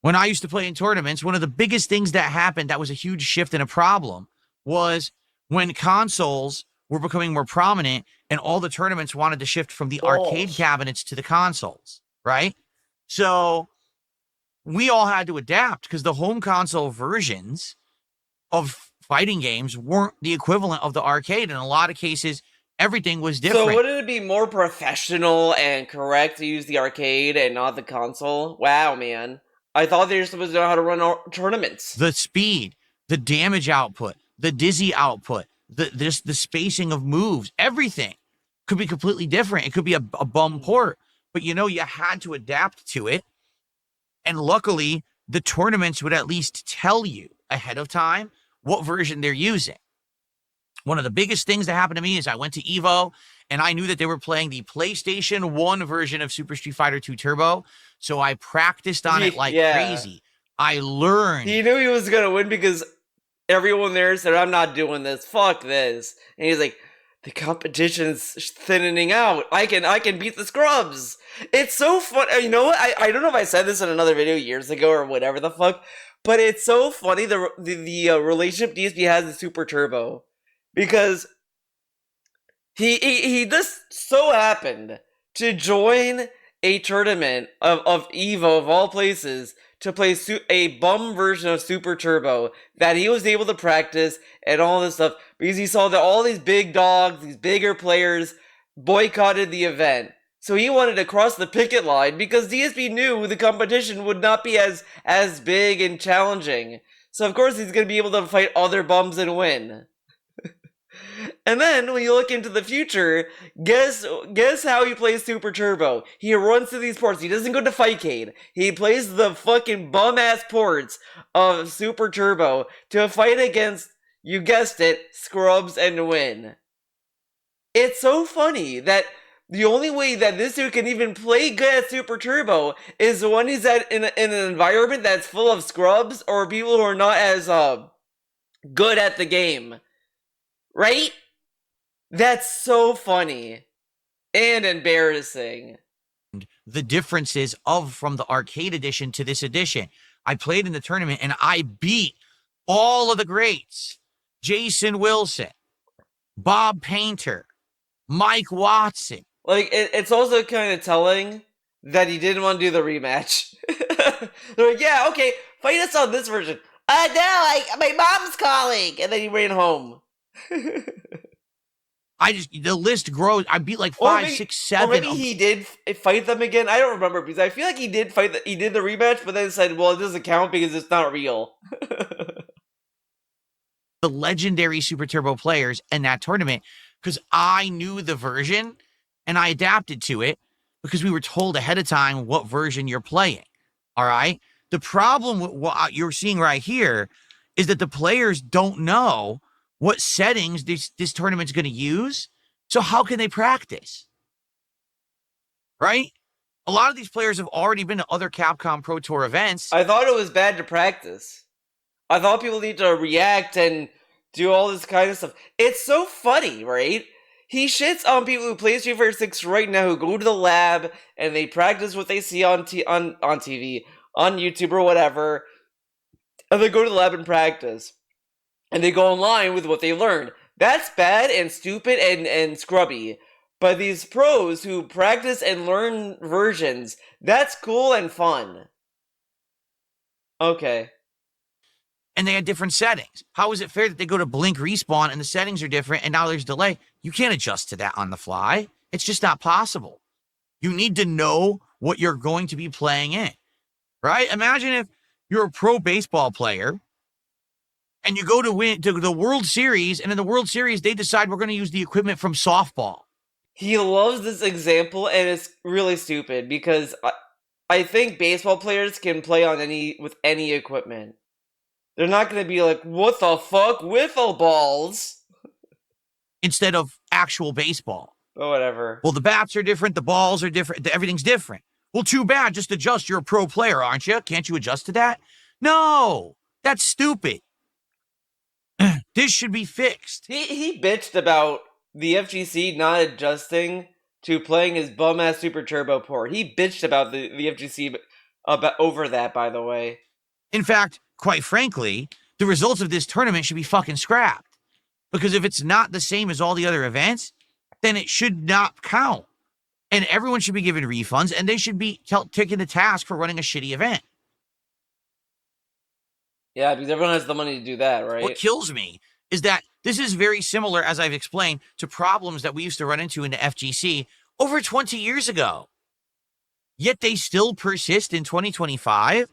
when I used to play in tournaments, one of the biggest things that happened that was a huge shift and a problem was when consoles were becoming more prominent and all the tournaments wanted to shift from the arcade cabinets to the consoles, right? So we all had to adapt because the home console versions of fighting games weren't the equivalent of the arcade. In a lot of cases, everything was different. So wouldn't it be more professional and correct to use the arcade and not the console? Wow, man. I thought they were supposed to know how to run tournaments. The speed, the damage output, the dizzy output, the spacing of moves, everything could be completely different. It could be a bum port, but you had to adapt to it. And luckily, the tournaments would at least tell you ahead of time what version they're using. One of the biggest things that happened to me is I went to EVO and I knew that they were playing the PlayStation 1 version of Super Street Fighter 2 Turbo. So I practiced on it like crazy. I learned. He knew he was going to win because everyone there said, I'm not doing this. Fuck this. And he's like, the competition's thinning out. I can beat the scrubs. It's so fun. You know what? I don't know if I said this in another video years ago or whatever the fuck, but it's so funny the relationship DSP has with Super Turbo, because he just so happened to join a tournament of EVO of all places to play a bum version of Super Turbo that he was able to practice and all this stuff because he saw that all these big dogs, these bigger players boycotted the event. So he wanted to cross the picket line because DSP knew the competition would not be as big and challenging. So of course he's going to be able to fight other bums and win. And then when you look into the future, guess how he plays Super Turbo. He runs to these ports. He doesn't go to Fightcade. He plays the fucking bum-ass ports of Super Turbo to fight against, you guessed it, scrubs and win. It's so funny that the only way that this dude can even play good at Super Turbo is when he's in an environment that's full of scrubs or people who are not as good at the game. Right? That's so funny and embarrassing. The differences from the arcade edition to this edition. I played in the tournament and I beat all of the greats. Jason Wilson, Bob Painter, Mike Watson. Like, it's also kind of telling that he didn't want to do the rematch. They're like, yeah, okay, fight us on this version. No, my mom's calling. And then he ran home. The list grows. I beat like 5, 6, 7. Or maybe he did fight them again. I don't remember because I feel like he did he did the rematch, but then said, well, it doesn't count because it's not real. The legendary Super Turbo players in that tournament, because I knew the version and I adapted to it because we were told ahead of time what version you're playing. All right. The problem with what you're seeing right here is that the players don't know what settings this tournament's going to use. So how can they practice? Right? A lot of these players have already been to other Capcom Pro Tour events. I thought it was bad to practice. I thought people need to react and do all this kind of stuff. It's so funny, right? He shits on people who play Street Fighter 6 right now, who go to the lab and they practice what they see on TV, on YouTube or whatever, and they go to the lab and practice. And they go online with what they learned. That's bad and stupid and scrubby. But these pros who practice and learn versions, that's cool and fun. Okay. And they had different settings. How is it fair that they go to Blink Respawn and the settings are different and now there's delay? You can't adjust to that on the fly. It's just not possible. You need to know what you're going to be playing in. Right? Imagine if you're a pro baseball player and you go to the World Series, and in the World Series, they decide we're going to use the equipment from softball. He loves this example, and it's really stupid, because I think baseball players can play with any equipment. They're not going to be like, what the fuck, wiffle balls? Instead of actual baseball. Or whatever. Well, the bats are different, the balls are different, everything's different. Well, too bad, just adjust. You're a pro player, aren't you? Can't you adjust to that? No, that's stupid. This should be fixed. He bitched about the FGC not adjusting to playing his bum-ass Super Turbo port. He bitched about the FGC over that, by the way. In fact, quite frankly, the results of this tournament should be fucking scrapped. Because if it's not the same as all the other events, then it should not count. And everyone should be given refunds, and they should be taken to task for running a shitty event. Yeah, because everyone has the money to do that, right? What kills me is that this is very similar, as I've explained, to problems that we used to run into in the FGC over 20 years ago. Yet they still persist in 2025?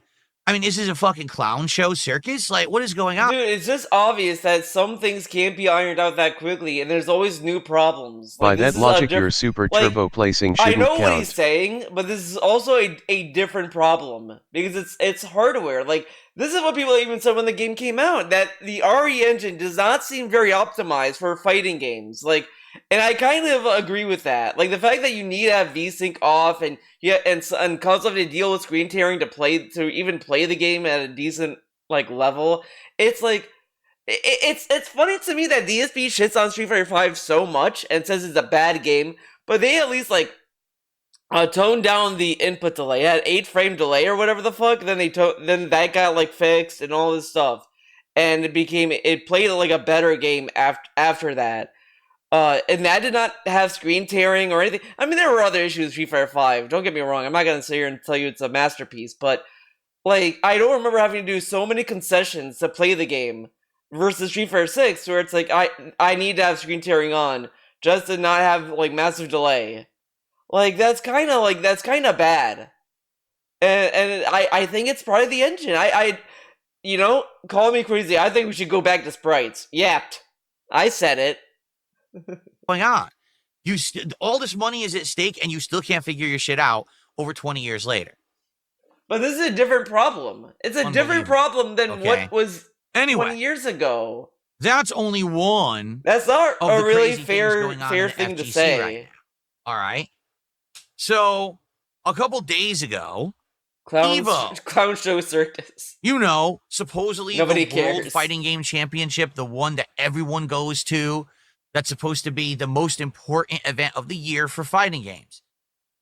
I mean, this is a fucking clown show circus? Like, what is going on? Dude, it's just obvious that some things can't be ironed out that quickly, and there's always new problems. By that logic, your super turbo placing shouldn't count. I know what he's saying, but this is also a different problem, because it's hardware. Like, this is what people even said when the game came out, that the RE engine does not seem very optimized for fighting games. Like, and I kind of agree with that. Like, the fact that you need to have VSync off and constantly deal with screen tearing to even play the game at a decent level. It's like it's funny to me that DSP shits on Street Fighter V so much and says it's a bad game, but they at least toned down the input delay. It had 8-frame delay or whatever the fuck. Then then that got fixed and all this stuff, and it played like a better game after that. And that did not have screen tearing or anything. I mean, there were other issues with Street Fighter V. Don't get me wrong. I'm not going to sit here and tell you it's a masterpiece. But, I don't remember having to do so many concessions to play the game versus Street Fighter 6, where it's I need to have screen tearing on just to not have, massive delay. That's kind of bad. And I think it's probably the engine. Call me crazy. I think we should go back to sprites. Yapped. I said it. Going on? All this money is at stake, and you still can't figure your shit out over 20 years later. But this is a different problem. It's a different problem than what was 20 years ago. That's only one. That's not a really fair thing to say. Right, all right. So a couple days ago, EVO Clown Show Circus. Supposedly Nobody the World cares. Fighting Game Championship, the one that everyone goes to. That's supposed to be the most important event of the year for fighting games,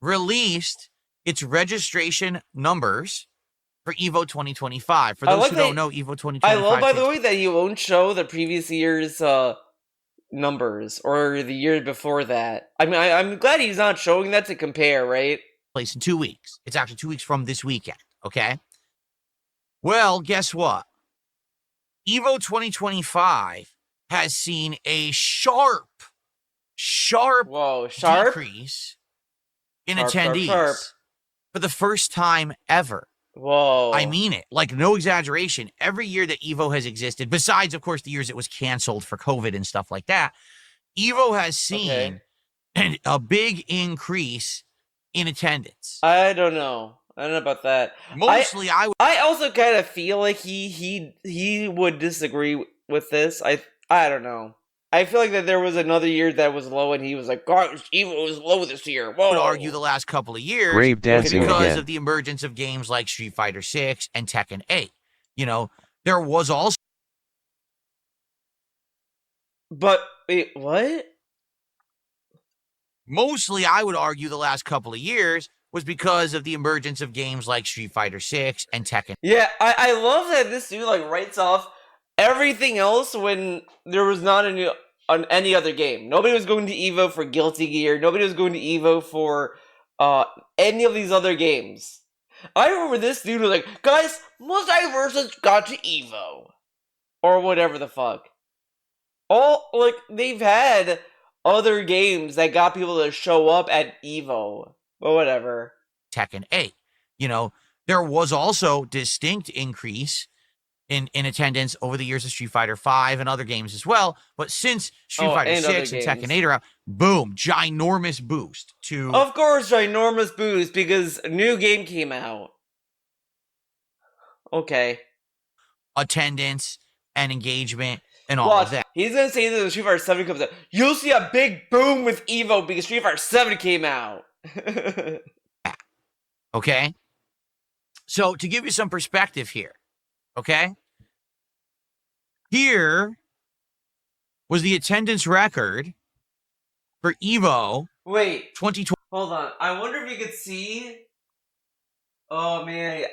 released its registration numbers for EVO 2025. For those who don't know, EVO 2025. I love, by the way, that you won't show the previous year's numbers or the year before that. I mean, I'm glad he's not showing that to compare, right? Place in 2 weeks. It's actually 2 weeks from this weekend, okay? Well, guess what? EVO 2025 has seen a sharp decrease in attendees for the first time ever. Whoa. I mean it. No exaggeration. Every year that EVO has existed, besides, of course, the years it was canceled for COVID and stuff like that, EVO has seen a big increase in attendance. I don't know about that. Mostly, I also kind of feel like he would disagree with this. I don't know. I feel like that there was another year that was low, and he was like, "God, EVO was low this year." Whoa. I would argue the last couple of years Grave dancing because again. of the emergence of games like Street Fighter 6 and Tekken 8. There was also. But wait, what? Mostly, I would argue the last couple of years was because of the emergence of games like Street Fighter 6 and Tekken. Yeah, I love that this dude writes off everything else when there was not on any other game. Nobody was going to EVO for Guilty Gear. Nobody was going to EVO for any of these other games. I remember this dude was like, "Guys, Multiversus got to EVO," or whatever the fuck. They've had other games that got people to show up at EVO, but whatever. Tekken 8. There was also distinct increase in attendance over the years of Street Fighter 5 and other games as well. But since Street Fighter 6 and Tekken 8 are out, boom, ginormous boost to... Of course, ginormous boost, because a new game came out. Okay. Attendance and engagement and all of that. He's going to say that when Street Fighter 7 comes out, you'll see a big boom with EVO because Street Fighter 7 came out. Okay? So, to give you some perspective here, okay? Here was the attendance record for EVO. Wait. 2020. Hold on. I wonder if you could see Oh man,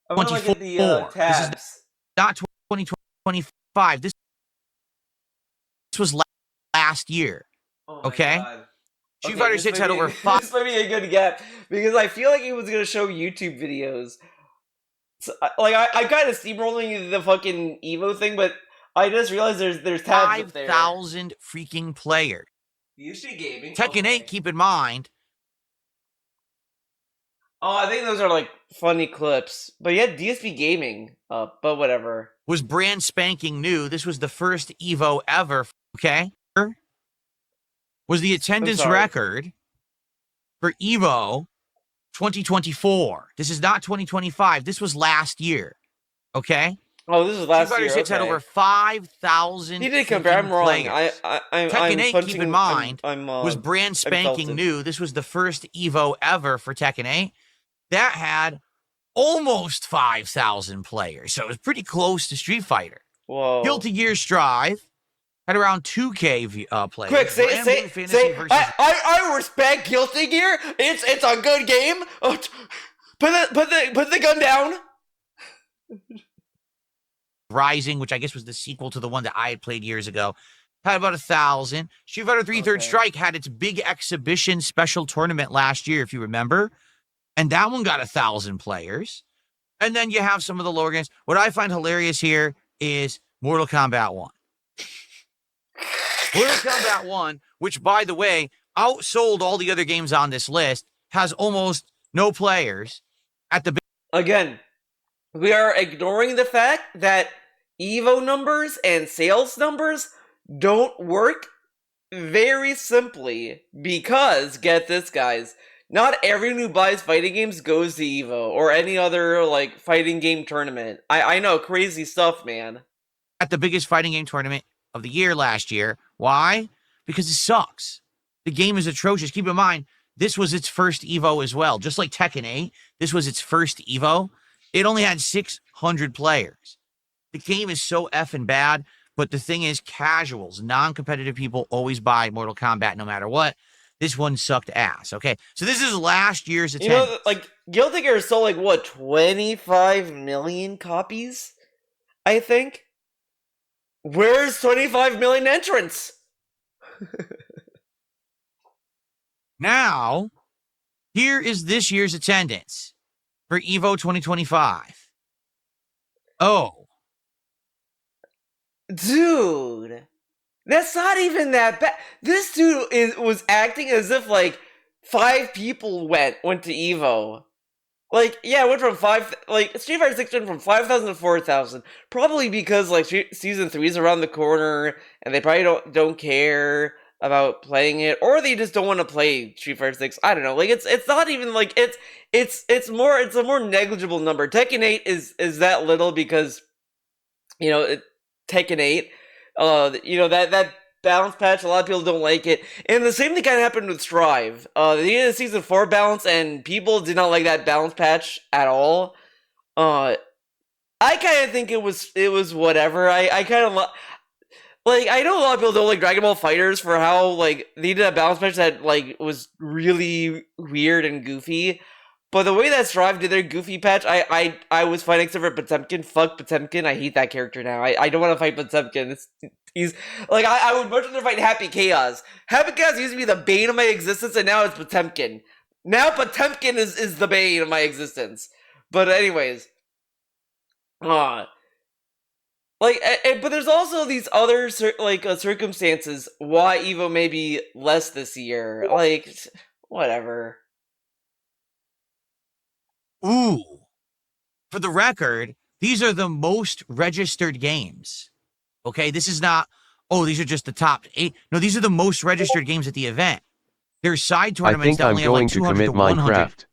I'm 24. This is not 2025. This was last year. Oh okay? God. Street Fighter 6 had over 5. This might be a good gap because I feel like he was gonna show YouTube videos. So, I kind of steamrolling the fucking Evo thing, but I just realized there's tabs up there. 5,000 freaking players. DSP Gaming. Tekken 8, keep in mind. Oh, I think those are like funny clips. But yeah, DSP Gaming. But whatever. Was brand spanking new. This was the first Evo ever. Okay, was the attendance record for Evo 2024. This is not 2025. This was last year. Okay. Oh, this is last year. Street Fighter 6 had over 5,000. He did compare. I'm wrong. Tekken 8, keep in mind, was brand spanking new. This was the first Evo ever for Tekken 8. That had almost 5,000 players. So it was pretty close to Street Fighter. Whoa. Guilty Gear Strive had around 2K players. Quick, say I respect Guilty Gear. It's a good game. Oh, put the gun down. Rising, which I guess was the sequel to the one that I had played years ago, had about 1,000. Street Fighter 3 Third Strike had its big exhibition special tournament last year, if you remember. And that one got 1,000 players. And then you have some of the lower games. What I find hilarious here is Mortal Kombat 1. Mortal Kombat 1, which, by the way, outsold all the other games on this list, has almost no players at the... Again, we are ignoring the fact that Evo numbers and sales numbers don't work very simply because, get this, guys, not everyone who buys fighting games goes to Evo or any other, like, fighting game tournament. I know, crazy stuff, man. At the biggest fighting game tournament of the year last year. Why? Because it sucks. The game is atrocious. Keep in mind, this was its first Evo as well. Just like Tekken 8, this was its first Evo. It only had 600 players. The game is so effing bad, but the thing is, casuals, non-competitive people always buy Mortal Kombat no matter what. This one sucked ass, okay? So this is last year's attendance. You know, like, Guilty Gear sold, like, what, 25 million copies? I think? Where's 25 million entrants? Now, here is this year's attendance for Evo 2025. Oh. Dude. That's not even that bad. This dude was acting as if, like, 5 people went to Evo. Like, yeah, it went from 5... Like, Street Fighter 6 went from 5,000 to 4,000. Probably because, like, Season 3 is around the corner, and they probably don't care about playing it, or they just don't want to play Street Fighter 6. I don't know. Like, it's not even, like, it's a more negligible number. Tekken 8 is that little because, you know, Tekken 8... you know, that balance patch, a lot of people don't like it. And the same thing kind of happened with Strive. They did a Season 4 balance, and people did not like that balance patch at all. I kind of think it was whatever. I kind of... Like, I know a lot of people don't like Dragon Ball FighterZ for how, like, they did a balance patch that, like, was really weird and goofy. But the way that Strive did their goofy patch, I was fighting except for Potemkin. Fuck Potemkin. I hate that character now. I don't want to fight Potemkin. He's like, I would much rather fight Happy Chaos. Happy Chaos used to be the bane of my existence, and now it's Potemkin. Now Potemkin is the bane of my existence. But anyways, but there's also these other circumstances why Evo may be less this year. Like, whatever. Ooh. For the record, these are the most registered games. Okay, this is not, oh, these are just the top 8. No, these are the most registered games at the event. There's side tournaments that only have like 200 to 100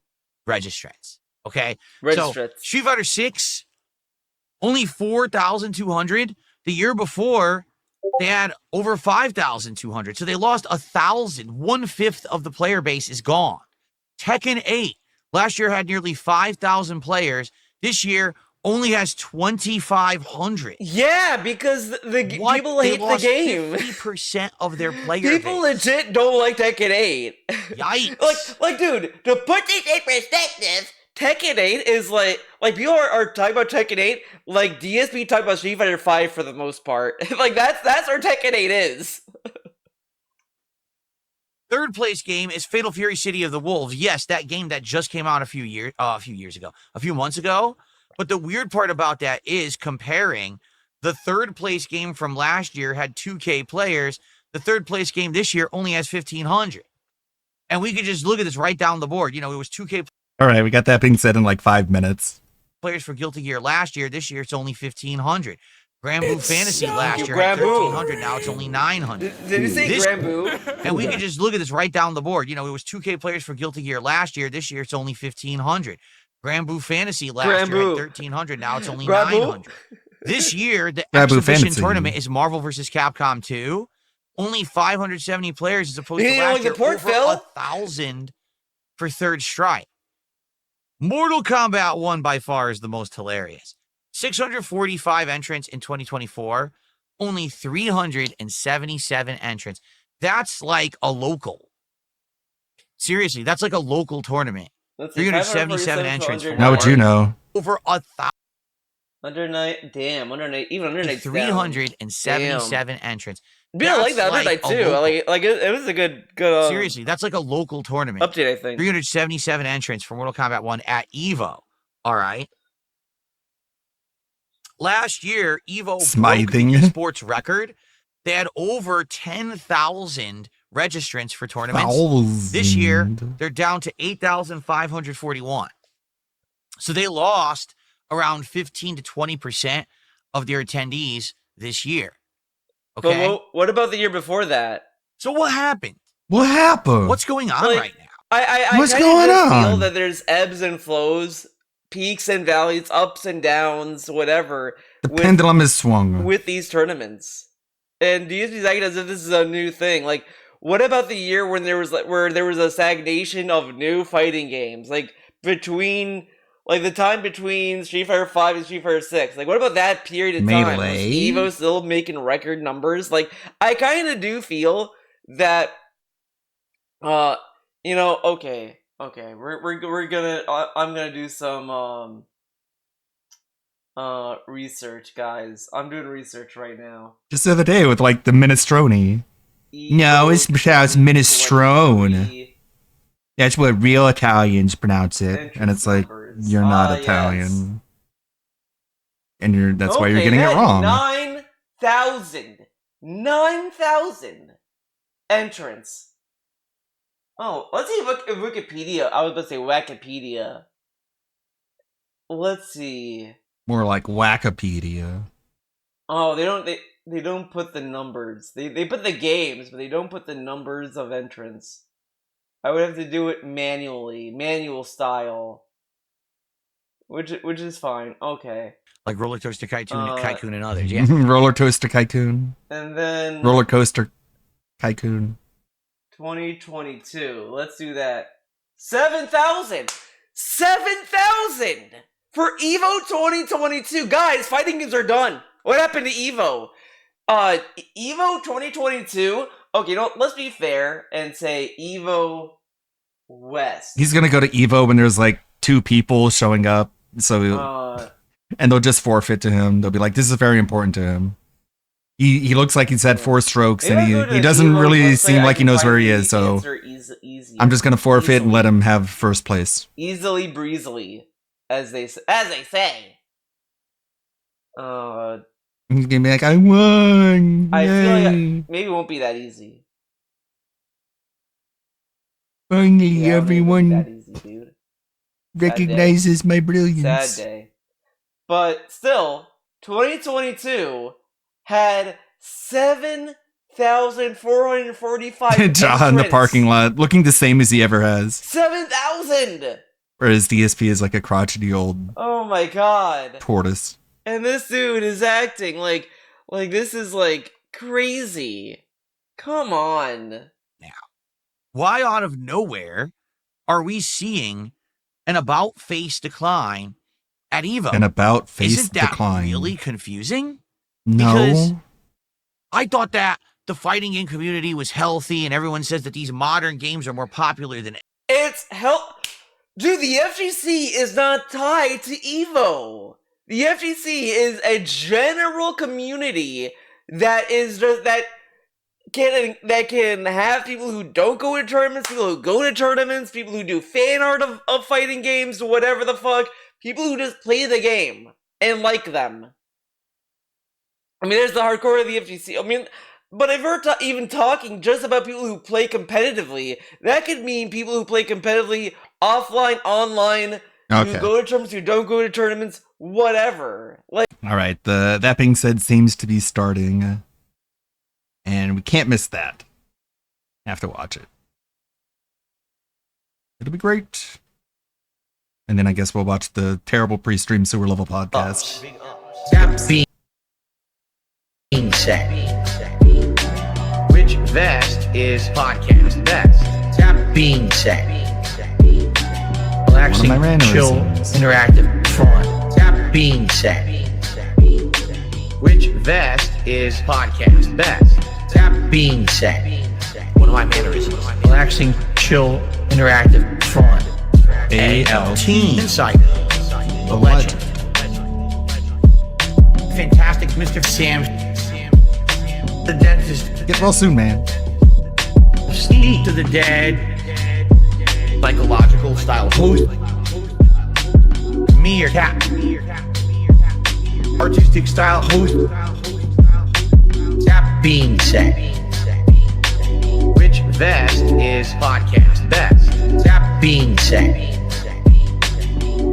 registrants. Okay? So, Street Fighter 6, only 4,200. The year before, they had over 5,200. So they lost 1,000. 1/5 of the player base is gone. Tekken 8. Last year had nearly 5,000 players. This year only has 2,500. Yeah, because the people hate the game. 50% of their player people base. Legit don't like Tekken 8. Yikes. like, dude, to put this in perspective, Tekken 8 is like people are talking about Tekken 8 like DSP talking about Street Fighter 5 for the most part. Like that's where Tekken 8 is. Third place game is Fatal Fury City of the Wolves. Yes, that game that just came out a few months ago. But the weird part about that is comparing the third place game from last year had 2K players. The third place game this year only has 1,500. And we could just look at this right down the board. You know, it was 2K. All right, we got that being said in like 5 minutes. Players for Guilty Gear last year. This year it's only 1,500. Granblue Fantasy last year had 1,300. Now it's only 900. Did you say Granblue? And we could just look at this right down the board. You know, it was 2K players for Guilty Gear last year. This year it's only 1,500. Granblue Fantasy last year had 1,300. Now it's only 900. This year the exhibition tournament is Marvel vs. Capcom 2. Only 570 players as opposed to last year over 1,000 for Third Strike. Mortal Kombat 1 by far is the most hilarious. 645 entrants in 2024, only 377 entrants. That's like a local. Seriously, that's like a local tournament. 377 entrants. How would you know? Over 1,000. Under night, damn, under night, even under night. 377 entrants. Yeah, I like that under night too. Like it was a good. Seriously, that's like a local tournament. Update, I think. 377 entrants for Mortal Kombat 1 at EVO. All right. Last year, EVO broke the sports record. They had over 10,000 registrants for tournaments. This year, they're down to 8,541. So they lost around 15 to 20% of their attendees this year. Okay. But what about the year before that? So what happened? What happened? What's going on right now? What's going on? Feel that there's ebbs and flows, peaks and valleys, ups and downs, whatever. The pendulum is swung with these tournaments. And DSP's acting as if this is a new thing. Like, what about the year when there was a stagnation of new fighting games, like between the time between Street Fighter 5 and Street Fighter 6? Like, what about that period of time? Was EVO still making record numbers? Like, I kind of do feel that, okay, we're gonna, I'm gonna do some, research, guys. I'm doing research right now. Just the other day with like the minestrone. No, it's pronounced minestrone. That's what real Italians pronounce it, and it's like you're not Italian, and that's why you're getting it wrong. 9,000 entrants. Oh, let's see Wikipedia. I was about to say Wikipedia. Let's see. More like Wikipedia. Oh, they don't put the numbers. They put the games, but they don't put the numbers of entrants. I would have to do it manually, manual style, which is fine. Okay. Like Roller Coaster Tycoon and others, yeah. Roller Coaster Tycoon. And then Roller Coaster Tycoon. 2022. Let's do that. 7,000 for EVO 2022. Guys, fighting games are done. What happened to EVO? EVO 2022. Okay, let's be fair and say EVO West. He's gonna go to EVO when there's like 2 people showing up, so and they'll just forfeit to him. They'll be like, "This is very important to him." He looks like he's had 4 strokes, and he doesn't really seem like he knows where he is. So I'm just gonna forfeit and let him have first place. Easily breezily, as they say. He's gonna be like, "I won!" I feel like maybe it won't be that easy. Finally, everyone recognizes my brilliance. Sad day. But still, 2022 had 7,445 Jaw in the parking lot, looking the same as he ever has. 7,000! Whereas DSP is like a crotchety old... Oh my god. Tortoise. And this dude is acting like this is like crazy. Come on. Now, why out of nowhere are we seeing an about-face decline at EVO? An about-face Isn't that decline. Really confusing? No. Because I thought that the fighting game community was healthy, and everyone says that these modern games are more popular than it's Dude, the FGC is not tied to EVO. The FGC is a general community that is just that can have people who don't go to tournaments, people who go to tournaments, people who do fan art of fighting games, whatever the fuck, people who just play the game and like them. I mean, there's the hardcore of the FGC. I mean, but if we're even talking just about people who play competitively, that could mean people who play competitively offline, online, who go to tournaments, who don't go to tournaments, whatever. Like, all right, that being said, seems to be starting, and we can't miss that. Have to watch it. It'll be great. And then I guess we'll watch the terrible pre-stream sewer level podcast. Being said, which vest is podcast best? Tap being said. Relaxing, chill, interactive, fun. Tap being said. Which vest is podcast best? Tap being said. One of my mannerisms. Relaxing, chill, interactive, fun. ALT Insight. The legend. Fantastic Mr. Sam. The dentist. Get well soon, man. Speak to the dead. Psychological style host. Meerkat. Artistic style host. Tap being said. Which vest is podcast best? Tap being said.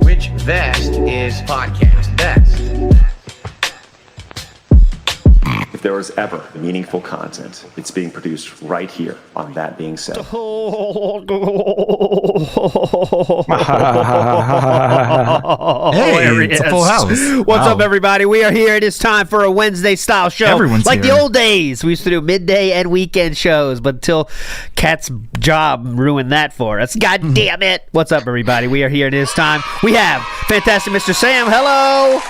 Which vest is podcast best? If there was ever meaningful content, it's being produced right here on That Being Said. Hey, it's a full house. What's up, everybody? We are here. It is time for a Wednesday style show. Everyone's like here. the old days. We used to do midday and weekend shows, but until Kat's job ruined that for us. God damn it. What's up, everybody? We are here. It is time. We have fantastic Mr. Sam. Hello.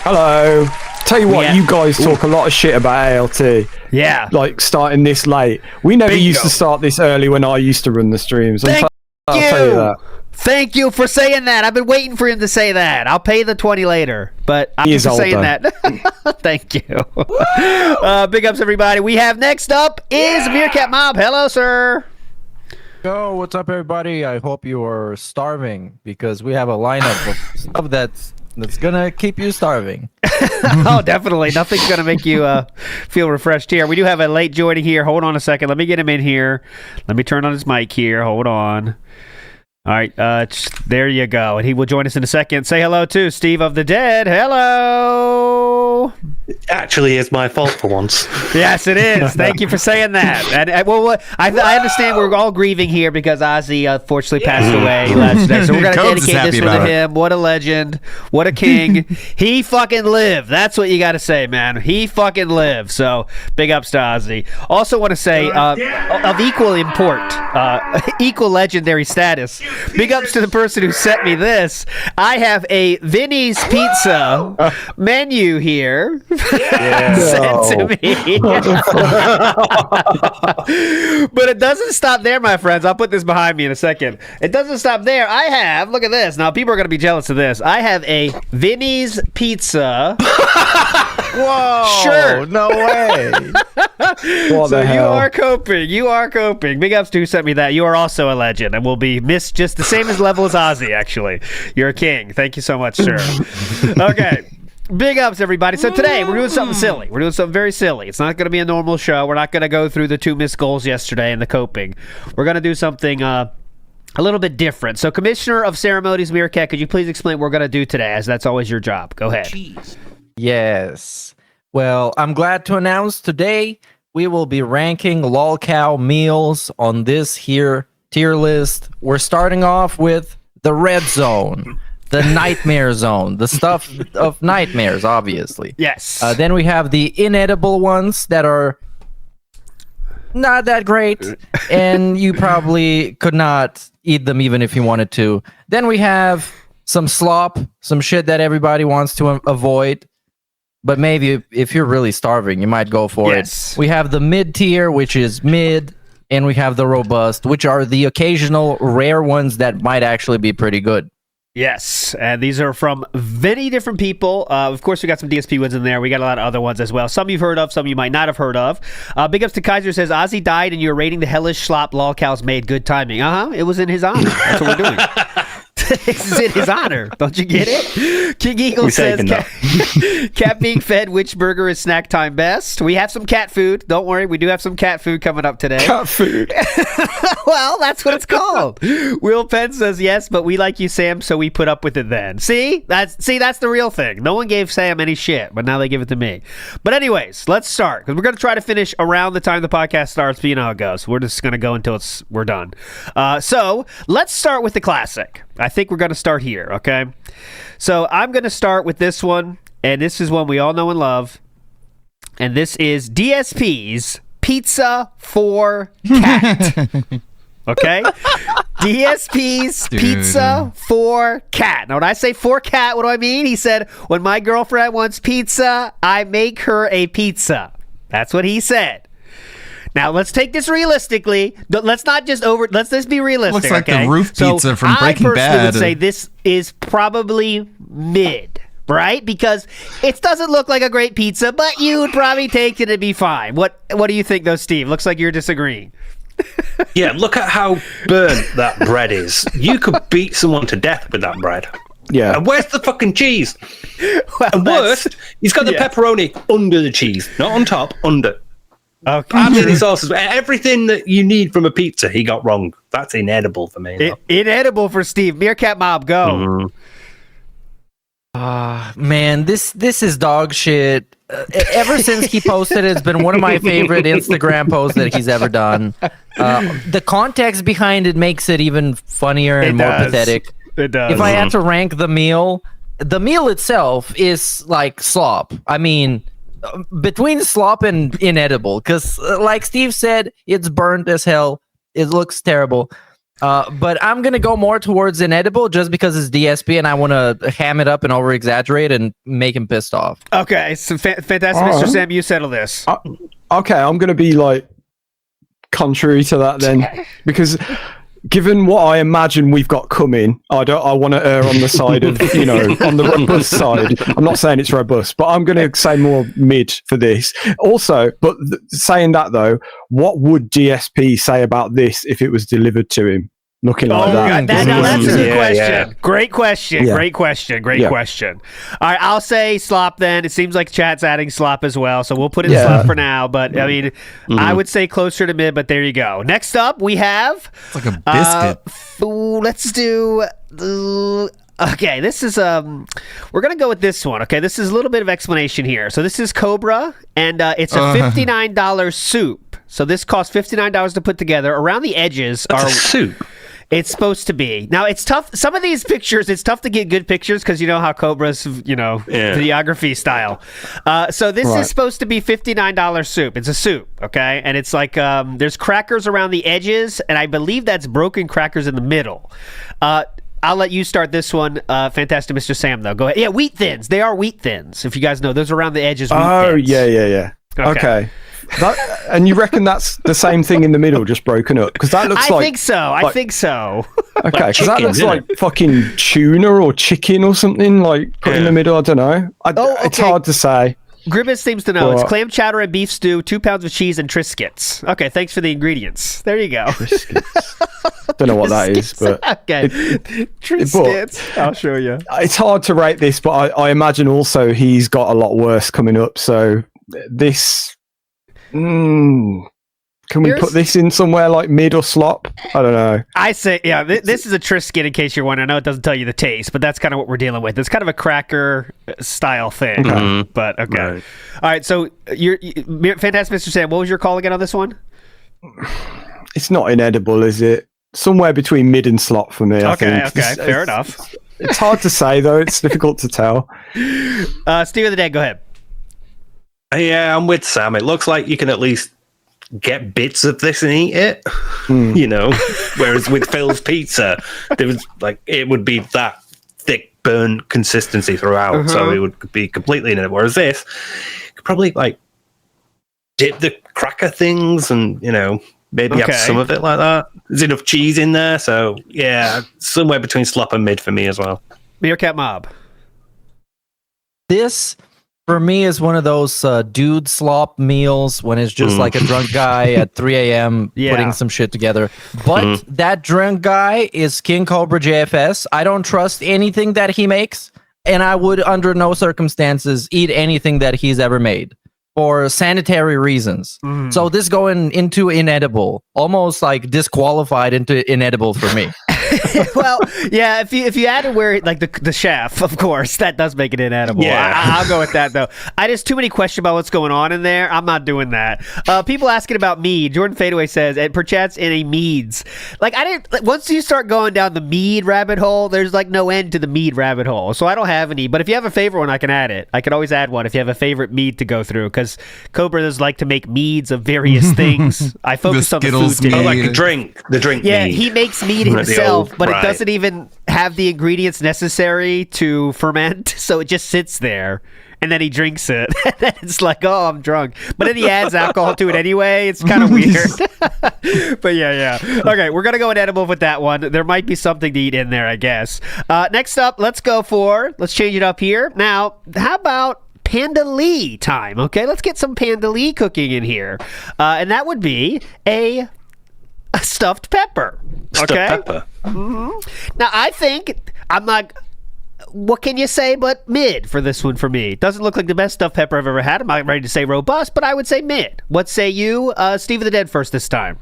Hello. Tell you what, you guys talk a lot of shit about ALT. Yeah. Like starting this late. We never used to start this early when I used to run the streams. I'll tell you that. Thank you for saying that. I've been waiting for him to say that. I'll pay the 20 later, but I'm just saying that. Thank you. Big ups, everybody. We have next up is Meerkat Mob. Hello, sir. Yo, what's up, everybody? I hope you are starving because we have a lineup of stuff that's gonna keep you starving. Oh, definitely. Nothing's gonna make you feel refreshed here. We do have a late joining here. Hold on a second. Let me get him in here. Let me turn on his mic here. Hold on. All right, there you go. And he will join us in a second. Say hello to Steve of the Dead. Hello. Actually, it's my fault for once. Yes, it is. Thank you for saying that. And well, I understand we're all grieving here because Ozzy unfortunately passed away last day. So we're going to dedicate this one to him. What a legend. What a king. He fucking lived. That's what you got to say, man. He fucking lived. So big ups to Ozzy. Also want to say, of equal import, equal legendary status, big ups to the person who sent me this. I have a Vinny's Pizza menu here. Sent to me. But it doesn't stop there, my friends. I'll put this behind me in a second. It doesn't stop there. I have, look at this. Now, people are going to be jealous of this. I have a Vinny's Pizza. Whoa! Sure. No way. What the hell? You are coping. You are coping. Big ups to who sent me that. You are also a legend and will be missed just the same as level as Ozzy, actually. You're a king. Thank you so much, sir. Okay. Big ups, everybody. So today, we're doing something silly. We're doing something very silly. It's not going to be a normal show. We're not going to go through the 2 missed goals yesterday and the coping. We're going to do something a little bit different. So, Commissioner of Ceremonies, Meerkat, could you please explain what we're going to do today, as that's always your job? Go ahead. Yes. Well, I'm glad to announce today we will be ranking lolcow meals on this here tier list. We're starting off with the red zone. The nightmare zone, the stuff of nightmares, obviously. Yes. Then we have the inedible ones that are not that great, and you probably could not eat them even if you wanted to. Then we have some slop, some shit that everybody wants to avoid, but maybe if you're really starving, you might go for it. We have the mid tier, which is mid, and we have the robust, which are the occasional rare ones that might actually be pretty good. Yes, and these are from many different people. Of course, we got some DSP ones in there. We got a lot of other ones as well. Some you've heard of, some you might not have heard of. Big ups to Kaiser says, Ozzy died and you're rating the hellish slop lolcows made. Good timing. It was in his honor. That's what we're doing. This is in his honor. Don't you get it? King Eagle says, cat being fed, which burger is snack time best? We have some cat food. Don't worry, we do have some cat food coming up today. Cat food. Well, that's what it's called. Will Penn says yes, but we like you, Sam, so we put up with it then. See, that's the real thing. No one gave Sam any shit, but now they give it to me. But anyways, let's start, because we're going to try to finish around the time the podcast starts, but you know how it goes. We're just going to go until we're done. So let's start with the classic. I think we're going to start here, okay? So I'm going to start with this one, and this is one we all know and love, and this is DSP's Pizza for Cat. Okay? DSP's Pizza for Cat. Now, when I say for cat, what do I mean? He said, when my girlfriend wants pizza, I make her a pizza. That's what he said. Now, let's take this realistically. Let's not just let's just be realistic. Looks like okay? the roof pizza from Breaking Bad. I personally would say this is probably mid, right? Because it doesn't look like a great pizza, but you would probably take it and be fine. What do you think, though, Steve? Looks like you're disagreeing. Yeah, look at how burnt that bread is. You could beat someone to death with that bread. Yeah. And where's the fucking cheese? Well, and worst, he's got the pepperoni under the cheese, not on top, under. Okay. Family sauces, everything that you need from a pizza, he got wrong. That's inedible for me. Inedible for Steve. Meerkat Mob, go. Man, this is dog shit. Ever since he posted it, it's been one of my favorite Instagram posts that he's ever done. The context behind it makes it even funnier and more pathetic. It does. If I had to rank the meal itself is like slop. I mean, between slop and inedible, because like Steve said, it's burnt as hell. It looks terrible. But I'm going to go more towards inedible just because it's DSP and I want to ham it up and over exaggerate and make him pissed off. Okay, so fantastic, Mr. Sam, you settle this. Okay, I'm going to be like contrary to that then, because given what I imagine we've got coming, I want to err on the side of, on the robust side. I'm not saying it's robust, but I'm going to say more mid for this. Also, but saying that though, what would DSP say about this if it was delivered to him? Looking like that. Now that's a good question. Yeah. Great question. Yeah. Great question. All right, I'll say slop then. It seems like chat's adding slop as well, so we'll put in slop for now. But I mean, I would say closer to mid, but there you go. Next up, we have it's like a biscuit. Let's do. Okay, this is we're gonna go with this one. Okay, this is a little bit of explanation here. So this is Cobra, and it's a $59 soup. So this costs $59 to put together. Around the edges are a soup. It's supposed to be. Now, it's tough. Some of these pictures, it's tough to get good pictures because you know how Cobra's, videography style. So this is supposed to be $59 soup. It's a soup, okay? And it's like there's crackers around the edges, and I believe that's broken crackers in the middle. I'll let you start this one. Fantastic, Mr. Sam, though. Go ahead. Yeah, wheat thins. They are wheat thins, if you guys know. Those around the edges, wheat thins. Yeah. Okay. And you reckon that's the same thing in the middle, just broken up? Because that looks like... I think so. Okay, because that looks like fucking tuna or chicken or something, like put in the middle. I don't know. It's hard to say. Gribbis seems to know. It's clam chowder and beef stew, 2 pounds of cheese, and Triscuits. Okay, thanks for the ingredients. There you go. Triscuits. Don't know what that is, but... Okay. Triscuits. I'll show you. It's hard to rate this, but I imagine also he's got a lot worse coming up, so this... Can we put this in somewhere like mid or slop? I don't know. I say, yeah, this is a Triscuit in case you're wondering. I know it doesn't tell you the taste, but that's kind of what we're dealing with. It's kind of a cracker style thing. But okay. Right. All right, so you're fantastic, Mr. Sam. What was your call again on this one? It's not inedible, is it? Somewhere between mid and slop for me, I think. Okay, fair enough. It's hard to say, though. It's difficult to tell. Steve of the Dead, go ahead. Yeah, I'm with Sam. It looks like you can at least get bits of this and eat it, whereas with Phil's pizza, there was it would be that thick burn consistency throughout, so it would be completely in it. Whereas this, you could probably dip the cracker things and Maybe have some of it like that. There's enough cheese in there, so yeah, somewhere between slop and mid for me as well. Meerkat Mob. This, for me, is one of those dude slop meals when it's just like a drunk guy at 3 a.m. putting some shit together. But that drunk guy is King Cobra JFS. I don't trust anything that he makes, and I would, under no circumstances, eat anything that he's ever made for sanitary reasons. So this going into inedible, almost like disqualified into inedible for me. Well, yeah, if you added where like the chef, of course, that does make it inedible. Yeah. I'll go with that though. I just too many questions about what's going on in there. I'm not doing that. People asking about mead. Jordan Fadeaway says, and perchance in a meads. Like I didn't. Like, once you start going down the mead rabbit hole, there's like no end to the mead rabbit hole. So I don't have any. But if you have a favorite one, I can add it. I can always add one if you have a favorite mead to go through. Because Cobra does like to make meads of various things. I focus on the food. Oh, like the drink Yeah, mead. he makes mead himself, but it doesn't even have the ingredients necessary to ferment, so it just sits there. And then he drinks it. And then it's like, oh, I'm drunk. But then he adds alcohol to it anyway. It's kind of weird. But yeah. Okay, we're going to go inedible with that one. There might be something to eat in there, I guess. Next up, let's change it up here. Now, how about Panda Lee time? Okay, let's get some Panda Lee cooking in here. And that would be a stuffed pepper. Okay? Stuffed pepper. Now, I think I'm not... What can you say but mid for this one for me? Doesn't look like the best stuffed pepper I've ever had. I'm not ready to say robust, but I would say mid. What say you? Steve of the Dead first this time.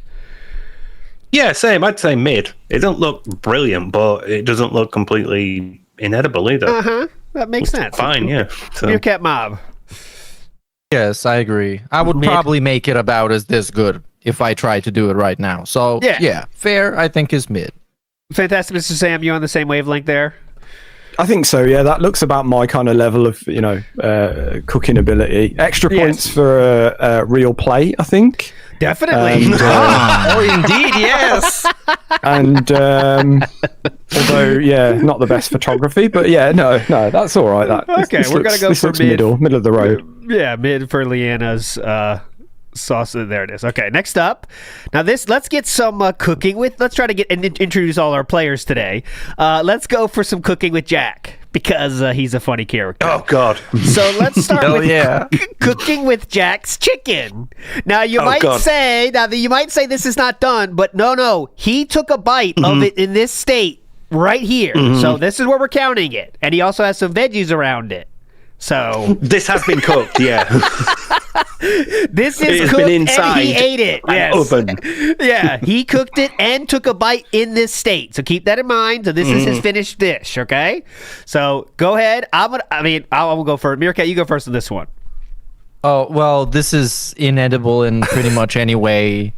Yeah, same. I'd say mid. It doesn't look brilliant, but it doesn't look completely inedible either. That makes sense. Fine, yeah. So. Meerkat Mob. Yes, I agree. I would probably make it about as this good if I tried to do it right now. So, yeah, fair, I think, is mid. Fantastic, Mr. Sam. You on the same wavelength there? I think so, yeah. That looks about my kind of level of, cooking ability. Extra points for real play, I think. Definitely. And, oh, indeed, yes. And although, not the best photography, but no, that's all right. We're going to go for mid. Middle of the road. Yeah, mid for Leanna's sauce. There it is. Okay, next up. Now let's get some cooking with. Let's try to get and introduce all our players today. Let's go for some cooking with Jack because he's a funny character. Oh God! So let's start with cooking with Jack's chicken. Now you might say this is not done, but no, he took a bite of it in this state right here. So this is where we're counting it, and he also has some veggies around it. So this has been cooked, yeah. This is cooked and he ate it. Yes. Open. Yeah, he cooked it and took a bite in this state. So keep that in mind. So this is his finished dish, okay? So go ahead. I'll go first. Meerkat, you go first on this one. Oh, well, this is inedible in pretty much any way.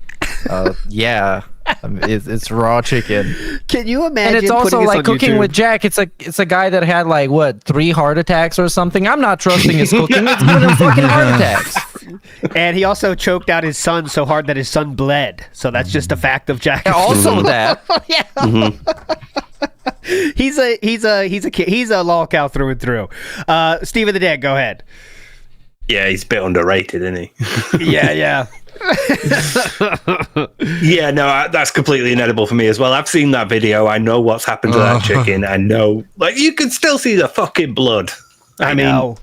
Yeah. It's raw chicken. Can you imagine? And it's also like cooking YouTube? with Jack. It's a guy that had 3 heart attacks or something. I'm not trusting his cooking. It's giving him fucking heart attacks. And he also choked out his son so hard that his son bled. So that's just a fact of Jack. Yeah, also that. Yeah. He's a lolcow through and through. Steve of the Dead, go ahead. Yeah, he's a bit underrated, isn't he? Yeah. Yeah, no, that's completely inedible for me as well. I've seen that video. I know what's happened to that chicken. I know, you can still see the fucking blood. I mean,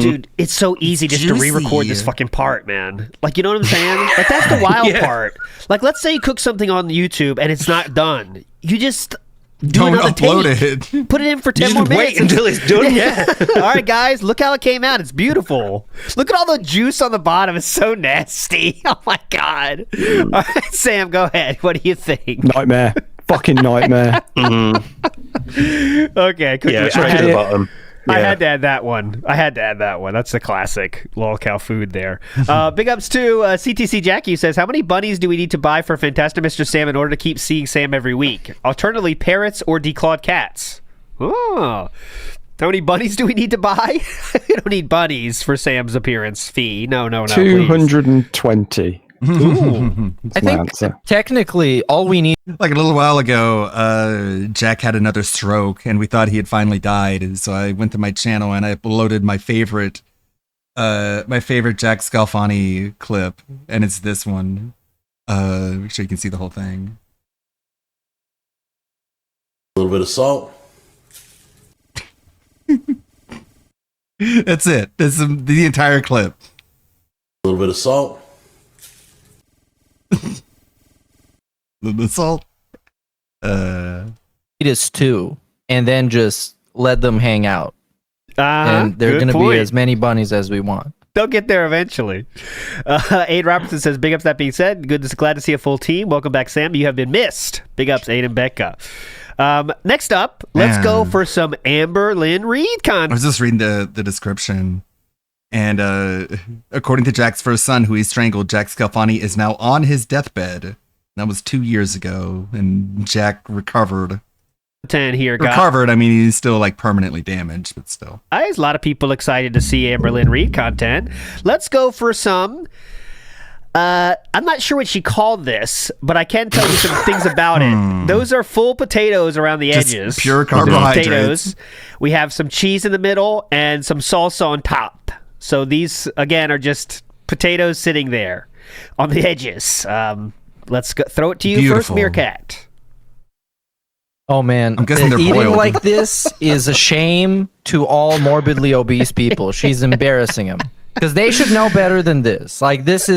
dude, it's so easy just to re-record this fucking part, man. You know what I'm saying? That's the wild part. Let's say you cook something on YouTube and it's not done. You just don't upload it. Put it in for 10 more minutes. Wait until it's done. Yeah. All right, guys, look how it came out. It's beautiful. Look at all the juice on the bottom. It's so nasty. Oh my God. All right, Sam, go ahead. What do you think? Nightmare. Fucking nightmare. Okay. Yeah, it's right to the bottom. Yeah. I had to add that one. That's the classic lolcow food there. Big ups to CTC Jackie, who says, how many bunnies do we need to buy for Fantastic Mr. Sam in order to keep seeing Sam every week? Alternatively, parrots or declawed cats. Oh. How many bunnies do we need to buy? We don't need bunnies for Sam's appearance fee. No. 220. I think technically all we need. A little while ago, Jack had another stroke, and we thought he had finally died. And so I went to my channel and I uploaded my favorite Jack Scalfani clip, and it's this one. Make sure you can see the whole thing. A little bit of salt. That's it. That's the entire clip. A little bit of salt. The salt. Eat a stew and then just let them hang out. And there are going to be as many bunnies as we want. They'll get there eventually. Aiden Robertson says, big ups. That being said, glad to see a full team. Welcome back, Sam. You have been missed. Big ups, Aiden and Becca. Next up, let's go for some Amber Lynn Reed content. I was just reading the description. And according to Jack's first son, who he strangled, Jack Scalfani is now on his deathbed. That was 2 years ago. And Jack recovered. 10 here, recovered. I mean, he's still like permanently damaged, but still. There's a lot of people excited to see Amber Lynn Reed content. Let's go for some. I'm not sure what she called this, but I can tell you some things about it. Those are full potatoes around the edges. Pure carbohydrates. Potatoes. We have some cheese in the middle and some salsa on top. So these, again, are just potatoes sitting there on the edges. Let's go, throw it to you first, Meerkat. Oh man, I'm guessing they're eating boiled. like this is a shame to all morbidly obese people. She's embarrassing them because they should know better than this. Like this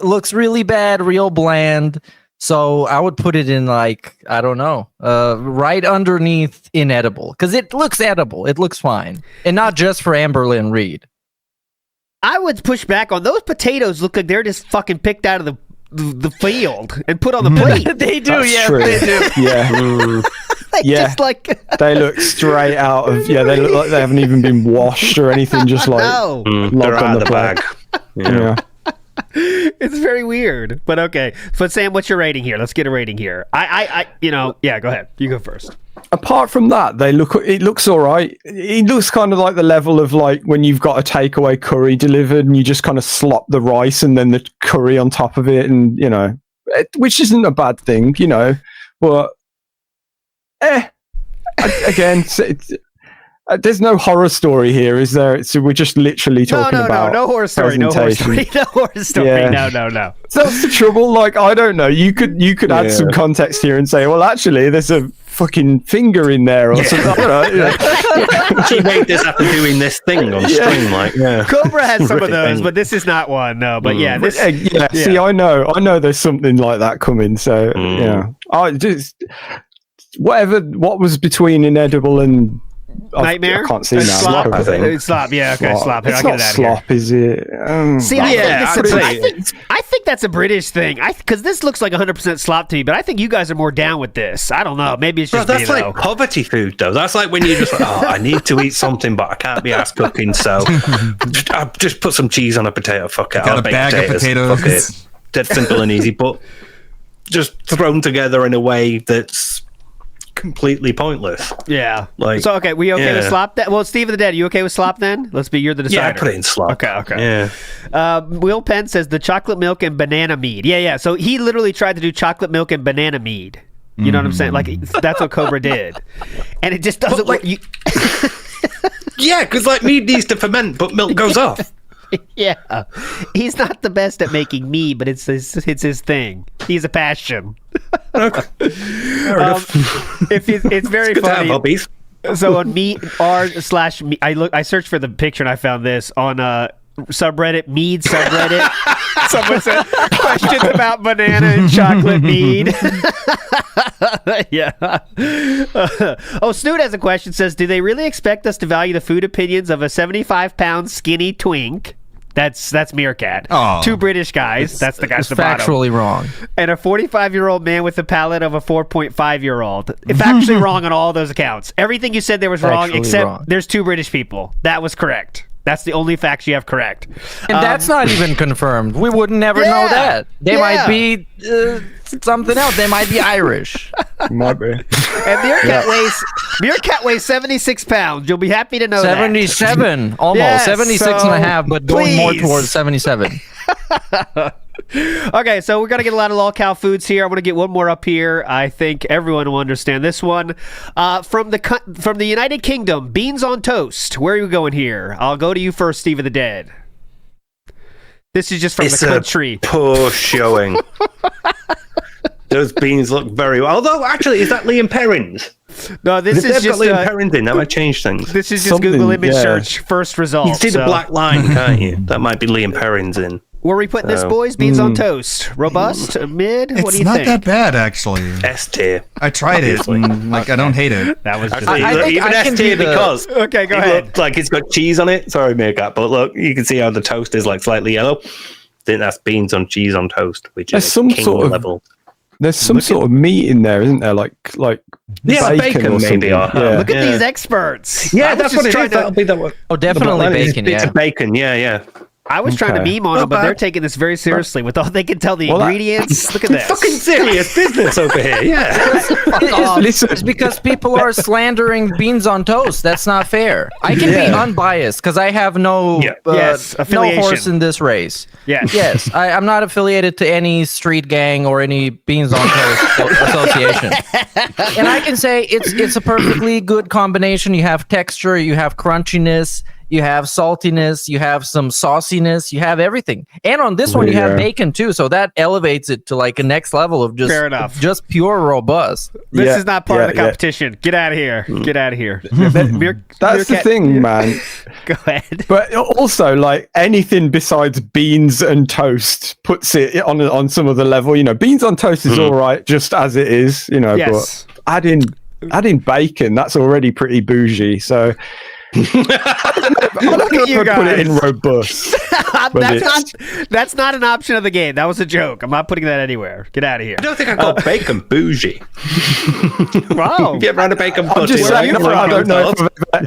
looks really bad, real bland. So I would put it in like, I don't know, right underneath inedible because it looks edible. It looks fine, and not just for Amber Lynn Reed. I would push back on those potatoes. Look like they're just fucking picked out of the field and put on the plate. They do, That's yeah, true. they do. Yeah. Just like they look straight out of. Yeah, they look like they haven't even been washed or anything. Just like they're out of the bag. Yeah. It's very weird, but okay. But Sam, what's your rating here? Let's get a rating here. Yeah, go ahead. You go first. Apart from that, it looks all right. It looks kind of like the level of like when you've got a takeaway curry delivered and you just kind of slop the rice and then the curry on top of it, and which isn't a bad thing, but again, there's no horror story here, is there? So we're just literally talking about no horror story, no horror story, no horror story. Yeah. No. So that's the trouble. Like, I don't know. You could add some context here and say, well, actually, there's a fucking finger in there or something. She made this after doing this thing on stream, like Cobra has some of those, but this is not one. No, but See, I know there's something like that coming. So I just what was between inedible and Nightmare? I can't see now. Slop, I think. Slop, yeah, okay, slop. It's not slop, is it? See, I think that's a British thing. Because this looks like 100% slop to me, but I think you guys are more down with this. I don't know. Maybe it's just me, that's like poverty food, though. That's like when you're just like, I need to eat something, but I can't be asked cooking, so I'll just put some cheese on a potato. Fuck it. Got a bag of potatoes. Fuck it. Dead simple and easy, but just thrown together in a way that's completely pointless. Yeah. Like, so okay, we okay with slop? Well, Steve of the Dead, are you okay with slop then? You're the decider. Yeah, put it in slop. Okay. Yeah. Will Penn says the chocolate milk and banana mead. Yeah. So he literally tried to do chocolate milk and banana mead. You know what I'm saying? Like that's what Cobra did, and it just doesn't work. Yeah, because like mead needs to ferment, but milk goes off. Yeah, he's not the best at making mead, but it's his thing. He's a passion. Okay. Fair enough. It's very it's good funny. To have hobbies. So on /me, I searched for the picture and I found this on subreddit, Mead subreddit. Someone said questions about banana and chocolate mead. Yeah. Snoot has a question. Says, do they really expect us to value the food opinions of a 75-pound skinny twink? That's Meerkat. Oh, 2 British guys. That's the guy at the bottom. Factually wrong. And a 45-year-old man with the palate of a 4.5-year-old. It's actually wrong on all those accounts. Everything you said there was wrong, except there's 2 British people. That was correct. That's the only facts you have correct. And that's not even confirmed. We would never know that. They might be something else. They might be Irish. Might be. And Meerkat weighs 76 pounds. You'll be happy to know 77, almost. Yes, 76 and a half, but going more towards 77. Okay, so we're going to get a lot of lolcow foods here. I'm going to get one more up here. I think everyone will understand this one. From the United Kingdom, beans on toast. Where are you going here? I'll go to you first, Steve of the Dead. This is just from It's the country. a poor showing. Those beans look very well. Although, actually, is that Liam Perrins? No, this is just got Liam Perrins in. That might change things. This is just Google image search first result. You can see the black line, can't you? That might be Liam Perrins in. Where are we putting this, boys? Beans on toast. Robust? Mid? What do you think? It's not that bad, actually. S tier. I tried it. And, I don't hate it. That was just... Even S tier because... Okay, go ahead. Looks like it's got cheese on it. Sorry, Meerkat, but look, you can see how the toast is like slightly yellow. Then that's beans on cheese on toast, which is some king sort of level. There's some sort of meat in there, isn't there? Like bacon or maybe. something. Look at these experts. Yeah, that's what it is. That'll be the one. Oh, definitely bacon. It's bacon. Yeah. I was trying to meme on them, but they're taking this very seriously with all they can tell the ingredients. Look at this. Fucking serious business over here. Yeah. It's because people are slandering beans on toast. That's not fair. I can be unbiased because I have no horse in this race. Yes, I'm not affiliated to any street gang or any beans on toast association. And I can say it's a perfectly good combination. You have texture, you have crunchiness, you have saltiness, you have some sauciness, you have everything. And on this one, you have bacon too. So that elevates it to like a next level of just, Fair enough. Just pure robust. This is not part of the competition. Get out of here. Get out of here. That's the thing, man. Go ahead. But also, like anything besides beans and toast puts it on some other level. You know, beans on toast is all right just as it is. You know, but adding bacon, that's already pretty bougie. So. I don't know if I'd put it in robust. That's not an option of the game. That was a joke. I'm not putting that anywhere. Get out of here. I don't think I call bacon bougie. Wow. Get around a bacon I'm just saying, I don't know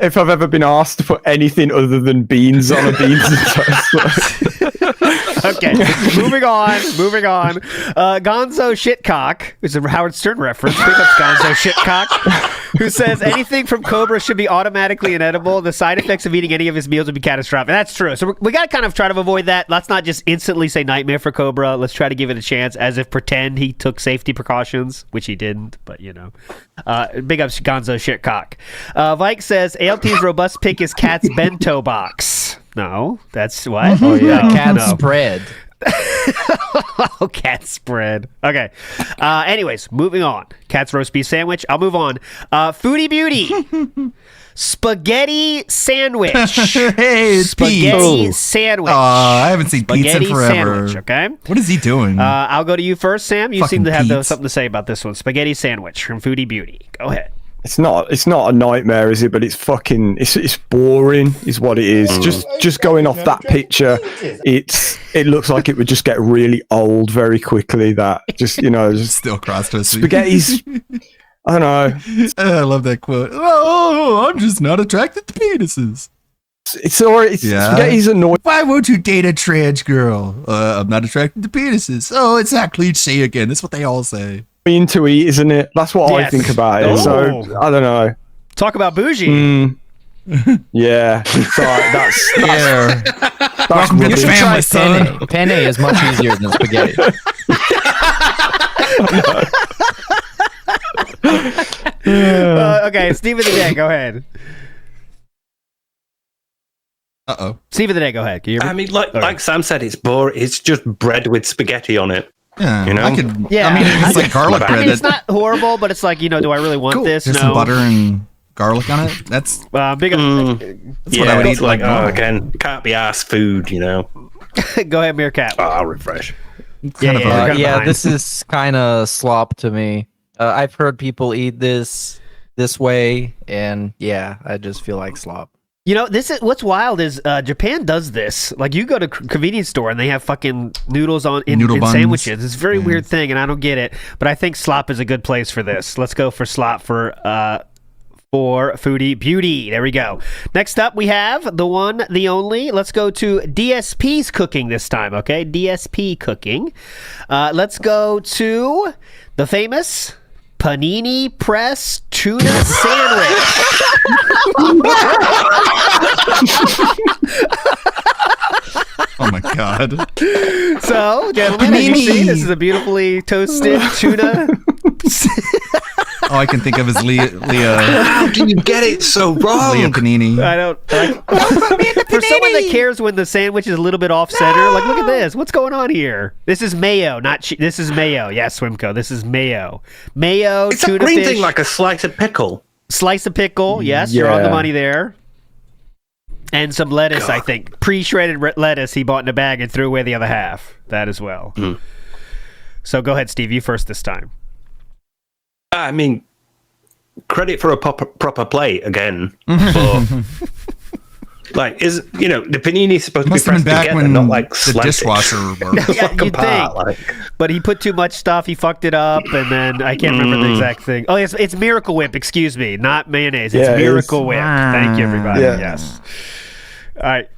if I've ever been asked to put anything other than beans on a beans and toast. Okay, moving on. Gonzo Shitcock, which is a Howard Stern reference. Pick up Gonzo Shitcock, who says anything from Cobra should be automatically inedible. The side effects of eating any of his meals would be catastrophic. That's true. So we got to kind of try to avoid that. Let's not just instantly say nightmare for Cobra. Let's try to give it a chance, as if pretend he took safety precautions, which he didn't. But you know, big up Gonzo Shitcock. Vike says ALT's robust pick is Cat's bento box. No, that's what? Oh yeah, cat spread. Oh, cat spread. Okay. Anyways, moving on. Cat's roast beef sandwich. I'll move on. Foodie Beauty. Spaghetti sandwich. Hey, it's Spaghetti Pete. sandwich. I haven't seen pizza in forever. Sandwich, okay? What is he doing? I'll go to you first, Sam. You Fucking seem to have Pete. something to say about this one. Spaghetti sandwich from Foodie Beauty. Go ahead. It's not a nightmare, is it? But it's fucking it's boring, is what it is. Just going off that picture, it looks like it would just get really old very quickly. That just still cross-twisting. Spaghetti's. I don't know. I love that quote. Oh, I'm just not attracted to penises. Spaghetti's annoying. Why won't you date a trans girl? I'm not attracted to penises. Oh, it's that cliche again. That's what they all say. To eat, isn't it? That's what I think about it. So I don't know. Talk about bougie. Yeah. Sorry, that's Welcome to You the should family, try son. penne. Penne is much easier than spaghetti. Okay, Steve of the Day, go ahead. Uh-oh. Steve of the Day, go ahead. Can you hear me? I mean, like Sam said, it's boring. It's just bread with spaghetti on it. Yeah, you know? I mean, it's like garlic bread. I mean, it's not horrible, but it's like, do I really want this? There's some butter and garlic on it. That's big. That's what I would eat. Again, can't be ass food, Go ahead, Meerkat. I'll refresh. This is kind of slop to me. I've heard people eat this way, and I just feel like slop. This is what's wild is Japan does this. Like, you go to convenience store and they have fucking noodles in sandwiches. It's a very weird thing, and I don't get it. But I think slop is a good place for this. Let's go for slop for Foodie Beauty. There we go. Next up, we have the one, the only. Let's go to DSP's cooking this time. Okay, DSP cooking. Let's go to the famous Panini Press Tuna Sandwich. Oh my god. So, gentlemen, as you see, this is a beautifully toasted tuna. All I can think of is Leah. How can you get it so wrong? Leah Panini. I don't. For someone that cares when the sandwich is a little bit off center, like look at this. What's going on here? This is mayo, not this is mayo. Yes, Swimco. This is mayo. Mayo. It's tuna a green fish, thing like a slice of pickle. Slice of pickle. Yes, you're on the money there. And some lettuce, I think. Pre-shredded lettuce he bought in a bag and threw away the other half. That as well. So go ahead, Steve. You first this time. I mean, credit for a proper plate again. Like, the panini's supposed to be pressed together, when not like the dishwasher worked. Think. But he put too much stuff. He fucked it up, and then I can't remember the exact thing. Oh, it's Miracle Whip. Excuse me, not mayonnaise. It's Miracle Whip. Thank you, everybody. Yeah. Yes. All right.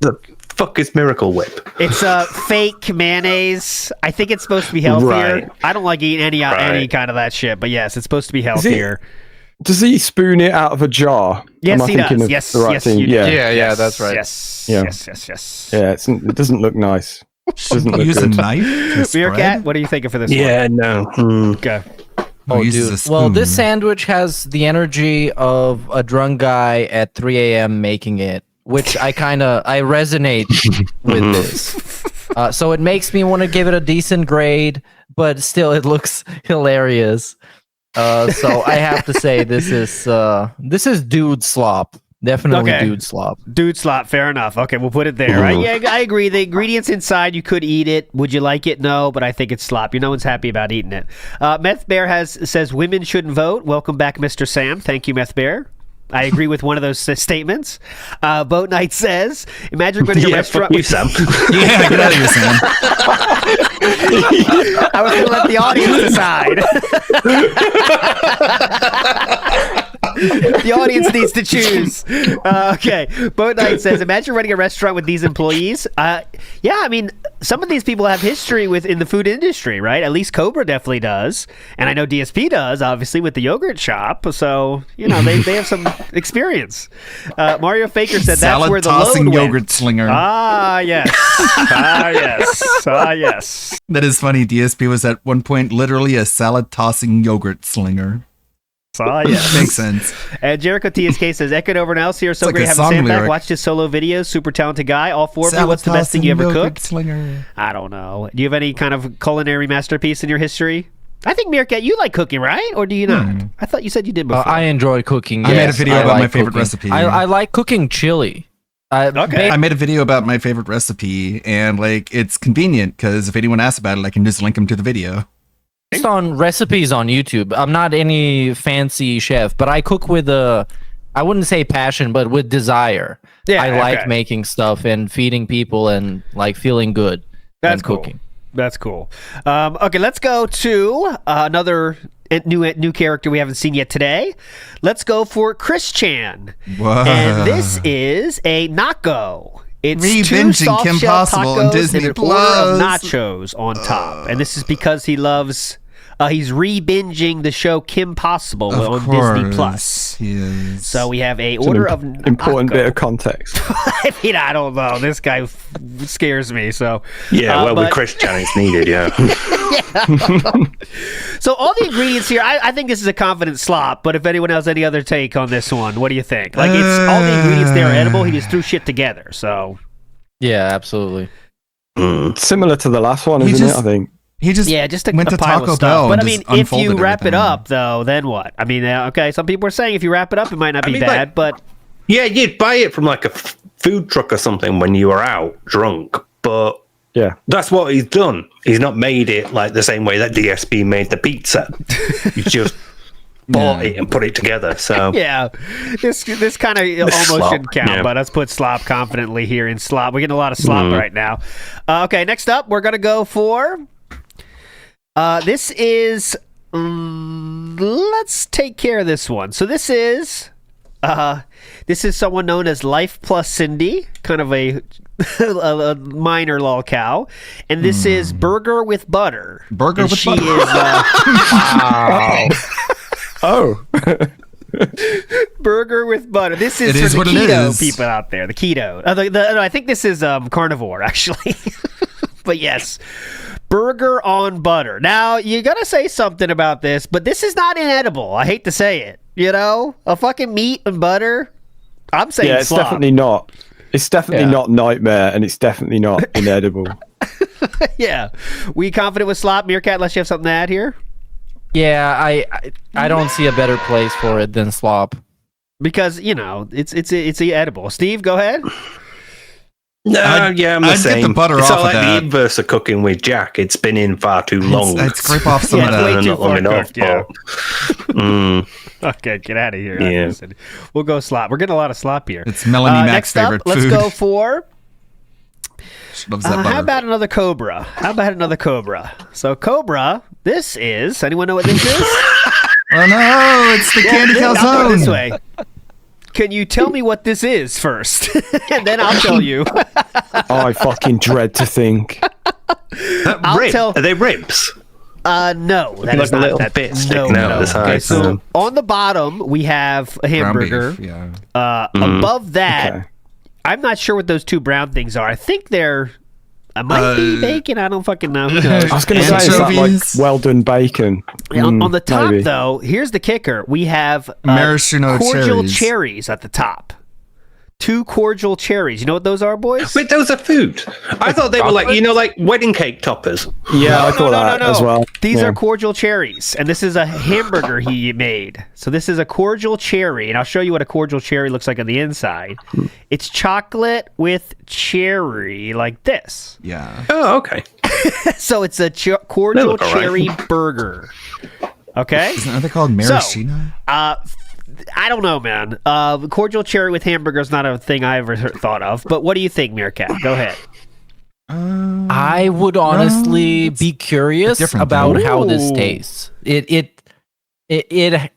The fuck is Miracle Whip? It's a fake mayonnaise. I think it's supposed to be healthier. Right. I don't like eating any kind of that shit, but yes, it's supposed to be healthier. Does he spoon it out of a jar? Yes, he does. Yes, thing? Yeah, that's right. Yes. Yeah. Yes. Yeah, it doesn't look nice. Doesn't look Use good. a knife. Meerkat, what are you thinking for this one? Yeah, no. Okay. Oh, dude. Well, this sandwich has the energy of a drunk guy at 3 a.m. making it, which I resonate with this. So it makes me want to give it a decent grade, but still it looks hilarious. So I have to say this is dude slop. Definitely dude slop. Dude slop, fair enough. Okay, we'll put it there. Right? Yeah, I agree. The ingredients inside, you could eat it. Would you like it? No, but I think it's slop. No one's happy about eating it. Meth Bear says women shouldn't vote. Welcome back, Mr. Sam. Thank you, Meth Bear. I agree with one of those statements. Boat Knight says, imagine going to a restaurant with Sam. Yeah, get out of here, Sam. I was going to let the audience decide. The audience needs to choose. Okay. Boat Knight says, imagine running a restaurant with these employees. Yeah, I mean, some of these people have history in the food industry, right? At least Cobra definitely does. And I know DSP does, obviously, with the yogurt shop. So, they have some experience. Mario Faker said that's where the tossing load yogurt went. slinger. Ah, yes. Yes. That is funny. DSP was at one point literally a salad tossing yogurt slinger. Yes. Makes sense. And Jericho TSK says, Echoed over now here. So like great a having song Sam back. lyric. Watched his solo videos. Super talented guy. All four of you. Salad What's the best thing you ever tossing cooked? Slinger. I don't know. Do you have any kind of culinary masterpiece in your history? I think, Meerkat, you like cooking, right? Or do you not? I thought you said you did before. I enjoy cooking. I made a video about my favorite recipe. I like cooking chili. I made a video about my favorite recipe, and it's convenient because if anyone asks about it, I can just link them to the video. Based on recipes on YouTube. I'm not any fancy chef, but I cook with I wouldn't say passion, but with desire. Yeah, I like making stuff and feeding people and feeling good. That's cool. Cooking. That's cool. Okay, let's go to another new character we haven't seen yet today. Let's go for Chris Chan. Whoa. And this is a Nako. It's Re-binging 2 soft Kim shell Possible tacos on Disney and an order of nachos on top. And this is because he loves... he's re-binging the show Kim Possible on Disney Plus. Yes. So we have a order of important bit of context. I mean, I don't know. This guy scares me. So yeah, with Chris Chan, it's needed. Yeah. So all the ingredients here, I think this is a confident slop. But if anyone has any other take on this one, what do you think? It's all the ingredients there are edible. He just threw shit together. So yeah, absolutely. Similar to the last one, isn't it? I think. He just went to pile Taco of stuff. Bell. But I and mean, just if you unfolded wrap it everything. up, though, then what? I mean, okay, some people are saying if you wrap it up, it might not be bad, but yeah, you'd buy it from a food truck or something when you were out drunk. But yeah, that's what he's done. He's not made it the same way that DSP made the pizza. He just bought it and put it together. So yeah, this kind of almost slop, shouldn't count, but let's put slop confidently here in slop. We're getting a lot of slop right now. Okay, next up, we're gonna go for. This is. Let's take care of this one. So this is someone known as Life Plus Cindy, kind of a minor lolcow, and this is Burger with Butter. Burger with Butter. Wow. Oh. Burger with butter. This is for the keto people out there. The keto. No, I think this is carnivore, actually. But yes, burger on butter. Now, you got to say something about this, but this is not inedible. I hate to say it. A fucking meat and butter. I'm saying it's slop. definitely not. It's definitely not nightmare, and it's definitely not inedible. Yeah. We confident with slop? Meerkat, unless you have something to add here? Yeah, I don't see a better place for it than slop. Because, it's edible. Steve, go ahead. No, I'm the same. Get the butter it's off not like of that. the inverse of cooking with Jack. It's been in far too long. I'd scrape off some of that. Way too far cooked, Okay, get out of here. Yeah. We'll go slop. We're getting a lot of slop here. It's Melanie Mac's next up, favorite let's food. go for... She loves that butter. How about another Cobra? So Cobra, this is... Anyone know what this is? Oh no, it's the candy I'll put calzone. it this way. Can you tell me what this is first? And then I'll tell you. I fucking dread to think. Are they ribs? No, that like is a not little that. bit sticking out the side. Okay, so on the bottom we have a hamburger. Beef, yeah. Above that, I'm not sure what those two brown things are. I think they're. It might be bacon. I don't fucking know. Who knows? I was going to say, is that like well done bacon? On the top, maybe. though, here's the kicker. We have Maraschino cordial cherries. cherries at the top. 2 cordial cherries. You know what those are, boys? Wait, those are food. I thought they were like wedding cake toppers. Yeah, I thought that as well. These are cordial cherries, and this is a hamburger he made. So this is a cordial cherry, and I'll show you what a cordial cherry looks like on the inside. It's chocolate with cherry, like this. Yeah. Oh, okay. So it's a cordial cherry burger. Okay? Aren't they called maraschino? I don't know, man. Cordial cherry with hamburger is not a thing I ever thought of. But what do you think, Meerkat? Go ahead. I would honestly be curious about how this tastes. It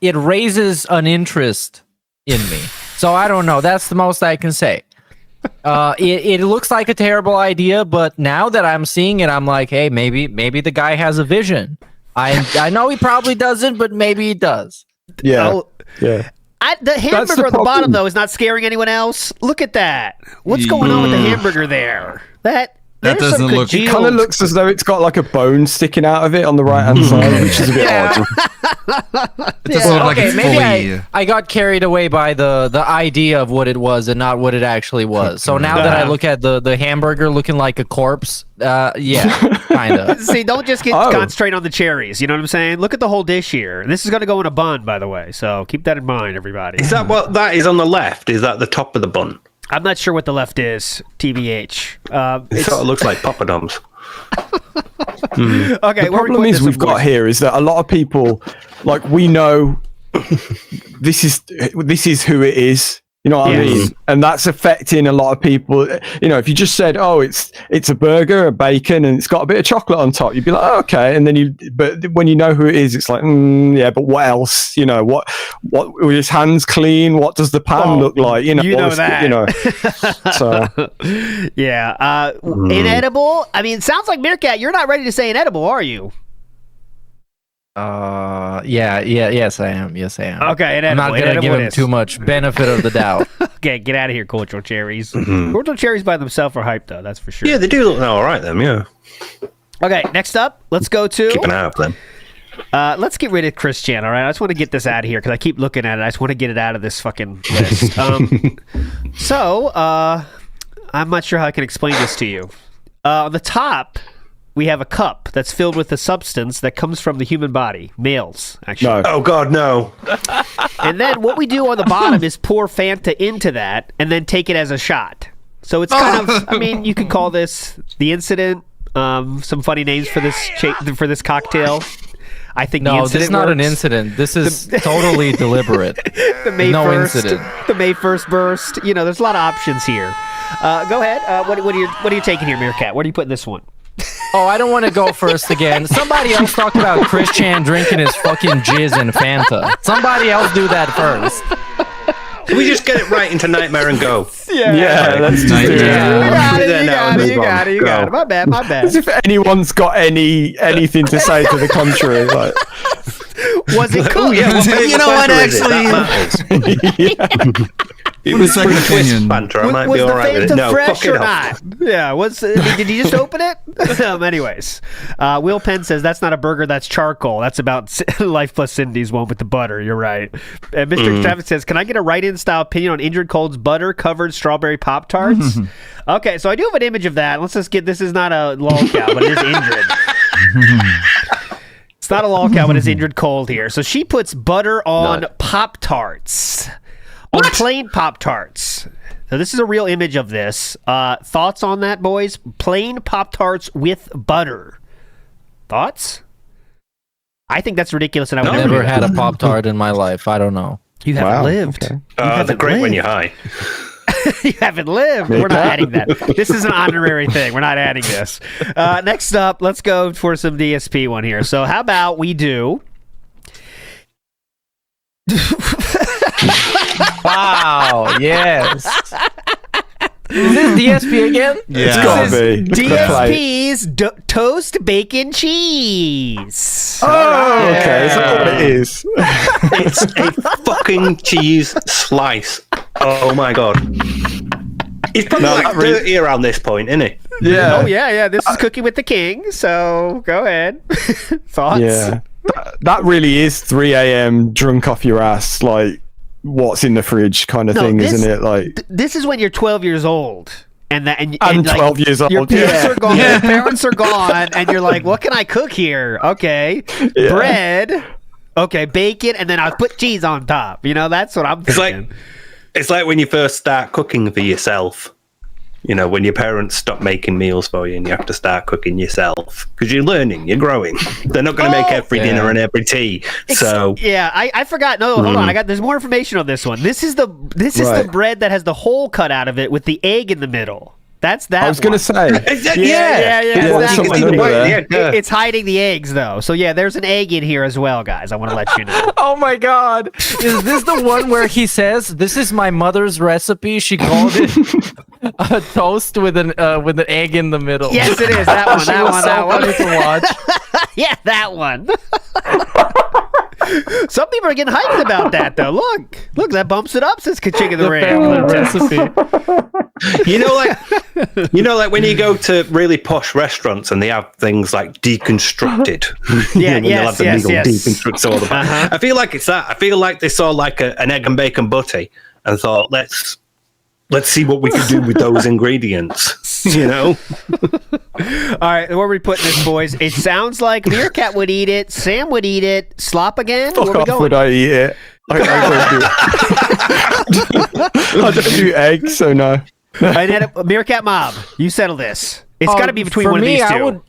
raises an interest in me. So I don't know. That's the most I can say. It looks like a terrible idea, but now that I'm seeing it, I'm like, hey, maybe the guy has a vision. I know he probably doesn't, but maybe he does. Yeah. Yeah. The hamburger at the bottom, though, is not scaring anyone else. Look at that. What's going on with the hamburger there? That doesn't look... It kind of looks as though it's got like a bone sticking out of it on the right-hand side, which is a bit odd. It doesn't look like it's maybe fully... I got carried away by the idea of what it was and not what it actually was. So now that I look at the hamburger looking like a corpse, yeah, kind of. See, don't just concentrate on the cherries. You know what I'm saying? Look at the whole dish here. This is going to go in a bun, by the way. So keep that in mind, everybody. Is that what that is on the left? Is that the top of the bun? I'm not sure what the left is, TBH. It sort of looks like poppadoms. Okay, the problem is we've got here is that a lot of people, like, we know this is who it is. You know what I mean? And that's affecting a lot of people. You know, if you just said, "Oh, it's a burger, a bacon, and it's got a bit of chocolate on top," you'd be like, oh, "Okay." And then but when you know who it is, it's like, yeah, but what else? You know, what were his hands clean? What does the pan look like? You know that. You know. So yeah, inedible. I mean, it sounds like Meerkat. You're not ready to say inedible, are you? Yes, I am. Okay, I'm not gonna give him too much benefit of the doubt. Okay, get out of here, cordial cherries. Cordial cherries by themselves are hype, though. That's for sure. Yeah, they do look all right. Them, yeah. Okay, next up, let's go to. Keep an eye out for them. Let's get rid of Christian. All right, I just want to get this out of here because I keep looking at it. I just want to get it out of this fucking list. I'm not sure how I can explain this to you. On the top, we have a cup that's filled with a substance that comes from the human body. Males, actually. No. Oh, God, no. And then what we do on the bottom is pour Fanta into that and then take it as a shot. So it's kind of, I mean, you could call this the incident. Some funny names for this cocktail. I think no, this is not an incident. This is totally deliberate. The May no 1st, incident. The May 1st burst. You know, there's a lot of options here. Go ahead. What are you taking here, Meerkat? Where are you putting this one? Oh, I don't want to go first again. Somebody else talk about Christian drinking his fucking jizz in Fanta. Somebody else do that first. Can we just get it right into Nightmare and go? Yeah, let's just do it. You got it. My bad. As if anyone's got anything to say to the contrary. Like, was it cool? You know what? Actually, It was like a twist banter. I might be all right with it. No, fresh or not? Yeah. Did you just open it? Anyways, Will Penn says that's not a burger. That's charcoal. That's about Life Plus Cindy's one with the butter. You're right. And Mr. Travis says, "Can I get a write-in style opinion on Injured Cold's butter-covered strawberry Pop-Tarts?" Okay, so I do have an image of that. Let's just get. This is not a lolcow, but it is Injured. It's not a lolcow, but it's Injured Cold here. So she puts butter on Pop-Tarts. On plain Pop-Tarts. So this is a real image of this. Thoughts on that, boys? Plain Pop-Tarts with butter. Thoughts? I think that's ridiculous, and I would never had a Pop-Tart in my life. I don't know. You haven't lived. Okay. They're great when you're high. You haven't lived. We're not adding that. This is an honorary thing. We're not adding this. Next up, let's go for some DSP one here. So how about we do... Wow, yes. Is this DSP again? Yeah. It's gotta be. DSP's toast bacon cheese. Oh, okay. Is that what it is? It's a fucking cheese slice. Oh my god. He's probably dirty around this point, isn't he? Yeah. Oh yeah. This is Cooking with the King. So go ahead. Thoughts? Yeah. That really is 3 a.m. drunk off your ass, like what's in the fridge kind of thing, isn't it? Like this is when you're 12 years old. And 12 years old. Your parents are gone. Your parents are gone, and you're like, "What can I cook here?" Okay, bread. Okay, bacon, and then I'll put cheese on top. You know, that's what I'm thinking. It's like when you first start cooking for yourself. You know, when your parents stop making meals for you and you have to start cooking yourself because you're learning, you're growing. They're not going to make every dinner and every tea. So I forgot. No, hold on. There's more information on this one. This is the bread that has the hole cut out of it with the egg in the middle. That's that. I was going to say. It's hiding the eggs though. So yeah, there's an egg in here as well, guys. I want to let you know. Oh my god. Is this the one where he says, "This is my mother's recipe. She called it a toast with an egg in the middle"? Yes, it is. That one. That one to watch. Yeah, that one. Some people are getting hyped about that, though. Look, that bumps it up since King of the Ring recipe. You know, like when you go to really posh restaurants and they have things like deconstructed. Deconstruct all the I feel like it's that. I feel like they saw like an egg and bacon butty and thought, let's see what we can do with those ingredients. You know. All right, where are we putting this, boys? It sounds like Meerkat would eat it. Sam would eat it. Slop again? Fuck where off, would I eat it? I don't do eggs, so no. Meerkat Mob, you settle this. It's got to be between one of these two.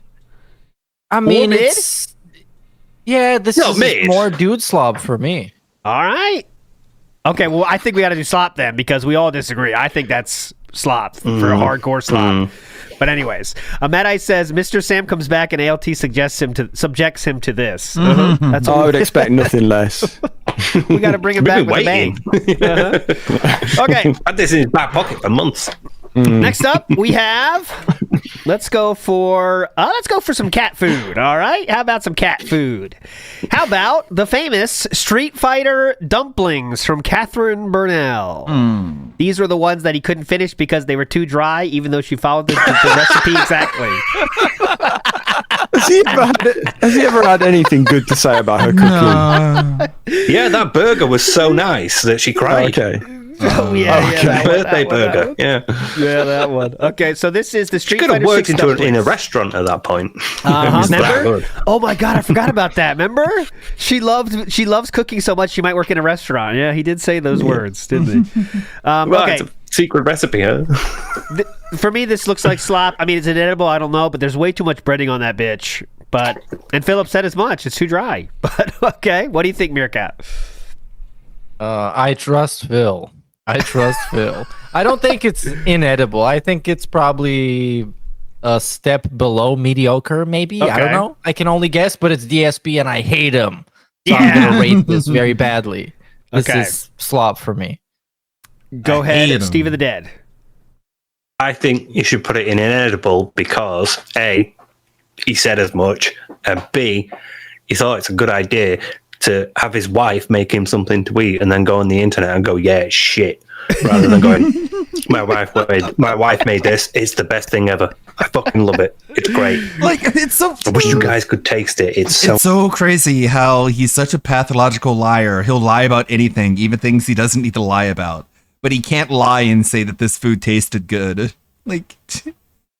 This is more dude slob for me. All right. Okay, well, I think we got to do slop then because we all disagree. I think that's slop for a hardcore slop. But anyways, Ahmed says Mr. Sam comes back and ALT subjects him to this. That's I would expect nothing less. We got to bring him back with a bang. Okay, I've had this in his back pocket for months. Next up, we have. Let's go for some cat food. All right, how about some cat food? How about the famous Street Fighter dumplings from Catherine Burnell? These were the ones that he couldn't finish because they were too dry, even though she followed the recipe exactly. Has he ever had anything good to say about her cooking? No. Yeah, that burger was so nice that she cried. Okay. Oh yeah, birthday burger. Yeah, that one. Okay, so this is the Street Fighter. She could have worked in a restaurant at that point. Remember? Oh my god, I forgot about that. Remember? She loves cooking so much she might work in a restaurant. Yeah, he did say those words, didn't he? Okay. It's a secret recipe, huh? For me, this looks like slop. I mean, it's inedible. I don't know, but there's way too much breading on that bitch. And Philip said as much. It's too dry. But okay, what do you think, Meerkat? I trust Phil. I don't think it's inedible. I think it's probably a step below mediocre, maybe. Okay. I don't know. I can only guess, but it's DSP and I hate him. So I'm going to rate this very badly. This is slop for me. Go ahead, Steve of the Dead. I think you should put it in inedible because A, he said as much, and B, he thought it's a good idea to have his wife make him something to eat and then go on the internet and go, yeah, it's shit. rather than going, my wife made this. It's the best thing ever. I fucking love it. It's great. Like, it's so. I wish you guys could taste it. It's so crazy how he's such a pathological liar. He'll lie about anything, even things he doesn't need to lie about. But he can't lie and say that this food tasted good. Like,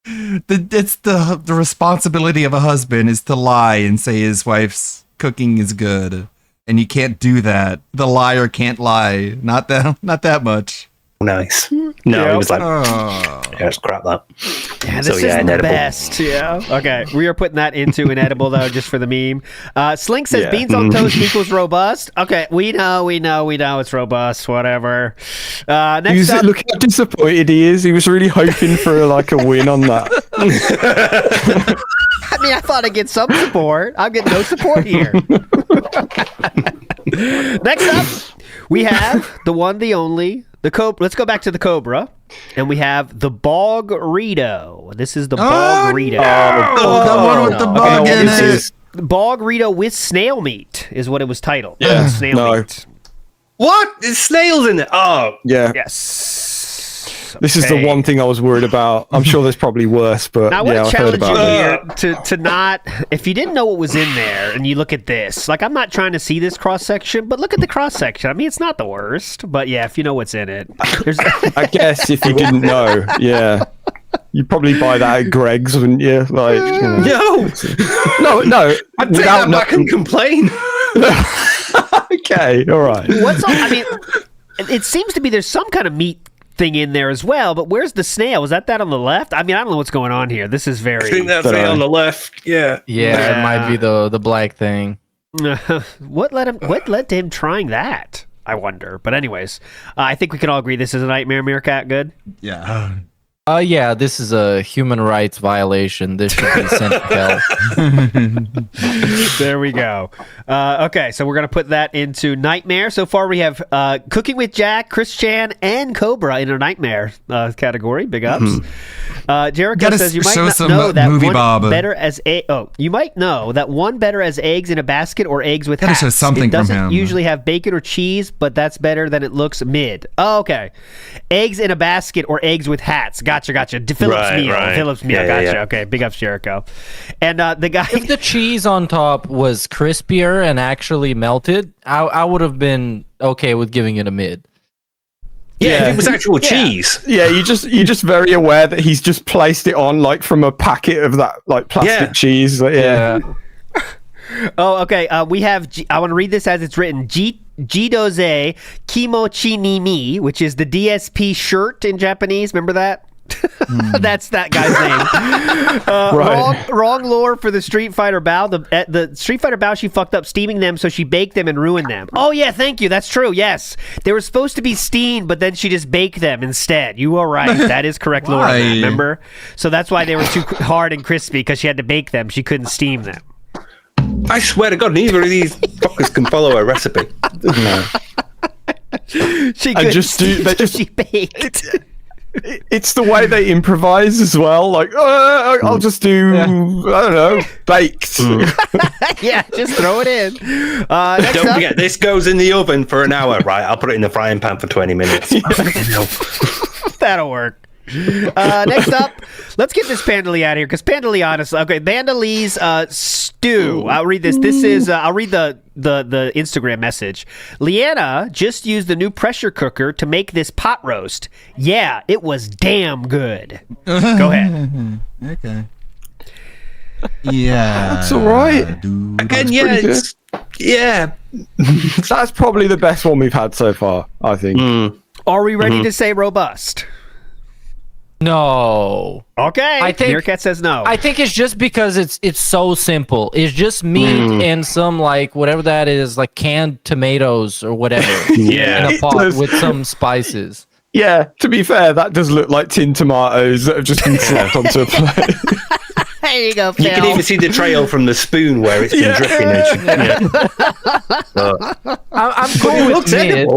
it's the responsibility of a husband is to lie and say his wife's cooking is good. And you can't do that. The liar can't lie. Not that much. Nice. No, it was like, yeah, scrap that. Yeah, this isn't the best. Yeah. Okay, we are putting that into inedible though, just for the meme. Slink says beans on toast equals robust. Okay, we know it's robust. Whatever. Next up, look how disappointed he is. He was really hoping for like a win on that. I mean, I thought I'd get some support. I'm getting no support here. Next up, we have the one, the only. The Cobra. Let's go back to the Cobra, and we have the Bog-Rito. This is the Bog-Rito. The one with the bug in it. Bog-Rito with snail meat is what it was titled. Yeah, snail meat. What? There's snails in it. Oh, yeah. Yes. This is the one thing I was worried about. I'm sure there's probably worse, but now, I want to challenge you here to not, if you didn't know what was in there and you look at this, like, I'm not trying to see this cross section, but look at the cross section. I mean, it's not the worst, but yeah, if you know what's in it, I guess if you didn't know, yeah, you'd probably buy that at Greg's, wouldn't you? Like, no, I'd take that back and complain. Okay, all right. I mean, it seems to be there's some kind of meat thing in there as well, but where's the snail? Was that on the left? I mean, I don't know what's going on here. This is very. I think that's on the left. Yeah. It might be the black thing. What led to him trying that? I wonder. But anyways, I think we can all agree this is a nightmare. Meerkat, good. Yeah. Yeah, this is a human rights violation. This should be sent to hell. There we go. Okay, so we're going to put that into Nightmare. So far, we have Cooking with Jack, Chris Chan, and Cobra in a Nightmare category. Big ups. Jericho says you might not know that one better as you might know that one better as eggs in a basket or eggs with hats. It doesn't usually have bacon or cheese, but that's better than it looks mid. Oh, okay. Eggs in a basket or eggs with hats. Gotcha. Phillips meal. Phillips meal. Gotcha. Yeah. Okay. Big ups, Jericho. And the guy. If the cheese on top was crispier and actually melted, I would have been okay with giving it a mid. Yeah, if it was actual cheese. Yeah, you're just very aware that he's just placed it on like from a packet of that like plastic cheese. Yeah. Oh, okay. We have. I want to read this as it's written. Jidoze Kimochi ni Mi, which is the DSP shirt in Japanese. Remember that? That's that guy's name. Wrong lore for the Street Fighter Bao. The Street Fighter Bao, she fucked up steaming them, so she baked them and ruined them. Oh yeah, thank you. That's true. Yes, they were supposed to be steamed, but then she just baked them instead. You are right. That is correct lore. Remember? So that's why they were too hard and crispy, because she had to bake them. She couldn't steam them. I swear to God, neither of these fuckers can follow a recipe. No. She baked. It's the way they improvise as well. Like, I'll just do, I don't know, baked. Yeah, just throw it in. Don't forget, this goes in the oven for an hour, right? I'll put it in the frying pan for 20 minutes. That'll work. Next up, let's get this Pandali out of here, because Pandali, honestly, okay, Pandali's stew. I'll read this. This is I'll read the Instagram message. Leanna just used the new pressure cooker to make this pot roast. Yeah, it was damn good. Go ahead. Okay. Yeah, that's all right. Again, yeah, that's probably the best one we've had so far, I think. Are we ready to say robust? No. Okay. I think Meerkat says no. I think it's just because it's so simple. It's just meat and some like whatever that is, like canned tomatoes or whatever. In a pot with some spices. Yeah, to be fair, that does look like tinned tomatoes that have just been slapped onto a plate. There you go, Phil. You can even see the trail from the spoon where it's been dripping. I'm cool with it.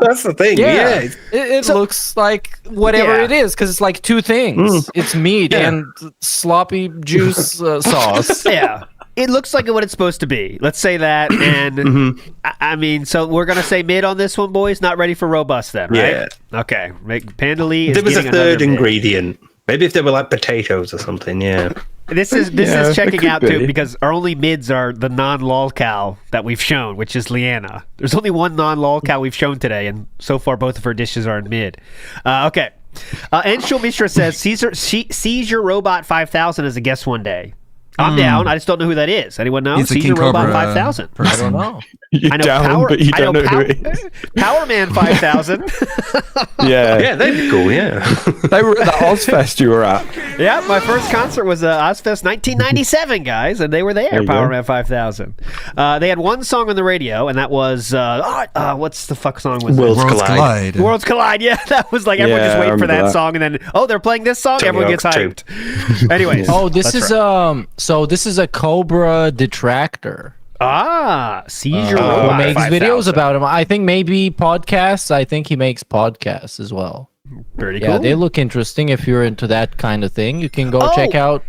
That's the thing. Yeah. It looks like whatever it is, because it's like two things. It's meat and sloppy juice sauce. Yeah. It looks like what it's supposed to be. Let's say that. And I mean, so we're gonna say mid on this one, boys. Not ready for robust then, right? Yeah. Okay. Panda Lee is there was a getting third another mid. ingredient. Maybe if they were like potatoes or something. Yeah. This is checking out too, because our only mids are the non-lolcow that we've shown, which is Leanna. There's only one non-lolcow we've shown today, and so far both of her dishes are in mid. Okay. Anshul Mishra says Seizure Robot 5000 as a guest one day. I'm down. I just don't know who that is. Anyone know? Seizure Robot 5000. I don't know. You're down, but you don't know who it is. Power Man 5000. Yeah, they'd be cool, yeah. They were at the Ozfest you were at. Yeah, my first concert was Ozfest 1997, guys, and they were there, Power Man 5000. They had one song on the radio, and that was, what's the fuck song was Worlds Collide. Worlds Collide, yeah. That was like, everyone just waited for that song, and then, they're playing this song, everyone gets hyped. Anyways. Oh, this is, so this is a Cobra detractor. Seizure Who Robot makes 5000. videos about him. I think maybe podcasts. I think he makes podcasts as well. Pretty Yeah, cool. they look interesting. If you're into that kind of thing, you can go check out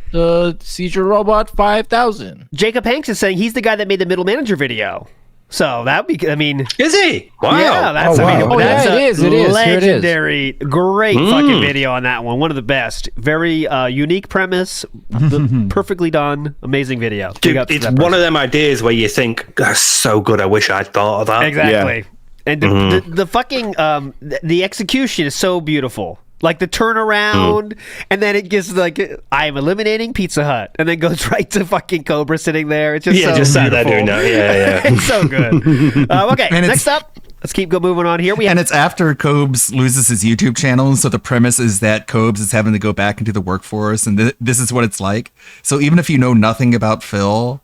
Seizure Robot 5000. Jacob Hanks is saying he's the guy that made the Middle Manager video. So that would be, I mean... Is he? Wow. Yeah, that's, that's it is. It is. legendary, great fucking video on that one. One of the best. Very unique premise, perfectly done, amazing video. Dude, it's one of them ideas where you think, that's so good, I wish I'd thought of that. Exactly. Yeah. And the fucking, the execution is so beautiful. Like the turnaround, and then it gets like, I am eliminating Pizza Hut, and then goes right to fucking Cobra sitting there. It's just so just sat there beautiful. doing that. Yeah. It's so good. Okay, And next up, let's keep moving on here. And it's after Cobes loses his YouTube channel, so the premise is that Cobes is having to go back into the workforce, and this is what it's like. So even if you know nothing about Phil,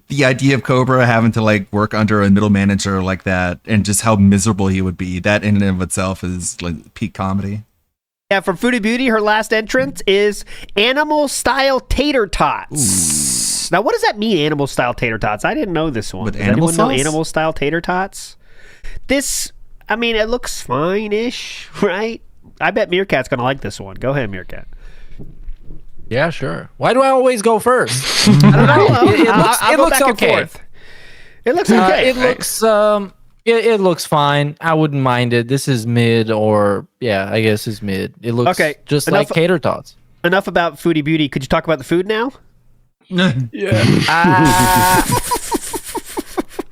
the idea of Cobra having to like work under a middle manager like that, and just how miserable he would be, that in and of itself is like peak comedy. Yeah, from Foodie Beauty, her last entrance is animal style tater tots. Now, what does that mean, animal style tater tots? I didn't know this one. Does anyone know animal style tater tots? This, I mean, it looks fine-ish, right? I bet Meerkat's gonna like this one. Go ahead, Meerkat. Yeah, sure. Why do I always go first? I don't know. It looks okay. It looks okay. It looks fine. I wouldn't mind it. This is mid, or I guess it's mid. It looks just like tater tots. Enough about Foodie Beauty. Could you talk about the food now?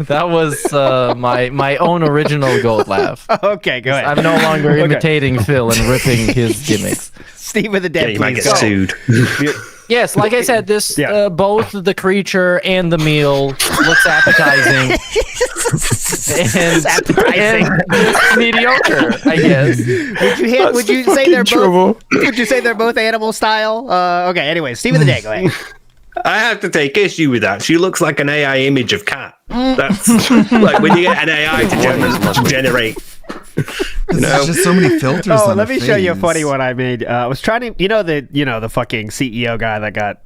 That was my own original goat laugh. Okay, go ahead. I'm no longer imitating Phil and ripping his gimmicks. Steve with the dead, you might please get go. sued. Yes, like I said, this both the creature and the meal looks appetizing. and mediocre, I guess. Would you say they're both animal style? Okay, anyway, Steve with the day, go ahead. I have to take issue with that. She looks like an AI image of cat. That's like when you get an AI to generate. There's just so many filters. Oh, let me show you a funny one I made. I was trying to, the fucking CEO guy that got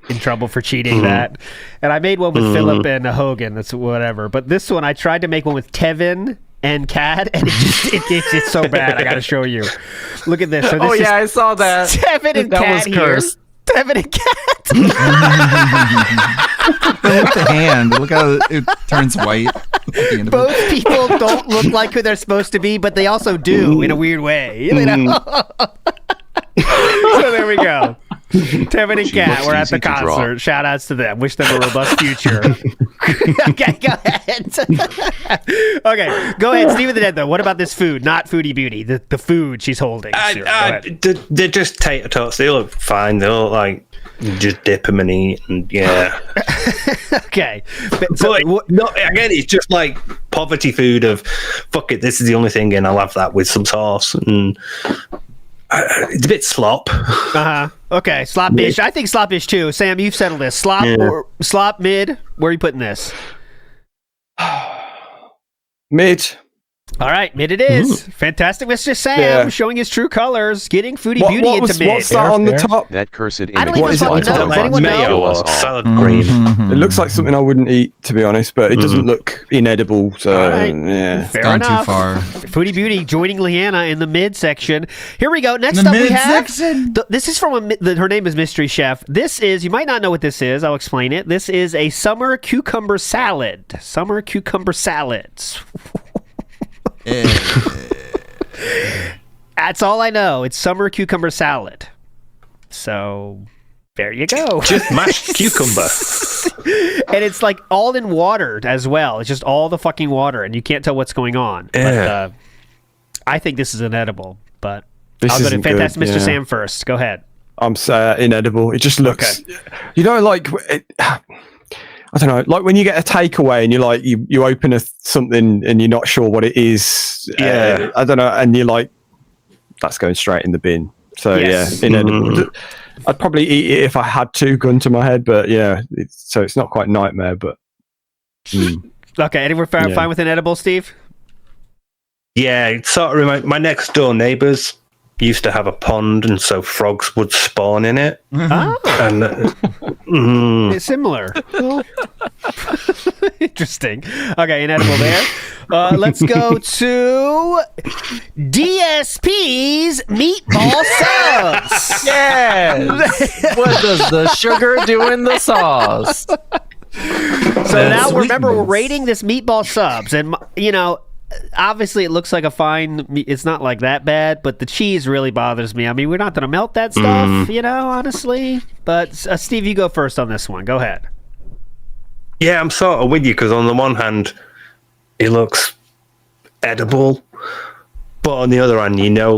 in trouble for cheating that, and I made one with Philip and Hogan. That's whatever. But this one, I tried to make one with Tevin and Kat, and it's so bad. I got to show you. Look at this. So this I saw that. Tevin and that Kat was cursed. Tevin and Kat. Look at the hand. Look how it turns white. Both people don't look like who they're supposed to be, but they also do in a weird way. You know? So there we go. Tevin and Kat were at the concert. Shout outs to them. Wish them a robust future. Okay, go ahead. Okay, go ahead. Steve of the Dead, though. What about this food? Not Foodie Beauty. The food she's holding. They're just tater tots. They look fine. They look like you just dip them and eat. And Okay. Again, it's just like poverty food of, fuck it, this is the only thing, and I'll have that with some sauce. And it's a bit slop. Okay, slop-ish. I think slop-ish too. Sam, you've settled this. Slop mid. Where are you putting this? Mid. All right, mid it is. Fantastic Mr. Sam showing his true colors, getting Foodie Beauty into mid. What's that on the top? That cursed image. I don't even fucking know. Does anyone know? Salad green. It looks like something I wouldn't eat, to be honest, but it doesn't look inedible. So yeah, fair enough. Too far. Foodie Beauty joining Leanna in the mid section. Here we go. Next up we have. This is from her name is Mystery Chef. This is, you might not know what this is. I'll explain it. This is a summer cucumber salad. Summer cucumber salads. That's all I know. It's summer cucumber salad. So there you go. Just mashed cucumber. And it's like all in water as well. It's just all the fucking water, and you can't tell what's going on. Yeah. But I think this is inedible. But This I'll go to isn't Fantastic good, Mr. yeah. Sam first. Go ahead. I'm inedible. It just looks, you know, like I don't know, like when you get a takeaway and you're like, you open something and you're not sure what it is. Yeah. I don't know, and you're like, that's going straight in the bin. So Yes. yeah, inedible. I'd probably eat it if I had to, gun to my head, but yeah, so it's not quite nightmare, but. Okay, anyone fine with inedible, Steve? Yeah, it sort of reminds my next door neighbours used to have a pond, and so frogs would spawn in it. Oh. And It's similar. Interesting. Okay, inedible there. Let's go to DSP's meatball subs. Yes. What does the sugar do in the sauce? So now remember, we're rating this meatball subs, and you know, obviously it looks like a fine. It's not like that bad, but the cheese really bothers me. I mean, we're not going to melt that stuff, you know, honestly. But Steve, you go first on this one. Go ahead. yeah, I'm sort of with you because on the one hand, it looks edible, but on the other hand, you know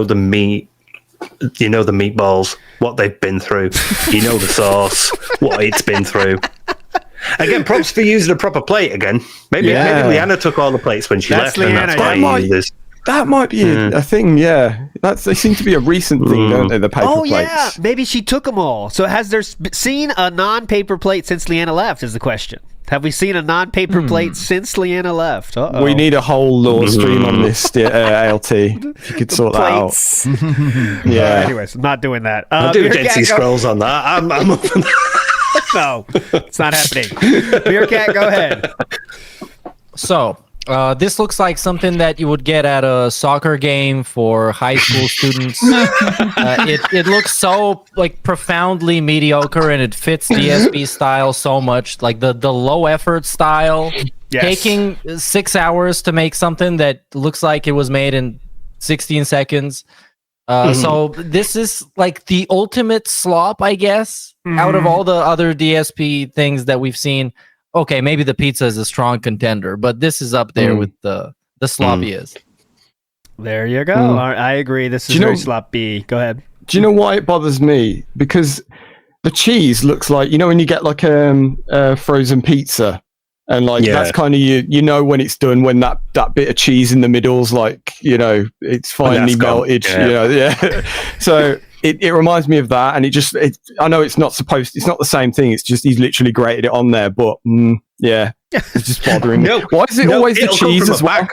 the meat. You know the meatballs, what they've been through. You know the sauce, what it's been through. Again, props for using a proper plate again. Maybe Leanna took all the plates when she left. Leanna, and that's why That might be a thing, yeah. They seem to be a recent thing, don't they, the paper plates? Yeah, maybe she took them all. So has there seen a non-paper plate since Leanna left is the question. Have we seen a non-paper plate since Leanna left? Uh-oh. We need a whole law stream on this, ALT. If you could sort that out. Yeah. Anyways, I'm not doing that. I'll do Dead Sea Scrolls on that. I'm up for that. No, it's not happening. Meerkat, go ahead. So, this looks like something that you would get at a soccer game for high school students. It looks so like profoundly mediocre, and it fits DSP style so much, like the low effort style. Yes. Taking 6 hours to make something that looks like it was made in 16 seconds. So this is like the ultimate slop, I guess, out of all the other DSP things that we've seen. Okay, maybe the pizza is a strong contender, but this is up there with the sloppiest. There you go. I agree. This is very sloppy. Go ahead. Do you know why it bothers me? Because the cheese looks like, you know, when you get like a frozen pizza, and like that's kind of you know when it's done, when that bit of cheese in the middle's like, you know, it's finally melted. You know, So it reminds me of that, and I know it's not the same thing. It's just he's literally grated it on there, but it's just bothering me. Why is it always the cheese as well?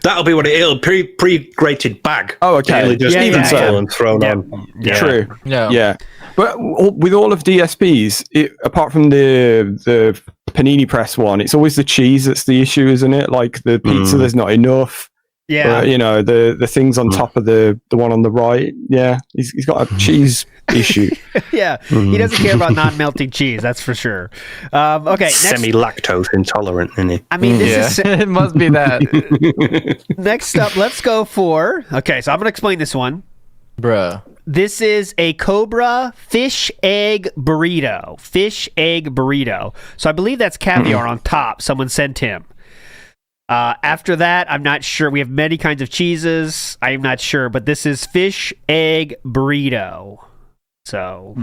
That'll be what it'll pre-grated bag. Oh, okay. It'll just and thrown on. Yeah. True. Yeah. But with all of DSPs, apart from the panini press one, it's always the cheese that's the issue, isn't it? Like the pizza, there's not enough. Yeah. You know, the things on top of the one on the right. Yeah. He's got a cheese issue. Yeah. He doesn't care about non-melting cheese, that's for sure. Okay. Next, semi-lactose intolerant, isn't he? I mean, this is... It must be that. Next up, let's go for... Okay, so I'm going to explain this one. Bruh. This is a Cobra fish egg burrito. Fish egg burrito. So I believe that's caviar on top. Someone sent him. After that, I'm not sure. We have many kinds of cheeses. I'm not sure, but this is fish egg burrito. So,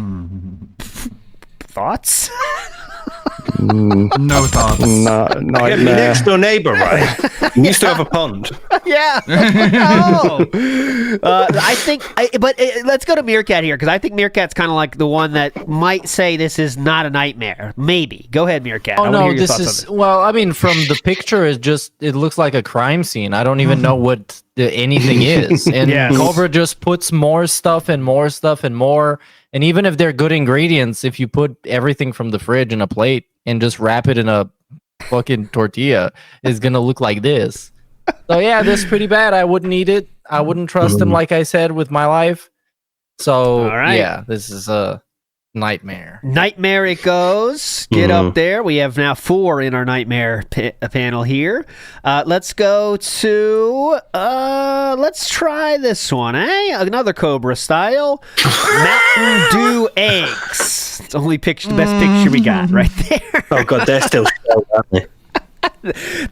thoughts? No thoughts. Your next door neighbor, right? You used to have a pond. Yeah. Let's go to Meerkat here, because I think Meerkat's kind of like the one that might say this is not a nightmare. Maybe. Go ahead, Meerkat. Oh no, this is well. I mean, from the picture, it looks like a crime scene. I don't even know what anything is, and Cobra just puts more stuff and more stuff and more. And even if they're good ingredients, if you put everything from the fridge in a plate and just wrap it in a fucking tortilla, it's gonna look like this. So yeah, this is pretty bad. I wouldn't eat it. I wouldn't trust him, like I said, with my life. So yeah, this is a nightmare. Nightmare it goes. Get up there. We have now 4 in our nightmare panel here. Let's go to let's try this one, another Cobra style. Mountain Dew eggs. It's the only picture, the best picture we got right there. Oh god, they're still shelled, aren't they?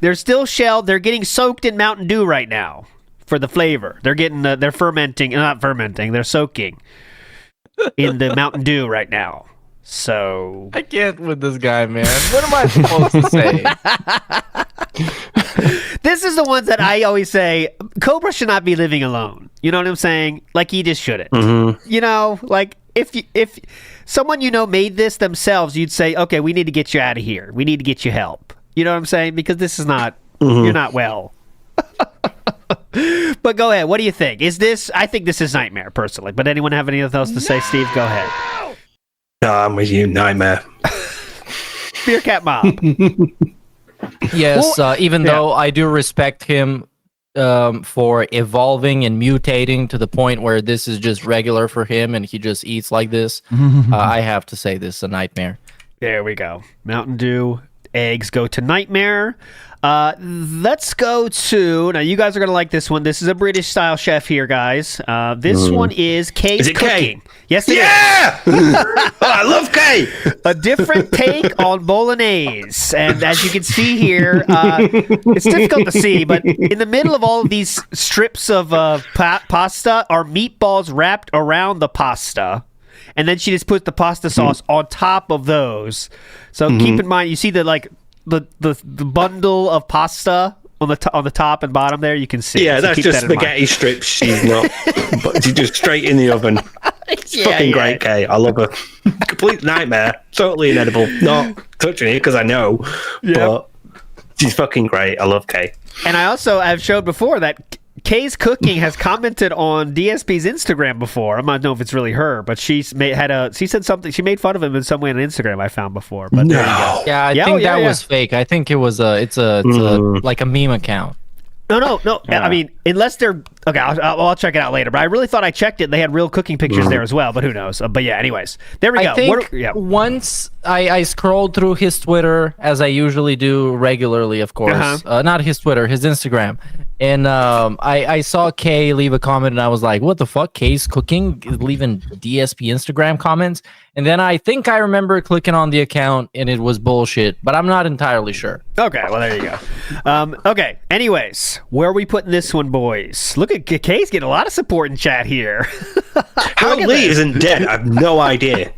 They're still shelled. They're getting soaked in Mountain Dew right now for the flavor. They're getting they're fermenting, not fermenting. They're soaking in the Mountain Dew right now. So I can't with this guy, man. What am I supposed to say? This is the ones that I always say Cobra should not be living alone. You know what I'm saying? Like he just shouldn't. You know, like if someone you know made this themselves, you'd say, okay, we need to get you out of here. We need to get you help. You know what I'm saying? Because this is not you're not well. But go ahead. What do you think? Is this? I think this is nightmare personally. But anyone have anything else to say? Steve, go ahead. No, I'm with you. Nightmare. Meerkat Mob. Yes, even though I do respect him for evolving and mutating to the point where this is just regular for him and he just eats like this, I have to say this is a nightmare. There we go. Mountain Dew eggs go to nightmare. Let's go to, now you guys are going to like this one. This is a British style chef here, guys. This one is Kay's Cooking. Kay? Yes, it is. I love Kay. A different take on bolognese. And as you can see here, it's difficult to see, but in the middle of all of these strips of pasta are meatballs wrapped around the pasta. And then she just puts the pasta sauce on top of those. So keep in mind, you see the bundle of pasta on the top and bottom there. You can see. Yeah, so that's just spaghetti strips. She's not, but she's just straight in the oven. It's fucking great, Kay. I love her. Complete nightmare. Totally inedible. Not touching it because I know. But she's fucking great. I love Kay. And I also have showed before that Kay's Cooking has commented on DSP's Instagram before. I don't know if it's really her, but she said something. She made fun of him in some way on Instagram. I found before, but there you go. Yeah, I think that was fake. I think it was it's like a meme account. No. I mean, unless they're okay, I'll check it out later. But I really thought I checked it. They had real cooking pictures there as well. But who knows? But yeah, anyways, there we go. I think once I scrolled through his Twitter, as I usually do regularly, of course. Not his Twitter, his Instagram. And I saw Kay leave a comment, and I was like, "What the fuck? Kay's Cooking leaving DSP Instagram comments?" And then I think I remember clicking on the account, and it was bullshit. But I'm not entirely sure. Okay, well there you go. Okay. Anyways, where are we putting this one, boys? Look at Kay's getting a lot of support in chat here. How Lee isn't dead? I have no idea.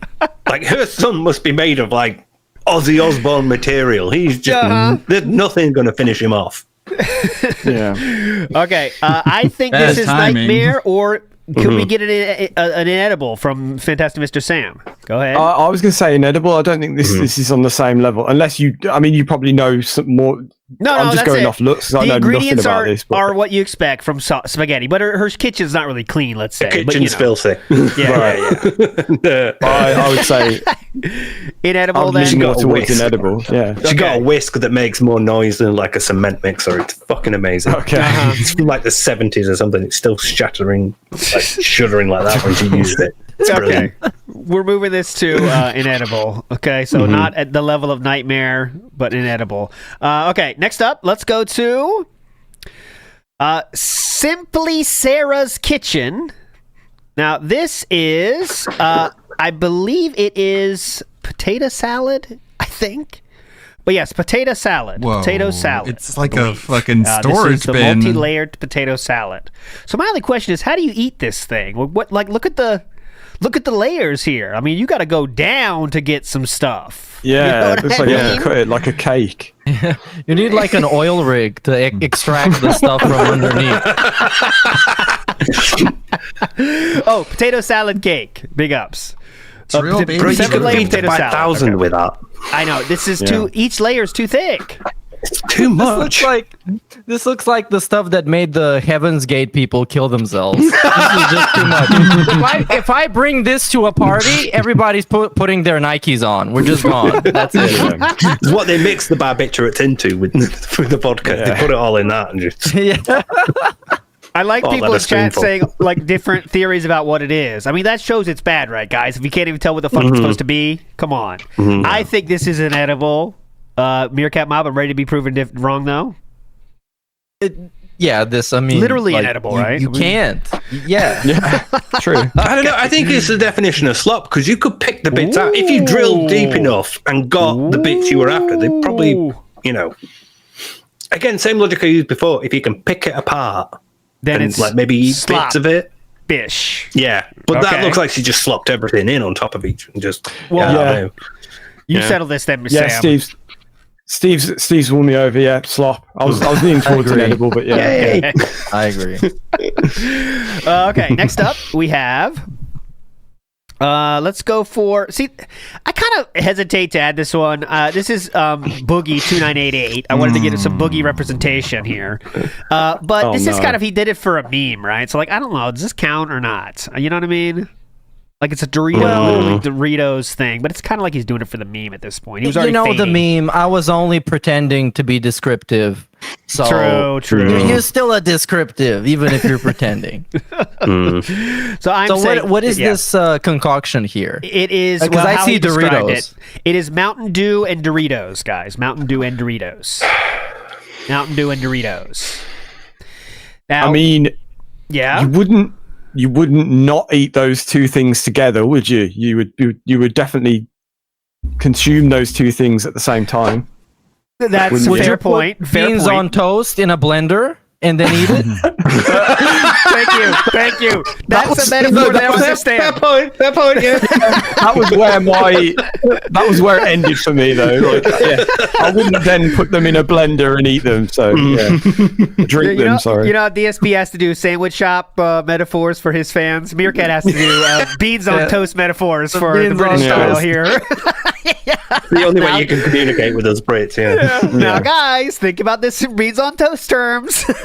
Like her son must be made of like Ozzy Osbourne material. He's just there's nothing going to finish him off. Okay. I think this is nightmare, or can we get an inedible from Fantastic Mr. Sam? Go ahead. I was going to say inedible. I don't think this is on the same level, unless you. I mean, you probably know some more. I'm just going off looks. I know nothing about this. Are what you expect from spaghetti, but her kitchen's not really clean. Let's say the kitchen's filthy. Yeah. I would say inedible. Then she got towards inedible. Yeah, she got a whisk that makes more noise than like a cement mixer. It's fucking amazing. Okay, it's from like the 70s or something. It's still shattering, like shuddering like that when she used it. It's brilliant. We're moving this to inedible. Okay, so not at the level of nightmare, but inedible. Okay, next up, let's go to Simply Sarah's Kitchen. Now, this is, I believe it is potato salad, I think. But yes, potato salad. Whoa, potato salad. It's like a fucking storage this is bin. Multi-layered potato salad. So my only question is, how do you eat this thing? What? Like, look at the look at the layers here. I mean, you got to go down to get some stuff. Yeah, you know looks like you have to cut it like a cake. You need like an oil rig to extract the stuff from underneath. Oh, potato salad cake. Big ups. It's real baby. You could feed 5,000 with that. I know. This is too. Each layer is too thick. It's too much. This looks like the stuff that made the Heaven's Gate people kill themselves. This is just too much. If I bring this to a party, everybody's putting their Nikes on. We're just gone. That's it. It's what they mix the barbiturates into with the vodka. They put it all in that and just. I like people in chat saying like different theories about what it is. I mean, that shows it's bad, right, guys? If you can't even tell what the fuck it's supposed to be, come on. I think this is an edible. Meerkat Mob, I'm ready to be proven wrong, though. I mean... Literally like, inedible, right? You can't. Yeah. True. I don't know. I think it's the definition of slop, because you could pick the bits out. If you drilled deep enough and got the bits you were after, they probably, Again, same logic I used before. If you can pick it apart, then it's like maybe eat slop. bits of it. Bish. Yeah, but that looks like she just slopped everything in on top of each and just. You settle this then, Sam. Yeah, Steve's won me over. Yeah, slop. I was leaning towards inedible, but yeah. I agree. Okay, next up we have. Let's go for. See, I kind of hesitate to add this one. This is Boogie 2988. I wanted to get some Boogie representation here, but this is kind of he did it for a meme, right? So like, I don't know, does this count or not? You know what I mean? Like it's a Doritos thing, but it's kind of like he's doing it for the meme at this point. He was already the meme. I was only pretending to be descriptive. So true. You're still a descriptive, even if you're pretending. So I'm saying, what is this concoction here? It is because I see Doritos. It is Mountain Dew and Doritos, guys. Mountain Dew and Doritos. Mountain Dew and Doritos. Now, I mean, yeah, you wouldn't not eat those two things together, would you? You would definitely consume those two things at the same time. That's a fair point. Beans on toast in a blender and then eat it. Thank you. That's a metaphor that I understand. Fair point. Yeah. That was where it ended for me, though. Like, I wouldn't then put them in a blender and eat them. So drink them. Sorry. You know, DSP has to do sandwich shop metaphors for his fans. Meerkat has to do beans on toast metaphors for the British style here. The only way you can communicate with us Brits, Now, guys, think about this in beans on toast terms. We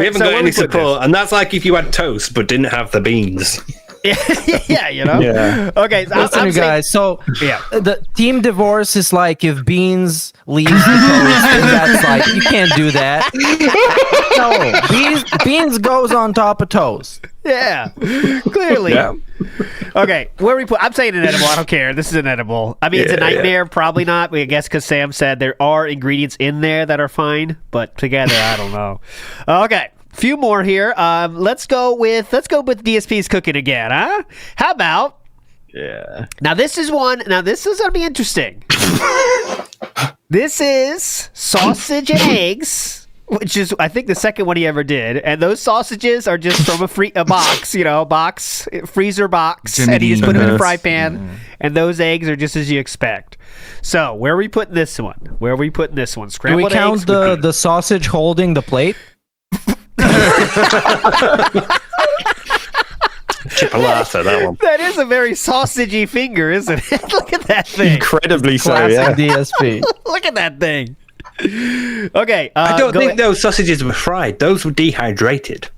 haven't got any support, and that's like if you had toast but didn't have the beans. Yeah, you know. Yeah. Okay, so listen, you guys. So the team divorce is like if Beans leaves the toast, and that's like you can't do that. No, Beans goes on top of toast. Yeah, clearly. Yeah. Okay, where we put? I'm saying inedible. I don't care. This is inedible. I mean, it's a nightmare. Probably not. I guess because Sam said there are ingredients in there that are fine, but together, I don't know. Okay. Few more here. Let's go with DSP's cooking again, huh? How about? Yeah. Now this is gonna be interesting. This is sausage and eggs, which is I think the second one he ever did, and those sausages are just from a box, freezer box, and he just put them in a fry pan, and those eggs are just as you expect. So where are we putting this one? Scrambled Do we count eggs? the sausage holding the plate? Chipolata, that one. That is a very sausagey finger, isn't it? Look at that thing. Incredibly so, Classic DSP. Look at that thing. Okay. I don't think those sausages were fried. Those were dehydrated.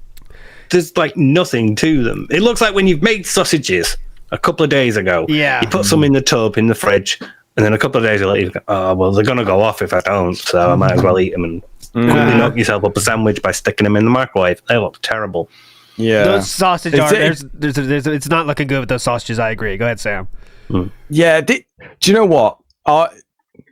There's like nothing to them. It looks like when you've made sausages a couple of days ago. Yeah. You put some in the tub in the fridge, and then a couple of days later, you go, oh, well, they're going to go off if I don't, so I might as well eat them and quickly knock yourself up a sandwich by sticking them in the microwave. They look terrible. Yeah. Those sausages it's not looking good with those sausages, I agree. Go ahead, Sam. Yeah. Do you know what?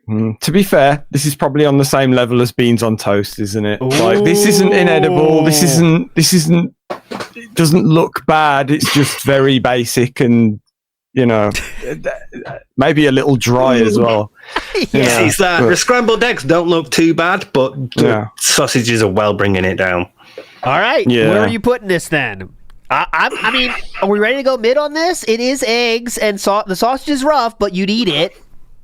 To be fair, this is probably on the same level as beans on toast, isn't it? Like this isn't inedible. This isn't. It doesn't look bad. It's just very basic and maybe a little dry as well. It's that the scrambled eggs don't look too bad, but the sausages are well bringing it down. All right. Yeah. Where are you putting this then? I mean, are we ready to go mid on this? It is eggs and the sausage is rough, but you'd eat it.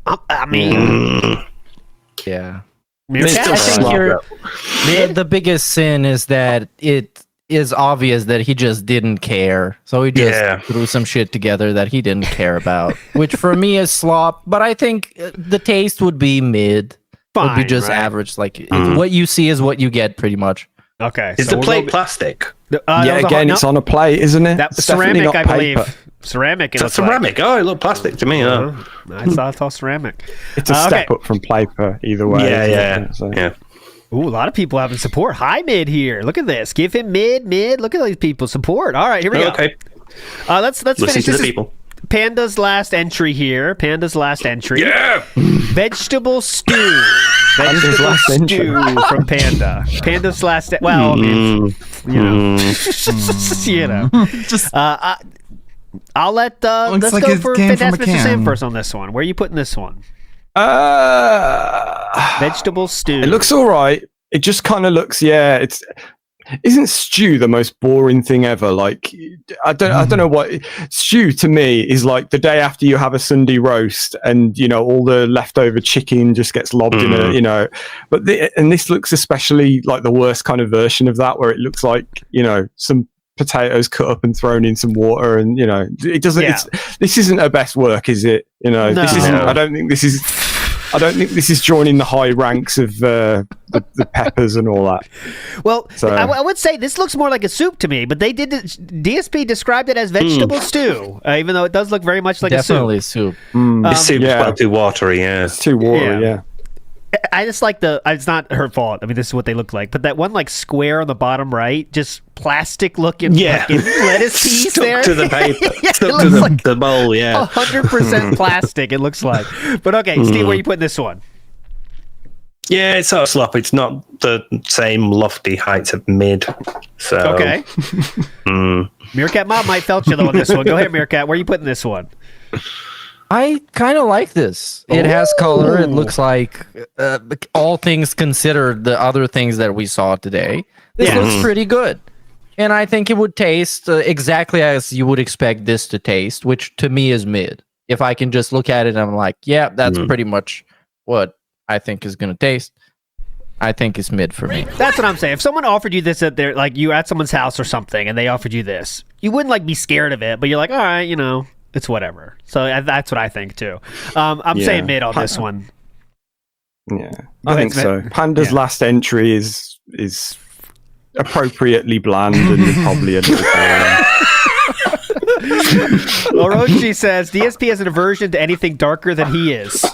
I mean, yeah. I think the biggest sin is that it is obvious that he just didn't care. So he just threw some shit together that he didn't care about, which for me is slop. But I think the taste would be mid. Would be just average. Like what you see is what you get, pretty much. Okay. Is the plate plastic? It's on a plate, isn't it? That's ceramic, I believe. Ceramic. It's ceramic. Oh, it looked plastic to me. I thought it was ceramic. It's a step up from paper, either way. Yeah. Ooh, a lot of people having support. High mid here. Look at this. Give him mid. Look at these people support. All right, here we go. Okay. Let's Listen finish. to This the is people. Panda's last entry here. Yeah. Vegetable stew. Vegetable stew from Panda. Panda's last. Well, I mean, you know. I'll let. Let's like go it for came from Fantastic a Mr. Sam can. first on this one. Where are you putting this one? Vegetable stew. It looks all right. It just kind of looks. Isn't stew the most boring thing ever? Like, I don't know what stew to me is like. The day after you have a Sunday roast, and all the leftover chicken just gets lobbed in it. But this looks especially like the worst kind of version of that, where it looks like some potatoes cut up and thrown in some water, and it doesn't. This isn't her best work, is it? This isn't. I don't think this is joining the high ranks of the peppers and all that. Well, so. I would say this looks more like a soup to me, but DSP described it as vegetable stew, even though it does look very much like definitely a soup. This seems well too watery. It's too watery. Yeah. I just like it's not her fault. I mean, this is what they look like. But that one square on the bottom right, just plastic looking lettuce piece stuck there. to the paper. Stuck to the bowl, 100% plastic, it looks like. But okay, Steve, where are you putting this one? Yeah, it's sort of slop. It's not the same lofty heights of mid. So okay. Meerkat Mob might felt you though on this one. Go ahead, Meerkat. Where are you putting this one? I kind of like this. It has color. It looks like, all things considered, the other things that we saw today. This looks pretty good. And I think it would taste exactly as you would expect this to taste, which to me is mid. If I can just look at it, I'm like, yeah, that's pretty much what I think is going to taste. I think it's mid for me. That's what I'm saying. If someone offered you this at you at someone's house or something, and they offered you this, you wouldn't be scared of it, but you're like, all right, it's whatever. So that's what I think too. I'm saying mid on this one. Yeah, I think so. Panda's last entry is appropriately bland and probably a little boring. Orochi says DSP has an aversion to anything darker than he is.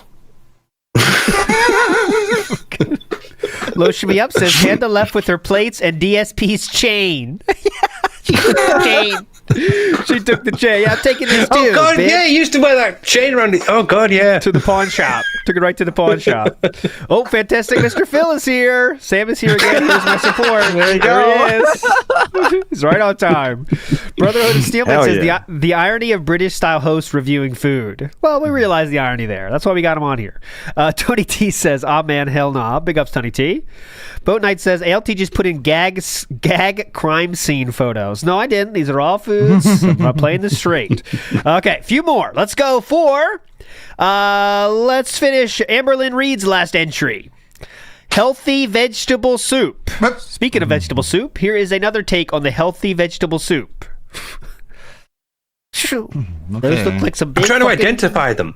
Loshmi Up says Panda left with her plates and DSP's chain. She took the chain. She took the chain. Yeah, I'm taking this too. Oh God, bitch. yeah, you used to wear that chain around it. Oh God, yeah. To the pawn shop. Took it right to the pawn shop. Oh, fantastic! Mr. Phil is here. Sam is here again. Here's my support. There you go. He is. He's right on time. Brotherhood of Steelman says the irony of British style hosts reviewing food. Well, we realize the irony there. That's why we got him on here. Tony T says, "Ah man, hell nah." Big ups, Tony T. Boat Knight says ALT just put in gag crime scene photos. No, I didn't. These are all foods. I'm not playing this straight. Okay, few more. Let's go for. Let's finish Amberlynn Reed's last entry. Healthy vegetable soup. Speaking of vegetable soup, here is another take on the healthy vegetable soup. Those look like some big. I'm trying to identify them.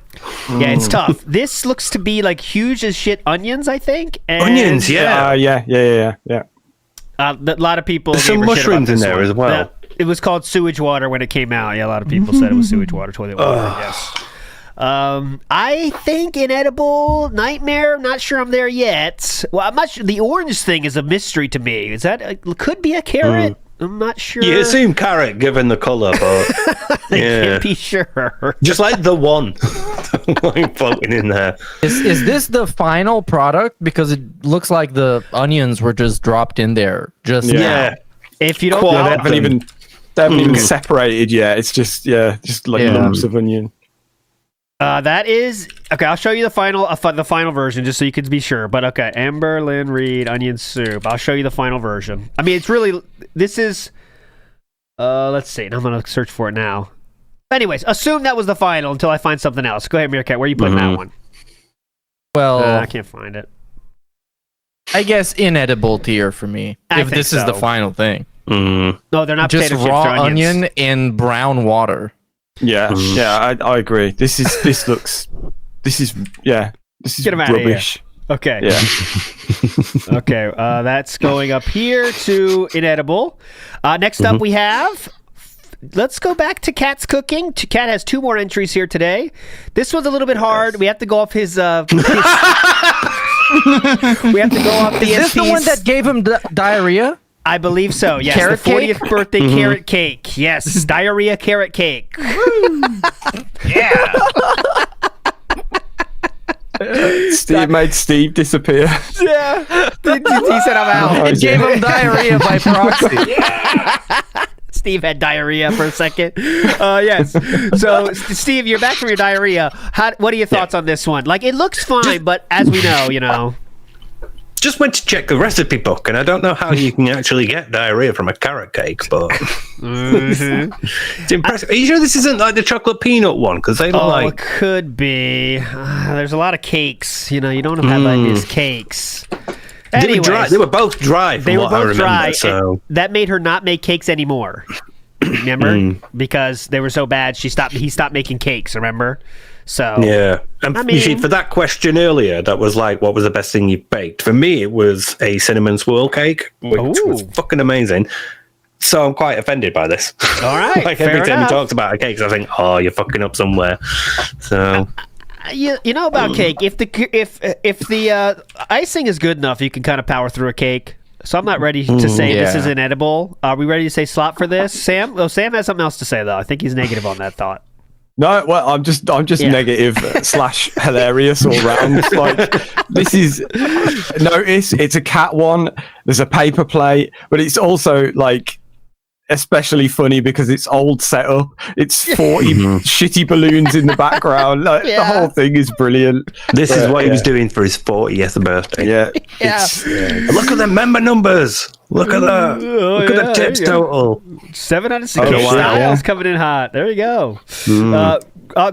Yeah, it's tough. This looks to be huge as shit onions, I think. And, onions, yeah. Yeah. A lot of people. There's some mushrooms in there as well. It was called sewage water when it came out. Yeah, a lot of people said it was sewage water, toilet water. Yes. I think inedible nightmare. I'm not sure I'm there yet. Well, I'm not sure. The orange thing is a mystery to me. Is that could be a carrot? I'm not sure. You assume carrot given the color, but I can't be sure. Just like the one floating in there. Is this the final product? Because it looks like the onions were just dropped in there. Yeah. If you don't, they haven't even separated yet. It's just lumps of onion. That is okay. I'll show you the final version just so you can be sure. But okay, Amberlynn Reed onion soup. I'll show you the final version. I mean, it's really this is Let's see. I'm going to search for it now. Anyways, assume that was the final until I find something else. Go ahead, Meerkat. Where are you putting that one? Well, I can't find it. I guess inedible tier for me. If this is the final thing. No, they're not just potato chips, raw they're onions. onion in brown water. Yeah, I agree. This is Get 'em outta rubbish. here. Okay. Yeah. Okay, that's going up here to inedible. Next up we have... Let's go back to Kat's cooking. Kat has 2 more entries here today. This one's a little bit hard. We have to go off his... we have to go off the... Is this the one that gave him diarrhea? I believe so, yes. Carrot the 40th cake? birthday carrot cake. Yes, diarrhea carrot cake. Yeah. Steve made Steve disappear. Yeah. He said, I'm out. It gave him diarrhea by proxy. Steve had diarrhea for a second. Yes. So, Steve, you're back from your diarrhea. What are your thoughts on this one? Like, it looks fine, but as we know, Just went to check the recipe book, and I don't know how you can actually get diarrhea from a carrot cake, but it's impressive. Are you sure this isn't like the chocolate peanut one? Because they look it could be. There's a lot of cakes. You don't have like these cakes. They were dry. They were both dry from what I remember. Dry, so that made her not make cakes anymore. Remember? Because they were so bad, he stopped making cakes, remember? So yeah. And you see, for that question earlier, that was like, what was the best thing you baked? For me, it was a cinnamon swirl cake, which was fucking amazing. So I'm quite offended by this. All right. Like every time he talks about a cake, I think, oh, you're fucking up somewhere. So you know about cake. If the icing is good enough, you can kind of power through a cake. So I'm not ready to say this is inedible. Are we ready to say slop for this, Sam? Oh, Sam has something else to say though. I think he's negative on that thought. No, well, I'm just negative / hilarious all round. Like, this is, notice it's a cat one. There's a paper plate, but it's also like especially funny because it's old setup. It's 40 shitty balloons in the background. Like, the whole thing is brilliant. This is what he was doing for his 40th birthday. Yeah. Look at the member numbers. Look at that. Look at the tips total. 760 styles coming in hot. There you go.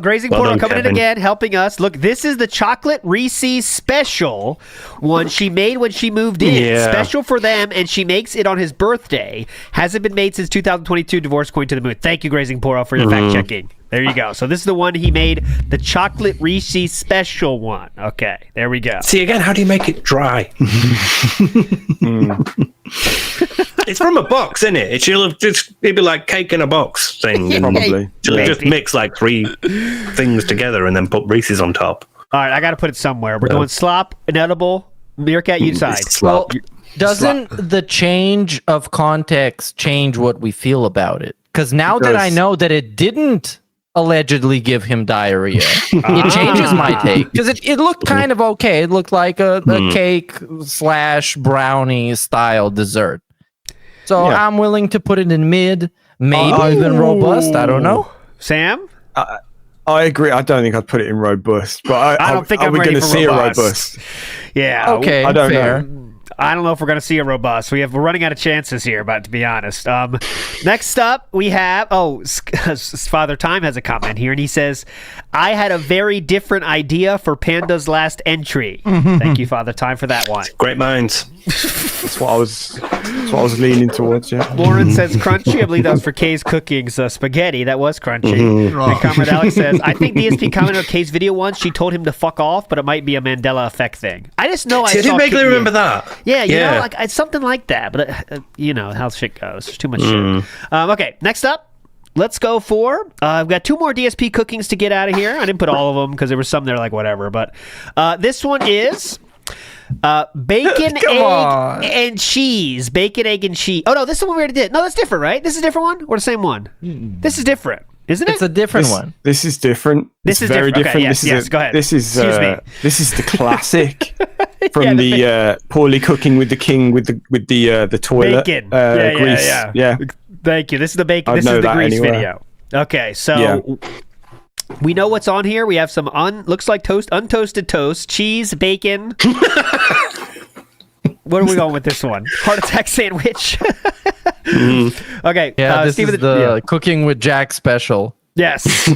Grazing Portal coming in again, helping us. Look, this is the chocolate Reese's special one she made when she moved in. Yeah. Special for them, and she makes it on his birthday. Hasn't been made since 2022. Divorce Coin to the Moon. Thank you, Grazing Portal, for your fact checking. There you go. So this is the one he made, the chocolate Reese's special one. Okay, there we go. See, again, how do you make it dry? It's from a box, isn't it? It'd be like cake in a box thing. Probably. She'll just mix like 3 things together and then put Reese's on top. All right, I got to put it somewhere. We're going slop, inedible. Meerkat, you decide. Well, doesn't the change of context change what we feel about it? Because now that I know that it didn't allegedly give him diarrhea, it changes my take. Because it looked kind of okay. It looked like a cake / brownie style dessert. So I'm willing to put it in mid, maybe even robust. I don't know. Sam? I agree. I don't think I'd put it in robust, but I don't think I'm ready for robust. Yeah. Okay. I don't know. I don't know if we're going to see a robust. We're running out of chances here, but to be honest. Next up, we have... Father Time has a comment here, and he says, I had a very different idea for Panda's last entry. Thank you, Father Time, for that one. Great minds. That's what I was leaning towards, yeah. Lauren says crunchy. I believe that was for Kay's Cooking's spaghetti. That was crunchy. And Comrade Alex says, I think DSP commented on Kay's video once. She told him to fuck off, but it might be a Mandela effect thing. I just know I didn't vaguely remember that. Yeah, you know, like it's something like that. But you know how shit goes. There's too much shit. Okay, next up. Let's go for, I've got 2 more DSP cookings to get out of here. I didn't put all of them because there were some there like whatever. But this one is bacon, egg, and cheese. Bacon, egg, and cheese. Oh, no, this is the one we already did. No, that's different, right? This is a different one? Or the same one? This is different, isn't it? It's a different one. This is different. This is very different. Okay, yes, go ahead. This is Excuse me. This is the classic from the poorly cooking with the king with the toilet bacon. grease. Yeah. Thank you. This is the bacon. This is the grease video. Okay, so we know what's on here. We have some looks like untoasted toast, cheese, bacon. What are we going with this one? Heart attack sandwich. Okay. Yeah, this Steven, is the Cooking with Jack special. Yes.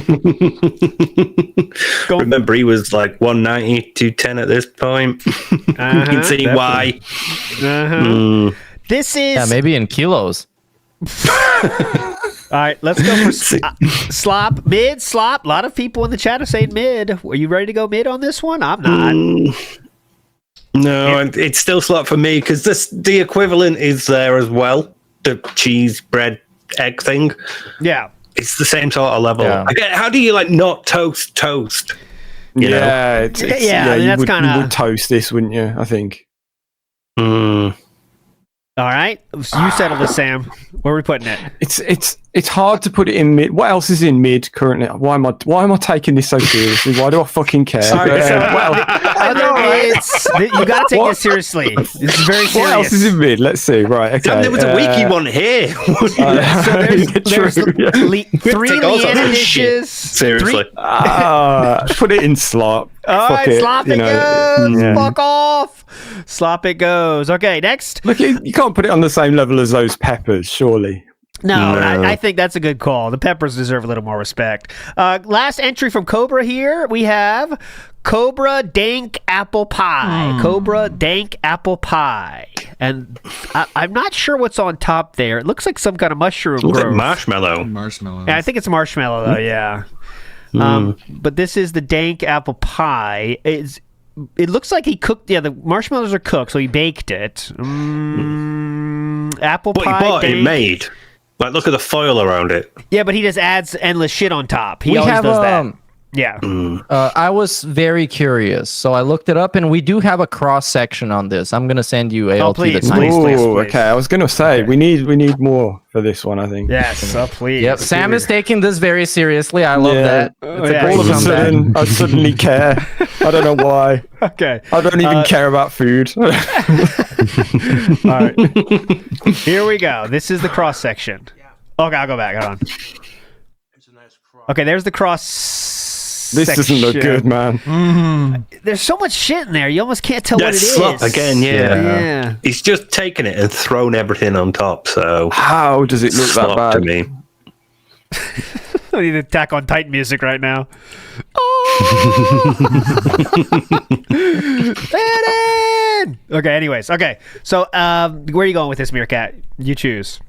Remember, he was like 190, 210 at this point. You can see why. This is maybe in kilos. All right, let's go for slop. Mid, slop. A lot of people in the chat are saying mid. Are you ready to go mid on this one? I'm not. No, it's still slop for me because the equivalent is there as well. The cheese, bread, egg thing. Yeah. It's the same sort of level. Yeah. Again, how do you like not toast? You know? That's you would toast this, wouldn't you? I think. All right, you settle this, Sam. Where are we putting it? It's hard to put it in mid. What else is in mid currently? Why am I taking this so seriously? Why do I fucking care? You got to take this seriously. This is very serious. What else is in mid? Let's see. Right. Okay. There was a wiki one here. There's 3 Leanna dishes. Seriously. Put it in slop. All right, slop it goes. Fuck off. Slop it goes. Okay, next. Look, you can't put it on the same level as those peppers, surely. No. I think that's a good call. The peppers deserve a little more respect. Last entry from Cobra here. We have Cobra Dank Apple Pie. Cobra Dank Apple Pie. And I'm not sure what's on top there. It looks like some kind of mushroom. Looks like marshmallow. Yeah, I think it's marshmallow, though, yeah. But this is the Dank Apple Pie. It looks like he cooked. Yeah, the marshmallows are cooked, so he baked it. Apple pie. But he bought it made. Like, look at the foil around it. Yeah, but he just adds endless shit on top. He always does that. Yeah. I was very curious, so I looked it up, and we do have a cross section on this. I'm gonna send you ALT please, the time. please. Okay, I was gonna say we need more for this one. I think. Yes, please. Yep, Sam is taking this very seriously. I love that. All of a sudden, I suddenly care. I don't know why. Okay. I don't even care about food. All right. Here we go. This is the cross section. Okay, I'll go back. Hold on. Okay, there's the cross. This doesn't look good, man. There's so much shit in there. You almost can't tell what it is. Slop again, yeah. He's just taken it and thrown everything on top. So how does it look that bad to me? I need Attack on Titan music right now. Okay. Anyways. Okay. So, where are you going with this, Meerkat? You choose.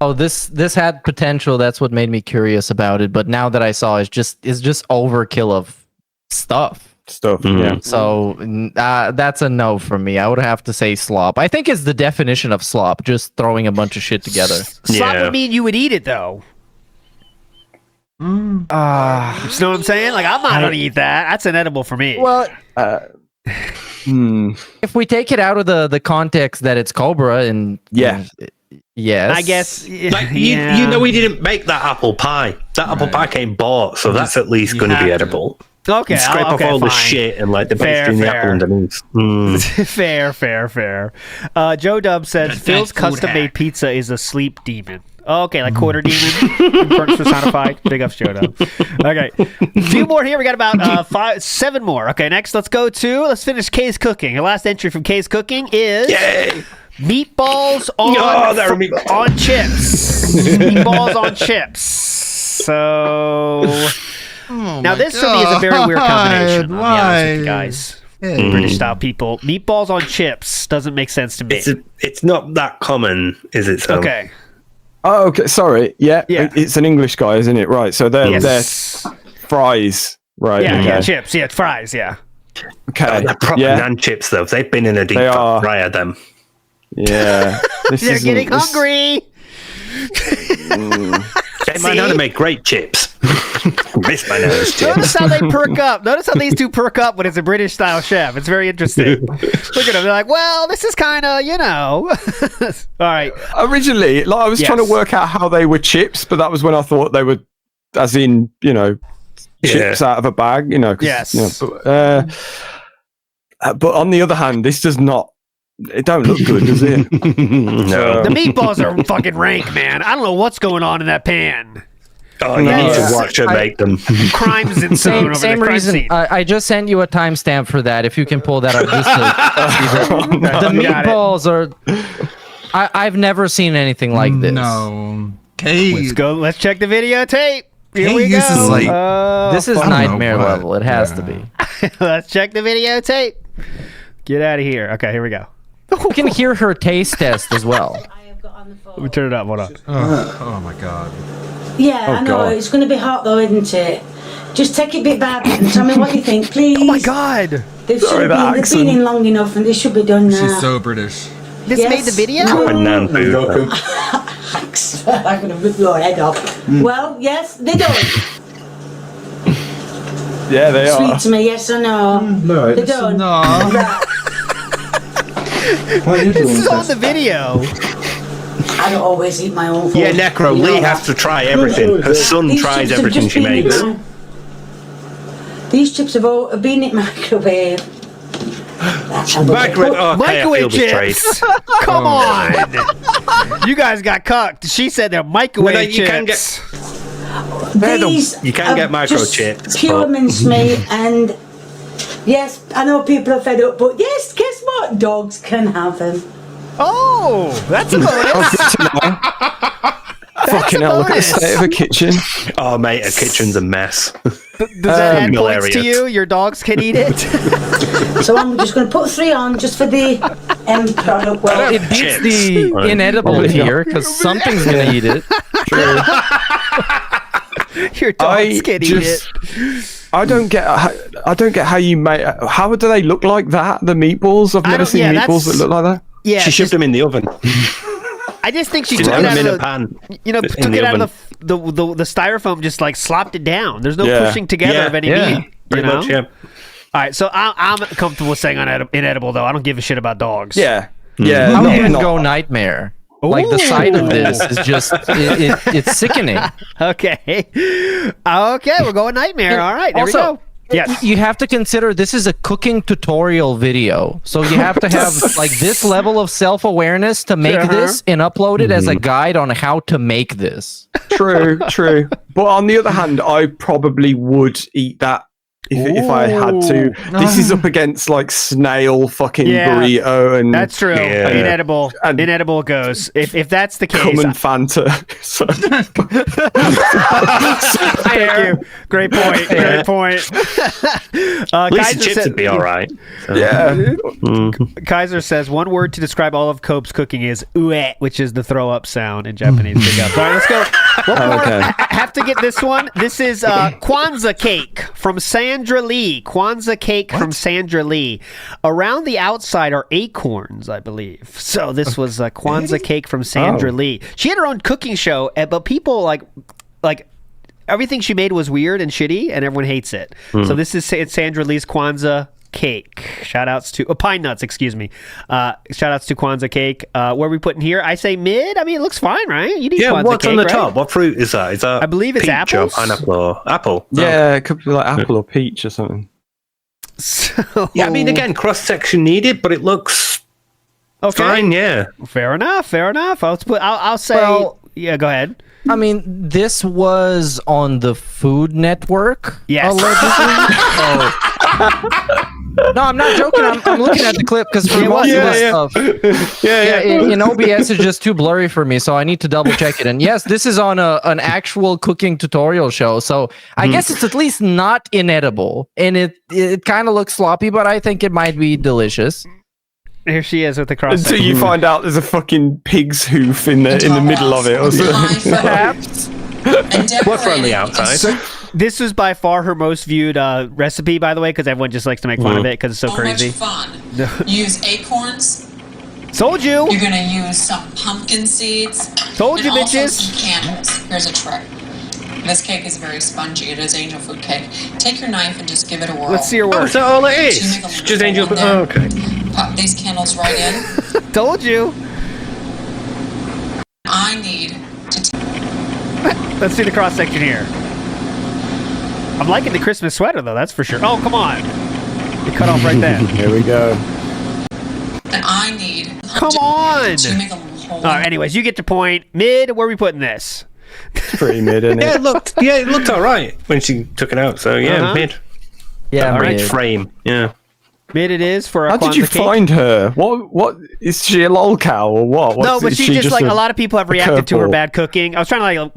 Oh, this had potential. That's what made me curious about it. But now that I saw, it's just overkill of stuff. Yeah. So that's a no for me. I would have to say slop. I think it's the definition of slop, just throwing a bunch of shit together. Slop would mean you would eat it, though. You know what I'm saying? Like, I'm not gonna eat that. That's inedible for me. Well, if we take it out of the context that it's Cobra and yes, I guess. Like, you know, we didn't make that apple pie. That apple pie came bought, so that's at least going to be edible. Okay, scrape off all the shit and like the pastry and the apple underneath. Fair. Joe Dub says Phil's custom-made pizza is a sleep demon. Oh, okay, like quarter demon. Perks personified. Big ups, Joe Dub. Okay, a few more here. We got about 7 more. Okay, next let's finish Kay's Cooking. The last entry from Kay's Cooking is meatballs on chips. Meatballs on chips. So now this for me is a very weird combination. I'll be honest with you guys. British style people. Meatballs on chips doesn't make sense to me. It's not that common, is it? So? Okay. Oh, okay. Sorry. Yeah. It's an English guy, isn't it? Right. So they're fries. Right. Yeah. Chips. Yeah. Fries. Yeah. Okay. They're proper nan chips, though. They've been in a deep fryer, them. Yeah. They're getting hungry. They might know how to make great chips. Miss my nose chips. Notice how they perk up. Notice how these two perk up when it's a British style chef. It's very interesting. Look at them. They're like, well, this is kind of, All right. Originally, I was trying to work out how they were chips, but that was when I thought they were, as in, chips out of a bag. Yes. But on the other hand, this does not. It don't look good, does it? No. The meatballs are fucking rank, man. I don't know what's going on in that pan. Oh, you need to watch her make them. Crimes in same reason. I just sent you a timestamp for that. If you can pull that up, just the meatballs are. I've never seen anything like this. No. Okay. Let's go. Let's check the videotape. Here we go. This is like this is nightmare level. It has to be. Let's check the videotape. Get out of here. Okay, here we go. You can hear her taste test as well. Let me turn it up. Hold on. Oh my god. Yeah, I know. It's going to be hot though, isn't it? Just take it bit by bit and tell me what you think, please. Oh my god. They've been in long enough and they should be done now. She's so British. This made the video? I'm going to rip your head off. Well, yes, they do. Yeah, they Sweet are. to me, yes or no? No, they don't. No. This is on the video. I don't always eat my own food. Yeah, Necro, You know Lee that. has to try everything. Her son These tries chips have everything just she been in makes. my- These chips have all been in microwave. Microwave chips. Come on. You guys got cucked. She said they're microwave you chips. You can get microchips. Pure mincemeat and yes, I know people are fed up, but yes, guess what? Dogs can have them. Oh, that's a bonus. Fucking hell, look at the state of the kitchen. Oh, mate, a kitchen's a mess. Does that add points to you? Your dogs can eat it? So I'm just going to put 3 on just for the end product. Well, It beats the inedible here because something's going to eat it. Your dogs can eat it. I don't get how you make. How do they look like that? The meatballs? I've never seen meatballs that look like that. Yeah, she shoved them in the oven. I just think she She took put it out them in of a pan. You know, in took the it out oven. of the styrofoam, just like slopped it down. There's no Yeah. pushing together Yeah, of any yeah. meat. Pretty you know? much, yeah. All right, so I'm comfortable saying inedible though. I don't give a shit about dogs. Yeah, yeah. I would even go nightmare. Like the sight of this is just it's sickening. Okay, we're going nightmare. All right, there we Also, go. Yes. You have to consider this is a cooking tutorial video. So you have to have like this level of self-awareness to make this and upload it as a guide on how to make this. True. But on the other hand, I probably would eat that if I had to. This is up against like snail fucking burrito and That's true. Inedible. Inedible goes. If that's the case. Cum and Fanta. So. Thank you. Great point. Great point. At least Kaiser the chips said- would be all right. So. Yeah. Kaiser says one word to describe all of Cope's cooking is "ue," which is the throw up sound in Japanese. Big up. All right, let's go. One more. Okay. I have to get this one. This is Kwanzaa cake from Sandra Lee. Kwanzaa cake from Sandra Lee. Around the outside are acorns, I believe. So this was a Kwanzaa cake from Sandra Lee. She had her own cooking show, but people like everything she made was weird and shitty, and everyone hates it. So this is Sandra Lee's Kwanzaa cake. Shout outs to pine nuts, excuse me. Shout outs to Kwanzaa cake. Where are we putting here? I say mid. I mean, it looks fine, right? You need Kwanzaa what's cake, on the right? top? What fruit is that? Is that I believe it's peach apples. or pineapple or apple? Yeah, it could be like apple or peach or something. So, Yeah, I mean, again, cross section needed, but it looks fine. Yeah, fair enough. I'll say. Well, yeah, go ahead. I mean, this was on the Food Network. Yes. Allegedly. No, I'm not joking. I'm looking at the clip because for most of this stuff, in OBS it's just too blurry for me, so I need to double check it. And yes, this is on an actual cooking tutorial show, so I guess it's at least not inedible, and it kind of looks sloppy, but I think it might be delicious. Here she is with the cross. Until you find out there's a fucking pig's hoof in the middle of it or something. Perhaps. what's on the outside? This was by far her most viewed recipe, by the way, because everyone just likes to make fun of it because it's so crazy. Much fun. Use acorns. Told you. You're gonna use some pumpkin seeds. Told you, and also bitches. some candles. Here's a trick. This cake is very spongy. It is angel food cake. Take your knife and just give it a whirl. Let's see your work. Oh, is that all it is? You make a It's just little angel hole food. in Oh, there. okay. Pop these candles right in. Told you. I need to Let's see the cross section here. I'm liking the Christmas sweater though, that's for sure. Oh, come on. You cut off right there. Here we go. and I need Come on. to make a little hole. All right, anyways, you get your point. Mid, where are we putting this? It's pretty mid, isn't Yeah, it? it looked all right when she took it out. So yeah, Uh-huh. mid. Yeah, All right, mid. frame. Yeah. Mid it is for a How did you find her? What is she a lolcow or what? No, but she's just like a lot of people have reacted to her curveball? bad cooking. I was trying to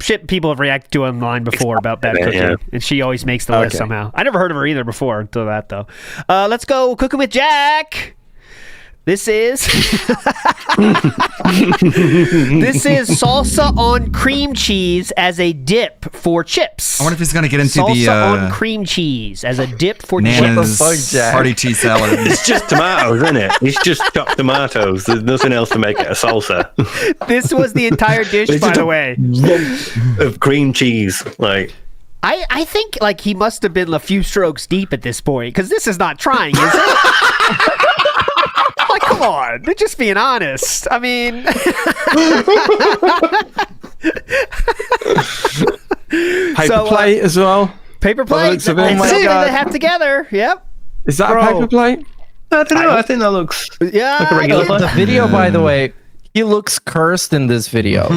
shit people have reacted to online before about bad cooking, and she always makes the list somehow. I never heard of her either before until that though. Let's go Cooking with Jack. This is salsa on cream cheese as a dip for chips. I wonder if he's going to get into salsa on cream cheese as a dip for Nana's chips. party cheese salad. It's just tomatoes, isn't it? It's just chopped tomatoes. There's nothing else to make it a salsa. This was the entire dish, by the way. Of cream cheese, like. I think like he must have been a few strokes deep at this point because this is not trying, is it? Like, come on, they're just being honest. I mean, paper plate as well. Paper plate. It's something they have together. Yep. Is that a paper plate? I don't know. I think that looks like a regular plate. The video, by the way, he looks cursed in this video.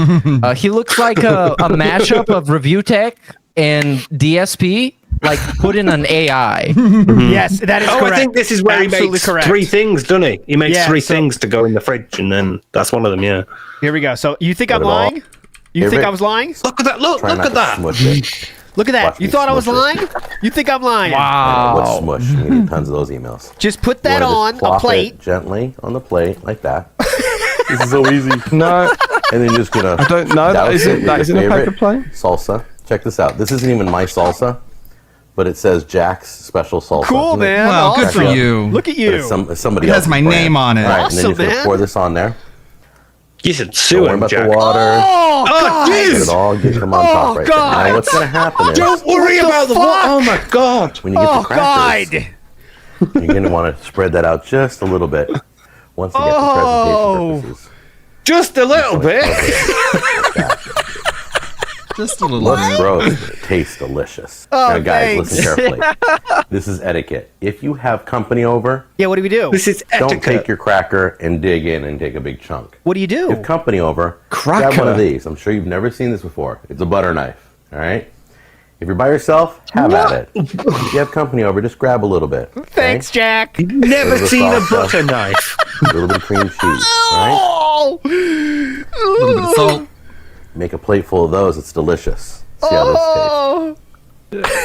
He looks like a mashup of Review Tech and DSP. Like put in an AI. Yes, that is correct. I think this is where he makes three things, doesn't he? He makes three things to go in the fridge, and then that's one of them. Yeah. Here we go. So you think I'm lying? You think I was lying? Look at that! Look at that! Look at that! You thought I was lying? You think I'm lying? What's smush? You need tons of those emails. Just put that on a plate. Gently on the plate, like that. This is so easy. No. And then you're just gonna. I don't know. That isn't a paper plate. Salsa. Check this out. This isn't even my salsa. But it says Jack's special salsa. Cool, man. Well, good for you. Look at you. Somebody it has my name on it. Right, and then you're going to pour this on there. You should sue him, about Jack. the water. Oh, jeez. It all gets them on top right there. Now what's going to happen is... Don't worry about the water. Oh, my God. When you get the crackers, you're going to want to spread that out just a little bit. Once again, for presentation purposes. Just a little bit. Just a little bit. Gross, but it tastes delicious. Oh, now, guys, thanks. listen carefully. This is etiquette. If you have company over, Yeah, what do we do? This is etiquette. don't take your cracker and dig in and take a big chunk. What do you do? If you have company over, grab one of these. I'm sure you've never seen this before. It's a butter knife. All right. If you're by yourself, have at it. If you have company over, just grab a little bit. Okay? Thanks, Jack. Never seen a butter knife. A little bit of cream cheese. All right. A little bit of salt. Make a plate full of those. It's delicious. See how this tastes.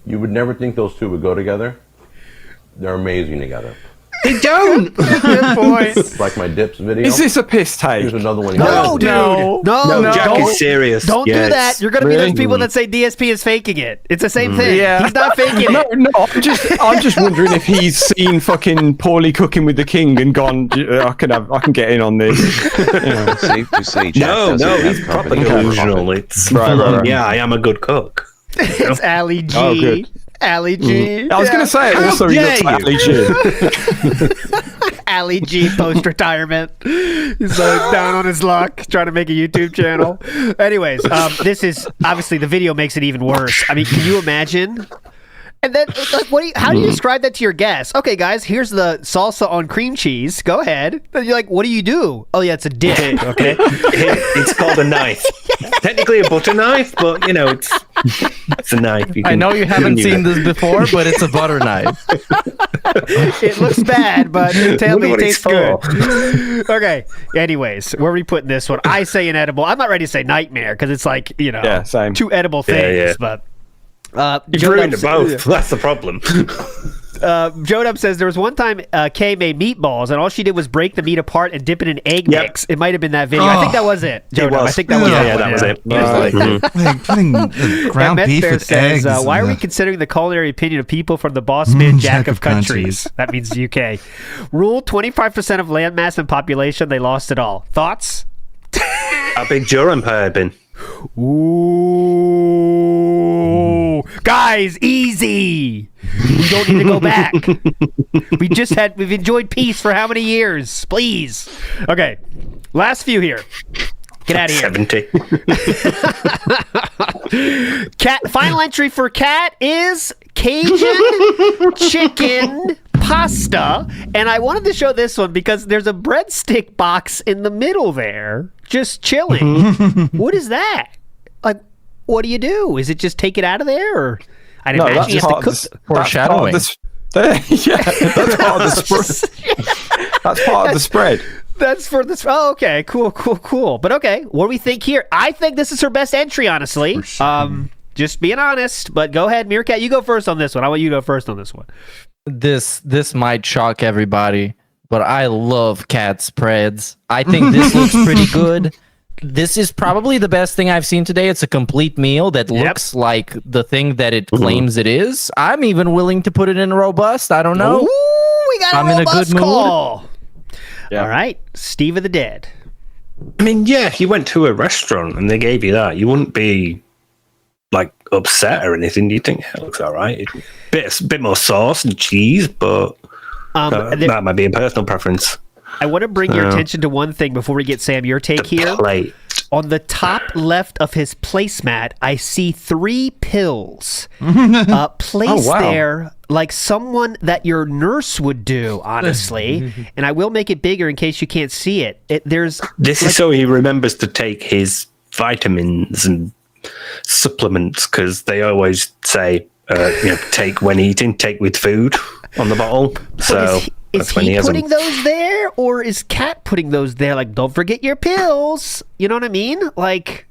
You would never think those two would go together. They're amazing together. They don't. Good point. It's like my dips video. Is this a piss take? Here's another one. No, dude. No, Jack is serious. Don't do Yes. that. You're going to be those people that say DSP is faking it. It's the same thing. Yeah. He's not faking it. No, I'm just wondering if he's seen fucking Poorly Cooking with the King and gone, I can get in on this. It's safe to say Jack No, doesn't have he's proper company. delusional. It's Right. yeah, I am a good cook. It's Ali G. Oh, good. Ali G. I was going to say, also, he looks like Ali G. Ali G post-retirement. He's down on his luck, trying to make a YouTube channel. Anyways, this is, obviously, the video makes it even worse. I mean, can you imagine? And then, like, how do you describe that to your guests? Okay, guys, here's the salsa on cream cheese. Go ahead. And you're like, what do you do? Oh, yeah, it's a dip. Okay. It's called a knife. Technically a butter knife, but you know, it's a knife. I know you haven't seen this before, but it's a butter knife. It looks bad, but tell me it tastes good. for. Okay. Anyways, where are we putting this one? I say inedible. I'm not ready to say nightmare because it's like, you know, same. two edible things, but. You've ruined both. That's the problem. Jodub says there was one time Kay made meatballs and all she did was break the meat apart and dip it in egg mix. It might have been that video. I think that was it. Jodub. I think that was that was it. Like putting ground beef with eggs. Why are we considering the culinary opinion of people from the boss man Jack of countries? That means the UK. Rule 25% of landmass and population, they lost it all. Thoughts? How big your empire been? Ooh, guys, easy. We don't need to go back. We've enjoyed peace for how many years? Please. Okay, last few here. Get out of here. 70. Cat. Final entry for Cat is Cajun chicken pasta, and I wanted to show this one because there's a breadstick box in the middle there, just chilling. What is that? Like, What do you do? Is it just take it out of there? Or I'd No, imagine you that's have to part cook. of foreshadowing. Yeah, that's part of the spread. That's part of the spread. That's for this. Oh, okay. Cool. But okay, what do we think here? I think this is her best entry, honestly. Just being honest. But go ahead, Meerkat. You go first on this one. I want you to go first on this one. This might shock everybody, but I love cat spreads. I think this looks pretty good. This is probably the best thing I've seen today. It's a complete meal that looks like the thing that it claims it is. I'm even willing to put it in robust. I don't know. Ooh, we got I'm a in a good robust mood. call. All right, Steve of the Dead. I mean, yeah, you went to a restaurant and they gave you that. You wouldn't be like upset or anything. You think it looks all right. Bit more sauce and cheese, but that might be a personal preference. I want to bring your attention to one thing before we get Sam your take here. Plate. On the top left of his placemat, I see 3 pills placed there like someone that your nurse would do, honestly. And I will make it bigger in case you can't see it. This is so he remembers to take his vitamins and supplements, because they always say, take when eating, take with food on the bottle. So is he putting those there, or is Kat putting those there? Like, don't forget your pills. You know what I mean? Like,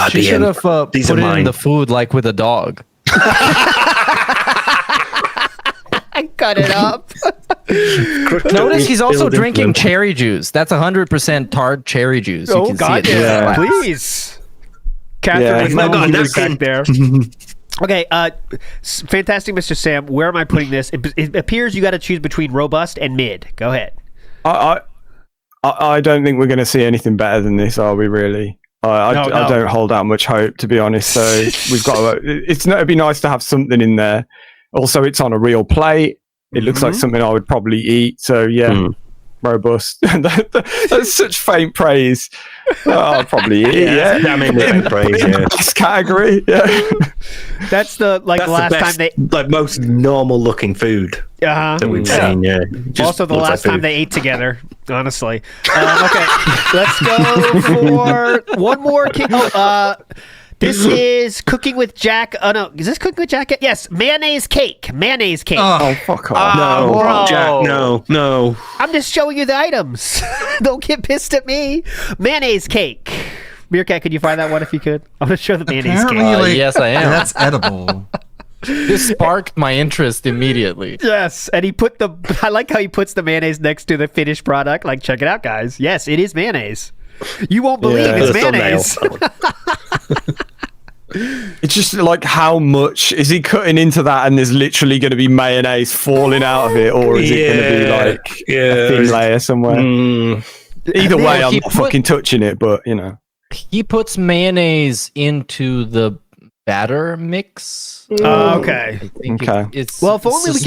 she should have put it in the food like with a dog. I cut it up. Notice he's also drinking cherry juice. That's 100% tart cherry juice. You can God, see it. Please. Catherine, back there. Okay, fantastic, Mr. Sam. Where am I putting this? It appears you got to choose between robust and mid. Go ahead. I don't think we're going to see anything better than this, are we? Really? I don't hold out much hope, to be honest. So we've got. It'd be nice to have something in there. Also, it's on a real plate. It looks like something I would probably eat. So yeah. Robust. That's such faint praise. I'll probably eat. I mean, faint praise. This category. Yeah. That's the last time they most normal looking food that we've seen. Yeah. Also, the last time they ate together. Honestly. Okay, let's go for one more. This is Cooking with Jack. Oh no, is this Cooking with Jack? Yes, mayonnaise cake. Mayonnaise cake. Oh fuck off! No, Jack. No. I'm just showing you the items. Don't get pissed at me. Mayonnaise cake. Meerkat, could you find that one if you could? I'm gonna show the mayonnaise cake. Yes, I am. That's edible. This sparked my interest immediately. Yes, and I like how he puts the mayonnaise next to the finished product. Like, check it out, guys. Yes, it is mayonnaise. You won't believe it's mayonnaise. It's just like, how much is he cutting into that, and there's literally going to be mayonnaise falling out of it, or is it going to be like a thin layer somewhere? Either way, I'm not fucking touching it, but you know. He puts mayonnaise into the batter mix. Okay. Well, if only we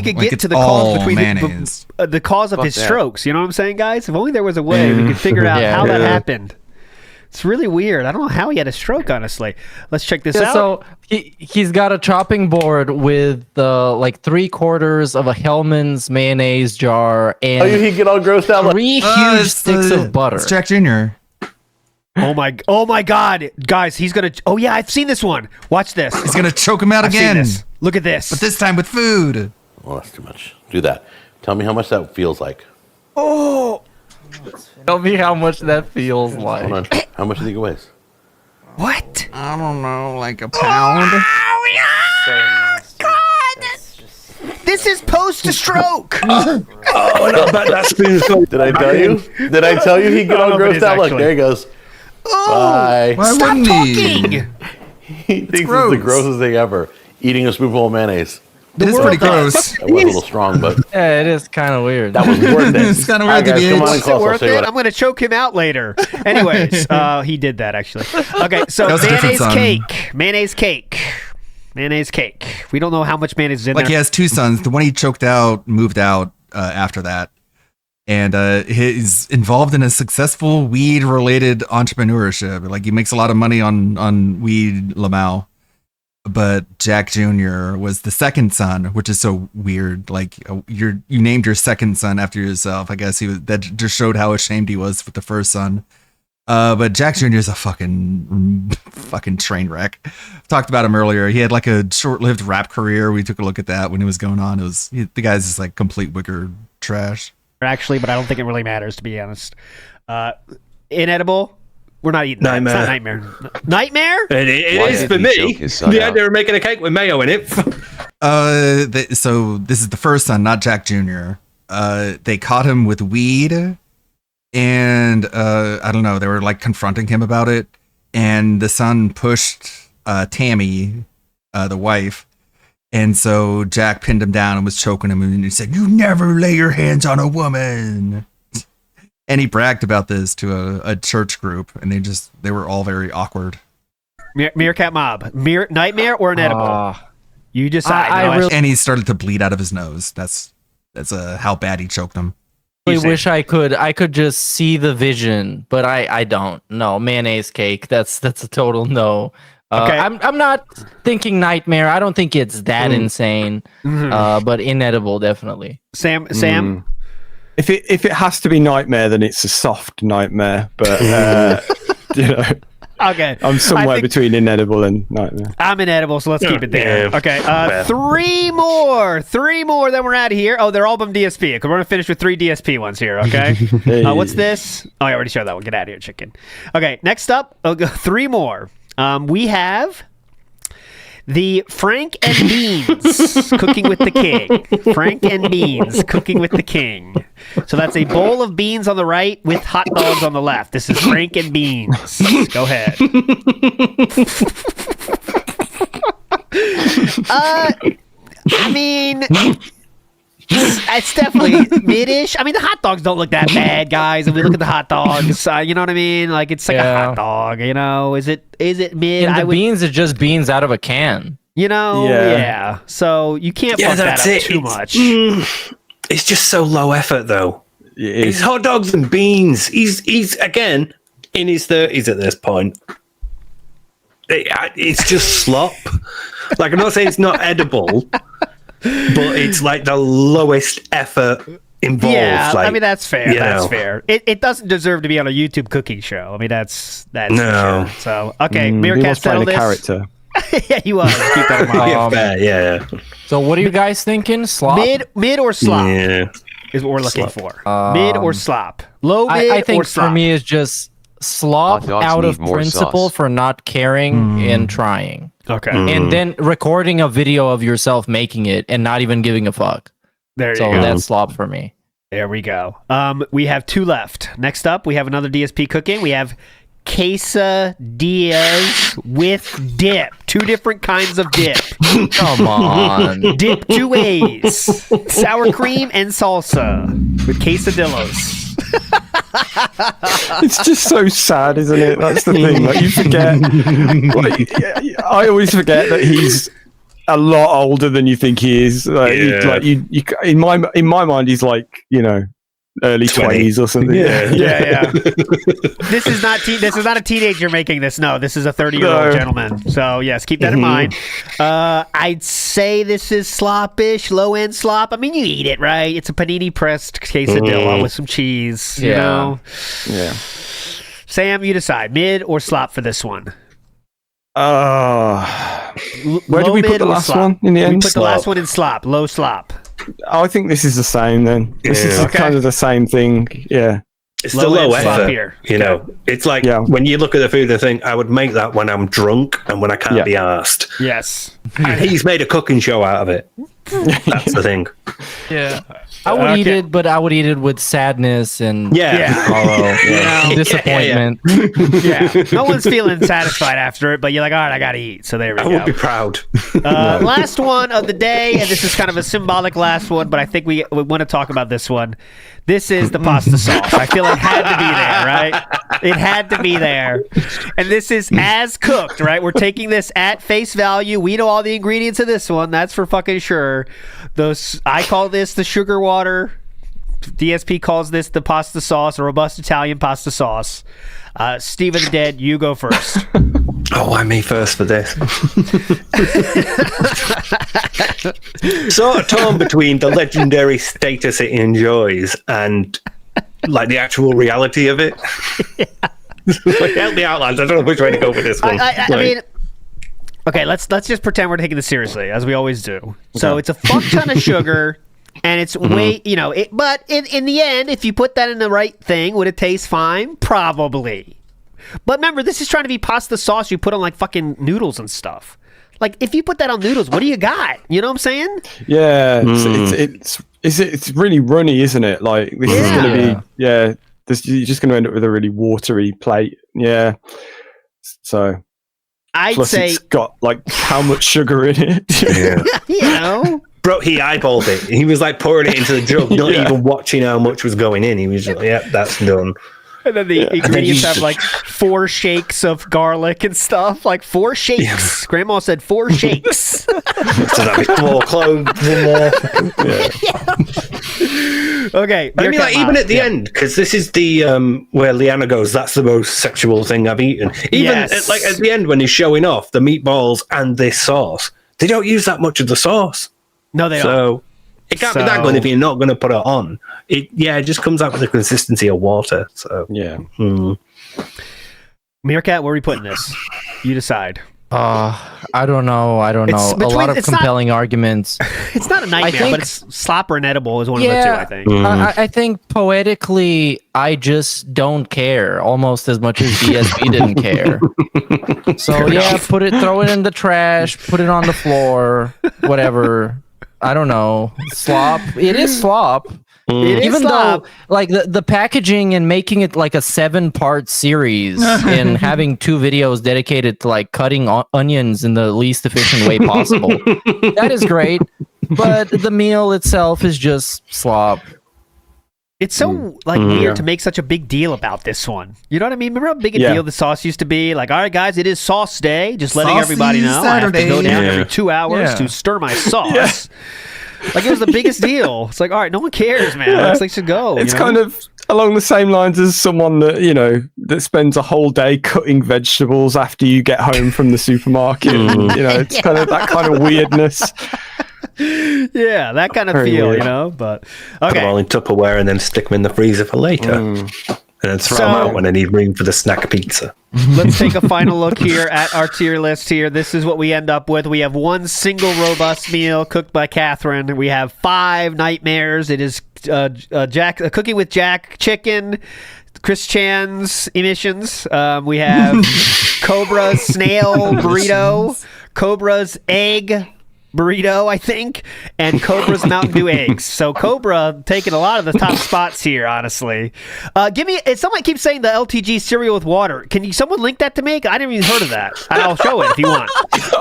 could get to the cause between the cause of his strokes. You know what I'm saying, guys? If only there was a way we could figure out how that happened. It's really weird. I don't know how he had a stroke, honestly. Let's check this out. So he's got a chopping board with like 3/4 of a Hellman's mayonnaise jar and he get all grossed out. 3 huge sticks of butter. It's Jack Jr. Oh my God, guys! He's gonna. Oh yeah, I've seen this one. Watch this. He's gonna choke him out again. Look at this. But this time with food. Well, that's too much. Do that. Tell me how much that feels like. Oh. Tell me how much that feels like. Hold on. How much do you think it weighs? What? I don't know, like a pound. Oh, God! This is post-stroke. No, but that's been so. Did I tell you? Did I tell you he'd get all grossed out? Look, there he goes. Oh, bye. Stop talking. He thinks it's the grossest thing ever. Eating a spoonful of mayonnaise. It is pretty gross. That was a little strong, but yeah, it is kind of weird. That was worth it. It's kind of weird to be worth it. I'm going to choke him out later. Anyways, he did that actually. Okay, so mayonnaise cake. We don't know how much mayonnaise is in there. Like, he has 2 sons. The one he choked out moved out after that, and he's involved in a successful weed-related entrepreneurship. Like, he makes a lot of money on weed, Lamau. But Jack Jr. was the second son, which is so weird. Like, you named your second son after yourself. I guess that just showed how ashamed he was with the first son. But Jack Jr. is a fucking train wreck. Talked about him earlier. He had like a short-lived rap career. We took a look at that when it was going on. The guy's just like complete wicker trash. Actually, but I don't think it really matters, to be honest. Inedible. We're not eating that. Nightmare. It's not Nightmare. Nightmare? It is for me. Yeah, they were making a cake with mayo in it. So this is the first son, not Jack Jr. They caught him with weed. And I don't know, they were like confronting him about it. And the son pushed Tammy, the wife. And so Jack pinned him down and was choking him. And he said, "You never lay your hands on a woman." And he bragged about this to a church group. And they were all very awkward. Meerkat Mob. Nightmare or Inedible? You decide. And he started to bleed out of his nose. That's how bad he choked him. I wish I could just see the vision, but I don't. No, mayonnaise cake. That's a total no. Okay. I'm not thinking Nightmare. I don't think it's that insane. But Inedible definitely. Sam. If it has to be Nightmare, then it's a soft Nightmare. But okay, I'm somewhere between Inedible and Nightmare. I'm Inedible, so let's keep it there. Yeah. Okay, three more, then we're out of here. Oh, they're all from DSP. We're gonna finish with 3 DSP ones here. Okay, what's this? Oh, I already showed that one. Get out of here, chicken. Okay, next up, 3 more. We have the Frank and Beans Cooking with the King. Frank and Beans Cooking with the King. So that's a bowl of beans on the right with hot dogs on the left. This is Frank and Beans. Go ahead. I mean, it's definitely mid-ish. I mean, the hot dogs don't look that bad, guys. If we look at the hot dogs, you know what I mean? Like, it's like a hot dog, you know? Is it mid? And beans are just beans out of a can. You know? Yeah. So you can't fuck that up too much. It's just so low effort, though. It's hot dogs and beans. He's again in his 30s at this point. It's just slop. Like, I'm not saying it's not edible, but it's like the lowest effort involved. Yeah, like, I mean, that's fair. That's fair. It doesn't deserve to be on a YouTube cooking show. I mean, that's no. For sure. So, okay, Meerkat, settle this. Character. Yeah, he was. Keep that in mind. Yeah. So, what are you guys thinking? Slop? Mid or slop? Yeah. Is what we're looking for. Mid or slop? Low mid I think or slop? for me is just slop out of principle for not caring and trying. Okay. And then recording a video of yourself making it and not even giving a fuck. There you go. go. That's slop for me. There we go. We have 2 left. Next up, we have another DSP cooking. We have quesadillas with dip. 2 different kinds of dip. Come on. Dip 2 ways. Sour cream and salsa with quesadillas. It's just so sad, isn't it? That's the thing. Like, you forget. I always forget that he's a lot older than you think he is. In my mind, he's like, early 20s or something. Yeah. This is not a teenager making this. No, this is a 30-year-old gentleman. So yes, keep that in mind. I'd say this is sloppish, low end slop. I mean, you eat it, right? It's a panini pressed quesadilla with some cheese. You know. Yeah. Sam, you decide, mid or slop for this one. Where did we put the last one in the end? We put the last one in slop, low slop. I think this is the same then. This is kind of the same thing. Yeah. It's the low effort. It's like when you look at the food and think, I would make that when I'm drunk and when I can't be arsed. Yes. And he's made a cooking show out of it. That's the thing. Yeah. I would eat it, but I would eat it with sadness and disappointment. Yeah. No one's feeling satisfied after it, but you're like, all right, I gotta eat. So there we go. I would be proud. Last one of the day, and this is kind of a symbolic last one, but I think we want to talk about this one. This is the pasta sauce. I feel it had to be there, right? It had to be there. And this is as cooked, right? We're taking this at face value. We know all the ingredients of this one. That's for fucking sure. I call this the sugar water. DSP calls this the pasta sauce, a robust Italian pasta sauce. Steve of the Dead, you go first. Oh, why me first for this? Sort of torn between the legendary status it enjoys and like the actual reality of it. Help me out, lads. I don't know which way to go with this one. I mean, okay, let's just pretend we're taking this seriously, as we always do. So it's a fuck ton of sugar, and it's way, but in the end, if you put that in the right thing, would it taste fine? Probably. But remember, this is trying to be pasta sauce you put on like fucking noodles and stuff. Like, if you put that on noodles, what do you got? You know what I'm saying? Yeah, it's really runny, isn't it? Like, this is going to be, you're just going to end up with a really watery plate. Yeah. So, I'd say it's got like how much sugar in it. Yeah. Bro, he eyeballed it. He was like pouring it into the jug, not even watching how much was going in. He was just like, "Yep, that's done." And then the ingredients have like 4 shakes of garlic and stuff. Like 4 shakes. Yeah. Grandma said 4 shakes. So that'd be 4 cloves in there. Okay. I mean, like, even at the end, because this is the where Liana goes, "That's the most sexual thing I've eaten." Even at the end, when he's showing off the meatballs and this sauce, they don't use that much of the sauce. No, they don't. So it can't be that good if you're not going to put it on. It just comes out with the consistency of water. So yeah. Meerkat, where are we putting this? You decide. I don't know. A lot of compelling arguments. It's not a nightmare, but it's slop or inedible is one of the two, I think. I think poetically, I just don't care almost as much as BSB didn't care. So throw it in the trash, put it on the floor, whatever. I don't know. Slop. It is slop. Even though, like, the packaging and making it like a 7-part series and having 2 videos dedicated to like cutting onions in the least efficient way possible, that is great. But the meal itself is just slop. It's so weird to make such a big deal about this one. You know what I mean? Remember how big a deal the sauce used to be? Like, all right, guys, it is sauce day. Just letting everybody know Saturday. I have to go down every 2 hours to stir my sauce. Like, it was the biggest deal. It's like, all right, no one cares, man. Let's just go. It's kind of along the same lines as someone that, that spends a whole day cutting vegetables after you get home from the supermarket. It's kind of that kind of weirdness. Yeah, that kind of feel, weird. But okay. Put them all in Tupperware and then stick them in the freezer for later. And then throw them out when I need room for the snack pizza. Let's take a final look here at our tier list here. This is what we end up with. We have 1 single robust meal cooked by Catherine. We have 5 nightmares. It is Cooking with Jack chicken, Chris Chan's emissions. We have Cobra's snail burrito, Cobra's egg burrito, I think, and Cobra's Mountain Dew eggs. So Cobra taking a lot of the top spots here, honestly. Someone keeps saying the LTG cereal with water. Can someone link that to me? I didn't even heard of that. I'll show it if you want.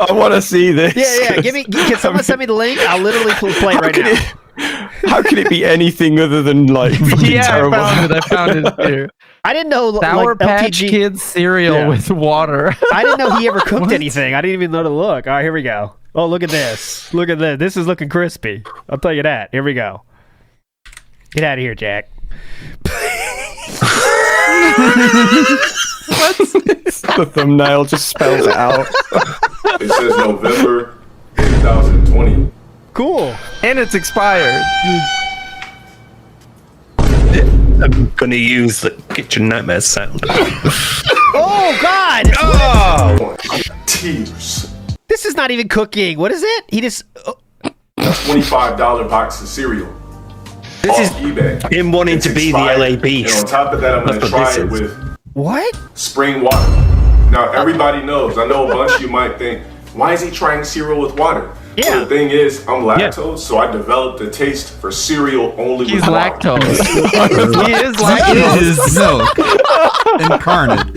I want to see this. Yeah. Can someone send me the link? I'll literally play it right now. How could it be anything other than like fucking terrible? I found it here. I didn't know Sour Patch Kids cereal with water. I didn't know he ever cooked anything. I didn't even know to look. All right, here we go. Oh, look at this. Look at this. This is looking crispy. I'll tell you that. Here we go. Get out of here, Jack. The thumbnail just spells it out. It says November 2020. Cool. And it's expired. I'm going to use the Kitchen Nightmare sound. Oh, God. Oh! Tears. This is not even cooking. What is it? He just... $25 box of cereal. This is eBay. Him wanting to be the LA Beast. And on top of that, I'm going to try it with... What? Spring water. Now, everybody knows. I know a bunch of you might think, why is he trying cereal with water? Yeah. Well, the thing is, I'm lactose, so I developed a taste for cereal only with water. Lactose. He is lactose. It is milk incarnate.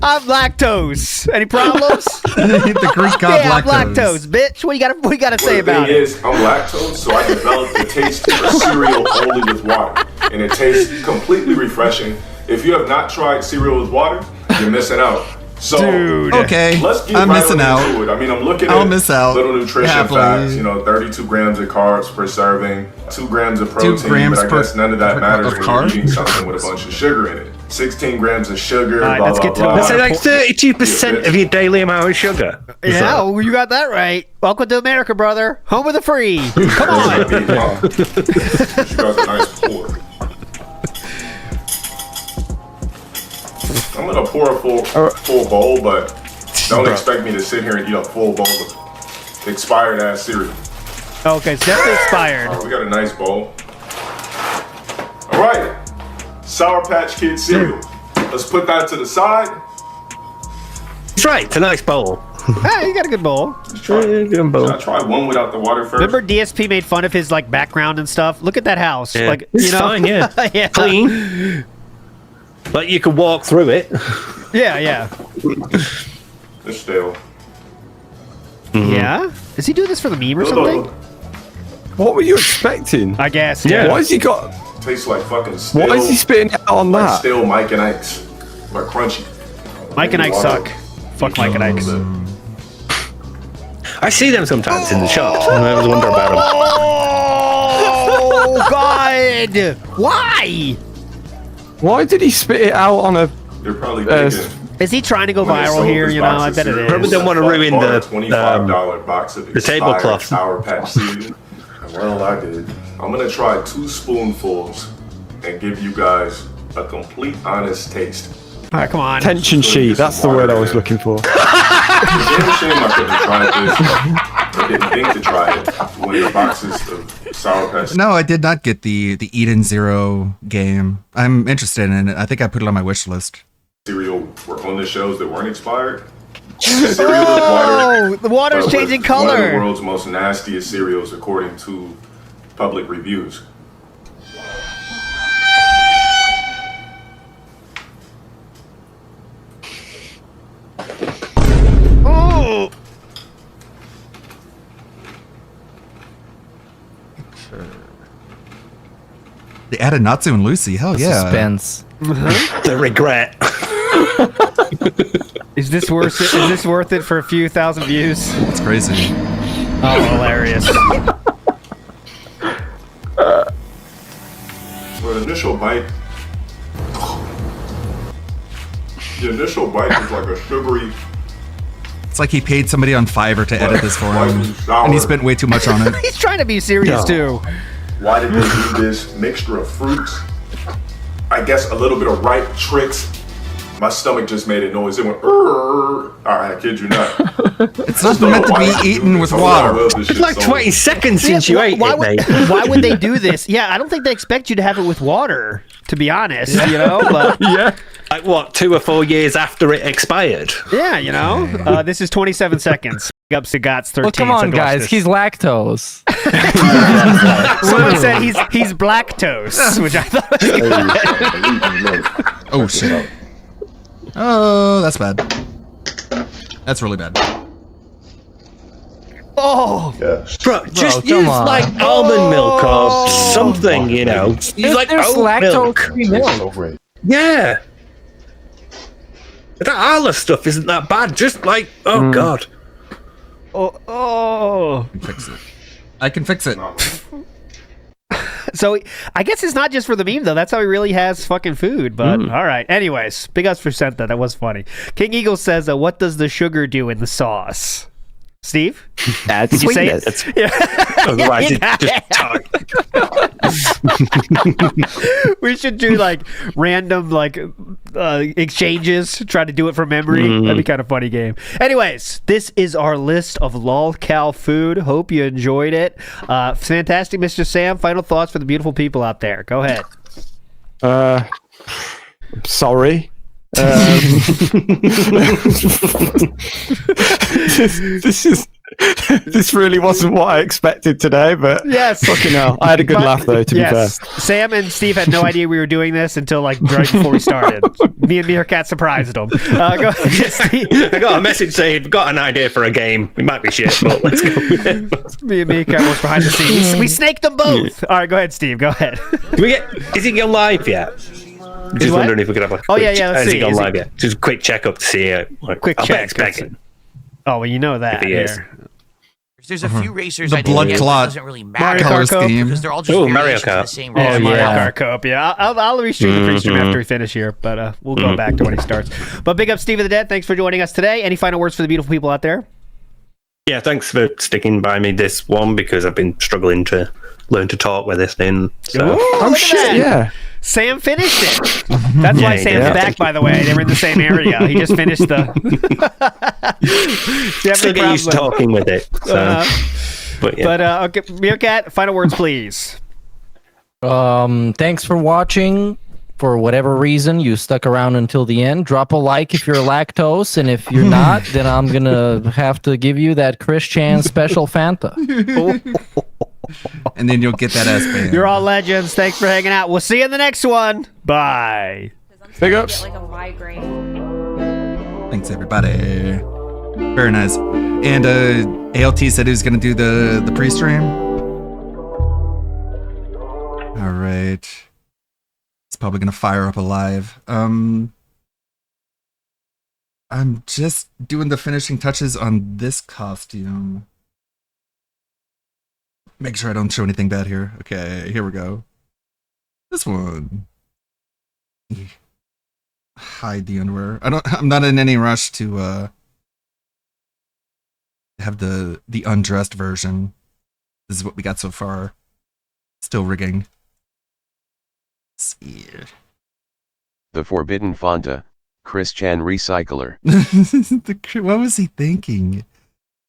I'm lactose. Any problems? The Greek god I'm lactose, bitch. What you gotta say about it? The thing is, I'm lactose, so I developed a taste for cereal only with water. And it tastes completely refreshing. If you have not tried cereal with water, you're missing out. So, dude. Okay, let's get I'm right missing out. into it. I mean, I'm looking I'll at miss out. little nutrition Happily. facts. 32 grams of carbs per serving, 2 grams of protein, 2 grams but I guess none of that matters when you're eating something with a bunch of sugar in it. 16 grams of sugar, right, blah, let's blah, get to blah. the- That's like 32% of your daily amount of sugar. Yeah, well, you got that right. Welcome to America, brother. Home of the free. Come on. You guys are nice poor. I'm gonna pour a full bowl, but don't expect me to sit here and eat a full bowl of expired ass cereal. Okay, it's definitely expired. All right, we got a nice bowl. All right, Sour Patch Kid cereal. Let's put that to the side. That's right, it's a nice bowl. Hey, you got a good bowl. Can I try one without the water first? Remember DSP made fun of his like background and stuff? Look at that house. Yeah. Like It's fine, yeah. yeah. Clean. Like you could walk through it. Yeah. It's stale. Yeah? Is he doing this for the meme or something? What were you expecting? I guess. Yeah. Why has he got? Tastes like fucking stale. Why is he spitting it out on like that? stale Mike and Ike's. Like crunchy. Mike and Ike suck. Fuck Mike and Ike's. I see them sometimes in the shops, and I always wonder about them. Oh God! Why? Why did he spit it out on a? They're probably thinking. Is he trying to go viral here? You know, I bet it is. Probably don't want to ruin the $25 box of the tablecloth. Sour Patch cereal. Well, I did. I'm gonna try 2 spoonfuls and give you guys a complete, honest taste. All right, come on. Tension sheet. That's the word I was looking for. It's a damn shame I couldn't try this. I didn't think to try it. One of the boxes of Sour Patch. No, I did not get the Eden Zero game. I'm interested in it. I think I put it on my wish list. Cereal were on the shelves that weren't expired. Cereal is water. The water's changing color. One of the world's most nastiest cereals, according to public reviews. Oh. They added Natsu and Lucy. Hell yeah. Suspense. The regret. Is this worth it? Is this worth it for a few thousand views? That's crazy. Oh, hilarious. For the initial bite, is like a sugary. It's like he paid somebody on Fiverr to edit this for him, and he spent way too much on it. He's trying to be serious too. Why did they do this mixture of fruits? I guess a little bit of ripe tricks. My stomach just made a noise. It went. I kid you not. It's not meant to be eaten with water. It's like 20 seconds since you ate it, mate. Why would they do this? Yeah, I don't think they expect you to have it with water, to be honest, you know? But yeah. Like what, 2 or 4 years after it expired? Yeah, you know? This is 27 seconds. Up Sagat's 13. Well, come on, guys. He's lactose. Someone said he's blacktose, which I thought was good. Oh, shit. Oh, that's bad. That's really bad. Oh, yes. Bro, just use like almond milk or something, you know. Use like there's lactose-free milk. Yeah. That Arla stuff isn't that bad. Just like, God. Oh. I can fix it. So I guess it's not just for the meme though. That's how he really has fucking food. But all right. Anyways, big ups for sent that. That was funny. King Eagle says, "What does the sugar do in the sauce?" Steve, that's sweetness. Yeah. Otherwise, just talk. We should do like random like exchanges. Try to do it from memory. That'd be kind of funny game. Anyways, this is our list of lolcow food. Hope you enjoyed it. Fantastic, Mr. Sam. Final thoughts for the beautiful people out there. Go ahead. Sorry. This really wasn't what I expected today, but yes, fucking hell, I had a good laugh though. To be fair, Sam and Steve had no idea we were doing this until like right before we started. Me and Meerkat surprised them. Go ahead, Steve. I got a message saying, "Got an idea for a game. It might be shit, but let's go." Me and Meerkat was behind the scenes. We snaked them both. All right, go ahead, Steve. Go ahead. Is it gone live yet? Just wondering if we could have a quick, let's see. Has it gone live yet? Just a quick check up to see quick check. Expecting. Oh well, you know that. There's a few racers the I blood think clot doesn't really matter color scheme because they're all just Mario variations of Kart. the same Oh, race. Mario Kart Coop. Yeah, I'll restream the pre-stream after we finish here, but we'll go back to when he starts. But big up Steve of the Dead. Thanks for joining us today. Any final words for the beautiful people out there? Yeah, thanks for sticking by me this one because I've been struggling to learn to talk with this thing. So. Ooh, oh shit! Yeah. Sam finished it. That's why Sam's back, by the way. They were in the same area. He just finished the... Still get used to talking with it. So. But okay, Meerkat, final words, please. Thanks for watching. For whatever reason, you stuck around until the end. Drop a like if you're lactose, and if you're not, then I'm gonna have to give you that Chris Chan special Fanta. And then you'll get that ass band. You're all legends. Thanks for hanging out. We'll see you in the next one. Bye. Big ups. Like a migraine. Thanks, everybody. Very nice. And ALT said he was going to do the pre-stream. All right. It's probably going to fire up a live. I'm just doing the finishing touches on this costume. Make sure I don't show anything bad here. Okay, here we go. This one. Hide the underwear. I'm not in any rush to have the undressed version. This is what we got so far. Still rigging. Let's see. The Forbidden Fanta, Chris Chan Recycler. What was he thinking?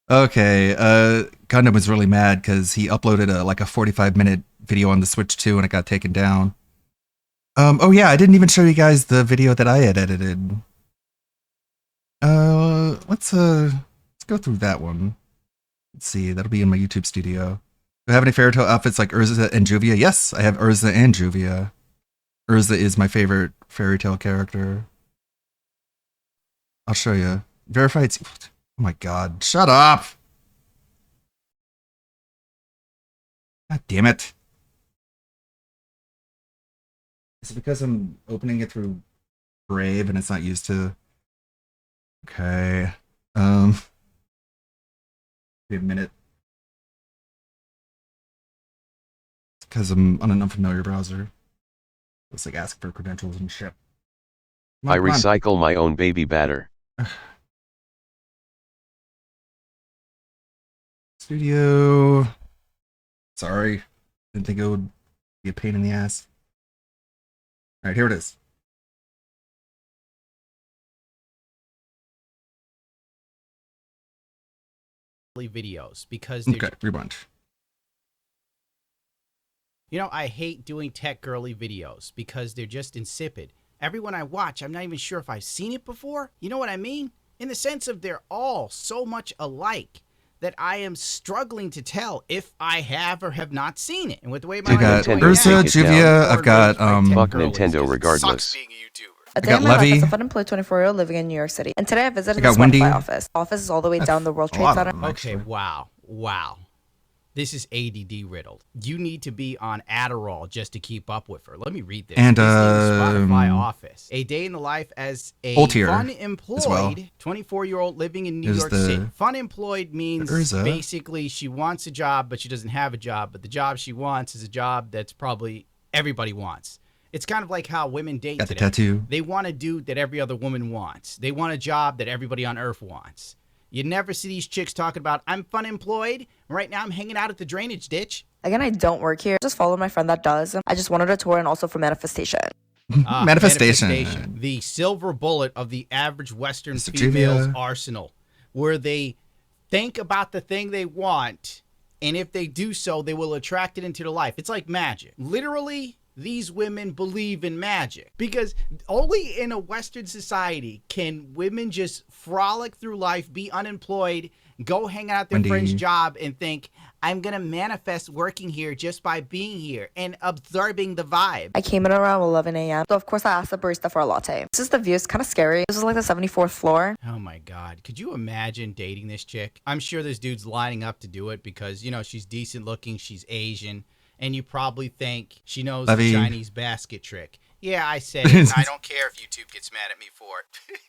Okay, Gundam was really mad because he uploaded a 45-minute video on the Switch 2 and it got taken down. Oh yeah, I didn't even show you guys the video that I had edited. Let's go through that one. Let's see, that'll be in my YouTube studio. Do I have any fairy tale outfits like Urza and Juvia? Yes, I have Urza and Juvia. Urza is my favorite fairy tale character. I'll show you. Verified. Oh my god, shut up! God damn it. Is it because I'm opening it through Brave and it's not used to... Okay. Wait a minute. It's because I'm on an unfamiliar browser. It's like ask for credentials and shit. I recycle my own baby batter. Studio. Sorry. Didn't think it would be a pain in the ass. Alright, here it is. Videos because they're rewind. You know, I hate doing tech girly videos because they're just insipid. Everyone I watch, I'm not even sure if I've seen it before. You know what I mean? In the sense of they're all so much alike that I am struggling to tell if I have or have not seen it. And with the way my I got Urza, Juvia, I've got fuck Nintendo regardless. A day in my life as a fun employed 24-year-old living in New York City. And today I visited the Spotify office. The office is all the way down the World Trade Center. Okay, wow. This is ADD riddled. You need to be on Adderall just to keep up with her. Let me read this. And Spotify office. A day in the life as a fun employed 24-year-old living in New York City. Fun employed means basically she wants a job, but she doesn't have a job. But the job she wants is a job that's probably everybody wants. It's kind of like how women date got the today. Tattoo. They want a dude that every other woman wants. They want a job that everybody on earth wants. You never see these chicks talking about, I'm fun employed. Right now I'm hanging out at the drainage ditch. Again, I don't work here. Just follow my friend that does. I just wanted a tour and also for Manifestation. Manifestation. The silver bullet of the average Western female's arsenal. Where they think about the thing they want, and if they do so, they will attract it into their life. It's like magic. Literally, these women believe in magic because only in a Western society can women just frolic through life, be unemployed, go hang out at their friend's job and think, I'm going to manifest working here just by being here and absorbing the vibe. I came in around 11 a.m. So, of course, I asked the barista for a latte. This is the view. It's kind of scary. This is like the 74th floor. Oh, my God. Could you imagine dating this chick? I'm sure there's dudes lining up to do it because, you know, she's decent looking. She's Asian. And you probably think she knows the Chinese basket trick. Yeah, I said it. I don't care if YouTube gets mad at me for it.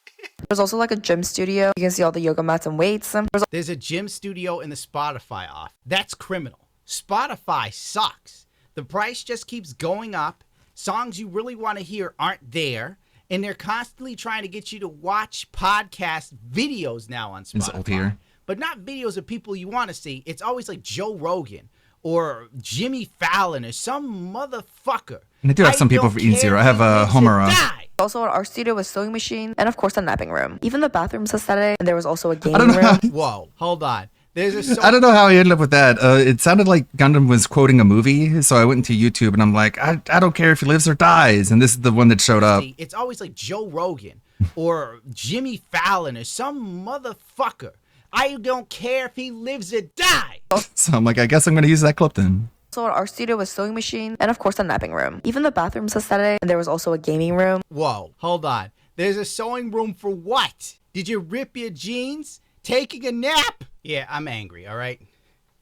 There's also like a gym studio. You can see all the yoga mats and weights. There's a gym studio in the Spotify off. That's criminal. Spotify sucks. The price just keeps going up. Songs you really want to hear aren't there. And they're constantly trying to get you to watch podcast videos now on Spotify. But not videos of people you want to see. It's always like Joe Rogan or Jimmy Fallon or some motherfucker. And I do have some people for Eden Zero. I have Homura. Also, at our studio was sewing machine and of course a napping room. Even the bathrooms aesthetic, and there was also a gaming room. Whoa, hold on. I don't know how I ended up with that. It sounded like Gundam was quoting a movie, so I went into YouTube and I'm like, I don't care if he lives or dies, and this is the one that showed up. It's always like Joe Rogan or Jimmy Fallon or some motherfucker. I don't care if he lives or dies. So I'm like, I guess I'm going to use that clip then. So at our studio was sewing machine and of course a napping room. Even the bathrooms aesthetic, and there was also a gaming room. Whoa, hold on. There's a sewing room for what? Did you rip your jeans? Taking a nap? Yeah, I'm angry, all right?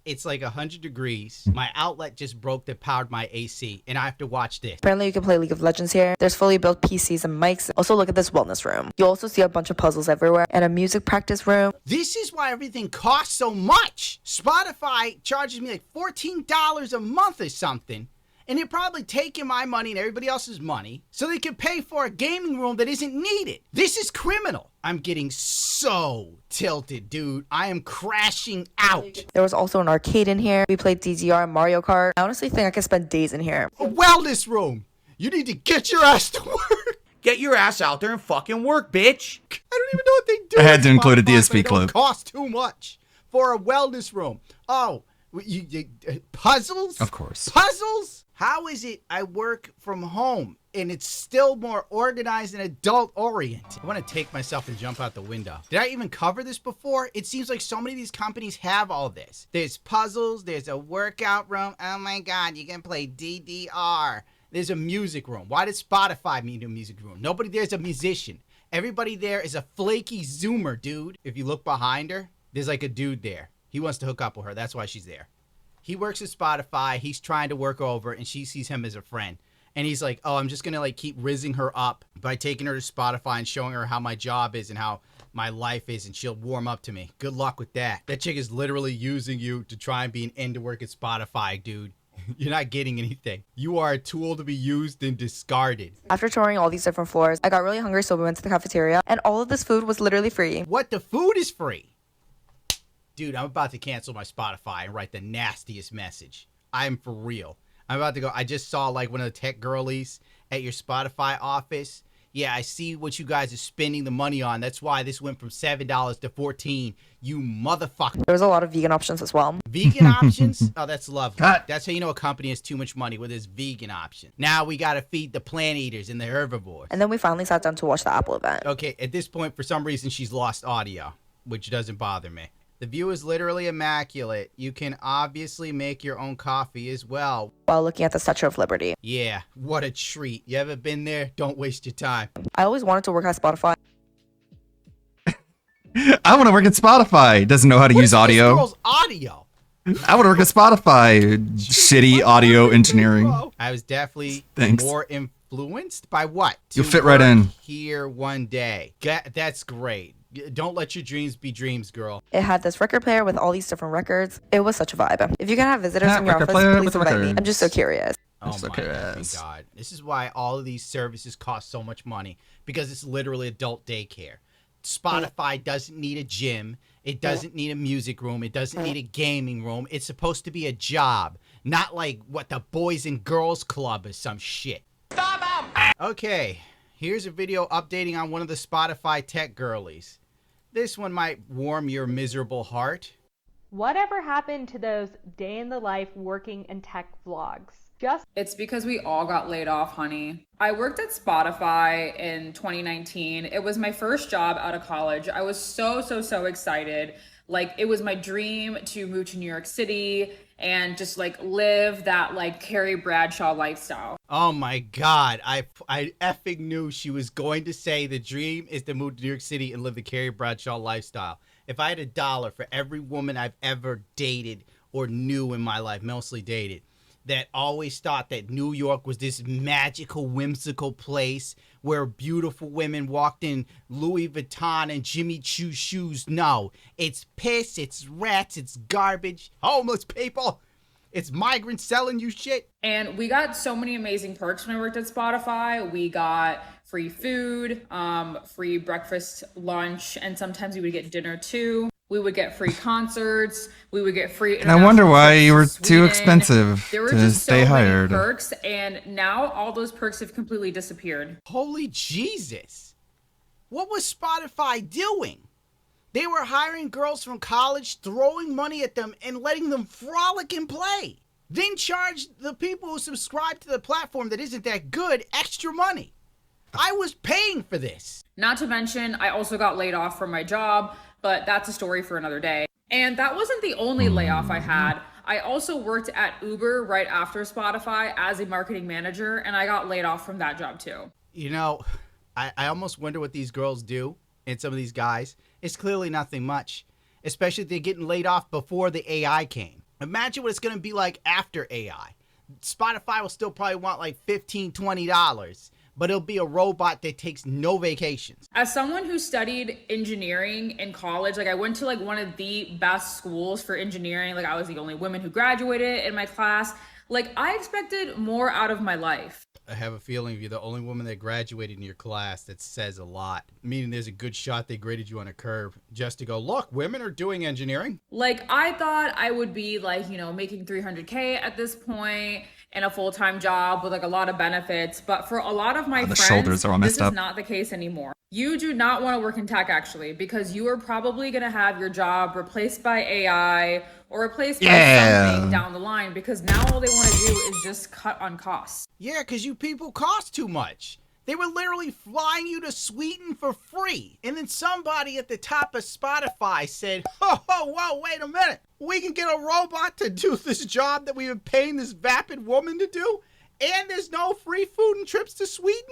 It's like 100 degrees. My outlet just broke that powered my AC, and I have to watch this. Apparently you can play League of Legends here. There's fully built PCs and mics. Also look at this wellness room. You'll also see a bunch of puzzles everywhere and a music practice room. This is why everything costs so much. Spotify charges me like $14 a month or something. And they're probably taking my money and everybody else's money so they can pay for a gaming room that isn't needed. This is criminal. I'm getting so tilted, dude. I am crashing out. There was also an arcade in here. We played DDR and Mario Kart. I honestly think I could spend days in here. A wellness room. You need to get your ass to work. Get your ass out there and fucking work, bitch. I don't even know what they do. I had to include a DSP clip. It costs too much for a wellness room. Oh, puzzles? Of course. Puzzles? How is it I work from home and it's still more organized and adult oriented? I want to take myself and jump out the window. Did I even cover this before? It seems like so many of these companies have all this. There's puzzles, there's a workout room. Oh my God, you can play DDR. There's a music room. Why did Spotify need a music room? Nobody there's a musician. Everybody there is a flaky Zoomer, dude. If you look behind her, there's like a dude there. He wants to hook up with her. That's why she's there. He works at Spotify. He's trying to work over, and she sees him as a friend. And he's like, oh, I'm just going to like keep rizzing her up by taking her to Spotify and showing her how my job is and how my life is, and she'll warm up to me. Good luck with that. That chick is literally using you to try and be an end to work at Spotify, dude. You're not getting anything. You are a tool to be used and discarded. After touring all these different floors, I got really hungry, so we went to the cafeteria, and all of this food was literally free. What? The food is free? Dude, I'm about to cancel my Spotify and write the nastiest message. I'm for real. I'm about to go. I just saw like one of the tech girlies at your Spotify office. Yeah, I see what you guys are spending the money on. That's why this went from $7 to $14. You motherfucker. There was a lot of vegan options as well. Vegan options? Oh, that's lovely. That's how you know a company has too much money with this vegan option. Now we got to feed the plant eaters and the herbivores. And then we finally sat down to watch the Apple event. Okay, at this point, for some reason, she's lost audio, which doesn't bother me. The view is literally immaculate. You can obviously make your own coffee as well. While looking at the Statue of Liberty. Yeah, what a treat. You ever been there? Don't waste your time. I always wanted to work at Spotify. I want to work at Spotify. Doesn't know how to use audio. This girl's audio. I want to work at Spotify. Shitty audio engineering. I was definitely Thanks. more influenced by what? You'll fit right in. Here one day. That's great. Don't let your dreams be dreams, girl. It had this record player with all these different records. It was such a vibe. If you can have visitors from your office, please invite me. I'm just so curious. Oh my God. This is why all of these services cost so much money, because it's literally adult daycare. Spotify doesn't need a gym. It doesn't need a music room. It doesn't need a gaming room. It's supposed to be a job, not like what the Boys and Girls Club or some shit. Stop him! Okay, here's a video updating on one of the Spotify tech girlies. This one might warm your miserable heart. Whatever happened to those day in the life working in tech vlogs? It's because we all got laid off, honey. I worked at Spotify in 2019. It was my first job out of college. I was so excited. Like, it was my dream to move to New York City and just like live that like Carrie Bradshaw lifestyle. Oh my God. I effing knew she was going to say the dream is to move to New York City and live the Carrie Bradshaw lifestyle. If I had $1 for every woman I've ever dated or knew in my life, mostly dated, that always thought that New York was this magical, whimsical place where beautiful women walked in Louis Vuitton and Jimmy Choo shoes. No, it's piss, it's rats, it's garbage, homeless people. It's migrants selling you shit. And we got so many amazing perks when I worked at Spotify. We got free food, free breakfast, lunch, and sometimes we would get dinner too. We would get free concerts. We would get free. And I wonder why you were Sweden. too expensive There were to just stay so hired. many perks, and now all those perks have completely disappeared. Holy Jesus. What was Spotify doing? They were hiring girls from college, throwing money at them, and letting them frolic and play. Then charge the people who subscribe to the platform that isn't that good extra money. I was paying for this. Not to mention, I also got laid off from my job, but that's a story for another day. And that wasn't the only layoff I had. I also worked at Uber right after Spotify as a marketing manager, and I got laid off from that job too. You know, I almost wonder what these girls do and some of these guys. It's clearly nothing much, especially if they're getting laid off before the AI came. Imagine what it's going to be like after AI. Spotify will still probably want like $15, $20, but it'll be a robot that takes no vacations. As someone who studied engineering in college, like I went to like one of the best schools for engineering. Like I was the only woman who graduated in my class. Like I expected more out of my life. I have a feeling if you're the only woman that graduated in your class, that says a lot. Meaning there's a good shot they graded you on a curve just to go, look, women are doing engineering. Like I thought I would be like, you know, making $300K at this point in a full-time job with like a lot of benefits. But for a lot of my the friends, shoulders are all messed this is up. not the case anymore. You do not want to work in tech actually, because you are probably going to have your job replaced by AI or replaced by something down the line, because now all they want to do is just cut on costs. Yeah, because you people cost too much. They were literally flying you to Sweden for free. And then somebody at the top of Spotify said, whoa, wait a minute. We can get a robot to do this job that we've been paying this vapid woman to do? And there's no free food and trips to Sweden?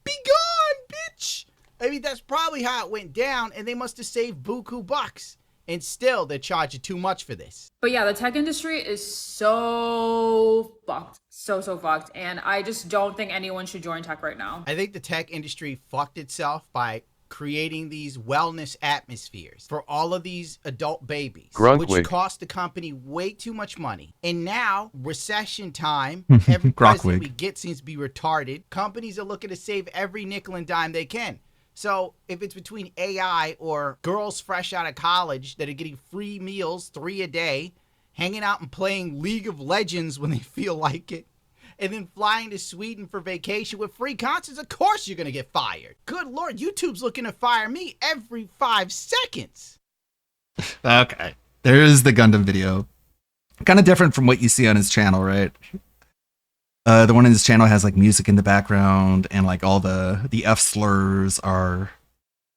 Be gone, bitch! I mean, that's probably how it went down, and they must have saved buku bucks. And still, they're charging too much for this. But yeah, the tech industry is so fucked. So fucked. And I just don't think anyone should join tech right now. I think the tech industry fucked itself by creating these wellness atmospheres for all of these adult babies, which cost the company way too much money. And now, recession time, every president we get seems to be retarded. Companies are looking to save every nickel and dime they can. So if it's between AI or girls fresh out of college that are getting free meals 3 a day, hanging out and playing League of Legends when they feel like it, and then flying to Sweden for vacation with free concerts, of course you're going to get fired. Good Lord, YouTube's looking to fire me every 5 seconds. Okay. There's the Gundam video. Kind of different from what you see on his channel, right? The one in his channel has like music in the background, and like all the F slurs are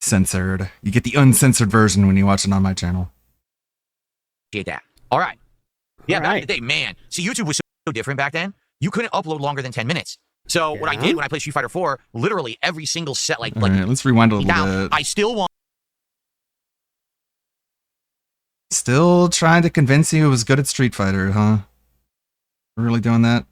censored. You get the uncensored version when you watch it on my channel. Get that. All right. Yeah, back in the day, man. See, YouTube was so different back then. You couldn't upload longer than 10 minutes. So what I did when I played Street Fighter 4, literally every single set, all right, let's rewind a little bit. I still want. Still trying to convince you it was good at Street Fighter, huh? We're really doing that?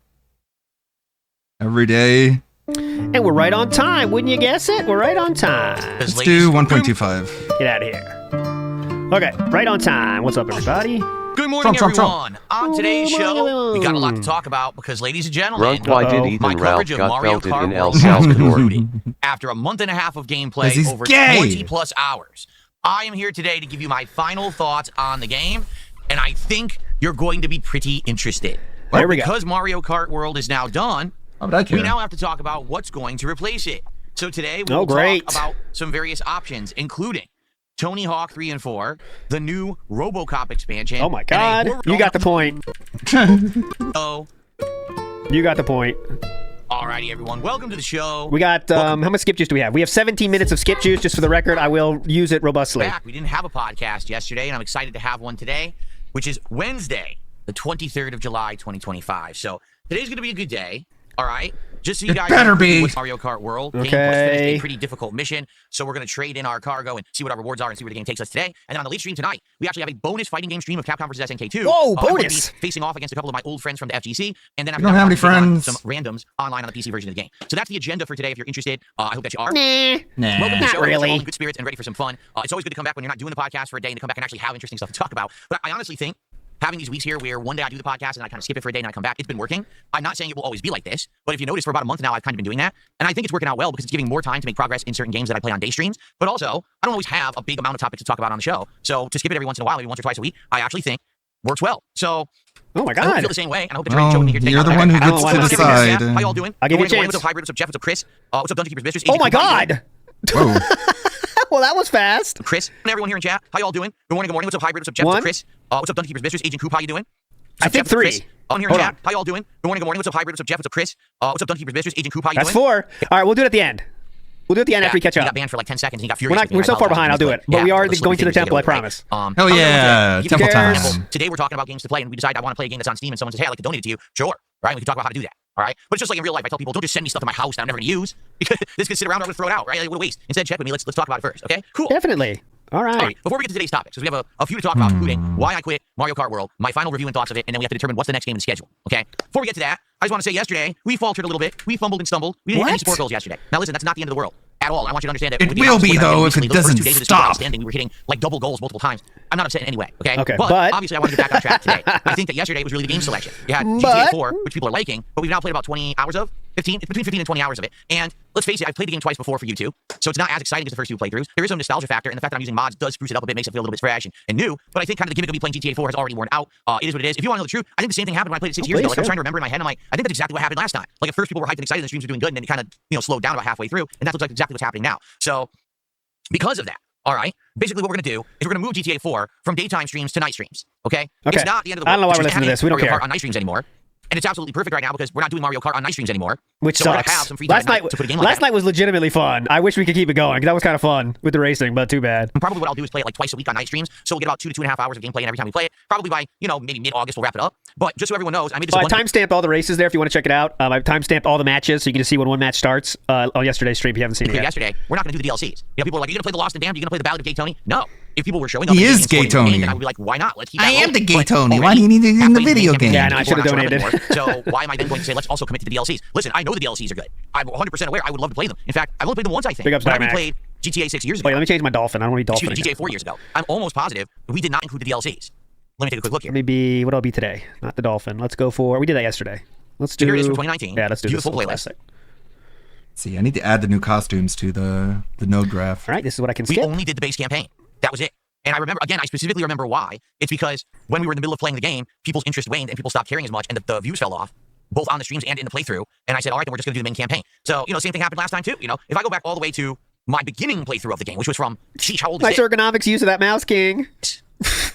Every day. And we're right on time, wouldn't you guess it? We're right on time. Let's do 1.25. Get out of here. Okay, right on time. What's up, everybody? Good morning, everyone. On today's show, we got a lot to talk about because, ladies and gentlemen, why did Ethan my Ralph coverage of got Mario belted Kart in El World Salvador? after a month and a half of gameplay, over gay. 20 plus hours. I am here today to give you my final thoughts on the game, and I think you're going to be pretty interested. There we go. Because Mario Kart World is now done, I care? we now have to talk about what's going to replace it. So today we will great. talk about some various options, including Tony Hawk 3 and 4, the new RoboCop expansion. Oh my God! You got the point. Oh, you got the point. Alrighty, everyone. Welcome to the show. We got how much skip juice do we have? We have 17 minutes of skip juice. Just for the record, I will use it robustly. Back. We didn't have a podcast yesterday, and I'm excited to have one today, which is Wednesday, the 23rd of July, 2025. So today's going to be a good day. All right. Just so you guys better be. With Mario Kart World, game was Okay. finished a pretty difficult mission, so we're going to trade in our cargo and see what our rewards are and see where the game takes us today. And then on the late stream tonight, we actually have a bonus fighting game stream of Capcom vs SNK2. Whoa, I'm gonna bonus! be facing off against a couple of my old friends from the FGC, and then You don't have any friends. some randoms online on the PC version of the game. So that's the agenda for today. If you're interested, I hope that you are. Nah, Welcome to the not show. I hope you're all really. in good spirits and ready for some fun. It's always good to come back when you're not doing the podcast for a day and to come back and actually have interesting stuff to talk about. But I honestly think having these weeks here where one day I do the podcast and I kind of skip it for a day and I come back, it's been working. I'm not saying it will always be like this, but if you notice, for about a month now, I've kind of been doing that. And I think it's working out well because it's giving more time to make progress in certain games that I play on day streams. But also, I don't always have a big amount of topics to talk about on the show. So to skip it every once in a while, maybe once or twice a week, I actually think works well. So, oh my God, I hope you feel the same way. And I hope that you're ready to join me here today. You're the one who gets to decide. How y'all doing? I'll give you a What's chance. up, Hybrid? What's up, Jeff? What's up, Chris? What's up, Dungeon Keeper's Mistress? Oh my God. Whoa. Well, that was fast. Chris, and everyone here in chat, how y'all doing? Good morning, good morning. What's up, Hybrid? What's up, Jeff? What's up, Chris? What's up, Dungeon Keeper's Mistress? Agent Coop, how you doing? I think 3. On here in chat, how y'all doing? Good morning, good morning. What's up, Hybrid? What's up, Jeff? What's up, Chris? What's up, Dungeon Keeper's Mistress? Agent Coop, how you doing? That's 4. All right, we'll do it at the end. We'll do it at the end after we catch up. He got banned for like 10 seconds and he got furious. We're so far behind, I'll do it. But we are going to the temple, I promise. Oh yeah, temple time. Today we're talking about games to play and we decide I want to play a game that's on Steam and someone says, hey, I'd like to donate it to you. Sure. Right? We can talk about how to do that. All right. But it's just like in real life, I tell people, don't just send me stuff to my house that I'm never going to use because this can sit around or I'm going to throw it out, right? Like, what a waste. Instead, check with me. Let's talk about it first. Okay? Cool. Definitely. All right. Before we get to today's topics, because we have a few to talk about, including why I quit Mario Kart World, my final review and thoughts of it, and then we have to determine what's the next game in the schedule. Okay? Before we get to that, I just want to say yesterday, we faltered a little bit. We fumbled and stumbled. We didn't hit any support goals yesterday. Now listen, that's not the end of the world at all. I want you to understand that. It will be, though, if it doesn't stop. We were hitting like double goals multiple times. I'm not upset in any way, okay? Okay, but obviously I want to get back on track today. I think that yesterday was really the game selection. You had GTA 4, which people are liking, but we've now played about 20 hours of. 15, it's between 15 and 20 hours of it. And let's face it, I've played the game twice before for YouTube, so it's not as exciting as the first 2 playthroughs. There is some nostalgia factor, and the fact that I'm using mods does spruce it up a bit, makes it feel a little bit fresh and new. But I think kind of the gimmick of me playing GTA 4 has already worn out. It is what it is. If you want to know the truth, I think the same thing happened when I played it 6 years ago. Like, I'm trying to remember in my head, I'm like, I think that's exactly what happened last time. Like at first people were hyped and excited, and the streams were doing good, and then it kind of slowed down about halfway through, and that looks like exactly what's happening now. So because of that, all right, basically what we're going to do is we're going to move GTA 4 from daytime streams to night streams, okay? It's not the end of the world. I don't know why we're listening to this. We don't care. Mario Kart on night streams anymore. And it's absolutely perfect right now because we're not doing Mario Kart on night streams anymore. Which so sucks. We're gonna have some free time to put a game like last night was legitimately fun. I wish we could keep it going because that was kind of fun with the racing, but too bad. And probably what I'll do is play it like twice a week on night streams. So we'll get about 2 to 2.5 hours of gameplay every time we play it. Probably by, maybe mid-August we'll wrap it up. But just so everyone knows, I made this I timestamped all the races there if you want to check it out. I timestamped all the matches so you can see when one match starts on yesterday's stream if you haven't seen it yet. Yesterday, we're not going to do the DLCs. People are like, are you going to play The Lost and Damned? Are you going to play The Ballad of Gay Tony? No. If people were showing up, he is Gay Tony. Then I would be like, why not? Let's keep that I am rolling. the Gay Tony. Why do you need it in the video game? Yeah, no, I should have donated. So why am I then going to say let's also commit to the DLCs? Listen, I know the DLCs are good. I'm 100% aware. I would love to play them. In fact, I've only played them once. I think. Big ups, but I played GTA 6 years ago. Wait, let me change my Dolphin. I don't want to be Dolphin. GTA 4 years ago. I'm almost positive we did not include the DLCs. Let me take a quick look here. Let me be. What'll it be today? Not the Dolphin. Let's go for. We did that yesterday. Let's do. Here it is from 2019. Yeah, let's do the full playlist. Classic. See, I need to add the new costumes to the node graph. All right, this is what I can skip. We only did the base campaign. That was it. And I remember, again, I specifically remember why. It's because when we were in the middle of playing the game, people's interest waned and people stopped caring as much and the views fell off, both on the streams and in the playthrough. And I said, all right, then we're just going to do the main campaign. So, same thing happened last time too. If I go back all the way to my beginning playthrough of the game, which was from, sheesh, how old is nice ergonomics use of that mouse, King.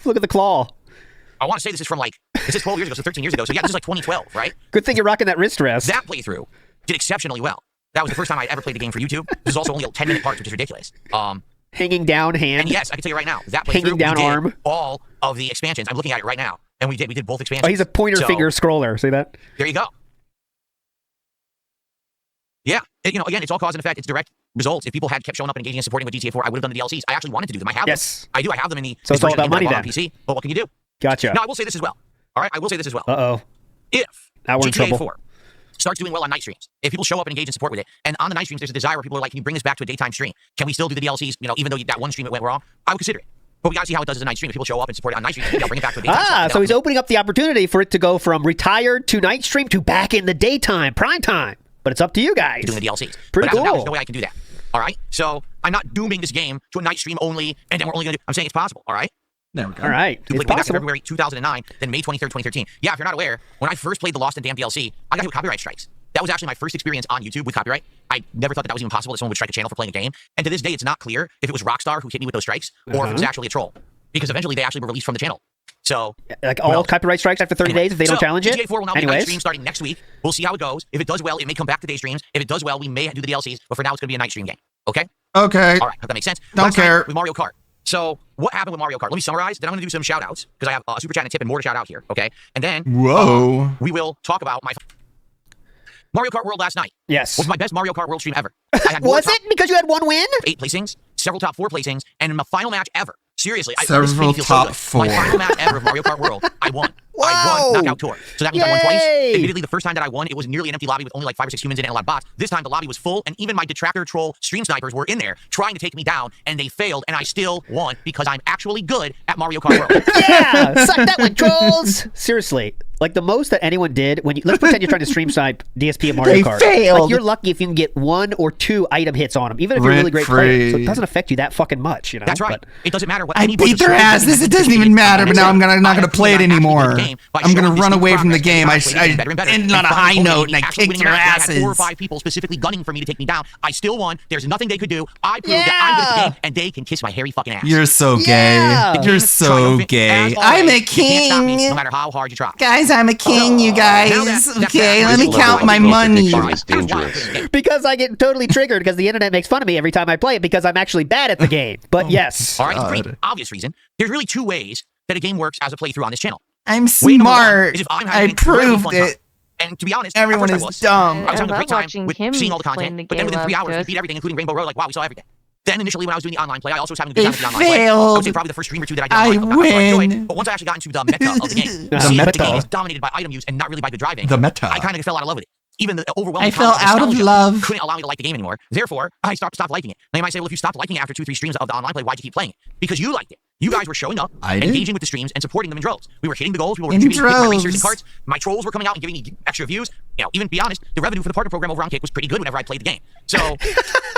Look at the claw. I want to say this is from this is 12 years ago, so 13 years ago. So yeah, this is like 2012, right? Good thing you're rocking that wrist rest. That playthrough did exceptionally well. That was the first time I ever played the game for YouTube. This is also only a 10-minute part, which is ridiculous. Hanging down hand. And yes, I can tell you right now, that playthrough, hanging down arm. All of the expansions. I'm looking at it right now, and we did both expansions. Oh, he's a pointer finger scroller. See that? There you go. Yeah, again, it's all cause and effect. It's direct results. If people had kept showing up and engaging and supporting with GTA 4, I would have done the DLCs. I actually wanted to do them. I have them. I do. I have them in the. So it's all about money then. On PC. But what can you do? Gotcha. Now I will say this as well. All right, I will say this as well. Uh-oh. If now we're in GTA trouble. 4 starts doing well on night streams, if people show up and engage and support with it, and on the night streams there's a desire where people are like, can you bring this back to a daytime stream? Can we still do the DLCs? Even though that one stream it went wrong, I would consider it. But we gotta see how it does as a night stream. If people show up and support it on night streams, maybe I'll bring it back to a daytime stream. So he's opening up the opportunity for it to go from retired to night stream to back in the daytime, prime time. But it's up to you guys. Doing the DLCs. Pretty cool. There's no way I can do that. All right? So I'm not dooming this game to a night stream only, and then we're only gonna do. I'm saying it's possible. All right? There we go. All right. It's possible. Back in February 2009, then May 23rd, 2013. Yeah, if you're not aware, when I first played the Lost and Damned DLC, I got hit with copyright strikes. That was actually my first experience on YouTube with copyright. I never thought that was even possible that someone would strike a channel for playing a game. And to this day, it's not clear if it was Rockstar who hit me with those strikes or if it was actually a troll. Because eventually they actually were released from the channel. So, like all copyright strikes after 30 days if they don't challenge it? GTA 4 will now be a night stream starting next week. We'll see how it goes. If it does well, it may come back to day streams. If it does well, we may do the DLCs. But for now, it's going to be a night stream game. Okay? Okay. All right. Hope that makes sense. Don't care. With Mario Kart. So, what happened with Mario Kart? Let me summarize. Then I'm going to do some shout outs because I have a super chat and a tip and more to shout out here. Okay? And then we will talk about my Mario Kart World last night. Yes. Was my best Mario Kart World stream ever. I had was it? Because you had one win? 8 placings, several top 4 placings, and in my final match ever. Seriously, several this made me feel top so good. 4. My final match ever of Mario Kart World, I won. I won Knockout Tour. So that means I won twice. Yay! Admittedly, the first time that I won, it was nearly an empty lobby with only like 5 or 6 humans in it and a lot of bots. This time the lobby was full, and even my detractor troll stream snipers were in there trying to take me down, and they failed, and I still won because I'm actually good at Mario Kart World. Yeah! Suck that one, trolls! Seriously. Like the most that anyone did when you let's pretend you're trying to stream snipe DSP and Mario Kart. Failed. Like you're lucky if you can get 1 or 2 item hits on them, even if you're a really great player. So it doesn't affect you that fucking much, you know. That's right. But it doesn't matter what I beat their asses. It doesn't even matter. But now I'm not gonna play it anymore. I'm gonna run away from the game. I ended on a high note and I kicked your asses. I had 4 or 5 people specifically gunning for me to take me down. I still won. There's nothing they could do. I proved that I'm good at the game, and they can kiss my hairy fucking ass. You're so gay. You're so gay. I'm a king. You can't stop me, no matter how hard you try. Guys, I'm a king, you guys. Okay, let me count my money. Because I get totally triggered because the internet makes fun of me every time I play it because I'm actually bad at the game. But yes. All right, it's a pretty obvious reason. There's really 2 ways that a game works as a playthrough on this channel. I'm smart. I proved it. And to be honest, everyone is dumb. I was having a great time with seeing all the content, but then within 3 hours, we beat everything, including Rainbow Road. Like, wow, we saw everything. Then initially, when I was doing the online play, I also was having a good time with the online play. I would say probably the first stream or 2 that I did online, I enjoyed. But once I actually got into the meta of the game, the game is dominated by item use and not really by good driving. The meta. I kind of fell out of love with it. Even the overwhelming I fell out of love. Couldn't allow me to like the game anymore. Therefore, I stopped liking it. Now you might say, well, if you stopped liking it after 2 or 3 streams of the online play, why'd you keep playing it? Because you liked it. You guys were showing up, engaging with the streams, and supporting them in droves. We were hitting the goals. We were contributing to my racers and carts. My trolls were coming out and giving me extra views. You know, even to be honest, the revenue for the partner program over on Kick was pretty good whenever I played the game. So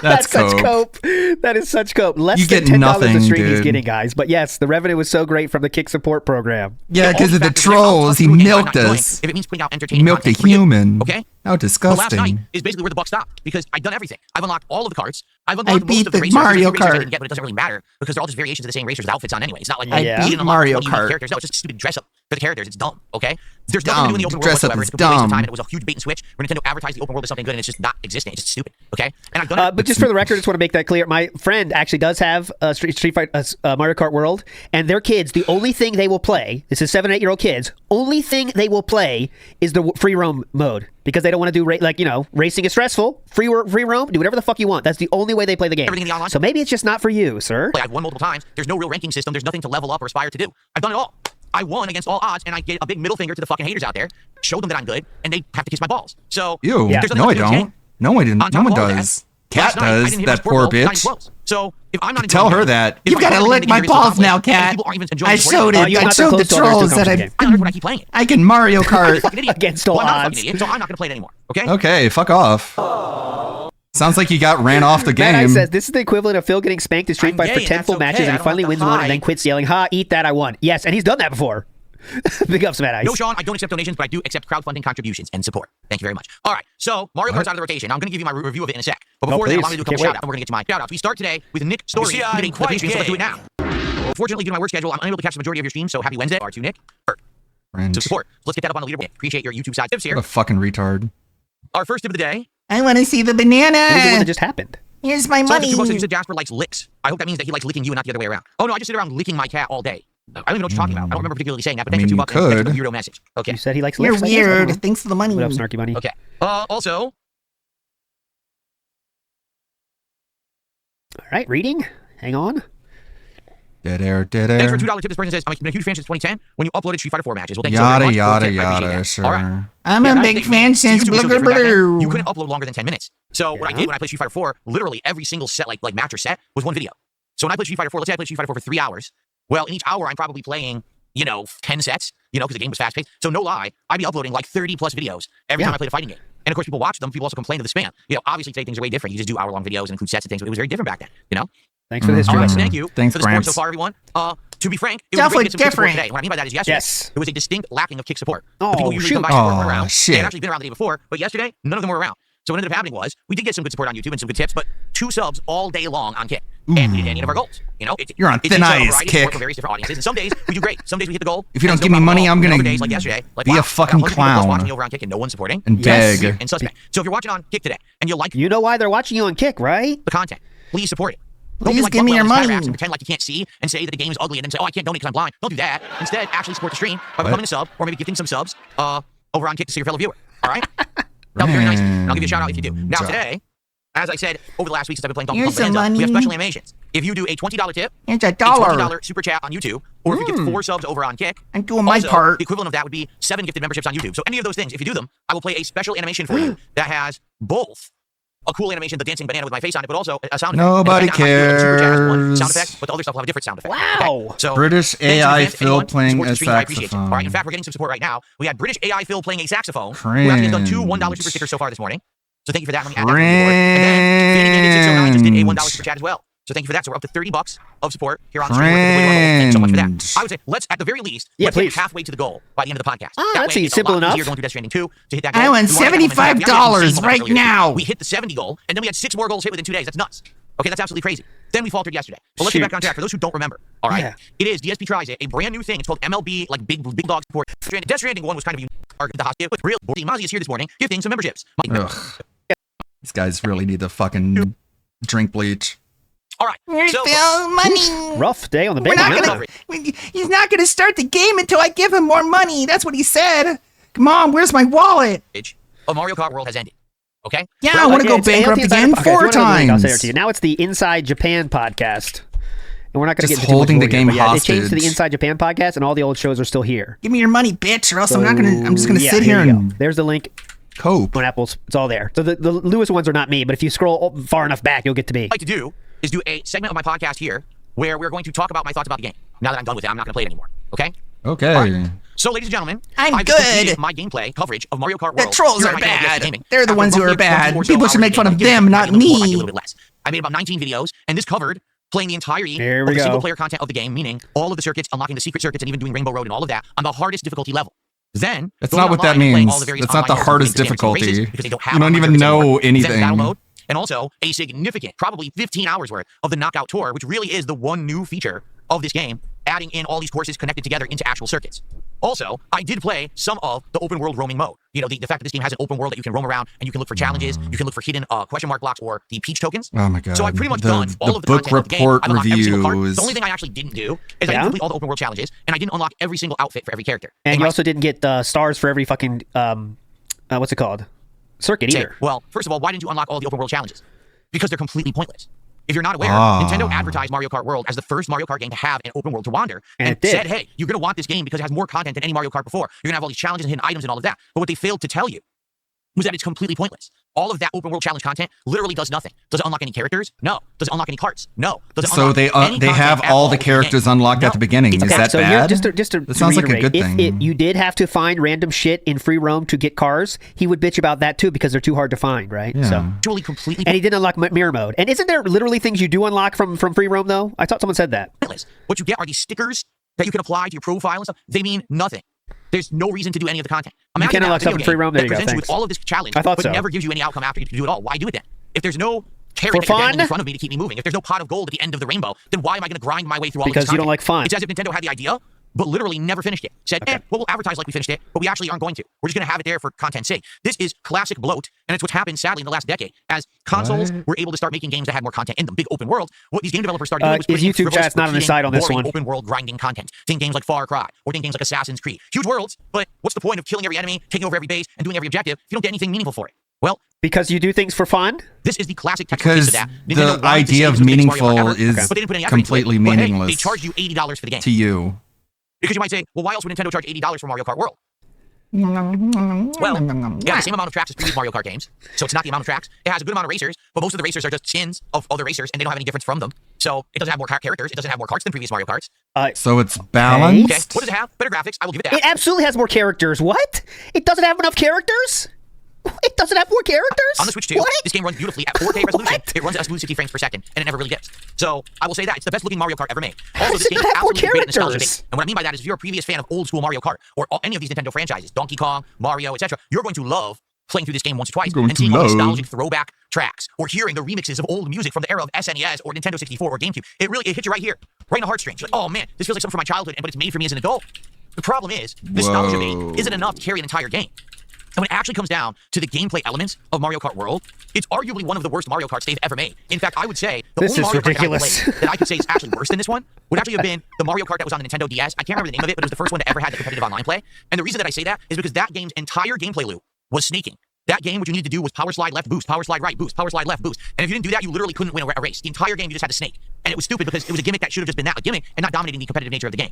that's such cope. That is such cope. Less than $10 a stream he's getting, guys. But yes, the revenue was so great from the Kick support program. Yeah, because of the trolls, he milked us. If it means putting out entertaining milked a content, human. Okay. How disgusting. The last night is basically where the buck stopped because I've done everything. I've unlocked all of the carts. I've I unlocked most beat of the the racers. Mario There's a few racers I Kart. didn't get, but it doesn't really matter because they're all just variations of the same racers with outfits on anyway. It's not like I beat Mario Kart. Characters. No, it's just stupid dress up for the characters. It's dumb. Okay. There's nothing to do in the open world Dress up whatsoever. is It's a complete waste of dumb. time, and it was a huge bait and switch where Nintendo advertised the open world as something good, and it's just not existing. It's just stupid. Okay. And I've done it. But just for the record, I just want to make that clear. My friend actually does have Street Fighter Mario Kart World, and their kids, the only thing they will play, this is 7 and 8-year-old kids, only thing they will play is the free roam mode because they don't want to do racing is stressful. Free roam, do whatever the fuck you want. That's the only way they play the game. Everything in the online. So maybe it's just not for you, sir. I've won multiple times. There's no real ranking system. There's nothing to level up or aspire to do. I've done it all. I won against all odds, and I gave a big middle finger to the fucking haters out there, showed them that I'm good, and they have to kiss my balls. So Ew. there's No, I nothing to do with don't. No, I didn't. On No top one of all that, does. Cat last night, I does. didn't hit That my poor score goal, not even bitch. close. So if I'm not Tell enjoying her the game, that. if You've I'm got to not lick getting my the game balls now, accomplished, and Cat. people aren't even enjoying I the showed sport, it. I showed the trolls that I keep playing it. I can Mario Kart against all Well, I'm not a odds. fucking idiot, so I'm not going to play it anymore. Okay. Okay, fuck off. Sounds like you got ran off the Matt I game. says this is the equivalent of Phil getting spanked in Street Fighter for gay, 10 and full that's matches okay. and I he don't finally have to wins one and hide. then quits yelling, "Ha! Eat that! I won." Yes, and he's done that before. Big ups, Matt Ice. No, Sean, I don't accept donations, but I do accept crowdfunding contributions and support. Thank you very much. All right, so Mario Kart's out of the rotation. I'm going to give you my review of it in a sec. But before that, please. allow me to do a couple Can't wait. shout-outs, and we're going to get to my shout-outs. We start today with Nick Story. You see, I'm the quite Patreon, so let's do it gay. now. Fortunately, due to my work schedule, I'm unable to catch the majority of your streams, so happy Wednesday. R2 Nick. So support. Let's get that up on the leaderboard. Appreciate your YouTube side tips here. What a fucking retard. Our first tip of the day. I want to see the banana. Here's the one that just happened. Here's my So money. you said Jasper likes licks. I hope that means that he likes licking you and not the other way around. Oh no, I just sit around licking my cat all day. I don't even know what you're talking about. I don't remember particularly saying that, but I thanks mean, for $2 you and thanks for could. the weirdo message. Okay. You said he likes You're licks, I guess. I don't weird. know. Thanks for the money. What up, Snarky Bunny? Okay. Also, All right, reading. Hang on. Dead air, dead thanks for air. $2 tip. This person says, I've been a huge fan since 2010 when you uploaded Street Fighter 4 matches. Well, thank you so Yada, very much. yada, Pro tip, I appreciate yada. that. Sure. All right. I'm Yeah, a nice big statement. fan since YouTube was so blue, different back then. blue. You couldn't upload longer than 10 minutes. So what I did when I played Street Fighter 4, literally every single set, like match or set, was one video. So when I played Street Fighter 4, let's say I played Street Fighter 4 for 3 hours. Well, in each hour, I'm probably playing, 10 sets, because the game was fast-paced. So no lie, I'd be uploading like 30 plus videos every time I played a fighting game. And of course, people watch them. People also complain of the spam. Obviously today things are way different. You just do hour-long videos and include sets and things, but it was very different back then, Thanks for the history. All right, lesson. thank you Thanks, for the support Gramps. so far, everyone. To be frank, it was Definitely great to get some kick support different. today. What I mean by that is yesterday, Yes. there was a distinct lacking of kick support. Oh, the people who usually shoot. come by support were Oh, around. shit. They had actually been around the day before, but yesterday, none of them were around. So what ended up happening was, we did get some good support on YouTube and some good tips, but 2 subs all day long on Kick. And we didn't hit any of our goals. You're on It thin takes a ice, variety of Kick. support from various different audiences. And some days we do great. Some days we hit the goal. If you and don't it's give no me problem money, at all. I'm And gonna other days like yesterday, like, be a wow, fucking 100 people plus clown. watching you over on Kick and no one supporting. And Yes. beg. And suspect. So if you're watching on Kick today and you like You know why they're watching you on Kick, right? the content, please support it. Don't be Please like give me your Buckwell and his money. cataracts and pretend like you can't see and say that the game is ugly and then say, oh, I can't donate because I'm blind. Don't do that. Instead, actually support the stream by becoming a sub or maybe gifting some subs over on Kick to see your fellow viewer. All right? That was very nice. And I'll give you a shout out if you do. Now today, as I said over the last week since I've been playing Donkey Kong Here's some Bonanza, we have money. special animations. If you do a $20 tip, Here's a a dollar. $20 super chat on YouTube, Or if you get 4 subs over on Kick. I'm doing my also, part. The equivalent of that would be 7 gifted memberships on YouTube. So any of those things, if you do them, I will play a special animation for you that has both a cool animation, the dancing banana with my face on it, but also a sound effect. Nobody cares. Sound cares. effect, but the other stuff will have a different sound effect. Wow. Okay? So British thanks in AI advance to Phil anyone who playing supports a the stream. I appreciate it. saxophone. All right, in fact, we're getting some support right now. We had British AI Phil playing a saxophone. Who actually has done 2 $1 super stickers so far this morning. So thank you for that. Let me add that to the board. And then Fanny Bandit 609 just did a $1 super chat as well. So thank you for that. So we're up to $30 of support here on the stream. Thank you so much for that. I would say let's, at the very least, let's get halfway to the goal by the end of the podcast. That's simple enough. You're going through Death Stranding 2 to hit that goal. I want $75 right now. We hit the 70 goal, and then we had 6 more goals hit within 2 days. That's nuts. Okay, that's absolutely crazy. Then we faltered yesterday. But let's get back on track. For those who don't remember, all right, it is DSP tries it, a brand new thing. It's called MLB, like big dog support. Death Stranding 1 was kind of unique. The hospital with real Mozzie is here this morning, gifting some memberships. These guys really need to fucking drink bleach. All right. So, money. Rough day on the We're not he's not gonna start the game until I give him more money. That's what he said. Mom, where's my wallet? Of Mario Kart World has ended. Okay? Yeah, I want to go bankrupt again 4 times. I'll say it to you. Now it's the Inside Japan podcast. And we're not going to get into holding the game here, hostage. They changed to the Inside Japan podcast, and all the old shows are still here. Give me your money, bitch, or else I'm just gonna sit here and there's the link. Cope. On Apple's, it's all there. So the Lewis ones are not me, but if you scroll far enough back, you'll get to me. What I'd like to do is do a segment of my podcast here where we're going to talk about my thoughts about the game. Now that I'm done with it, I'm not going to play it anymore. Okay? Okay. Right. So, ladies and gentlemen, I've completed my gameplay coverage of Mario Kart World. The trolls Here are on my channel, bad. DS Gaming. They're the ones who are bad. People should make fun of them, not me. I made about 19 videos, and this covered playing the entirety of the single-player content of the game, meaning all of the circuits, unlocking the secret circuits, and even doing Rainbow Road and all of that on the hardest difficulty level. Then that's not what that means. That's not the hardest difficulty. You don't even know anything. Download, and also a significant, probably 15 hours worth of the Knockout Tour, which really is the one new feature of this game, adding in all these courses connected together into actual circuits. Also, I did play some of the open world roaming mode. You know, the fact that this game has an open world that you can roam around and you can look for challenges, you can look for hidden question mark blocks or the Peach tokens. Oh my god. So I've pretty much done all of the book content report of the game. reviews. The only thing I actually didn't do is I didn't complete all the open world challenges, and I didn't unlock every single outfit for every character. And you also didn't get stars for every fucking, what's it called? Circuit either. Well, first of all, why didn't you unlock all the open world challenges? Because they're completely pointless. If you're not aware, Nintendo advertised Mario Kart World as the first Mario Kart game to have an open world to wander, and said, hey, you're going to want this game because it has more content than any Mario Kart before. You're going to have all these challenges and hidden items and all of that. But what they failed to tell you was that it's completely pointless. All of that open world challenge content literally does nothing. Does it unlock any characters? No. Does it unlock any carts? No. Does it unlock they have all the characters unlocked at the beginning. Is that bad? That sounds like a good thing. If you did have to find random shit in free roam to get cars, he would bitch about that too because they're too hard to find, right? Yeah. So Truly completely. And he didn't unlock mirror mode. And isn't there literally things you do unlock from free roam though? I thought someone said that. What you get are these stickers that you can apply to your profile and stuff. They mean nothing. There's no reason to do any of the content. You can unlock stuff in free roam. There you go. Presents you Thanks. with all of this challenge, I thought but so. never gives you any outcome after you do it all. Why do it then? If there's no carrot For that you're getting fun? in front of me to keep me moving, if there's no pot of gold at the end of the rainbow, then why am I going to grind my way through all Because of this you don't content? like fun. It's as if Nintendo had the idea, but literally never finished it. Said, well, we'll advertise like we finished it, but we actually aren't going to. We're just going to have it there for content's sake. This is classic bloat, and it's what's happened, sadly, in the last decade. As consoles were able to start making games that had more content in them, big open world, what these game developers started doing was His putting in YouTube frivolous, chat's not on his side on this boring one. open world grinding content. Think games like Far Cry, or think games like Assassin's Creed. Huge worlds, but what's the point of killing every enemy, taking over every base, and doing every objective if you don't get anything meaningful for it? Well, because you do things for fun? This is the classic textbook case of that. The idea of meaningful is completely meaningless They charge you $80 for the game. to you. Because you might say, well, why else would Nintendo charge $80 for Mario Kart World? Well, yeah, the same amount of tracks as previous Mario Kart games. So it's not the amount of tracks. It has a good amount of racers, but most of the racers are just skins of other racers, and they don't have any difference from them. So it doesn't have more characters. It doesn't have more carts than previous Mario Karts. So it's balanced. Okay, what does it have? Better graphics. I will give it that. It absolutely has more characters. What? It doesn't have enough characters? It doesn't have more characters? On the Switch 2, this game runs beautifully at 4K resolution. It runs at a smooth 60 frames per second, and it never really dips. So I will say that it's the best looking Mario Kart ever made. Also, this game is absolutely great nostalgia based. And what I mean by that is, if you're a previous fan of old school Mario Kart or any of these Nintendo franchises, Donkey Kong, Mario, etc., you're going to love playing through this game once or twice and seeing all the nostalgic throwback tracks or hearing the remixes of old music from the era of SNES or Nintendo 64 or GameCube. It hits you right here, right in the heartstrings. You're like, oh man, this feels like something from my childhood, but it's made for me as an adult. The problem is, nostalgia bait isn't enough to carry an entire game. And when it actually comes down to the gameplay elements of Mario Kart World, it's arguably one of the worst Mario Karts they've ever made. In fact, I would say the only Mario Kart I've played that I could say is actually worse than this one would actually have been the Mario Kart that was on the Nintendo DS. I can't remember the name of it, but it was the first one to ever had the competitive online play. And the reason that I say that is because that game's entire gameplay loop was sneaking. That game, what you needed to do was power slide left boost, power slide right boost, power slide left boost. And if you didn't do that, you literally couldn't win a race. The entire game, you just had to snake. And it was stupid because it was a gimmick that should have just been that, a gimmick, and not dominating the competitive nature of the game.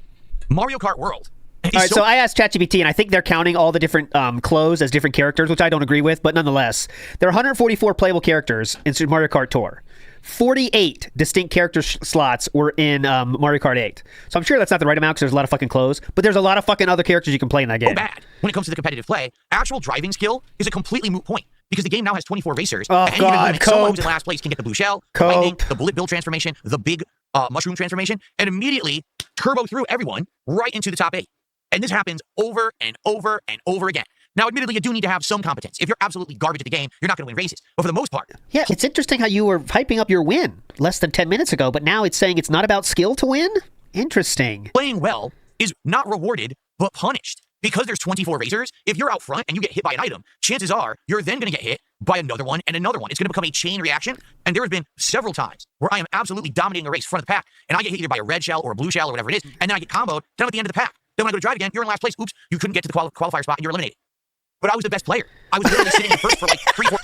Mario Kart World. All right, so I asked ChatGPT, and I think they're counting all the different clothes as different characters, which I don't agree with, but nonetheless, there are 144 playable characters in Super Mario Kart Tour. 48 distinct character slots were in Mario Kart 8. So I'm sure that's not the right amount because there's a lot of fucking clothes, but there's a lot of fucking other characters you can play in that game. Bad. When it comes to the competitive play, actual driving skill is a completely moot point because the game now has 24 racers. Oh, and God, someone who's in last place can get the blue shell, the Cope. lightning, the bullet bill transformation, the big mushroom transformation, and immediately turbo through everyone right into the top 8. And this happens over and over and over again. Now, admittedly, you do need to have some competence. If you're absolutely garbage at the game, you're not going to win races. But for the most part... Yeah, it's interesting how you were hyping up your win less than 10 minutes ago, but now it's saying it's not about skill to win? Interesting. Playing well is not rewarded, but punished. Because there's 24 racers, if you're out front and you get hit by an item, chances are you're then going to get hit by another one and another one. It's going to become a chain reaction. And there have been several times where I am absolutely dominating a race front of the pack, and I get hit either by a red shell or a blue shell or whatever it is, and then I get comboed down at the end of the pack. Then when I go to drive again, you're in last place. Oops, you couldn't get to the qualifier spot and you're eliminated. But I was the best player. I was literally sitting in first for like 3-4.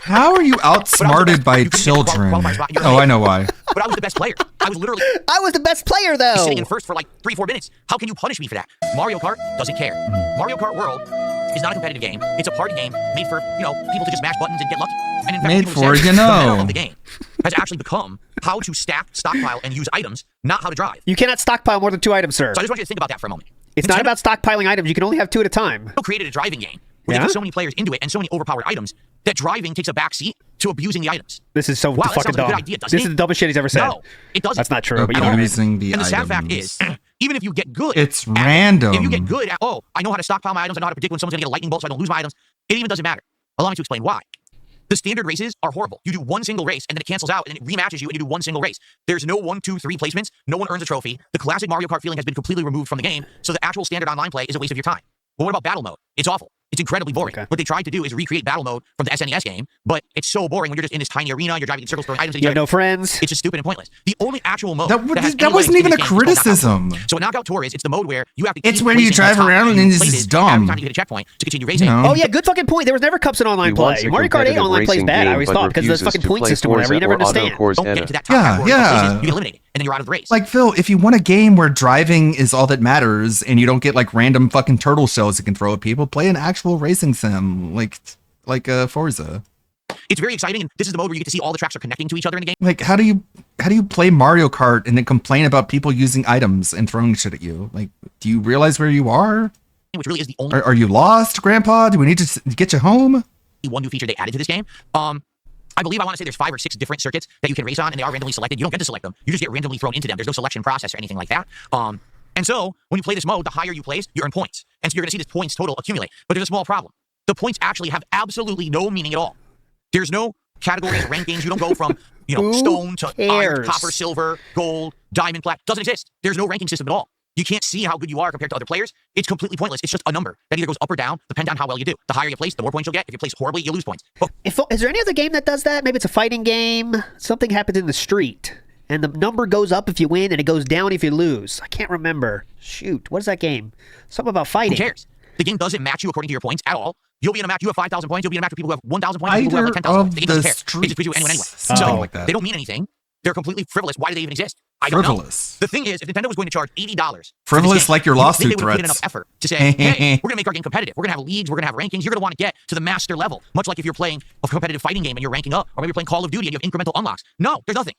How are you outsmarted by children? Oh, I know why. But I was the best player. I was literally... I was the best player, though. Sitting in first for like 3-4 minutes. How can you punish me for that? Mario Kart doesn't care. Mario Kart World is not a competitive game. It's a party game made for, people to just mash buttons and get lucky. And in fact, made for, the meta of the game has actually become how to stack, stockpile, and use items, not how to drive. You cannot stockpile more than 2 items, sir. So I just want you to think about that for a moment. It's not about stockpiling items. You can only have 2 at a time. Nintendo created a driving game where they put so many players into it and so many overpowered items that driving takes a backseat to abusing the items. This is so fucking dumb. Like this is the dumbest shit he's ever said. No, it doesn't. That's not true. But abusing the and items. the sad fact is, even if you get good, it's random. If you get good at, I know how to stockpile my items, I know how to predict when someone's gonna get a lightning bolt so I don't lose my items, it even doesn't matter. Allow me to explain why. The standard races are horrible. You do one single race and then it cancels out and it rematches you and you do one single race. There's no 1, 2, 3 placements. No one earns a trophy. The classic Mario Kart feeling has been completely removed from the game, so the actual standard online play is a waste of your time. But what about battle mode? It's awful. It's incredibly boring. What they tried to do is recreate battle mode from the SNES game, but it's so boring when you're just in this tiny arena, you're driving in circles, throwing items. You have no friends. It's just stupid and pointless. The only actual mode that wasn't even a criticism. So a knockout tour is, it's the mode where you have to. It's where you drive around and this is dumb. Every time you hit a checkpoint to continue racing. Oh yeah, good fucking point. There was never cups in online play. Mario Kart 8 online play is bad. I always thought because of this fucking point system or whatever. You never understand. Don't get to that top yeah. You get eliminated and then you're out of the race. Like Phil, if you want a game where driving is all that matters and you don't get like random fucking turtle shells you can throw at people, play an actual racing sim like Forza. It's very exciting, and this is the mode where you get to see all the tracks are connecting to each other in the game. Like, how do you play Mario Kart and then complain about people using items and throwing shit at you? Like, do you realize where you are? Which really is the only. Are you lost, Grandpa? Do we need to get you home? One new feature they added to this game. I believe I want to say there's 5 or 6 different circuits that you can race on, and they are randomly selected. You don't get to select them. You just get randomly thrown into them. There's no selection process or anything like that. And so when you play this mode, the higher you place, you earn points, and so you're going to see this points total accumulate. But there's a small problem. The points actually have absolutely no meaning at all. There's no categories, rankings. You don't go from, stone to iron, copper, silver, gold, diamond, plat. Doesn't exist. There's no ranking system at all. You can't see how good you are compared to other players. It's completely pointless. It's just a number that either goes up or down, depending on how well you do. The higher you place, the more points you'll get. If you place horribly, you lose points. Is there any other game that does that? Maybe it's a fighting game. Something happens in the street, and the number goes up if you win, and it goes down if you lose. I can't remember. Shoot, what is that game? Something about fighting. Who cares? The game doesn't match you according to your points at all. You'll be in a match. You have 5,000 points. You'll be in a match with people who have 1,000 points. People who have like 10,000 points. The game doesn't care. It just puts you anyway. Something like that. They don't mean anything. They're completely frivolous. Why do they even exist? I don't frivolous. know. The thing is, if Nintendo was going to charge $80, frivolous like your lawsuit they would threats. Put in enough effort to say, hey, we're going to make our game competitive. We're going to have leagues. We're going to have rankings. You're going to want to get to the master level. Much like if you're playing a competitive fighting game and you're ranking up, or maybe you're playing Call of Duty and you have incremental unlocks. No, there's nothing.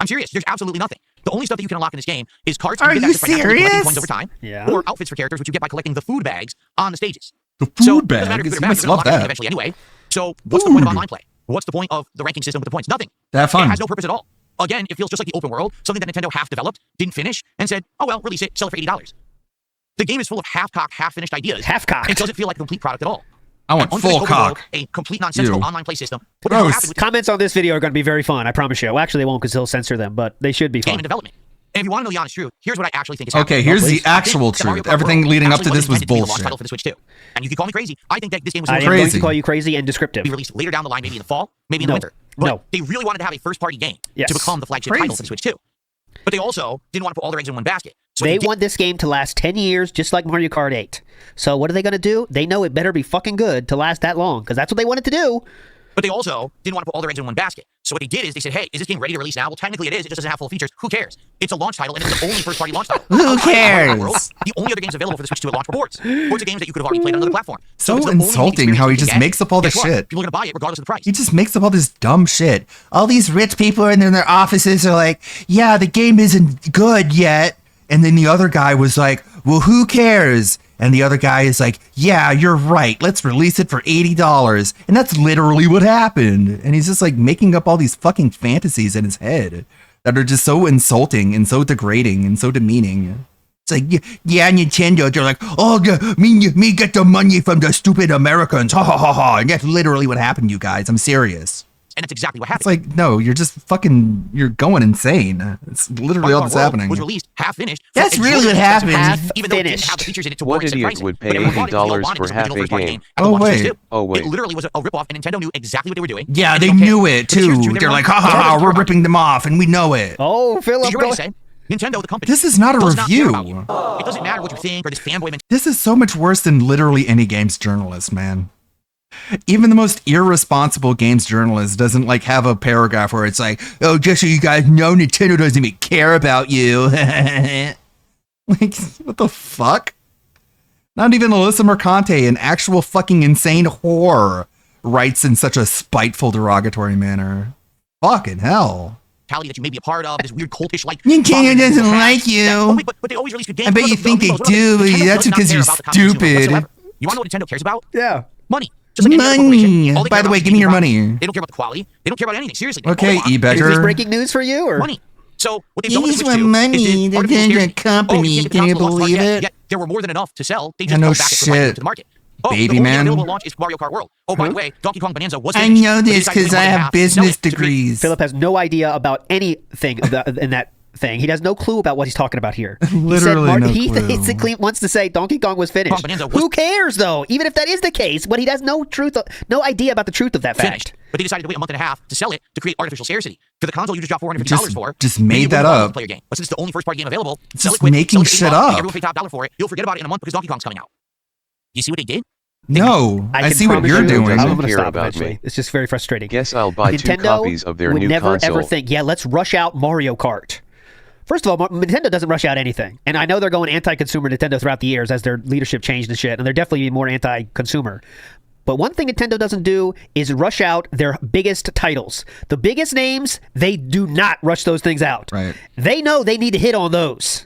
I'm serious. There's absolutely nothing. The only stuff that you can unlock in this game is cards. Are you serious? Points over time, yeah. Or outfits for characters, which you get by collecting the food bags on the stages. The food bags? You must love that. Eventually anyway. So what's the point of online play? What's the point of the ranking system with the points? Nothing. Have fun. It has no purpose at all. Again, it feels just like the open world, something that Nintendo half-developed, didn't finish, and said, oh well, release it, sell it for $80. The game is full of half-cocked, half-finished ideas. Half-cocked. It doesn't feel like a complete product at all. I want full cock. World, a complete nonsensical online play system. Comments on this video are going to be very fun, I promise you. Well, actually, they won't because he'll censor them, but they should be fun. Game development. And if you want to know the honest truth, here's what I actually think is happening. Okay, here's the actual truth. Everything leading up to this was bullshit. Title for the Switch 2. And you can call me crazy. I think that this game was crazy. I'm going to call you crazy and descriptive. Be released later down the line, maybe in the fall, maybe in the winter. But they really wanted to have a first-party game to become the flagship title for the Switch 2. But they also didn't want to put all their eggs in one basket. So they want this game to last 10 years, just like Mario Kart 8. So what are they going to do? They know it better be fucking good to last that long, because that's what they wanted to do. But they also didn't want to put all their eggs in one basket. So what they did is they said, hey, is this game ready to release now? Well, technically it is. It just doesn't have full features. Who cares? It's a launch title, and it's the only first-party launch title. Who cares? The only other games available for the Switch 2 at launch were ports. Ports of games that you could have already played on another platform. So it's the only insulting how he experience you just can makes get. up all this Guess what? shit. People are going to buy it regardless of the price. He just makes up all this dumb shit. All these rich people in their offices are like, yeah, the game isn't good yet. And then the other guy was like, well, who cares? And the other guy is like, yeah, you're right. Let's release it for $80. And that's literally what happened. And he's just like making up all these fucking fantasies in his head that are just so insulting and so degrading and so demeaning. It's like, yeah, Nintendo, they're like, oh, me get the money from the stupid Americans. Ha ha ha ha. And that's literally what happened, you guys. I'm serious. And that's exactly what happened. It's like, no, you're just fucking, you're going insane. It's literally all that's happening. Was released half finished. That's really what happened. Even though it didn't have the features in it to What warrant said idiot pricing. would But pay everyone bought it because they all $80 wanted for this half original a first-party game? game at the launch of Switch 2. Oh, wait. It literally was a ripoff, and Nintendo knew exactly what they were doing. Yeah, And they don't care. knew it But here's the too. truth, They're like, everyone. ha ha ha, we're ripping them off, and we know it. Oh, Philip, Did you hear what I say? Nintendo, the company. This is not a does not care review. about you. It doesn't matter what you think or this fanboy mentality. This is so much worse than literally any games journalist, man. Even the most irresponsible games journalist doesn't like have a paragraph where it's like, oh, just so you guys know, Nintendo doesn't even care about you. Like, what the fuck? Not even Alyssa Mercante, an actual fucking insane whore, writes in such a spiteful, derogatory manner. Fucking hell. That you may be a part of, this weird cultish like Nintendo doesn't like you. But they always release good games. I bet you think they do, but that's because you're stupid. You want to know what Nintendo cares about? Yeah. Money. Just like any other corporation, all they By care the about way, is give me your making money. profit. They don't care about the quality. They don't care about anything. Seriously. Okay, Is this Ebecker. breaking news for you, or Money. So what they've done with These Switch were 2 money. is They're artificial doing a scarcity. company. The Can you console launch believe market, it? Yet there were more than enough to sell. They I just know held back it from buying it shit. to the market. Baby the only man. available launch is Mario Kart World. Oh, by the way, Donkey Kong Bonanza was I finished. know But they this decided to because wait I one and a have half to sell business it to create- degrees. Philip has no idea about anything in that thing. He has no clue about what he's talking about here. Literally no he clue. basically wants to say Donkey Kong was finished. Kong Bonanza was Who cares though? Even if that is the case, but he has no idea about the truth of that finished. fact. But they decided to wait a month and a half to sell it to create artificial scarcity. For the console, you just dropped $450 for. Just maybe made you that wouldn't want up. a multiplayer game. But since it's the only first-party game available, It's sell just it quick, making sell it for shit $8, up. and everyone pay top dollar for it. You'll forget about it in a month because Donkey Kong's coming out. You see what they did? No, I can see what promise you're you, doing. I'm going to Care stop about eventually. me. It's just very frustrating. Guess I'll buy Nintendo 2 copies of their would new never console. ever think, yeah, let's rush out Mario Kart. First of all, Nintendo doesn't rush out anything. And I know they're going anti-consumer Nintendo throughout the years as their leadership changed and shit, and they're definitely more anti-consumer. But one thing Nintendo doesn't do is rush out their biggest titles. The biggest names, they do not rush those things out. Right. They know they need to hit on those.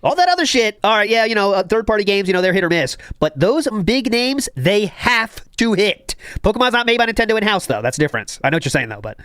All that other shit, all right, yeah, third-party games, they're hit or miss. But those big names, they have to hit. Pokemon's not made by Nintendo in-house, though. That's the difference. I know what you're saying, though, but...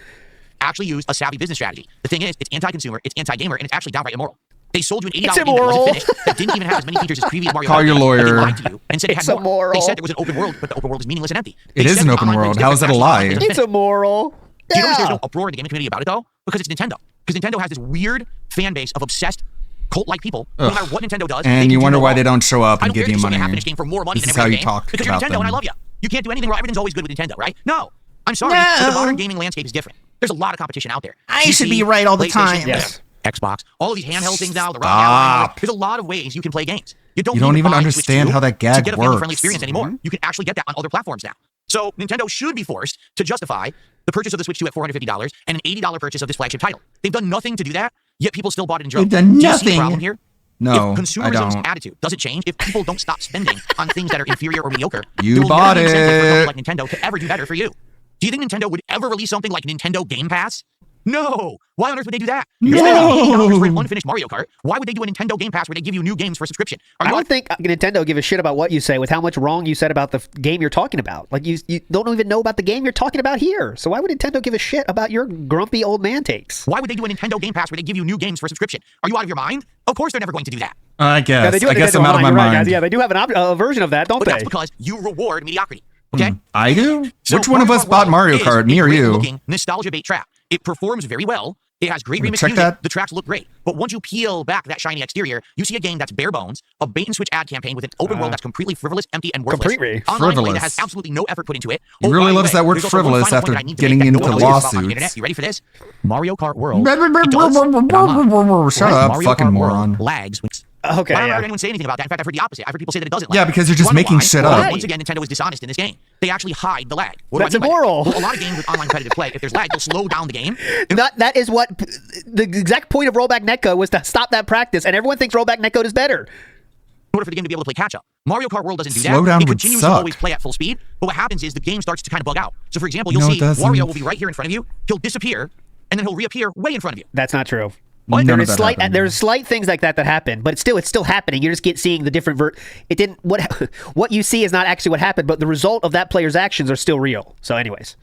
Actually use a savvy business strategy. The thing is, it's anti-consumer, it's anti-gamer, and it's actually downright immoral. They sold you an $80 It's game that immoral. wasn't finished, that didn't even have as many features as previous Mario Call Kart your games, lawyer. but they lied to you and said it It's had more. immoral. They said there was an open world, but the open world is meaningless and empty. It They is said an the open online world. was How is that a different, lie? actually It's immoral. Do you notice there's Yeah. no uproar in the gaming community about it, though? Because it's Nintendo. Because Nintendo has this weird fan base of obsessed cult-like people. No Ugh. matter what Nintendo does, And they you can wonder do why no they wrong. don't show up I and don't give care you if you money. sold a half-finished game for more money This than is every how other you game, talk because you're about Nintendo them. and I love you. You can't do anything wrong. Everything's always good with Nintendo, right? No. I'm sorry, but the modern gaming landscape is different. There's a lot of competition out there. I should PC, be right all the PlayStation, time. Yes. Xbox, all of these handheld things now, the Stop. there's a lot of ways you can play games. You don't You need don't even to buy Switch understand 2 how that to gag get a family-friendly works. experience anymore. You can actually get that on other platforms now. So Nintendo should be forced to justify the purchase of the Switch 2 at $450 and an $80 purchase of this flagship title. They've done nothing to do that, yet people still bought it in droves. They've done Do you see the nothing. problem here? No, If I consumerism's don't. attitude doesn't change, if people don't stop spending on things that are inferior or mediocre, You there will bought never be an incentive for a it. company like Nintendo to ever do better for you. Do you think Nintendo would ever release something like Nintendo Game Pass? No. Why on earth would they do that? You're spending $80 for an unfinished Mario Kart. Why would they do a Nintendo Game Pass where they give you new games for subscription? I don't think Nintendo give a shit about what you say with how much wrong you said about the game you're talking about. Like, you don't even know about the game you're talking about here. So why would Nintendo give a shit about your grumpy old man takes? Why would they do a Nintendo Game Pass where they give you new games for subscription? Are you out of your mind? Of course they're never going to do that. I guess. Yeah, they do I guess Nintendo I'm out of my Online, you're right, mind. guys. Yeah, they do have a version of that, don't But they? that's because you reward mediocrity. Okay? I do? So Which one of us Kart bought World Mario is Kart? a Me or you? great-looking nostalgia bait trap. It performs very well. It has great Wanna remix check music. that? The tracks look great. But once you peel back that shiny exterior, you see a game that's bare bones, a bait and switch ad campaign with an open world that's completely frivolous, empty, and worthless. Completely Online play that frivolous. has absolutely no effort put into it. He Oh, really by the loves way, that word there's also one frivolous final after point I need to getting make that into no one knows about on the lawsuits. internet. You ready for this? Mario Kart World. It does, and I'm not. Shut up, Mario fucking Kart World moron. lags when Okay. Why haven't I heard anyone say anything about that? In fact, I've heard the opposite. I've heard people say that it doesn't lag. Yeah, because you're just making shit up. Once again, Nintendo is dishonest in this game. They actually hide the lag. That's immoral. Well, a lot of games with online competitive play, if there's lag, they'll slow down the game. That is what the exact point of rollback netcode was, to stop that practice, and everyone thinks rollback netcode is better. In order for the game to be able to play catch up. Mario Kart World doesn't do Slow that. down It would continues suck. to always play at full speed. But what happens is the game starts to kind of bug out. So, for example, you'll No, it see doesn't. Wario will be right here in front of you. He'll disappear, and then he'll reappear way in front of you. That's not true. What? There's slight things like that happen, but it's still happening. You just seeing the different what you see is not actually what happened, but the result of that player's actions are still real. So, anyways,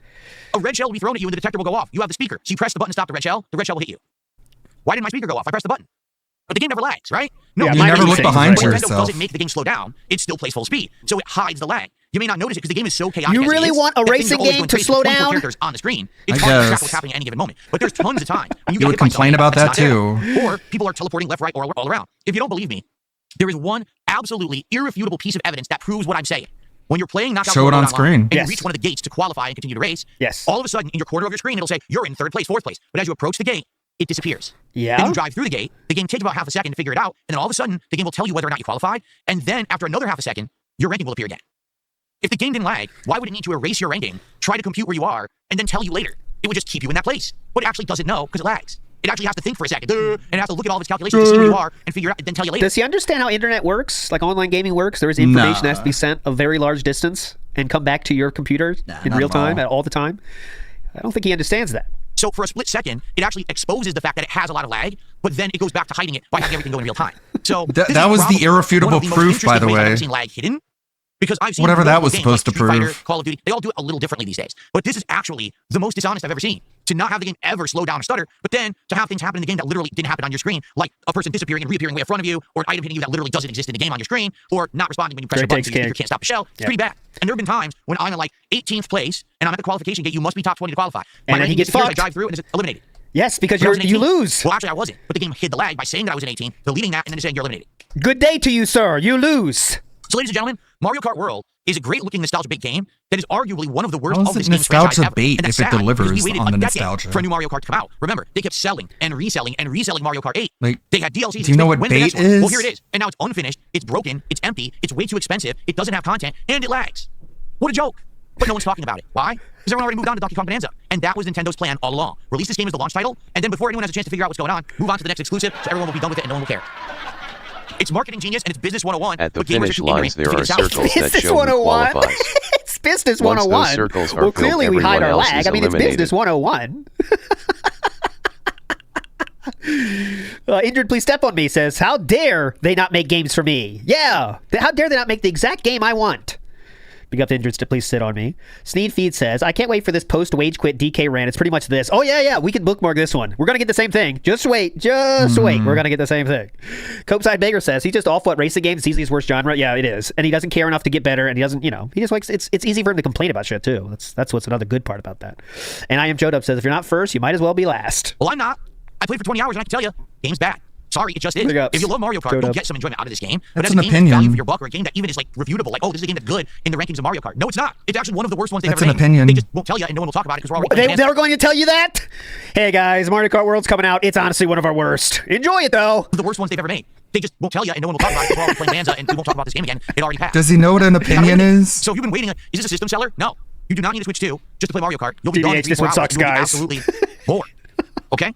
A red shell will be thrown at you, and the detector will go off. You have the speaker, so you press the button to stop the red shell will hit you. Why didn't my speaker go off? I pressed the button. But the game never lags, right? No, Yeah, you never look behind Nintendo yourself. doesn't make the game slow down. It still plays full speed, so it hides the lag. You may not notice it because the game is so chaotic. You as it really is, want a that things racing are always game going to crazy. slow 24 down? characters on the screen. It's I hard to track guess. what's happening at any given moment. But there's tons of time when you You get would hit by complain something about that's that not there. too. Or people are teleporting left, right, or all around. If you don't believe me, there is one absolutely irrefutable piece of evidence that proves what I'm saying. When you're playing Knockout Show it World on Online screen. and Yes. you reach one of the gates to qualify and continue to race, yes. all of a sudden in your corner of your screen it'll say you're in third place, fourth place. But as you approach the gate, it disappears. Yeah. Then you drive through the gate. The game takes about half a second to figure it out, and then all of a sudden the game will tell you whether or not you qualified. And then after another half a second, your ranking will appear again. If the game didn't lag, why would it need to erase your ranking, try to compute where you are, and then tell you later? It would just keep you in that place. But it actually doesn't know because it lags. It actually has to think for a second, and it has to look at all of its calculations to see where you are and figure it out, and then tell you later. Does he understand how internet works? Like online gaming works? There is information that has to be sent a very large distance and come back to your computer in not real at time, all. all the time. I don't think he understands that. So for a split second, it actually exposes the fact that it has a lot of lag, but then it goes back to hiding it by having everything go in real time. So That this was is the probably irrefutable one of the most proof, by interesting the ways I've way. ever seen lag hidden. Because I've seen Whatever that multiple was games supposed like to Street Fighter, prove. Call of Duty, they all do it a little differently these days. But this is actually the most dishonest I've ever seen. To not have the game ever slow down or stutter, but then to have things happen in the game that literally didn't happen on your screen, like a person disappearing and reappearing way in front of you, or an item hitting you that literally doesn't exist in the game on your screen, or not responding when you press your button so you can't stop the shell. It's pretty bad. And there have been times when I'm in like 18th place and I'm at the qualification gate. You must be top 20 to qualify. And then he gets disappears, fucked. I drive through and it's eliminated. Yes, because But I was in you 18th. lose. Well, actually, I wasn't. But the game hid the lag by saying that I was in 18th, deleting that, and then saying you're eliminated. Good day to you, sir. You lose. So, ladies and gentlemen, Mario Kart World is a great-looking nostalgia-bait game that is arguably one of the worst How is of it this game's franchise nostalgia ever. bait And that's if it sad, delivers because we waited on a the decade nostalgia? for a new Mario Kart to come out. Remember, they kept selling and reselling and reselling Mario Kart 8. Like, they had DLCs. do you know what When did the bait next one? is? Well, here it is. And now it's unfinished, it's broken, it's empty, it's way too expensive, it doesn't have content, and it lags. What a joke. But no one's talking about it. Why? Because everyone already moved on to Donkey Kong Bonanza. And that was Nintendo's plan all along. Release this game as the launch title, and then before anyone has a chance to figure out what's going on, move on to the next exclusive, so everyone will be done with it and no one will care. It's marketing genius and it's business 101. At the but gamers are finish too lines, ignorant there to are figure this out. circles that show who qualifies. It's business Once those 101. circles are Well, filled, clearly we hide everyone our else lag. is I mean, it's eliminated. business 101. Injured, please step on me says, how dare they not make games for me? Yeah. How dare they not make the exact game I want? Big up to Injured to please sit on me. Sneed Feed says, I can't wait for this post-wage quit DK rant. It's pretty much this. Oh, yeah. We can bookmark this one. We're going to get the same thing. Just wait. Wait. We're going to get the same thing. Copeside Baker says, he's just awful at racing games. It's easily his worst genre. Yeah, it is. And he doesn't care enough to get better. And he doesn't, he just likes, it's easy for him to complain about shit, too. That's what's another good part about that. And I am Joe Dub says, if you're not first, you might as well be last. Well, I'm not. I played for 20 hours and I can tell you, game's bad. Sorry, it just is. Big ups. If you love Mario Kart, Joe you'll Dub. get some enjoyment out of this game. That's but as an a game that's opinion. value for your buck, or a game that even is like reviewable, like, oh, this is a game that's good in the rankings of Mario Kart. No, it's not. It's actually one of the worst ones they've That's ever an made. opinion. They just won't tell you, and no one will talk about it because we're already They're going to tell you that? Hey, guys, Mario Kart World's coming out. It's honestly one of our worst. Enjoy it, though. the worst ones they've ever made. They just won't tell you, and no one will talk about it because we're already playing Bonanza, and we won't talk about this game again. It already passed. Does he know what an opinion is? So if you've been waiting, is this a system seller? No. You do not need to Switch 2 just to play Mario Kart. You'll be done in DBH, 3 this 4 one hours. sucks, You'll be guys. absolutely bored. Okay?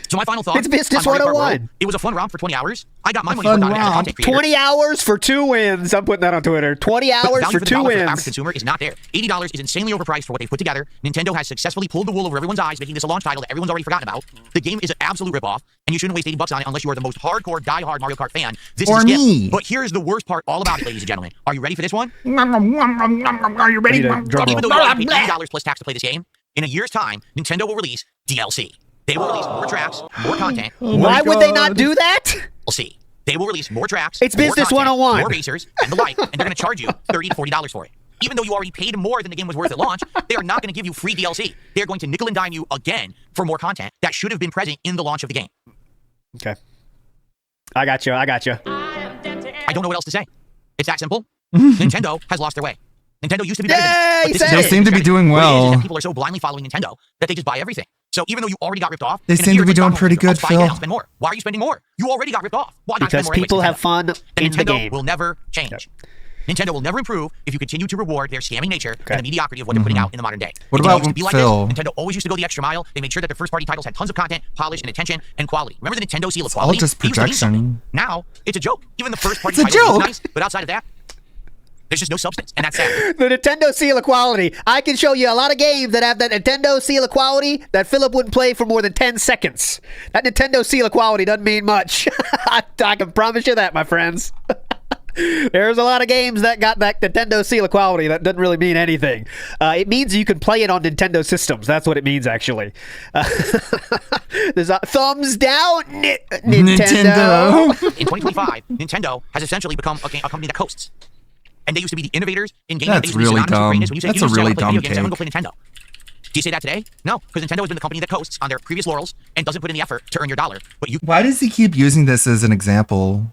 So my final thought. It's business on Mario Kart 101. World, it was a fun romp for 20 hours. I got my money's Fun worth out of it as a romp. content creator. 20 hours for 2 wins. I'm putting that on Twitter. 20 But hours value for the 2 dollar for the average wins. consumer is not there. $80 is insanely overpriced for what they've put together. Nintendo has successfully pulled the wool over everyone's eyes, making this a launch title that everyone's already forgotten about. The game is an absolute ripoff, and you shouldn't waste $80 on it unless you are the most hardcore, die-hard Mario Kart fan. This Or is a skip. me. But here's the worst part all about it, ladies and gentlemen. Are you ready for this one? Are you ready? Even though you already paid $80 plus tax to play this game, in a year's time, Nintendo will release DLC. They will release more tracks, more content. Why would they not do that? We'll see. They will release more tracks. It's more business content, 101. More racers and the like, and they're going to charge you $30 to $40 for it. Even though you already paid more than the game was worth at launch, they are not going to give you free DLC. They're going to nickel and dime you again for more content that should have been present in the launch of the game. Okay. I got you. I don't know what else to say. It's that simple. Nintendo has lost their way. Nintendo used to be better than this, but this is They seem to be doing what it is well. that people are so blindly following Nintendo that they just buy everything. So even though you already got ripped off, They seem to be doing pretty good, I'll buy it, Phil. I'll spend more. Why are you spending more? You already got ripped off. Why not Because spend more people anyways, have fun in the Nintendo game. will never change. Nintendo will never improve if you continue to reward their scamming nature and the mediocrity of what they're putting out in the modern day. What Nintendo about used to be like Phil? this. Nintendo always used to go the extra mile. They made sure that their first-party titles had tons of content, polish, and attention, and quality. Remember the Nintendo seal of It's all quality? just It used to mean something. projection. Now, it's a joke. Even the first-party It's a titles look joke. nice, but outside of that, there's just no substance, and that's sad. The Nintendo seal of quality. I can show you a lot of games that have that Nintendo seal of quality that Philip wouldn't play for more than 10 seconds. That Nintendo seal of quality doesn't mean much. I can promise you that, my friends. There's a lot of games that got that Nintendo seal of quality that doesn't really mean anything. It means you can play it on Nintendo systems. That's what it means, actually. There's a thumbs down, Nintendo. In 2025, Nintendo has essentially become a company that coasts. And they used to be the innovators in gaming. That's They used to be really synonymous with dumb. greatness. When you say, That's you a used to say, I really wanna play video dumb games, I'm going to play Nintendo. Do you say that today? No, because Nintendo has been the company that coasts on their previous laurels and doesn't put in the effort to earn your dollar. But you Why does he keep using this as an example?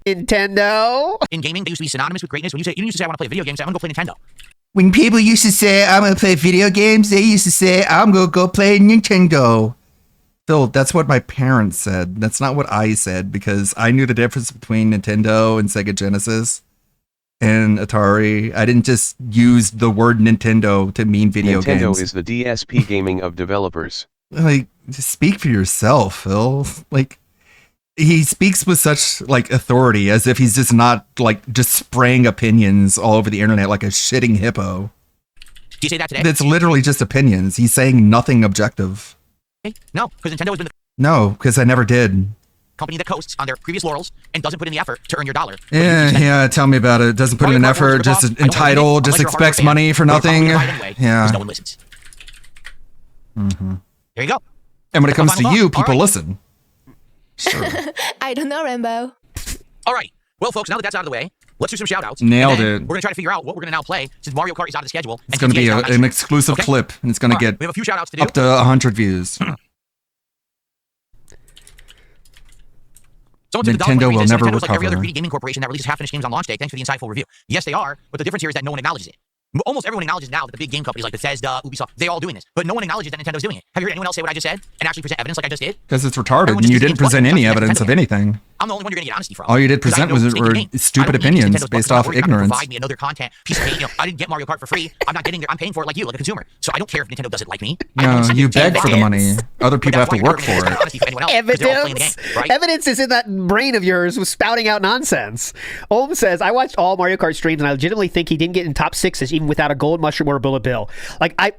Nintendo. in gaming, they used to be synonymous with greatness. When you used to say I want to play video games, I'm going to go play Nintendo. When people used to say, I'm going to play video games, they used to say, I'm going to go play Nintendo. Phil, that's what my parents said. That's not what I said, because I knew the difference between Nintendo and Sega Genesis and Atari. I didn't just use the word Nintendo to mean video Nintendo games. is the DSP gaming of developers. Like, just speak for yourself, Phil. Like, he speaks with such like authority, as if he's just not like just spraying opinions all over the internet like a shitting hippo. Do you say that today? That's literally just opinions. He's saying nothing objective. No, because Nintendo has been the No, because I never did. company that coasts on their previous laurels and doesn't put in the effort to earn your dollar. Yeah, tell me about it. Doesn't put in an effort, just entitled, just expects money for nothing. Yeah. Because no one listens. Mm-hmm. There you go. And when it That's my comes to final you, thought. people All right. listen. I don't know, Rainbow. All right. Well, folks, now that that's out of the way, let's do some shout-outs. Nailed And then it. We're going to try to figure out what we're going to now play since Mario Kart is out of the schedule. It's going to be an exclusive clip, and it's going to get We have a few shout-outs to do. up to 100 views. Someone took the dollar Nintendo point will and said never Nintendo's like every other recover. greedy gaming corporation that releases half-finished games on launch day. Thanks for the insightful review. Yes, they are, but the difference here is that no one acknowledges it. Almost everyone acknowledges now that the big game companies like Bethesda, Ubisoft, they're all doing this, but no one acknowledges that Nintendo's doing it. Have you heard anyone else say what I just said and actually present evidence like I just did? Because it's retarded, Everyone and just you thinks didn't games present wasn't any something evidence of Nintendo. anything. I'm the only one you're gonna get honesty from. All you did 'Cause I present know was it's making were games. stupid I don't need opinions Nintendo's based book. off They're not gonna ignorance. Provide me another content piece of cake. I didn't get Mario Kart for free. I'm not getting there. I'm paying for it like you, like a consumer. So I don't care if Nintendo does it like me. No, you beg for the money. Other people have to work for it. Evidence. Evidence is in that brain of yours was spouting out nonsense. Ohm says, I watched all Mario Kart streams and I legitimately think he didn't get in top sixes even without a gold mushroom or a bullet bill. Like I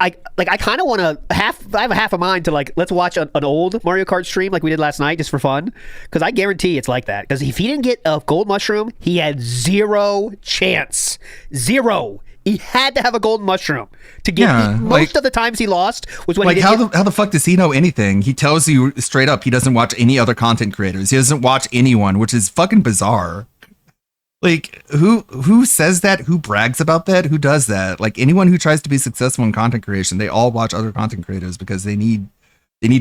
kind of want to I have a half a mind to like, let's watch an old Mario Kart stream like we did last night just for fun. Because I guarantee it's like that. Because if he didn't get a gold mushroom, he had zero chance. Zero. He had to have a golden mushroom to get. Yeah, Most of the times he lost was when Like he how didn't the fuck does he know anything? He tells you straight up he doesn't watch any other content creators. He doesn't watch anyone, which is fucking bizarre. Like who says that? Who brags about that? Who does that? Like anyone who tries to be successful in content creation, they all watch other content creators because they need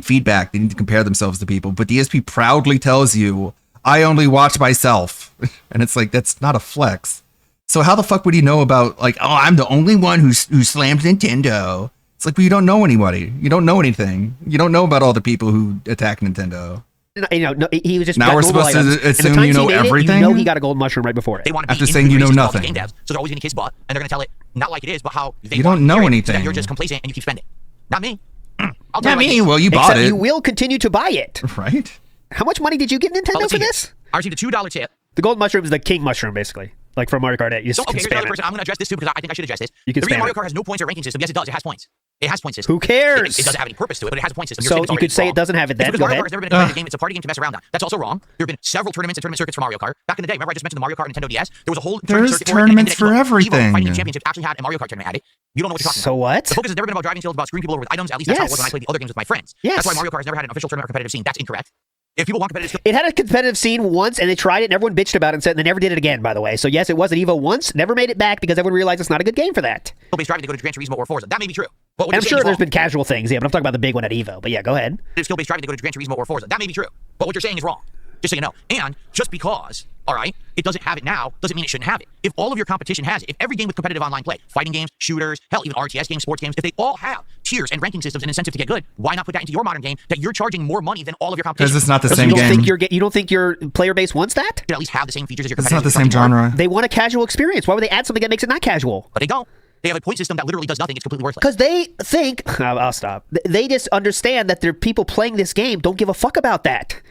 feedback. They need to compare themselves to people. But DSP proudly tells you, I only watch myself. And it's like, that's not a flex. So how the fuck would he know about like, oh, I'm the only one who slams Nintendo? It's like, well, you don't know anybody. You don't know anything. You don't know about all the people who attack Nintendo. no, he was just Now got we're normal supposed to items. And the assume times you know he made it, everything? you know he got a gold mushroom right before it. They want to After be saying you know influencers of nothing. game devs, so they're always in a kid's butt, and they're going to tell it not like it is, but how they You want don't know to hear it, so that anything. you're just complacent and you keep spending. Not me. I'll tell Not you like me. this. Well, you bought Except it. you will continue to buy it. Right. How much money did you get Nintendo let's for see here. this? I received a $2 tip. The gold mushroom is the king mushroom, basically. Like from Mario Kart 8. You just So, can okay, here's spam another it. person. I'm going to address this too because I think I should address this. You can the reason spam Mario it. Kart has no points or ranking system. Yes, it does. It has points. It has a point system. Who cares? It doesn't have any purpose to it, but it has a point system. You're So saying it's you already could say wrong. it doesn't have it It's then. because Go Mario ahead. Kart has never been a competitive game. It's a party game to mess around on. That's also wrong. There have been several tournaments and tournament circuits for Mario Kart. Back in the day, remember I just mentioned the Mario Kart and Nintendo DS? There was a whole tournament There's circuit for it, and it tournaments ended for at Evo. everything. Evo Fighting Game Championships actually had a Mario Kart tournament at it. You don't know what you're talking So about. what? The focus has never been about driving fields, about screwing people over with items. At least that's how it was when I played the other games with my friends. Yes. That's why Mario Kart has never had an official tournament or competitive scene. That's incorrect. If people want competitive skill It had a competitive scene once, and they tried it, and everyone bitched about it and said they never did it again, by the way. So yes, it was at Evo once, never made it back because everyone realized it's not a good game for that. based driving to go to Gran Turismo or Forza. That may be true. But what And I'm you're saying sure is there's wrong. been casual things, yeah, but I'm talking about the big one at Evo. But yeah, go ahead. Skill-based driving to go to Gran Turismo or Forza. That may be true. But what you're saying is wrong. Just so you know. And just because, all right, it doesn't have it now doesn't mean it shouldn't have it. If all of your competition has it, if every game with competitive online play, fighting games, shooters, hell, even RTS games, sports games, if they all have tiers and ranking systems and incentive to get good, why not put that into your modern game that you're charging more money than all of your competition? Because it's not the same game. You don't think your player base wants that? You should at least have the same features as your It's competitors. not the same genre. They want a casual experience. Why would they add something that makes it not casual? But they don't. They have a point system that literally does nothing. It's completely worthless. Because they think, I'll stop. They just understand that their people playing this game don't give a fuck about that.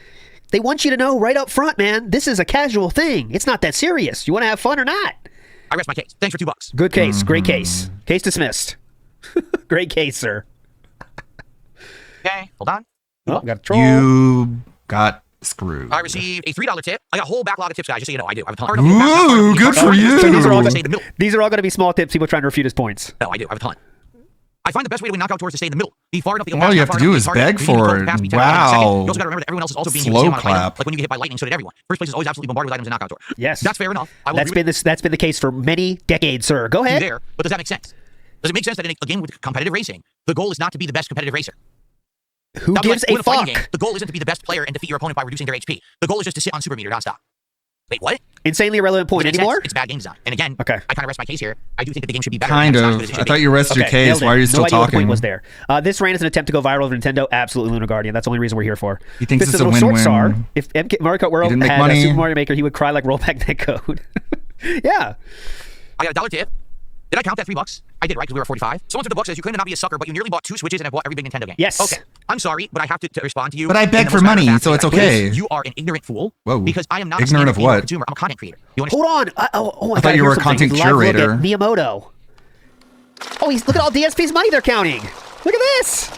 They want you to know right up front, man, this is a casual thing. It's not that serious. You want to have fun or not? I rest my case. Thanks for $2. Good case. Great case. Case dismissed. Great case, sir. Okay, hold on. Oh, got a troll. You got screwed. I received a $3 tip. I got a whole backlog of tips, guys. Just so you know, I do. I have a ton. Ooh, good for you. So these are all going to be small tips. People trying to refute his points. No, I do. I have a ton. I find the best way to win knockout tours is to stay in the middle. Be far enough that you'll All you have to do is beg for it. Wow. You also got to remember that everyone else is also being Slow used clap. Like when you get hit by lightning, so did everyone. First place is always absolutely bombarded with items in knockout tour. Yes. That's fair enough. That's been the case for many decades, sir. Go ahead. There, but does that make sense? Does it make sense that in a game with competitive racing, the goal is not to be the best competitive racer? Who gives a fuck? Game, the goal isn't to be the best player and defeat your opponent by reducing their HP. The goal is just to sit on super meter, not stop. Wait, what? Insanely irrelevant point anymore? It's bad game design. And again, okay. I kind of rest my case here. I do think that the game should be better. Kind of. I thought you rested your case. Why are you still no idea what the talking? point was there. This ran as an attempt to go viral over Nintendo. Absolutely, Lunar Guardian. That's the only reason we're here for. He thinks Fist it's a of the win-win. Short Star, if Mario Kart World didn't make had money. Super Mario Maker, he would cry like rollback net code. Yeah. I got a $1 tip. Did I count that $3? I did, right? Because we were 45. Someone said the book says you claim to not be a sucker, but you nearly bought 2 Switches and have bought every big Nintendo game. Yes. Okay. I'm sorry, but I have to respond to you. But I beg in the for most money, matter-of-fact so way it's that I okay. can. You are an ignorant fool. Whoa. Because I am not Ignorant a of what? consumer. I'm a content creator. You Hold on. I thought you were a content curator. Miyamoto. Oh, look at all DSP's money they're counting. Look at this.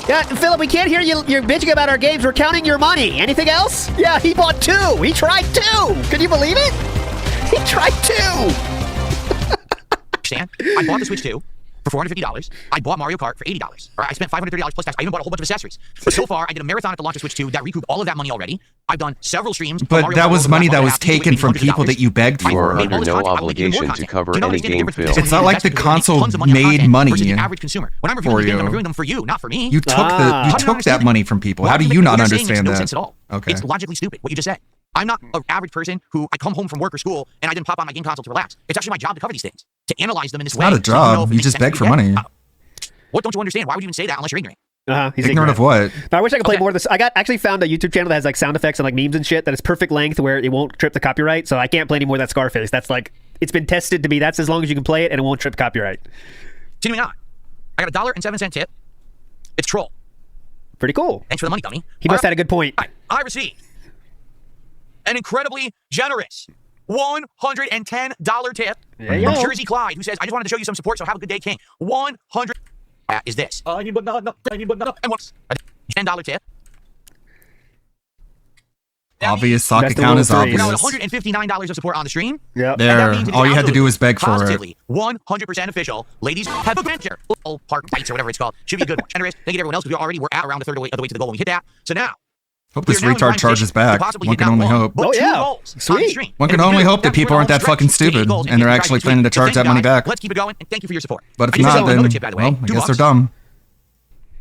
Yeah, Philip, we can't hear you. You're bitching about our games. We're counting your money. Anything else? Yeah, he bought 2. He tried 2. Can you believe it? He tried 2. Understand? I bought the Switch 2 for $450. I bought Mario Kart for $80. Or I spent $530 plus tax. I even bought a whole bunch of accessories. So far, I did a marathon at the launch of Switch 2 that recouped all of that money already. I've done several streams. But that was money that was taken from people that you begged You are for. under no obligation to cover any game film. It's not like the console made money versus the average consumer. When I'm reviewing for these games, I'm you. reviewing them for you, not for me. You took that money from people. How do you not understand no that? sense at all. Okay. It's logically stupid what you just said. I'm not an average person who I come home from work or school and I didn't pop on my game console to relax. It's actually my job to cover these things, to analyze them in this It's way. not a so you know job. if it You makes just sense beg to for you. money. What don't you understand? Why would you even say that unless you're ignorant? He's ignorant of what? I wish I could play more of this. I actually found a YouTube channel that has like sound effects and like memes and shit that is perfect length where it won't trip the copyright. So I can't play any more of that Scarface. That's like, it's been tested to be that's as long as you can play it and it won't trip copyright. Continuing on. I got a $1.07 tip. It's Troll. Pretty cool. Thanks for the money, dummy. He must have had a good point. I received an incredibly generous $110 tip There you from go. Jersey Clyde, who says, I just wanted to show you some support, so have a good day, King. 100 is this. And what's a $10 tip? Obvious sock That's the account rule is of obvious. We're now at $159 of support on the stream. Yep. There. All you had to do was beg for it. Positively 100% official. Ladies, have a venture. Little park bites or whatever it's called. Should be a good one. Generous. Thank you to everyone else because we're at around a third of the way to the goal when we hit that. So now, Hope we this are now in retard prime charges position to back. possibly One hit can not only one, hope. but two goals on the stream. One And can if we only do, hope that that's people where aren't the that whole fucking stretch to 80 stupid goals and they're get actually this planning to week. charge So that money thank you, guys. back. Let's keep it going and thank you for your support. But if I just not, saw then another tip, by the way. well, I guess they're dumb.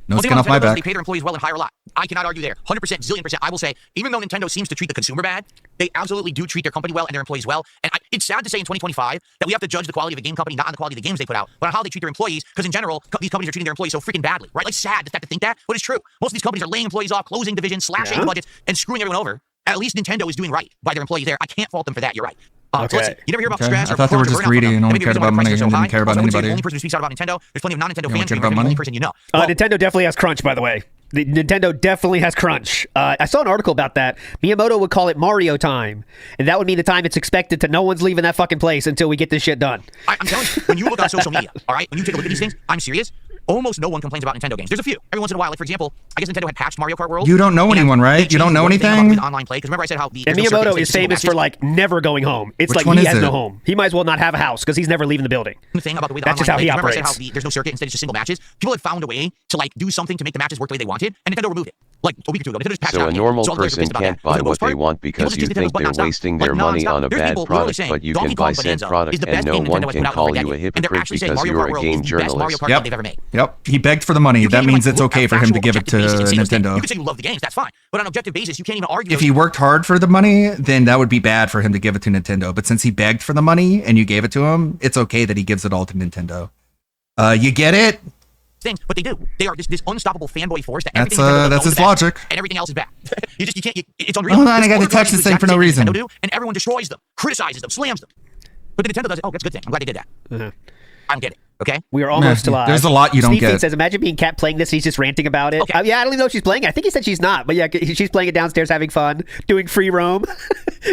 No skin off my They back. pay their employees well and hire a lot. I cannot argue there. 100%, zillion%. I will say, even though Nintendo seems to treat the consumer bad, they absolutely do treat their company well and their employees well. And it's sad to say in 2025 that we have to judge the quality of a game company not on the quality of the games they put out, but on how they treat their employees. Because in general, these companies are treating their employees so freaking badly, right? Like sad to think that, but it's true. Most of these companies are laying employees off, closing divisions, slashing budgets, and screwing everyone over. At least Nintendo is doing right by their employees there. I can't fault them for that. You're right. So listen, you never hear about stress I or thought they were burnout just from greedy them. and only Maybe cared the reason why about money prices and are so didn't care high. about Also, you're the anybody. only person who speaks out about Nintendo. There's plenty of non-Nintendo fans. cared You're about the money? only person you know. Nintendo definitely has crunch, by the way. The Nintendo definitely has crunch. I saw an article about that. Miyamoto would call it Mario time, and that would mean the time it's expected to no one's leaving that fucking place until we get this shit done. I'm telling you, when you look on social media, all right, when you take a look at these things, I'm serious. Almost no one complains about Nintendo games. There's a few. Every once in a while, like for example, I guess Nintendo had patched Mario Kart World. You don't know anyone, right? You don't know anything? With online play, because remember I said how the And Miyamoto is famous for like never going home. It's Which like one he is has no it? home. He might as well not have a house because he's never leaving the building. The thing about the way that That's just how online he play, remember I operates. said how there's no circuit, instead it's just single matches. People had found a way to like do something to make the matches work the way they wanted, and Nintendo removed it. like a week or two ago. Nintendo just patched So out a the game. normal So all the players are person pissed about can't that. buy For the what most they part, want because people you just use think Nintendo's they're nonstop, wasting like their money nonstop. on a There's bad people literally product, saying but you Donkey can Kong buy said Bonanza product is the and best no game one Nintendo has can put out in call over a you a decade. And they're hypocrite actually saying because Mario you're Kart a World game is the best Mario journalist. Kart game they've ever made. Yep. He begged for the money. You That can't means even, it's like, okay look for at him to actual give it to objective basis and say those things. Nintendo. You can say you love the games, that's fine. But on objective basis, you can't even argue If those he worked hard for the money, then that would be bad for him to give it to Nintendo. But since he begged for the money and you gave it to him, it's okay that he gives it all to Nintendo. You get it? things, but they do. They are this unstoppable fanboy force that That's everything Nintendo does that's is his the best, logic. and everything else is bad. You can't. It's unreal. Hold on, This I got Warner to text Bros. this thing for no exactly the same reason. thing Nintendo do, and everyone destroys them, criticizes them, slams them. But the Nintendo does it. Oh, that's a good thing. I'm glad they did that. I don't get it. Okay, we are almost live. There's a lot you don't Steve get. says, imagine being Kat playing this. He's just ranting about it. Okay. Yeah, I don't even know if she's playing it. I think he said she's not, but yeah, she's playing it downstairs, having fun, doing free roam.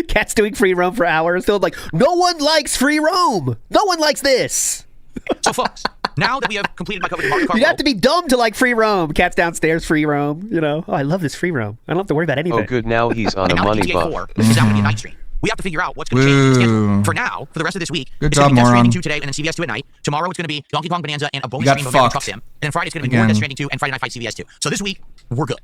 Kat's doing free roam for hours. Still like, no one likes free roam. No one likes this. So, folks, now that we have completed my coverage of Mario Kart You'd have to be dumb to like free roam. Kat's downstairs, free roam. You know, oh, I love this free roam. I don't have to worry about anything. Oh, good. Now he's on a now money GTA buff. 4 is out to be a night stream. We have to figure out what's going to change in the schedule. For now, for the rest of this week, Good it's job, going to be Death Stranding moron. 2 today and then CVS 2 at night. Tomorrow it's going to be Donkey Kong Bonanza and a bonus got stream of American fucked. Truck Sim. And then Friday it's going to be more Again. Death Stranding 2 and Friday Night Fight CVS 2. So this week, we're good.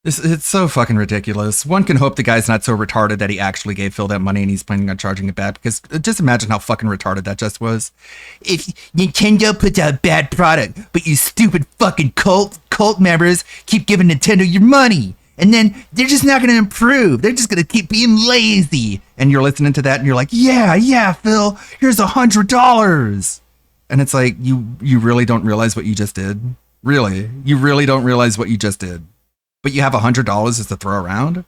It's so fucking ridiculous. One can hope the guy's not so retarded that he actually gave Phil that money and he's planning on charging it back, because just imagine how fucking retarded that just was. If Nintendo puts out a bad product, but you stupid fucking cult members keep giving Nintendo your money, and then they're just not going to improve. They're just going to keep being lazy. And you're listening to that and you're like, yeah, Phil, here's $100. And it's like, you really don't realize what you just did? Really? You really don't realize what you just did? But you have $100 just to throw around?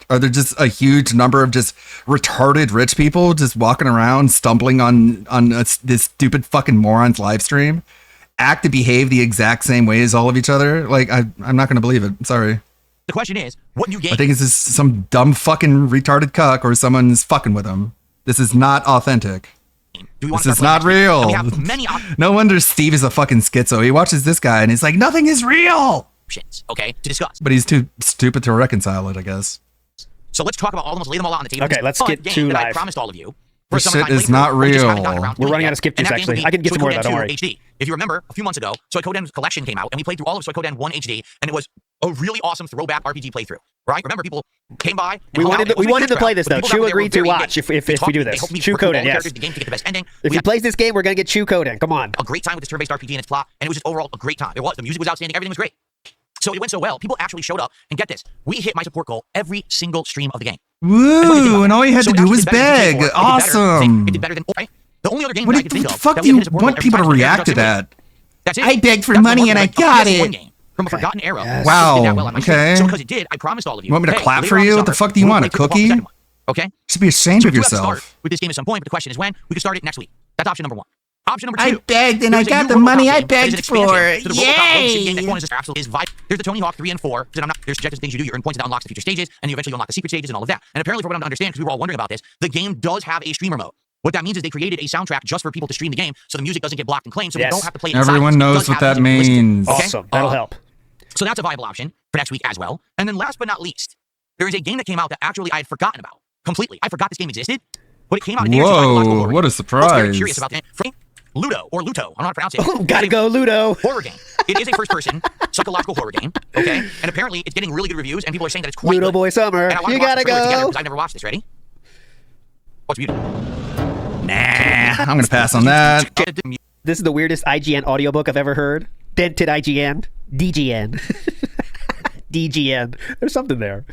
Are there just a huge number of just retarded rich people just walking around stumbling on this stupid fucking moron's live stream? Act and behave the exact same way as all of each other? Like, I'm not going to believe it. Sorry. The question is, what new game? I think it's just some dumb fucking retarded cuck or someone's fucking with them. This is not authentic. This is not real. No wonder Steve is a fucking schizo. He watches this guy and he's like, nothing is real. Okay, to discuss. But he's too stupid to reconcile it, I guess. So let's talk about all of them. Let's lay them all out on the table. Okay, This let's fun get game to that I live. promised all of you. This For shit some is not we just haven't real. gotten around to We're it running yet. out of skip And juice, that game's gonna actually. I can get be some more of that, don't Suikoden worry. 2 HD. If you remember, a few months ago, Suikoden's collection came out, and we played through all of Suikoden 1 HD, and it was a really awesome throwback RPG playthrough. Right? Remember, people came by. We wanted to play this though. Chew agreed to watch if we do this. Chew Coden, yes. The game to get the best ending. If he plays this game, we're gonna get Chew Coden. Come on. A great time with this turn-based RPG and its plot, and it was just overall a great time. It was. The music was outstanding. Everything was great. So it went so well, people actually showed up, and get this, we hit my support goal every single stream of the game. Woo! And all you had to do was beg. Awesome. It did better than the only other game What that I could the think of. fuck that do we you had support want every people to time we react to did that? that? That's it. I begged for That's money one and I like, got PS1 it. game from a forgotten era. Yes. It did that well Wow. on my Okay. stream. So because it did, I promised all of you. You want me to hey, clap later for on you? this What the summer, fuck do you we'll want? A play cookie? second one. Okay. You should be ashamed So of we do have to yourself. start with this game at some point, but the question is when. We can start it next week. That's option number one. Option number two. I begged and there I is a got new the money RoboCop I game that is an begged expansion for. to the RoboCop Rogue City game Yay! that one is just absolutely his vibe. There's the Tony Hawk 3 and 4. There's subjective things you do. You earn points that unlocks the future stages, and you eventually unlock the secret stages and all of that. And apparently, for what I'm to understand, because we were all wondering about this, the game does have a streamer mode. What that means is they created a soundtrack just for people to stream the game, so the music doesn't get blocked and claimed, so we don't have to play it in silence. Everyone It knows does what have that music listed, means. okay? Awesome. That'll help. So that's a viable option for next week as well. And then last but not least, there is a game that came out that actually I had forgotten about completely. I forgot this game existed, but it came out. Whoa, what a I was very surprise. curious about that. Ludo, or Luto, I don't know how to pronounce it. Oh, gotta go, Ludo. Horror game. It is a first-person psychological horror game, okay? And apparently it's getting really good reviews, and people are saying that it's quite Ludo good. Boy Summer. And I wanna You watch gotta the trailer together go. because I've never watched this. Ready? What's beautiful? Nah, I'm gonna pass on that. This is the weirdest IGN audiobook I've ever heard. Dented IGN. DGN. DGN. There's something there.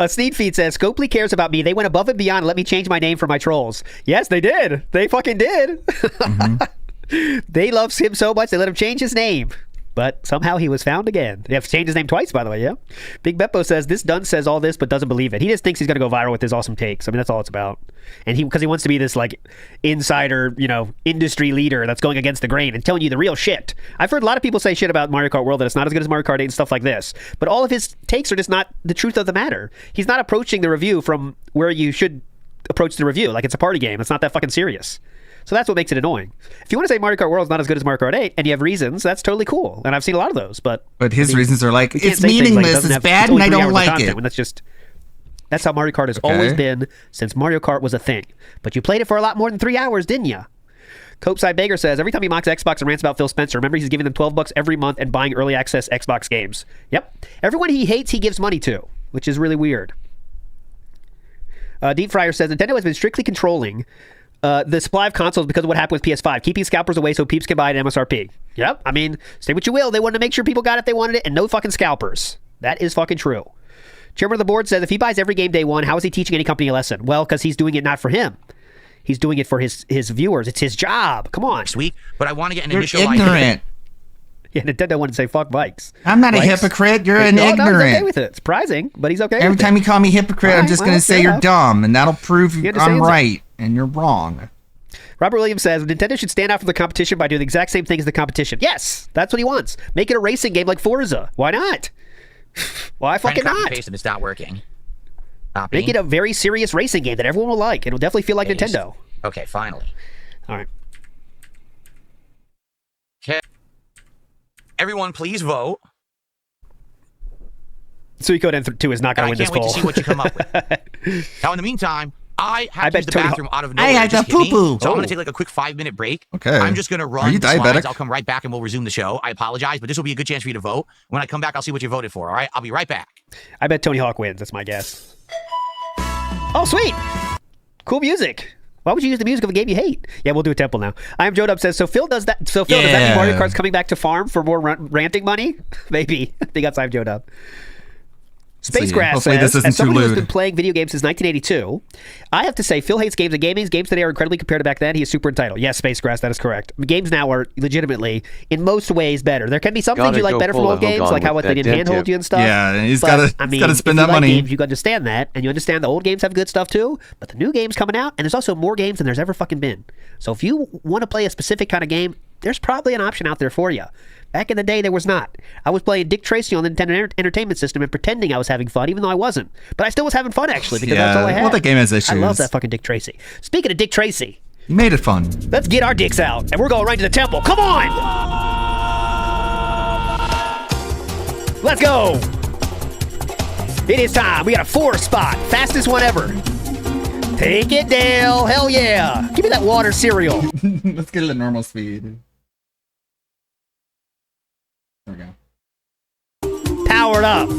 Sneed Feed says, Scopely cares about me. They went above and beyond and let me change my name for my trolls. Yes, they did. They fucking did. They love him so much, they let him change his name. But somehow he was found again. They have to change his name twice, by the way, yeah? Big Beppo says, this Dunn says all this but doesn't believe it. He just thinks he's going to go viral with his awesome takes. I mean, that's all it's about. And because he wants to be this, like, insider, industry leader that's going against the grain and telling you the real shit. I've heard a lot of people say shit about Mario Kart World, that it's not as good as Mario Kart 8 and stuff like this. But all of his takes are just not the truth of the matter. He's not approaching the review from where you should approach the review. Like, it's a party game. It's not that fucking serious. So that's what makes it annoying. If you want to say Mario Kart World is not as good as Mario Kart 8, and you have reasons, that's totally cool. And I've seen a lot of those. But his reasons are like, we can't it's say things like meaningless, doesn't it's have- bad, only and I 3 don't hours of like content, it. when that's how Mario Kart has always been since Mario Kart was a thing. But you played it for a lot more than 3 hours, didn't you? Copeside Baker says, every time he mocks Xbox and rants about Phil Spencer, remember he's giving them $12 every month and buying early access Xbox games. Yep. Everyone he hates, he gives money to, which is really weird. Deep Fryer says, Nintendo has been strictly controlling the supply of consoles because of what happened with PS5, keeping scalpers away so peeps can buy it at MSRP. Yep. I mean, say what you will. They wanted to make sure people got it if they wanted it, and no fucking scalpers. That is fucking true. Chairman of the board says, if he buys every game day one, how is he teaching any company a lesson? Well, because he's doing it not for him. He's doing it for his viewers. It's his job. Come on. Sweet. But I want to get an You're initial ignorant. Yeah, Nintendo wanted to say fuck bikes. I'm not a hypocrite. You're an ignorant. No, he's okay with it. Surprising, but he's okay Every with time it. you call me hypocrite, I'm just going to say you're dumb, and that'll prove I'm understands right, and you're wrong. Robert Williams says, Nintendo should stand out for the competition by doing the exact same thing as the competition. Yes, that's what he wants. Make it a racing game like Forza. Why not? Why fucking not? Paste and it's not working. Make it a very serious racing game that everyone will like. It'll definitely feel like Nintendo. Okay, finally. All right. Okay. Everyone, please vote. Suikoden 2 is not going to win this poll. I can't wait to see what you come up with. Now, in the meantime, I have to use the bathroom out of nowhere. I had to poo-poo. So I'm going to take like a quick 5-minute break. Okay. I'm just going to run Are you the slides. diabetic? I'll come right back and we'll resume the show. I apologize, but this will be a good chance for you to vote. When I come back, I'll see what you voted for, all right? I'll be right back. I bet Tony Hawk wins. That's my guess. Oh, sweet. Cool music. Why would you use the music of a game you hate? Yeah, we'll do a temple now. I am Joe Dub says, so Phil does that. So Phil, does that mean Mario Kart's coming back to farm for more ranting money? Maybe. I think that's I'm Joe Dub. Space Grass says, as someone who has been playing video games since 1982, I have to say, Phil hates games and gaming. Games today are incredibly compared to back then. He is super entitled. Yes, Space Grass, that is correct. Games now are legitimately, in most ways, better. There can be some things you like better from old games, like how they didn't handhold you and stuff. Yeah, he's got to spend that money. Games, you understand that, and you understand the old games have good stuff too, but the new games coming out, and there's also more games than there's ever fucking been. So if you want to play a specific kind of game, there's probably an option out there for you. Back in the day, there was not. I was playing Dick Tracy on the Nintendo Entertainment System and pretending I was having fun, even though I wasn't. But I still was having fun, actually, because that's all I had. Well, that game has issues. I love that fucking Dick Tracy. Speaking of Dick Tracy, you made it fun. Let's get our dicks out, and we're going right to the temple. Come on! Let's go! It is time. We got a 4 spot. Fastest one ever. Take it, Dale. Hell yeah. Give me that water cereal. Let's get it at normal speed. There we go. Powered up.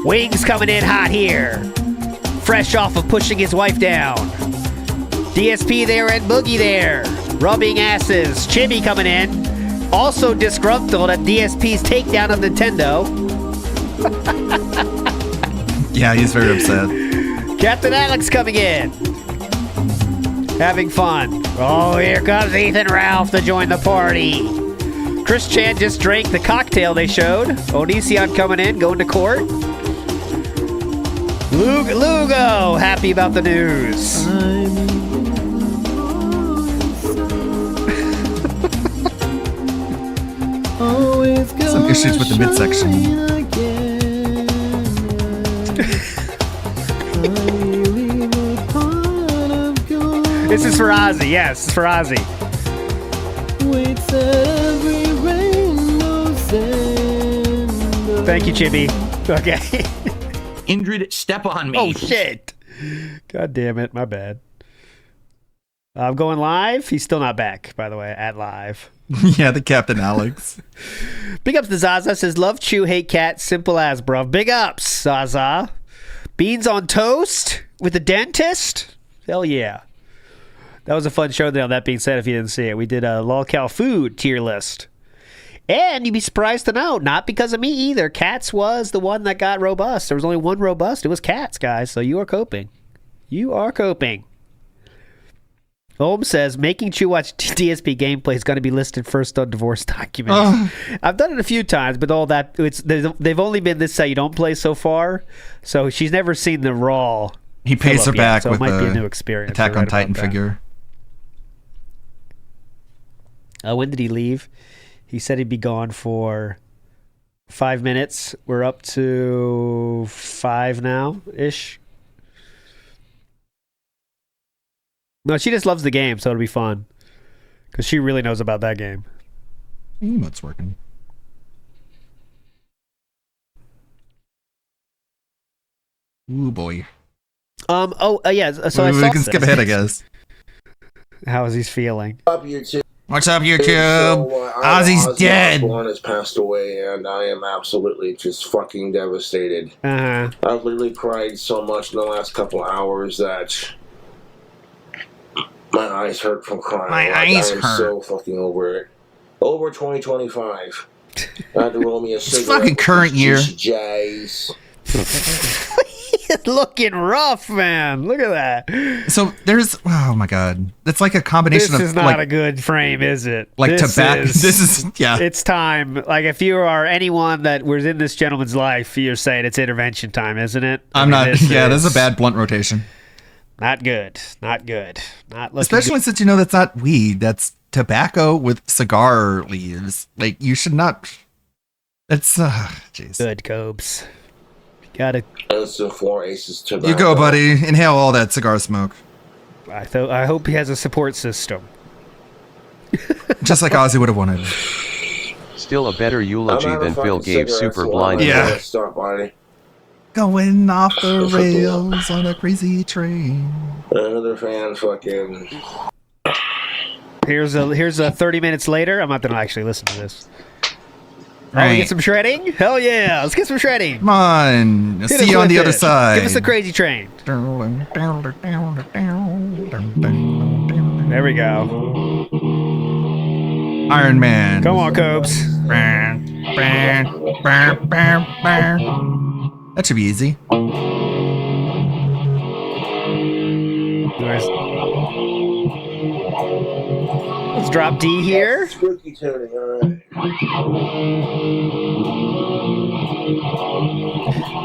Wings coming in hot here. Fresh off of pushing his wife down. DSP there and Boogie there. Rubbing asses. Chibi coming in. Also disgruntled at DSP's takedown of Nintendo. Yeah, he's very upset. Captain Alex coming in. Having fun. Oh, here comes Ethan Ralph to join the party. Chris Chan just drank the cocktail they showed. Onision coming in, going to court. Lugo, happy about the news. Some issues with the midsection. This is for Ozzy, yes, it's for Ozzy. Thank you, Chibi. Okay. Ingrid, step on me. Oh, shit. God damn it, my bad. I'm going live. He's still not back, by the way, at live. Yeah, the Captain Alex. Big ups to Zaza. Says, love, chew, hate cat, simple as, bruv. Big ups, Zaza. Beans on toast with the dentist? Hell yeah. That was a fun show there. That being said, if you didn't see it, we did a LolCal food tier list. And you'd be surprised to know, not because of me either, Cats was the one that got robust. There was only one robust. It was Cats, guys. So you are coping. You are coping. Holmes says, making Chew watch DSP gameplay is going to be listed first on divorce documents. I've done it a few times, but all that, they've only been this say you don't play so far. So she's never seen the raw. He pays her back so with it might be a new experience. Attack on Titan figure. When did he leave? He said he'd be gone for 5 minutes. We're up to 5 now-ish. No, she just loves the game, so it'll be fun. Because she really knows about that game. That's working. Ooh, boy. Yeah, so I we saw can skip ahead, I guess. how is he feeling? Up YouTube. What's up, YouTube? So, Ozzy's dead. Osbourne has passed away, and I am absolutely just fucking devastated. Uh-huh. I've literally cried so much in the last couple hours that my eyes hurt from crying. My eyes hurt. I'm so fucking over it. Over 2025. I had to roll me a cigarette. It's fucking current year. Jazz. Looking rough, man. Look at that. So there's, oh my god, it's like a combination of. This is not a good frame, is it? Like tobacco. This is yeah. It's time. Like if you are anyone that was in this gentleman's life, you're saying it's intervention time, isn't it? I'm not. This is a bad blunt rotation. Not good. Not good. Not looking especially good. Since you know that's not weed. That's tobacco with cigar leaves. Like you should not. That's jeez. Good, Cobes. Got it. That's the 4 Aces tobacco. You go, buddy. Inhale all that cigar smoke. I hope he has a support system. Just like Ozzy would have wanted. Still a better eulogy than Phil gave Super Blind. Yeah. Stop, buddy. Going off the rails on a crazy train. Another fan fucking. Here's a 30 minutes later. I'm not gonna actually listen to this. Right. We get some shredding? Hell yeah! Let's get some shredding. Come on. I'll see you on the other side. Give us the crazy train. There we go. Iron Man. Come on, Cobes. That should be easy. Let's drop D here. Spooky tuning, alright.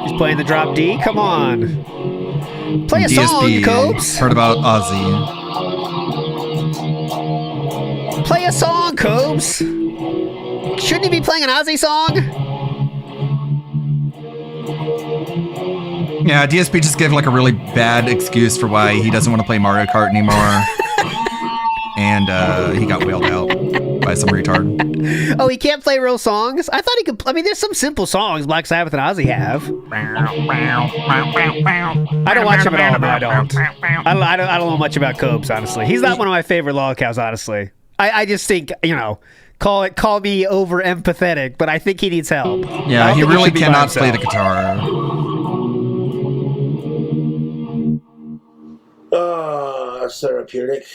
He's playing the drop D. Come on. Play a song, Cobes. Heard about Ozzy. Play a song, Cobes. Shouldn't he be playing an Ozzy song? Yeah, DSP just gave like a really bad excuse for why he doesn't want to play Mario Kart anymore. And he got whaled out by some retard. Oh, he can't play real songs? I thought he could. I mean, there's some simple songs Black Sabbath and Ozzy have. I don't watch him at all. No, I don't. I don't know much about Cobes, honestly. He's not one of my favorite lolcows, honestly. I just think, call me over empathetic, but I think he needs help. Yeah, he really cannot play the guitar. That's therapeutic.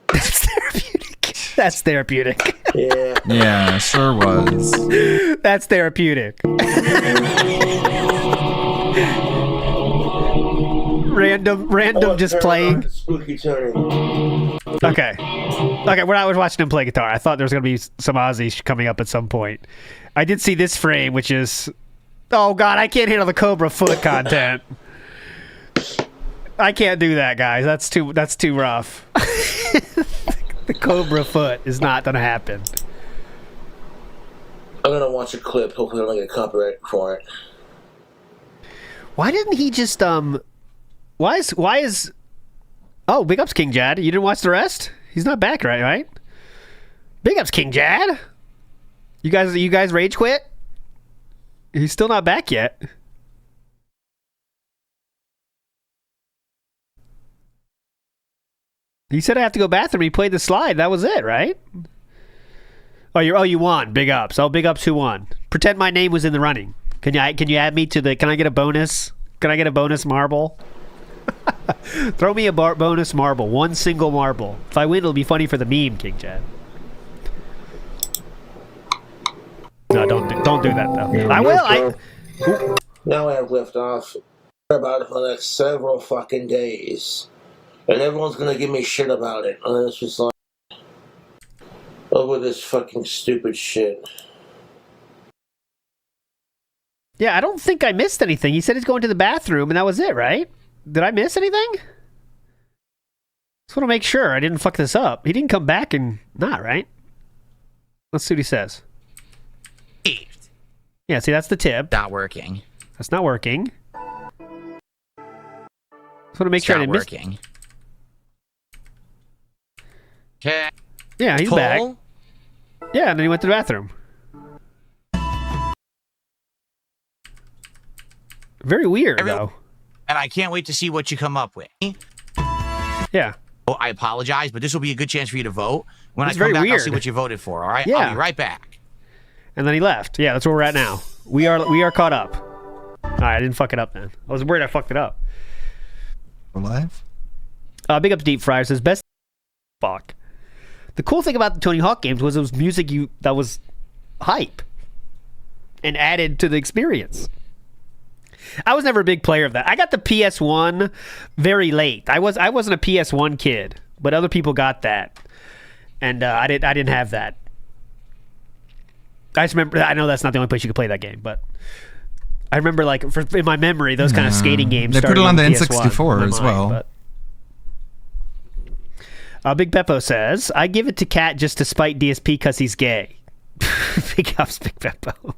That's therapeutic. That's therapeutic. Yeah. Yeah, sure was. That's therapeutic. Random just playing. Spooky tuning. Okay. When I was watching him play guitar, I thought there was going to be some Ozzy coming up at some point. I did see this frame, which is... Oh, God, I can't handle the Cobra foot content. I can't do that, guys. That's too rough. The Cobra foot is not going to happen. I'm going to watch a clip. Hopefully I don't get copyright for it. Why didn't he just... Why is... Oh, big ups, King Jad. You didn't watch the rest? He's not back, right? Big ups, King Jad. You guys rage quit? He's still not back yet. He said I have to go bathroom. He played the slide. That was it, right? You won. Big ups. Oh, big ups. Who won? Pretend my name was in the running. Can you add me to the? Can I get a bonus? Can I get a bonus marble? Throw me a bonus marble. One single marble. If I win, it'll be funny for the meme, King Chad. No, don't do that though. I will. Now I have left off about it for the next several fucking days. And everyone's gonna give me shit about it. And it's just like over this fucking stupid shit. Yeah, I don't think I missed anything. He said he's going to the bathroom and that was it, right? Did I miss anything? Just want to make sure I didn't fuck this up. He didn't come back and not, right? Let's see what he says. Yeah, see, that's the tip. Not working. That's not working. Just want to make sure I didn't miss. Working. Okay. Yeah, he's back. Yeah, and then he went to the bathroom. Very weird, though. And I can't wait to see what you come up with. Yeah. I apologize, but this will be a good chance for you to vote. When It's I come very back, I'll weird. see what you voted for. All right? Yeah. I'll be right back. And then he left. Yeah, that's where we're at now. We are caught up. All right, I didn't fuck it up then. I was worried I fucked it up. We're live? Big up to Deep Fryer says best fuck. The cool thing about the Tony Hawk games was it was music that was hype and added to the experience. I was never a big player of that. I got the PS1 very late. I wasn't a PS1 kid, but other people got that, and I didn't have that. I just remember. I know that's not the only place you could play that game, but I remember like in my memory those kind of skating games. They put it started on the PS1 N64 in as my well. mind, but- Big Beppo says, I give it to Cat just to spite DSP because he's gay. Big ups, Big Beppo.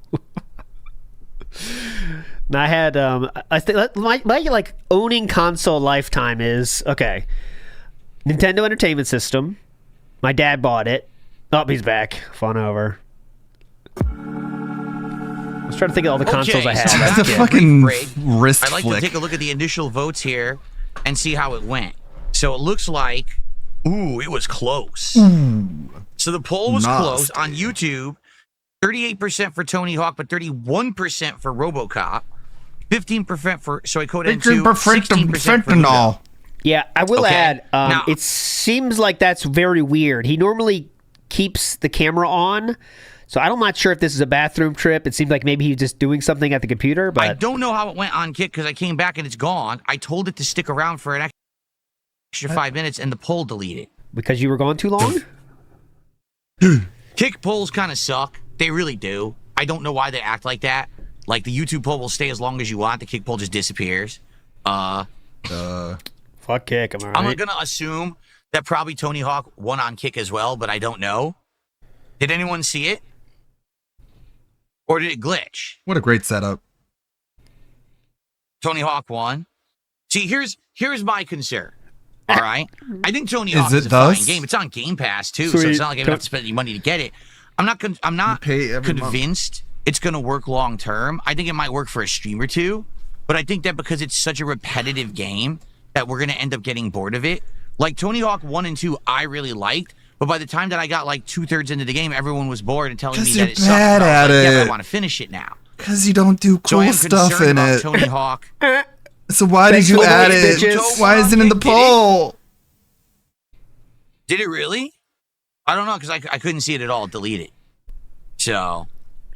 And I had my like owning console lifetime is okay. Nintendo Entertainment System. My dad bought it. Oh, he's back. Fun over. I was trying to think of all the consoles I had. So as a that's kid. a fucking wrist I'd like flick. to take a look at the initial votes here and see how it went. So it looks like, it was close. So the poll was close on YouTube. 38% for Tony Hawk, but 31% for RoboCop. 15% for Suikoden 2. 16% for Ludo. Yeah, I will Okay. add, Now- it seems like that's very weird. He normally keeps the camera on, so I'm not sure if this is a bathroom trip. It seems like maybe he's just doing something at the computer, but I don't know how it went on Kick because I came back and it's gone. I told it to stick around for an extra 5 minutes and the poll deleted. because you were gone too long? Kick polls kind of suck. They really do. I don't know why they act like that. Like the YouTube poll will stay as long as you want. The Kick poll just disappears. Fuck Kick, am I right? I'm gonna assume that probably Tony Hawk won on Kick as well, but I don't know. Did anyone see it? Or did it glitch? What a great setup. Tony Hawk won. See, here's my concern. All right, I think Tony Is Hawk it is a fine thus? game. It's on Game Pass too, so Sweet. it's not like I have to spend any money to get it. I'm not pay every month. convinced it's going to work long term. I think it might work for a stream or two, but I think that because it's such a repetitive game that we're going to end up getting bored of it. Like Tony Hawk 1 and 2, I really liked, but by the time that I got like 2/3 into the game, everyone was bored and telling me 'Cause that you're it sucked. bad And I was at like, yeah, but it. I want to finish it now. Because you don't do So I cool am stuff concerned in about it. Tony Hawk. So why Thanks did you for the add votes, it? bitches. Why is it in the poll? Did it really? I don't know because I couldn't see it at all. Deleted. So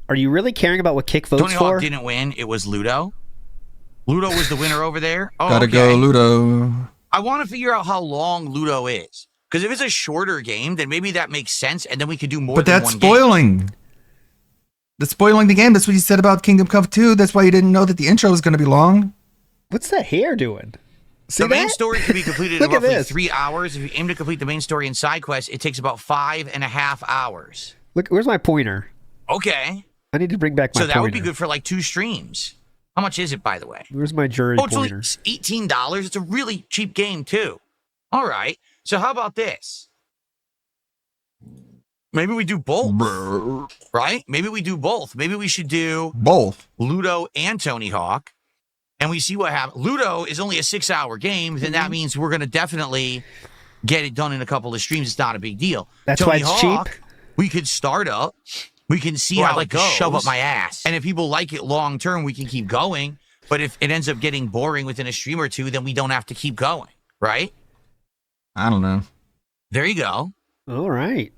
Are you really caring about what Kick votes Tony for? Hawk didn't win. It was Ludo. Ludo was the winner over there. Oh, Gotta okay. go, Ludo. I want to figure out how long Ludo is. Because if it's a shorter game, then maybe that makes sense, and then we could do more But than that's one game. spoiling. That's spoiling the game. That's what you said about Kingdom Come 2. That's why you didn't know that the intro was going to be long. What's that hair doing? See The main that? story can be completed in Look at roughly this. 3 hours. If you aim to complete the main story and side quests, it takes about 5.5 hours. Look, where's my pointer? Okay. I need to bring back my So that pointer. would be good for like 2 streams. How much is it, by the way? Where's my jury Oh, it's only pointer? $18. It's a really cheap game, too. All right. So how about this? Maybe we do both. Right? Maybe we do both. Maybe we should do both Ludo and Tony Hawk. And we see what happens. Ludo is only a 6-hour game. Then Mm-hmm. that means we're going to definitely get it done in a couple of streams. It's not a big deal. That's Tony why it's Hawk, cheap? We could start up. We can see Well, how I'd like it to goes. shove up my ass. And if people like it long term, we can keep going. But if it ends up getting boring within a stream or two, then we don't have to keep going. Right? I don't know. There you go. All right.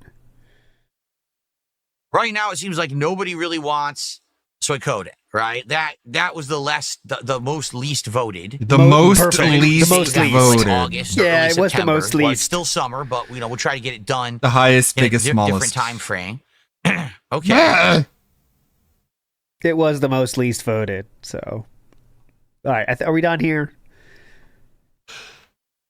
Right now, it seems like nobody really wants Suikoden, right? That was the most least voted. The most perfect. least The most least. voted. August or Yeah, early it was the September. most Well, it's least. still summer, but we'll try to get it done. The highest, in biggest, a smallest. different time frame. Okay. Yeah. It was the most least voted. So, all right. Are we done here?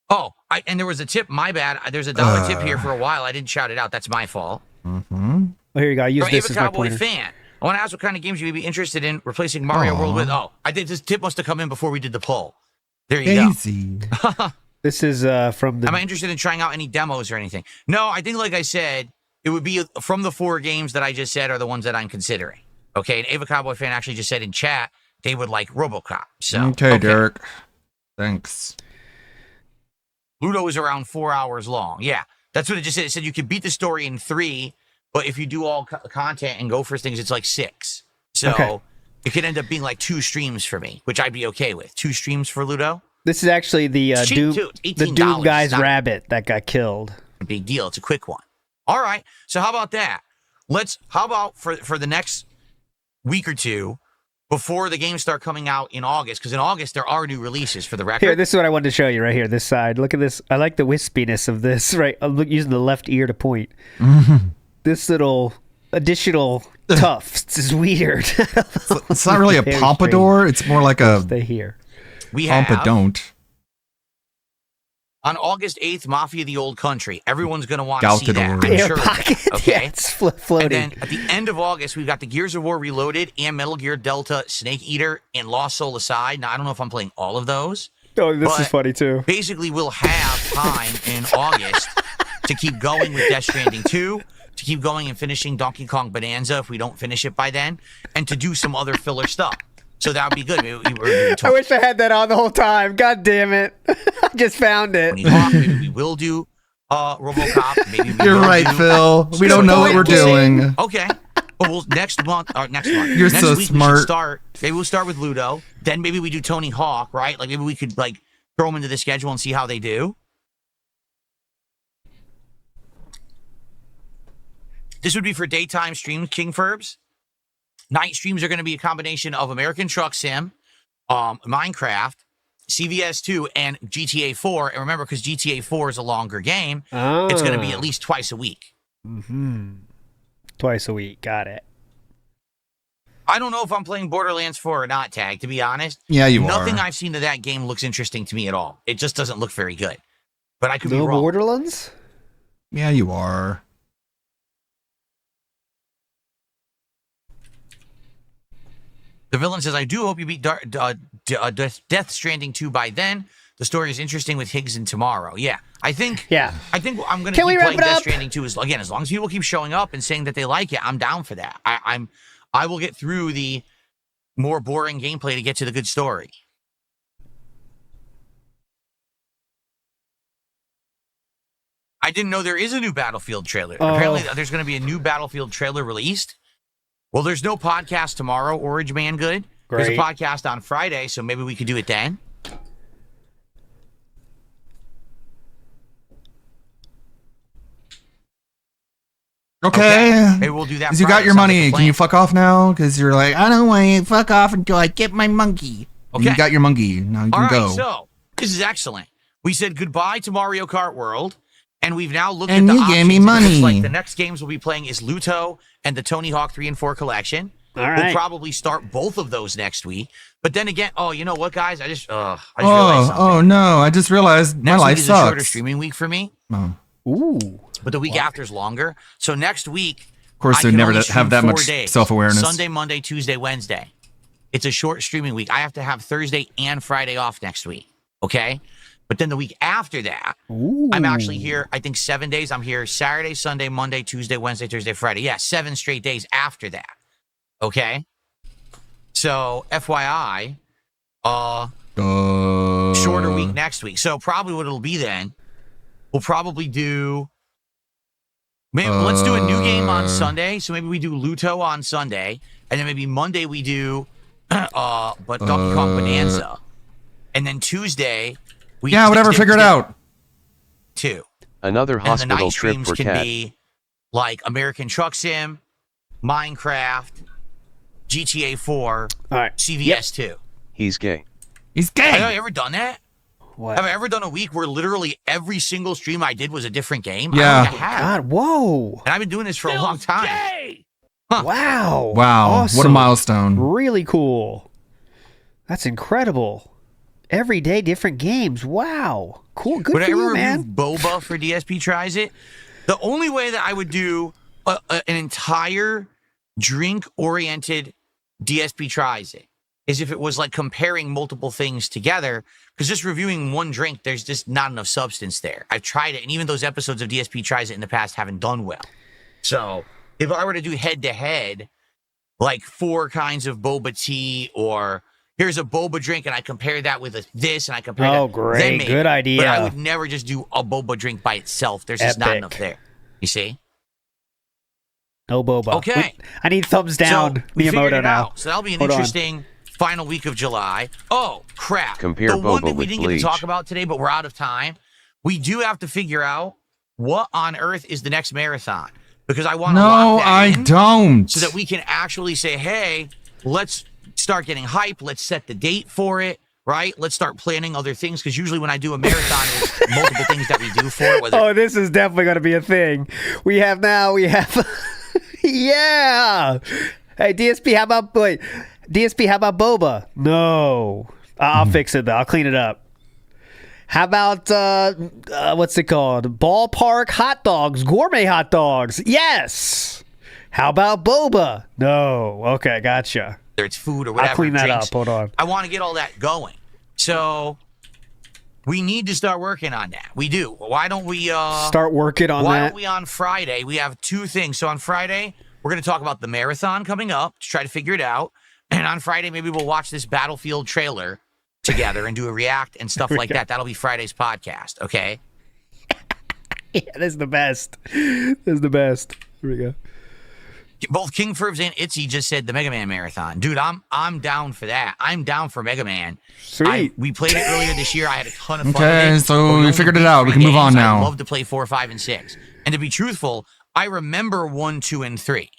Oh, and there was a tip. My bad. There's a dollar tip here for a while. I didn't shout it out. That's my fault. Mm-hmm. Well, here you go. I use From this Ava as my Cowboy pointer. fan. I want to ask what kind of games you would be interested in replacing Mario World with. Oh, I think this tip must have come in before we did the poll. There you Daisy. go. This is from the. Am I interested in trying out any demos or anything? No, I think, like I said, it would be from the 4 games that I just said are the ones that I'm considering. Okay, and Ava Cowboy fan actually just said in chat they would like RoboCop. So Okay, Derek. Thanks. Ludo is around 4 hours long. Yeah, that's what it just said. It said you could beat the story in 3, but if you do all content and go for things, it's like 6. So it could end up being like 2 streams for me, which I'd be okay with. 2 streams for Ludo. This is actually the Doom guy's rabbit that got killed. Big deal. It's a quick one. All right. So how about that? How about for the next week or two, before the games start coming out in August, because in August there are new releases for the record. Here, this is what I wanted to show you right here, this side. Look at this. I like the wispiness of this, right? I'm using the left ear to point. This little additional tufts is weird. It's not really a pompadour. It's more like a... Stay here. We have... Pompadont. On August 8th, Mafia: The Old Country. Everyone's going to want to see that. I'm sure. Okay. Yeah, it's floating. And then at the end of August, we've got the Gears of War Reloaded and Metal Gear Delta, Snake Eater, and Lost Soul Aside. Now, I don't know if I'm playing all of those. Oh, this is funny, too. Basically, we'll have time in August to keep going with Death Stranding 2, to keep going and finishing Donkey Kong Bonanza if we don't finish it by then, and to do some other filler stuff. So that would be good. I wish I had that on the whole time. God damn it. I just found it. Maybe we will do RoboCop. Maybe we You're right, Phil. We don't know what we're doing. Okay. Well, next month. You're next so week smart. Maybe we'll start with Ludo. Then maybe we do Tony Hawk, right? Like maybe we could like throw them into the schedule and see how they do. This would be for daytime streams, King Furbs. Night streams are going to be a combination of American Truck Sim, Minecraft, CVS 2, and GTA 4. And remember, because GTA 4 is a longer game, it's going to be at least twice a week. Twice a week. Got it. I don't know if I'm playing Borderlands 4 or not, Tag, to be honest. Yeah, you are. Nothing I've seen of that game looks interesting to me at all. It just doesn't look very good. But I could be wrong. Borderlands? Yeah, you are. The villain says, I do hope you beat Death Stranding 2 by then. The story is interesting with Higgs and Tomorrow. Yeah, I think I'm going to keep playing Death Stranding 2. As long as people keep showing up and saying that they like it, I'm down for that. I will get through the more boring gameplay to get to the good story. I didn't know there is a new Battlefield trailer. Apparently, there's going to be a new Battlefield trailer released. Well, there's no podcast tomorrow, Orange Man Good. There's a podcast on Friday, so maybe we could do it then. Okay. Maybe we'll do that. You got your money. Can you fuck off now? Because you're like, I don't want to fuck off until I get my monkey. Okay. You got your monkey. Now you can go. So this is excellent. We said goodbye to Mario Kart World, and we've now looked and at the you options. Gave me money. It looks like the next games we'll be playing is Luto and the Tony Hawk 3 and 4 collection. All right. We'll probably start both of those next week. But then again, you know what, guys? I just realized something. Oh no! I just realized my life sucks. Next week is a shorter streaming week for me. Oh. Ooh. But the week after is longer. So next week, of course, they never have that much self-awareness. Sunday, Monday, Tuesday, Wednesday. It's a short streaming week. I have to have Thursday and Friday off next week. Okay. But then the week after that, I'm actually here, I think 7 days. I'm here Saturday, Sunday, Monday, Tuesday, Wednesday, Thursday, Friday. Yeah, 7 straight days after that. Okay? So, FYI, shorter week next week. So, probably what it'll be then, we'll probably do, let's do a new game on Sunday. So, maybe we do Luto on Sunday. And then maybe Monday we do Donkey Kong Bonanza. And then Tuesday... whatever, figure it out. 2. Another hospital and the night trip streams for can Cat. be like American Truck Sim, Minecraft, GTA 4, CVS 2. He's gay. He's gay. Have I ever done that? What? Have I ever done a week where literally every single stream I did was a different game? Yeah. I don't think I have. God, whoa. And I've been doing this for a long time. Huh. Wow. Awesome. What a milestone. Really cool. That's incredible. Every day, different games. Wow. Cool. Good Would for I ever you, review man. Boba for DSP Tries It? The only way that I would do an entire drink-oriented DSP Tries It is if it was like comparing multiple things together, because just reviewing one drink, there's just not enough substance there. I've tried it, and even those episodes of DSP Tries It in the past haven't done well. So if I were to do head-to-head, like 4 kinds of boba tea or... here's a boba drink, and I compare that with this, and I compare that. Oh, great. Then maybe. Good idea. But I would never just do a boba drink by itself. There's just not Epic. enough there. You see? No boba. Okay. I need thumbs down, So we figured Miyamoto it now. out. So that'll be an Hold on. interesting final week of July. Oh, crap. Compare the one boba thing we with didn't get to bleach. talk about today, but we're out of time. We do have to figure out what on earth is the next marathon. Because I want to No, lock that I in don't. so that we can actually say, hey, let's start getting hype. Let's set the date for it, right? Let's start planning other things. Because usually when I do a marathon, there's multiple things that we do for it. Whether Oh, this is definitely going to be a thing. We have yeah. Hey, DSP, how about boba? No. I'll fix it though. I'll clean it up. How about what's it called? Ballpark hot dogs, gourmet hot dogs. Yes. How about boba? No. Okay, gotcha. whether it's food or whatever. I'll clean that drinks. up. Hold on. I want to get all that going. So we need to start working on that. We do. Why don't we Start working on why that? don't we on Friday? We have two things. So on Friday, we're going to talk about the marathon coming up to try to figure it out. And on Friday, maybe we'll watch this Battlefield trailer together and do a react and stuff like that. That'll be Friday's podcast. Okay. Yeah, this is the best. This is the best. Here we go. Both King Furbs and Itzy just said the Mega Man marathon. Dude, I'm down for that. I'm down for Mega Man. Sweet. We played it earlier this year. I had a ton of fun. Okay, with it, so but we only figured it beat out. We 3 can move on games. now. I love to play 4, 5, and 6. And to be truthful, I remember 1, 2, and 3.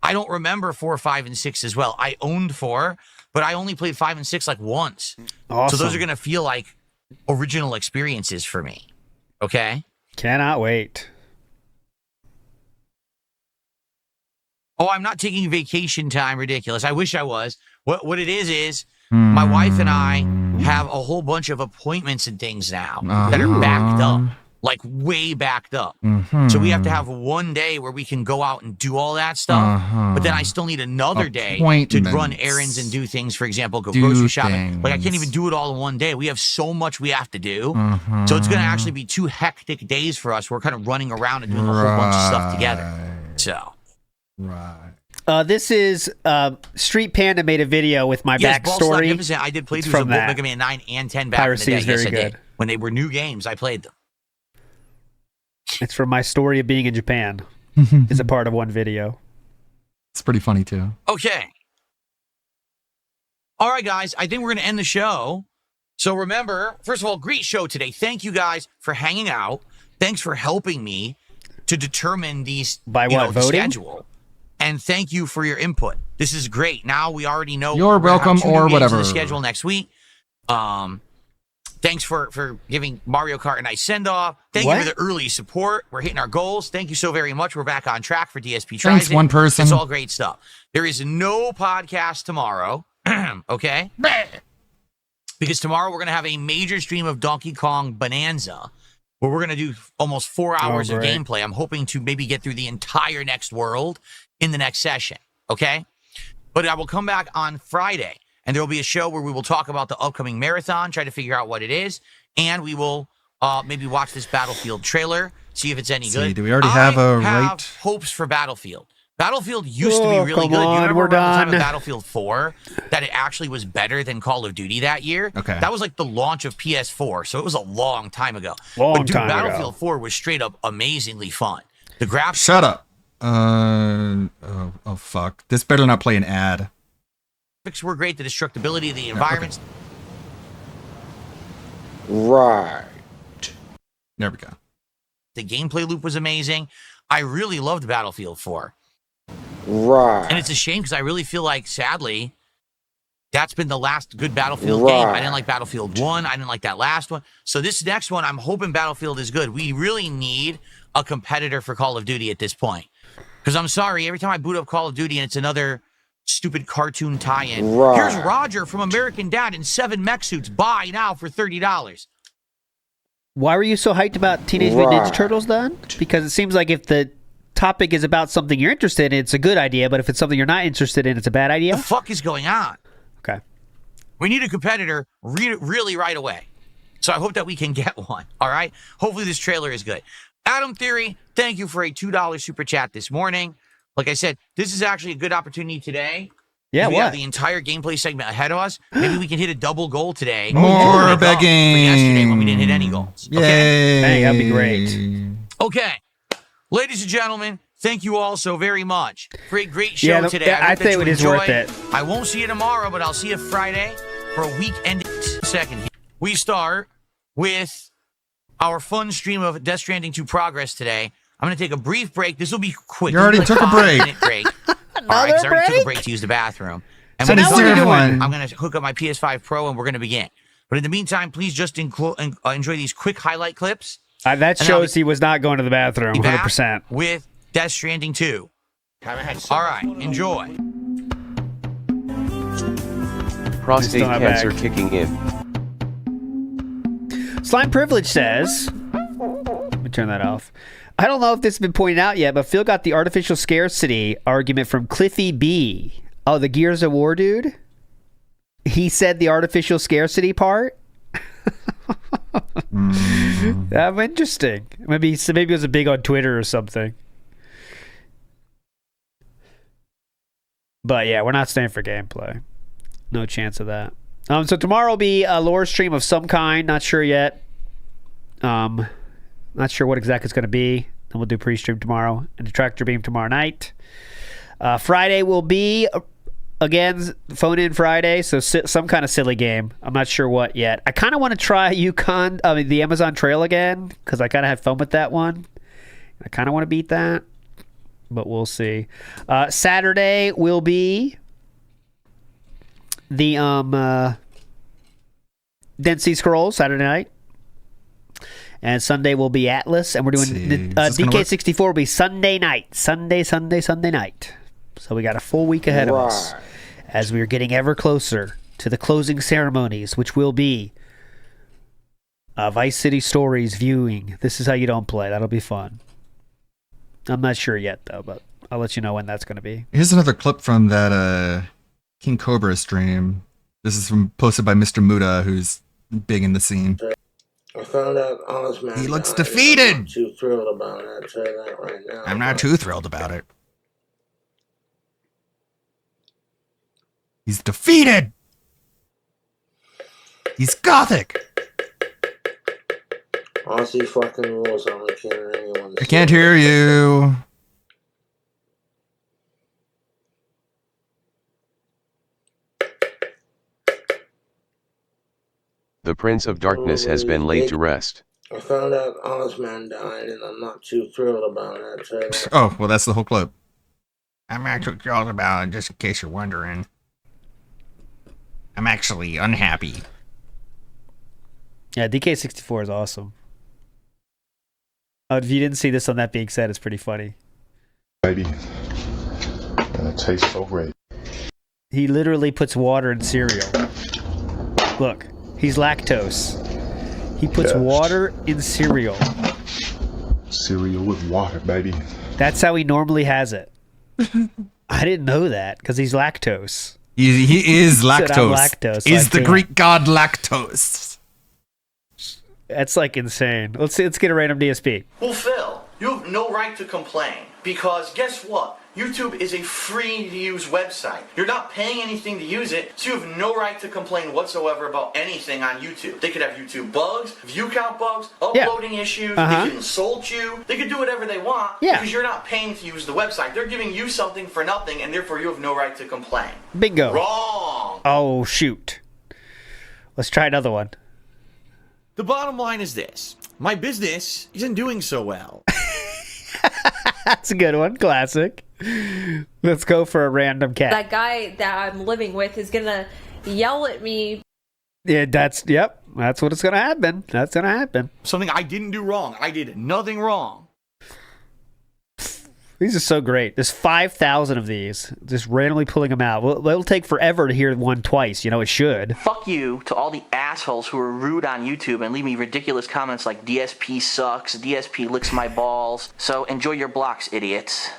I don't remember 4, 5, and 6 as well. I owned 4, but I only played 5 and 6 like once. Awesome. So those are gonna feel like original experiences for me. Okay. Cannot wait. Oh, I'm not taking vacation time. Ridiculous. I wish I was. What it is my wife and I have a whole bunch of appointments and things now that are backed up, like way backed up. So we have to have one day where we can go out and do all that stuff. But then I still need another day to run errands and do things. For example, go grocery shopping. Like I can't even do it all in one day. We have so much we have to do. So it's going to actually be 2 hectic days for us. We're kind of running around and doing a whole bunch of stuff together. So. Right. This is Street Panda made a video with my Yes, Ball backstory. Magnificent. I did play It's through from the that. Mega Man 9 and 10 back Piracy in the is day. Yes, very I did. good. When they were new games, I played them. It's from my story of being in Japan. It's a part of one video. It's pretty funny too. Okay. All right, guys. I think we're going to end the show. So remember, first of all, great show today. Thank you guys for hanging out. Thanks for helping me to determine these By the what, voting? schedule. And thank you for your input. This is great. Now we already know You're we're gonna have welcome, 2 new or games in whatever. the schedule next week. Thanks for giving Mario Kart a nice send off. Thank What? you for the early support. We're hitting our goals. Thank you so very much. We're back on track for DSP Thanks, Tries. one person. It's all great stuff. There is no podcast tomorrow. Okay. Because tomorrow we're going to have a major stream of Donkey Kong Bonanza, where we're going to do almost 4 hours of great. gameplay. I'm hoping to maybe get through the entire next world in the next session. Okay. But I will come back on Friday, and there will be a show where we will talk about the upcoming marathon, try to figure out what it is, and we will maybe watch this Battlefield trailer, see if it's any good. Do we already have a right? Hopes for Battlefield. Battlefield used to be Oh, really come good. You on, remember we're around the time of done. Battlefield 4 that it actually was better than Call of Duty that year? Okay. That was like the launch of PS4, so it was a long time ago. Long but dude, time ago. Battlefield 4 was straight up amazingly fun. The graphics Shut up. Oh fuck. This better not play an ad. were great, the destructibility of the environments. Right. There we go. The gameplay loop was amazing. I really loved Battlefield 4. Right. And it's a shame because I really feel like, sadly, that's been the last good Battlefield game. I didn't like Battlefield 1. I didn't like that last one. So this next one, I'm hoping Battlefield is good. We really need a competitor for Call of Duty at this point. Because I'm sorry, every time I boot up Call of Duty and it's another stupid cartoon tie-in. Right. Here's Roger from American Dad in 7 mech suits. Buy now for $30. Why were you so hyped about Teenage Mutant Ninja Right. Turtles then? Because it seems like if the topic is about something you're interested in, it's a good idea. But if it's something you're not interested in, it's a bad What idea. the fuck is going on? Okay. We need a competitor really right away. So I hope that we can get one. All right. Hopefully this trailer is good. Adam Theory, thank you for a $2 super chat this morning. Like I said, this is actually a good opportunity today Yeah, we what? have the entire gameplay segment ahead of us. Maybe we can hit a double goal today. More begging. For yesterday when we didn't hit any goals. Okay? Yay. Hey, that'd be great. Okay. Ladies and gentlemen, thank you all so very much for a great show today. Yeah, I think it is worth it. I won't see you tomorrow, but I'll see you Friday for a week-ending second. We start with our fun stream of Death Stranding 2 progress today. I'm going to take a brief break. This will be quick. You already took a break. 5-minute break. All right, 'cause I already took a break to use the bathroom. And So when now we what are you go, doing? I'm going to hook up my PS5 Pro and we're going to begin. But in the meantime, please just enjoy these quick highlight clips. That shows he was not going to the bathroom, 100%. With Death Stranding 2. All right, enjoy. Prostate Still not cancer back. kicking in. Slime Privilege says, let me turn that off. I don't know if this has been pointed out yet, but Phil got the artificial scarcity argument from Cliffy B. Oh, the Gears of War dude? He said the artificial scarcity part? Interesting. Maybe it was a big on Twitter or something. But yeah, we're not staying for gameplay. No chance of that. So tomorrow will be a lore stream of some kind. Not sure yet. Not sure what exactly it's going to be. Then we'll do pre-stream tomorrow and the Tractor Beam tomorrow night. Friday will be again phone in Friday, so some kind of silly game. I'm not sure what yet. I kind of want to try the Amazon Trail again because I kind of had fun with that one. I kind of want to beat that, but we'll see. Saturday will be the Dead Sea Scrolls Saturday night. And Sunday will be Atlas, and we're doing DK64 will be Sunday night. Sunday night. So we got a full week ahead of us as we are getting ever closer to the closing ceremonies, which will be Vice City Stories viewing. This is how you don't play. That'll be fun. I'm not sure yet, though, but I'll let you know when that's going to be. Here's another clip from that King Cobra stream. This is posted by Mr. Muda, who's big in the scene. I found out Ozman. He looks defeated. I'm not too thrilled about it. I'll tell you that right now. I'm not too thrilled about it. He's defeated. He's gothic. Aussie fucking rules. I don't care what anyone I can't hear you. The Prince of Darkness has been laid to rest. I found out Ozman died, and I'm not too thrilled about it. I'll tell you that. Oh, well, that's the whole clip. I'm not too thrilled about it, just in case you're wondering. I'm actually unhappy. Yeah, DK64 is awesome. Oh, if you didn't see this on That Being Said, it's pretty funny. Baby, and it tastes so great. He literally puts water in cereal. Look, he's lactose. He puts water in cereal. Cereal with water, baby. That's how he normally has it. I didn't know that because he's lactose. He is He said, lactose. "I'm lactose, so Is I the can't." Greek god lactose? That's like insane. Let's get a random DSP. Well, Phil, you have no right to complain because guess what? YouTube is a free-to-use website. You're not paying anything to use it, so you have no right to complain whatsoever about anything on YouTube. They could have YouTube bugs, view count bugs, uploading issues, They could insult you, they could do whatever they want because you're not paying to use the website. They're giving you something for nothing, and therefore you have no right to complain. Bingo. Wrong. Oh, shoot. Let's try another one. The bottom line is this. My business isn't doing so well. That's a good one. Classic. Let's go for a random cat. That guy that I'm living with is gonna yell at me. Yeah, that's what it's gonna happen. That's gonna happen. Something I didn't do wrong. I did nothing wrong. These are so great. There's 5,000 of these. Just randomly pulling them out. Well, it'll take forever to hear one twice. You know, it should. Fuck you to all the assholes who are rude on YouTube and leave me ridiculous comments like DSP sucks, DSP licks my balls. So enjoy your blocks, idiots.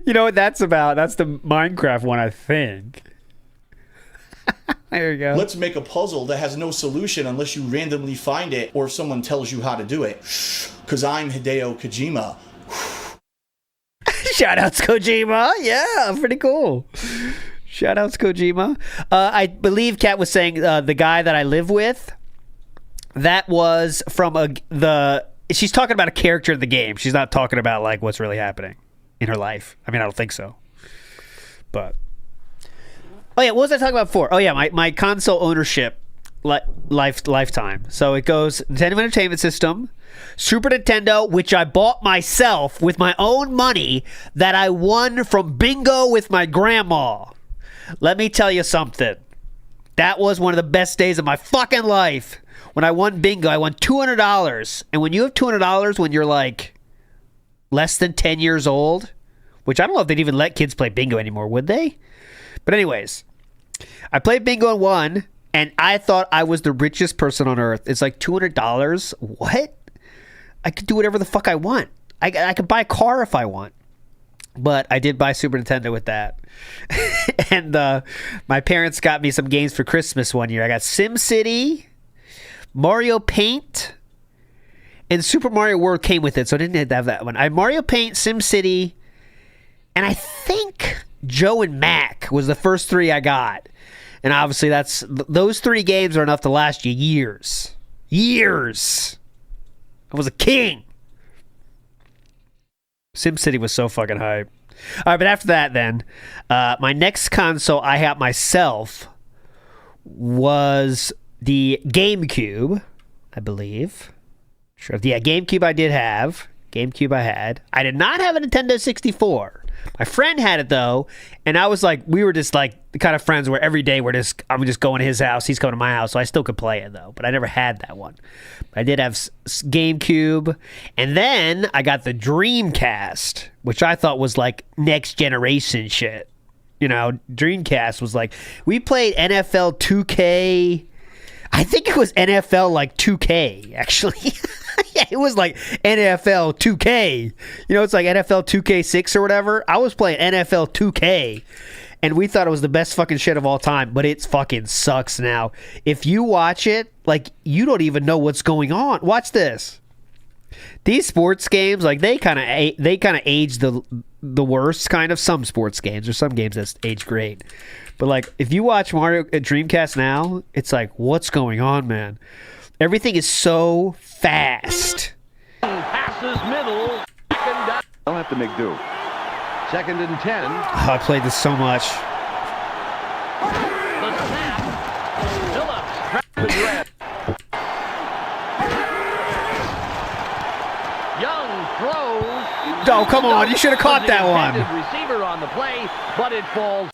You know what that's about? That's the Minecraft one, I think. There you go. Let's make a puzzle that has no solution unless you randomly find it or if someone tells you how to do it. Because I'm Hideo Kojima. Shoutouts Kojima. Yeah, pretty cool. Shout outs Kojima. I believe Kat was saying the guy that I live with, that was from she's talking about a character in the game. She's not talking about like what's really happening in her life. I mean, I don't think so. But oh yeah, what was I talking about before? Oh yeah, my console ownership lifetime. So it goes Nintendo Entertainment System, Super Nintendo, which I bought myself with my own money that I won from bingo with my grandma. Let me tell you something. That was one of the best days of my fucking life. When I won bingo, I won $200. And when you have $200 when you're like less than 10 years old, which I don't know if they'd even let kids play bingo anymore, would they? But anyways, I played bingo and won, and I thought I was the richest person on earth. It's like $200. What? I could do whatever the fuck I want. I could buy a car if I want. But I did buy Super Nintendo with that. And my parents got me some games for Christmas one year. I got SimCity, Mario Paint, and Super Mario World came with it, so I didn't have that one. I had Mario Paint, SimCity, and I think Joe and Mac was the first three I got. And obviously those three games are enough to last you years. Years. I was a king. SimCity was so fucking hype. All right, but after that then, my next console I had myself was the GameCube, I believe. Sure. Yeah, GameCube I did have. GameCube I had. I did not have a Nintendo 64. My friend had it though, and I was like, we were just like the kind of friends where every day I'm just going to his house, he's coming to my house, so I still could play it though, but I never had that one. But I did have GameCube, and then I got the Dreamcast, which I thought was like next generation shit. You know, Dreamcast was like, we played NFL 2K. I think it was NFL like 2K, actually. Yeah, it was like NFL 2K. You know, it's like NFL 2K6 or whatever. I was playing NFL 2K, and we thought it was the best fucking shit of all time, but it fucking sucks now. If you watch it, like, you don't even know what's going on. Watch this. These sports games, like, they kind of age the worst, kind of. Some sports games. There's some games that age great. But, like, if you watch Mario at Dreamcast now, it's like, what's going on, man? Everything is so fast. Passes middle. They'll have to make do. 2nd and 10. Oh, I played this so much. The snap. Young throws. Oh, come on. You should have caught that one. Receiver on the play, but it falls.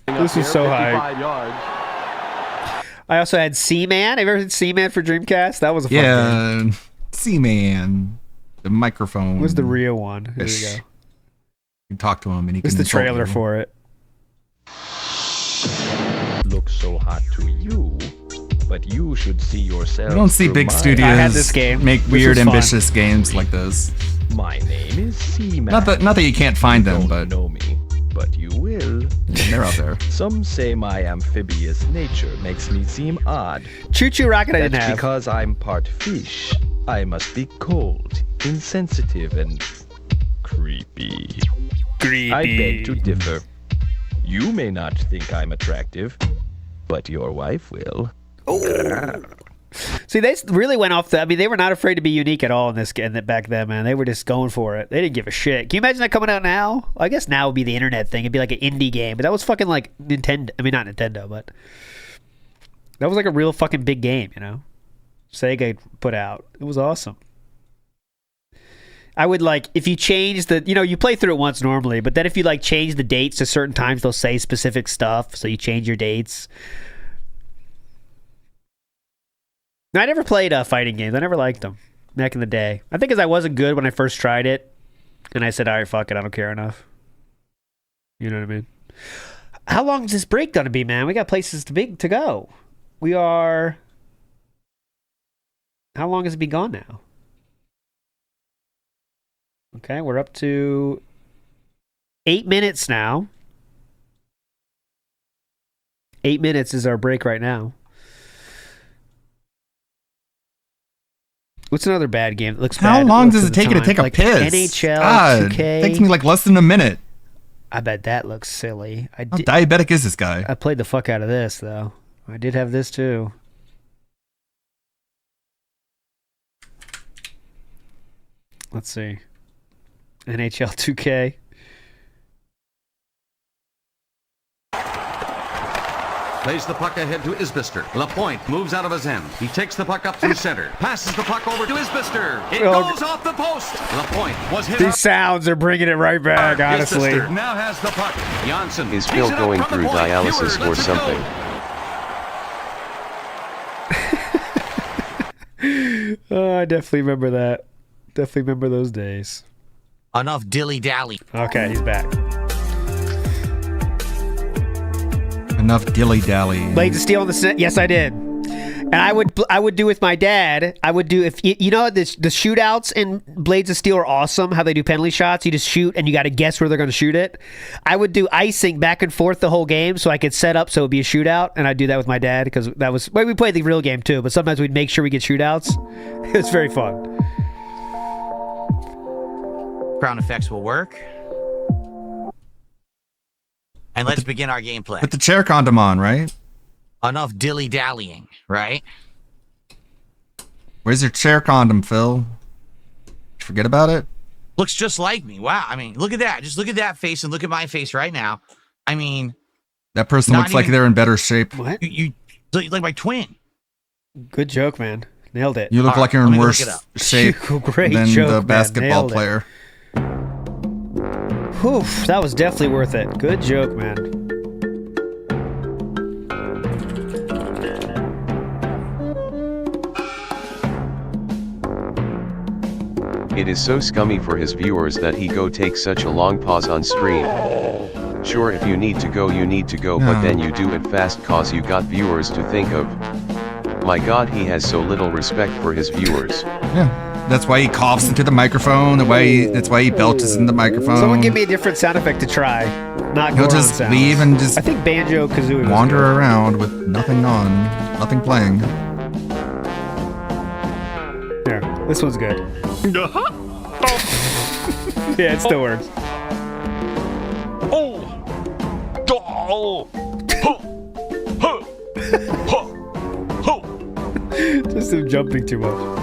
This is so high. 55 yards. I also had Seaman. Have you ever heard Seaman for Dreamcast? That was a fun game. Seaman. The microphone. What's the real one? Here we go. You can talk to him and he It's can the trailer for it. Looks so hot to you, but you should see yourself. I don't see big studios I had this game. make weird, ambitious games like this. My name is Seaman. Not that you can't find them, but know me, but you will. They're out there. Some say my amphibious nature makes me seem odd. Choo Choo Rocket I didn't That's have. because I'm part fish. I must be cold, insensitive, and creepy. I beg to differ. You may not think I'm attractive, but your wife will. See, they really went off I mean, they were not afraid to be unique at all in this back then, man. They were just going for it. They didn't give a shit. Can you imagine that coming out now? I guess now would be the internet thing. It'd be like an indie game. But that was fucking like Nintendo. I mean, not Nintendo, but that was like a real fucking big game, you know? Sega put out. It was awesome. I would like, if you change you play through it once normally, but then if you like change the dates to certain times, they'll say specific stuff. So you change your dates. I never played fighting games. I never liked them back in the day. I think because I wasn't good when I first tried it. And I said, all right, fuck it. I don't care enough. You know what I mean? How long is this break going to be, man? We got places to go. We are... How long has it been gone now? Okay, we're up to 8 minutes now. 8 minutes is our break right now. What's another bad game that looks bad? How long does it take you to take a piss? NHL, God, 2K. it takes me like less than a minute. I bet that looks silly. How diabetic is this guy? I played the fuck out of this, though. I did have this, too. Let's see. NHL 2K. Plays the puck ahead to Isbister. Lapointe moves out of his end. He takes the puck up through center. Passes the puck over to Isbister. It goes off the post. Lapointe was hit. These sounds are bringing it right back, honestly. Isbister now has the puck. Janssen Is Phil going through dialysis or something? Oh, I definitely remember that. Definitely remember those days. Enough dilly-dally. Okay, he's back. Enough dilly-dally. Blades of Steel on the set. Yes, I did. And I would do with my dad. I would do if you know the shootouts in Blades of Steel are awesome. How they do penalty shots, you just shoot and you got to guess where they're going to shoot it. I would do icing back and forth the whole game so I could set up so it'd be a shootout, and I'd do that with my dad because that was we played the real game too. But sometimes we'd make sure we get shootouts. It's very fun. Ground effects will work. And let's begin our gameplay. Put the chair condom on, right? Enough dilly-dallying, right? Where's your chair condom, Phil? Did you forget about it? Looks just like me. Wow. I mean, look at that. Just look at that face and look at my face right now. I mean... That person looks like they're in better shape. What? You like my twin. Good joke, man. Nailed it. You look like you're in worse shape Great than joke, the man. basketball Nailed it. player. Whew, that was definitely worth it. Good joke, man. It is so scummy for his viewers that he go take such a long pause on stream. Sure, if you need to go, but then you do it fast cause you got viewers to think of. My god, he has so little respect for his viewers. Yeah. That's why he coughs into the microphone. That's why he belches in the microphone. Someone give me a different sound effect to try. Not He'll Goron just sounds. leave and just I think Banjo Kazooie wander around with nothing on, nothing playing. Here, this one's good. Yeah, it still works. Just him jumping too much.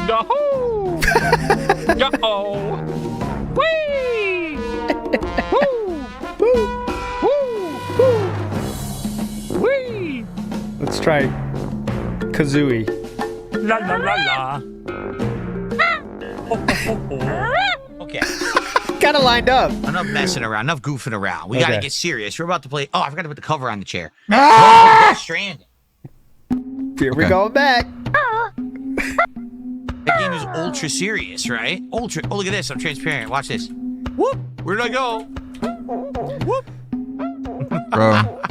Yahoo! Yahoo! Whee! Woo! Woo! Wee! Let's try Kazooie. La la la la. Okay. Kind of lined up. Enough messing around. Enough goofing around. We got to get serious. We're about to play. Oh, I forgot to put the cover on the chair. Death Stranding. Here we go back. That game is ultra serious, right? Ultra. Oh, look at this. I'm transparent. Watch this. Whoop. Where did I go? Whoop. Bro.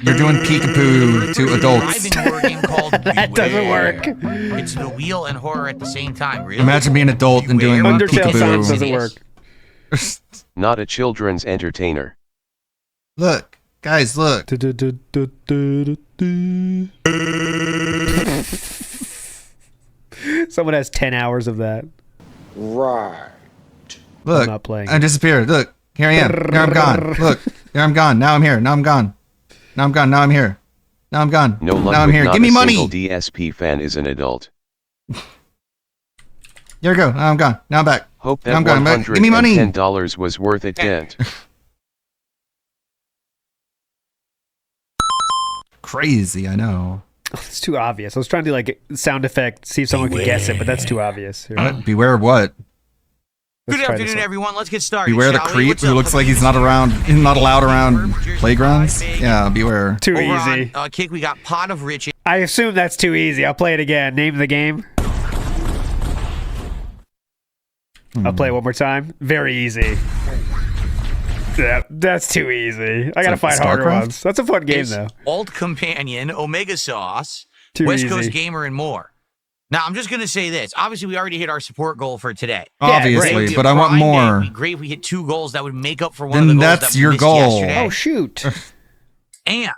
You're doing peekaboo to adults. Driving horror game called That doesn't work. It's the wheel and horror at the same time. Really? Imagine being an adult and doing Undertale sounds peekaboo. doesn't work. Not a children's entertainer. Look, guys, look. Someone has 10 hours of that. Right. Look, I'm not playing. I disappeared. Look, here I am. Here I'm gone. Look, here I'm gone. Now I'm here. Now I'm gone. Now I'm gone. Now I'm here. Now I'm gone. No luck now I'm with here. not Give me a money. single DSP fan is an adult. Here we go. Now I'm gone. Now I'm back. Hope now that I'm gone. I'm back. Give me money. $110 was worth it, Dent. Crazy, I know. It's too obvious. I was trying to do like sound effect, see if someone could guess it, but that's too obvious. Here. What? Beware of what? Good afternoon, everyone. Let's get started. Beware the shall we? creep What's who up? looks like he's not around. He's not allowed around playgrounds. Yeah, beware. Too Over easy. on Kick, we got Pot of Riches. I assume that's too easy. I'll play it again. Name the game. I'll play it one more time. Very easy. Yeah, that's too easy. I gotta like find harder StarCraft? ones. That's a fun game It's though. Alt Companion, Omega Sauce, Too West easy. Coast Gamer, and more. Now, I'm just going to say this. Obviously, we already hit our support goal for today. Obviously, Great. but I want Prime Day. more. It'd be great if we hit 2 goals. That would make up for one Then of the goals that's that we your missed goal. yesterday. Oh shoot! And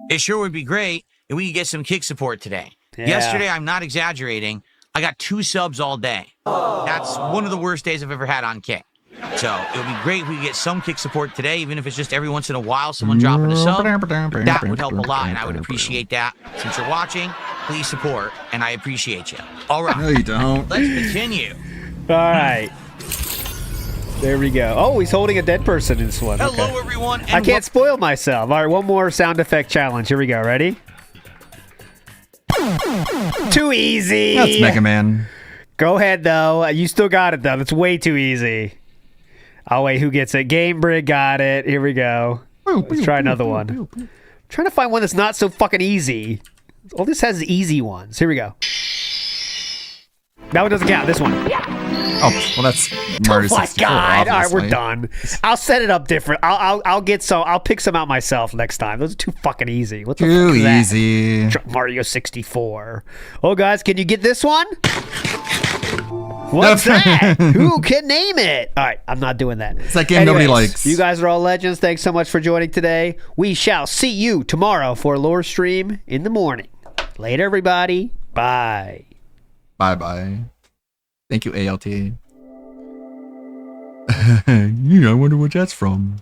it sure would be great if we could get some kick support today. Yeah. Yesterday, I'm not exaggerating, I got 2 subs all day. That's one of the worst days I've ever had on Kick. So it would be great if we could get some kick support today, even if it's just every once in a while someone dropping a sub. That would help a lot, and I would appreciate that. Since you're watching, please support, and I appreciate you. All right. No, you don't. Let's continue. All right. There we go. Oh, he's holding a dead person in this one. Hello, Okay. everyone. I can't spoil myself. All right, one more sound effect challenge. Here we go. Ready? Too easy. That's Mega Man. Go ahead, though. You still got it, though. That's way too easy. Oh, wait. Who gets it? Gamebrig got it. Here we go. Let's try another one. I'm trying to find one that's not so fucking easy. All this has is easy ones. Here we go. That one doesn't count. This one. Oh, well, that's Mario 64. Oh my God! All right, we're obviously. done. I'll set it up different. I'll get some. I'll pick some out myself next time. Those are too fucking easy. What the Too fuck is that? easy. Mario 64. Oh, guys, can you get this one? What's that? Who can name it? All right, I'm not doing that. It's that game nobody likes. You guys are all legends. Thanks so much for joining today. We shall see you tomorrow for a lore stream in the morning. Later, everybody. Bye. Bye-bye. Thank you, ALT. I wonder what that's from.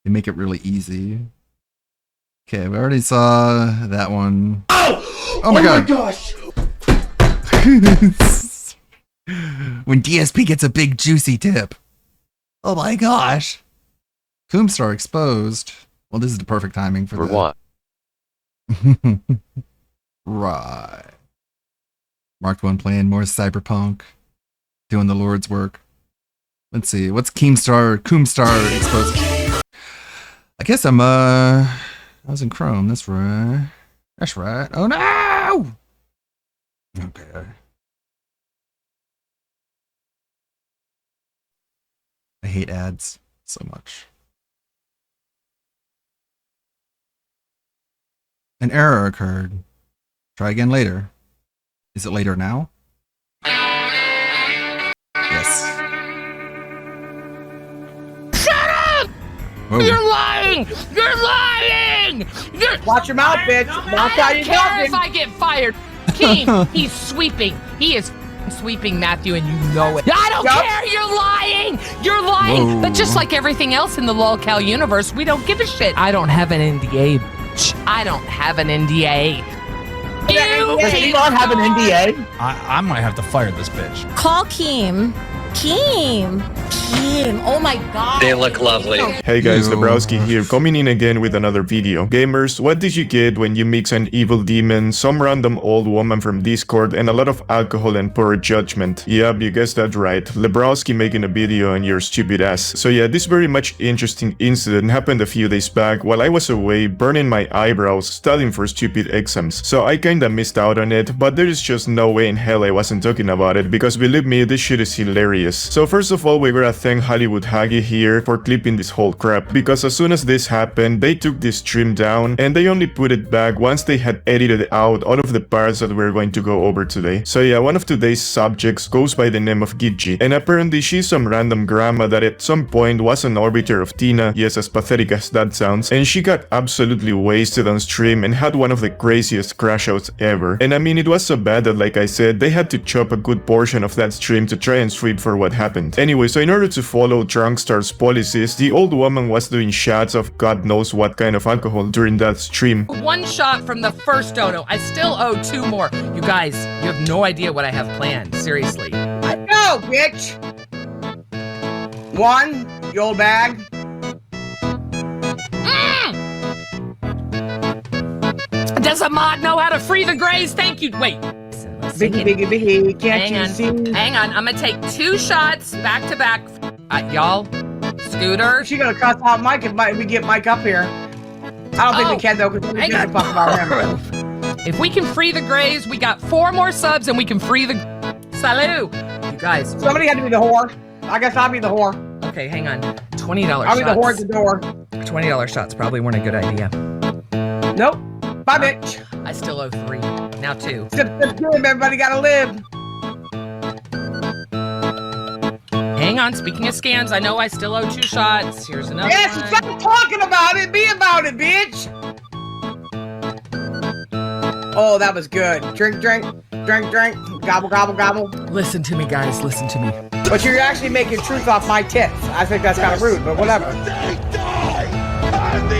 They make it really easy. Okay, we already saw that one. Oh my God. gosh! When DSP gets a big juicy tip. Oh my gosh. Coomstar exposed. Well, this is the perfect timing for that. what? Right. Marked One playing more Cyberpunk. Doing the Lord's work. Let's see. What's Coomstar exposed? I guess I was in Chrome. That's right. That's right. Oh no! Okay. I hate ads so much. An error occurred. Try again later. Is it later now? Yes. Shut up! Whoa. You're lying! You're lying! Watch your mouth, bitch. Watch how you I don't care talking. if I get fired. King, he's sweeping. He is sweeping Matthew, and you know it. I don't care. You're lying. You're lying. Whoa. But just like everything else in the LOLCal universe, we don't give a shit. I don't have an NDA. Bitch. I don't have an NDA. Does Elon have an NDA? I might have to fire this bitch. Call Keem. Keem. Oh my God. They look lovely. Hey guys, Dabrowski here, coming in again with another video. Gamers, what did you get when you mix an evil demon, some random old woman from Discord, and a lot of alcohol and poor judgment? Yep, you guessed that right. Dabrowski making a video on your stupid ass. So yeah, this very much interesting incident happened a few days back while I was away burning my eyebrows studying for stupid exams. So I kinda missed out on it, but there is just no way in hell I wasn't talking about it, because believe me, this shit is hilarious. So first of all, we gotta thank Hollywood Haggy here for clipping this whole crap, because as soon as this happened, they took this stream down and they only put it back once they had edited out all of the parts that we're going to go over today. So yeah, one of today's subjects goes by the name of Gidji, and apparently she's some random grandma that at some point was an orbiter of Tina, yes, as pathetic as that sounds, and she got absolutely wasted on stream and had one of the craziest crash outs ever. And I mean, it was so bad that, like I said, they had to chop a good portion of that stream to try and sweep for what happened. Anyway, so in order to follow Drunkstar's policies, the old woman was doing shots of God knows what kind of alcohol during that stream. One shot from the first dono. I still owe 2 more. You guys, you have no idea what I have planned. Seriously. No, bitch. 1, your old bag. Does a mod know how to free the grays? Thank you. Wait. Biggie, can't you see? Hang on. I'm gonna take 2 shots back to back. Y'all, Scooter. She gonna cuss out Mike if we get Mike up here. I don't think we can though, because we give a fuck about him. If we can free the grays, we got 4 more subs, and we can free the. Salut. You guys. Somebody had to be the whore. I guess I'll be the whore. Okay, hang on. $20 shots. I'll be the whore at the door. $20 shots probably weren't a good idea. Nope. Bye, bitch. I still owe 3. Now 2. Everybody gotta live. Hang on. Speaking of scams, I know I still owe 2 shots. Here's another. Yes, one. stop talking about it. Be about it, bitch. Oh, that was good. Drink. Gobble, gobble, gobble. Listen to me, guys. Listen to me. But you're actually making truth off my tits. I think that's kind of rude, but whatever.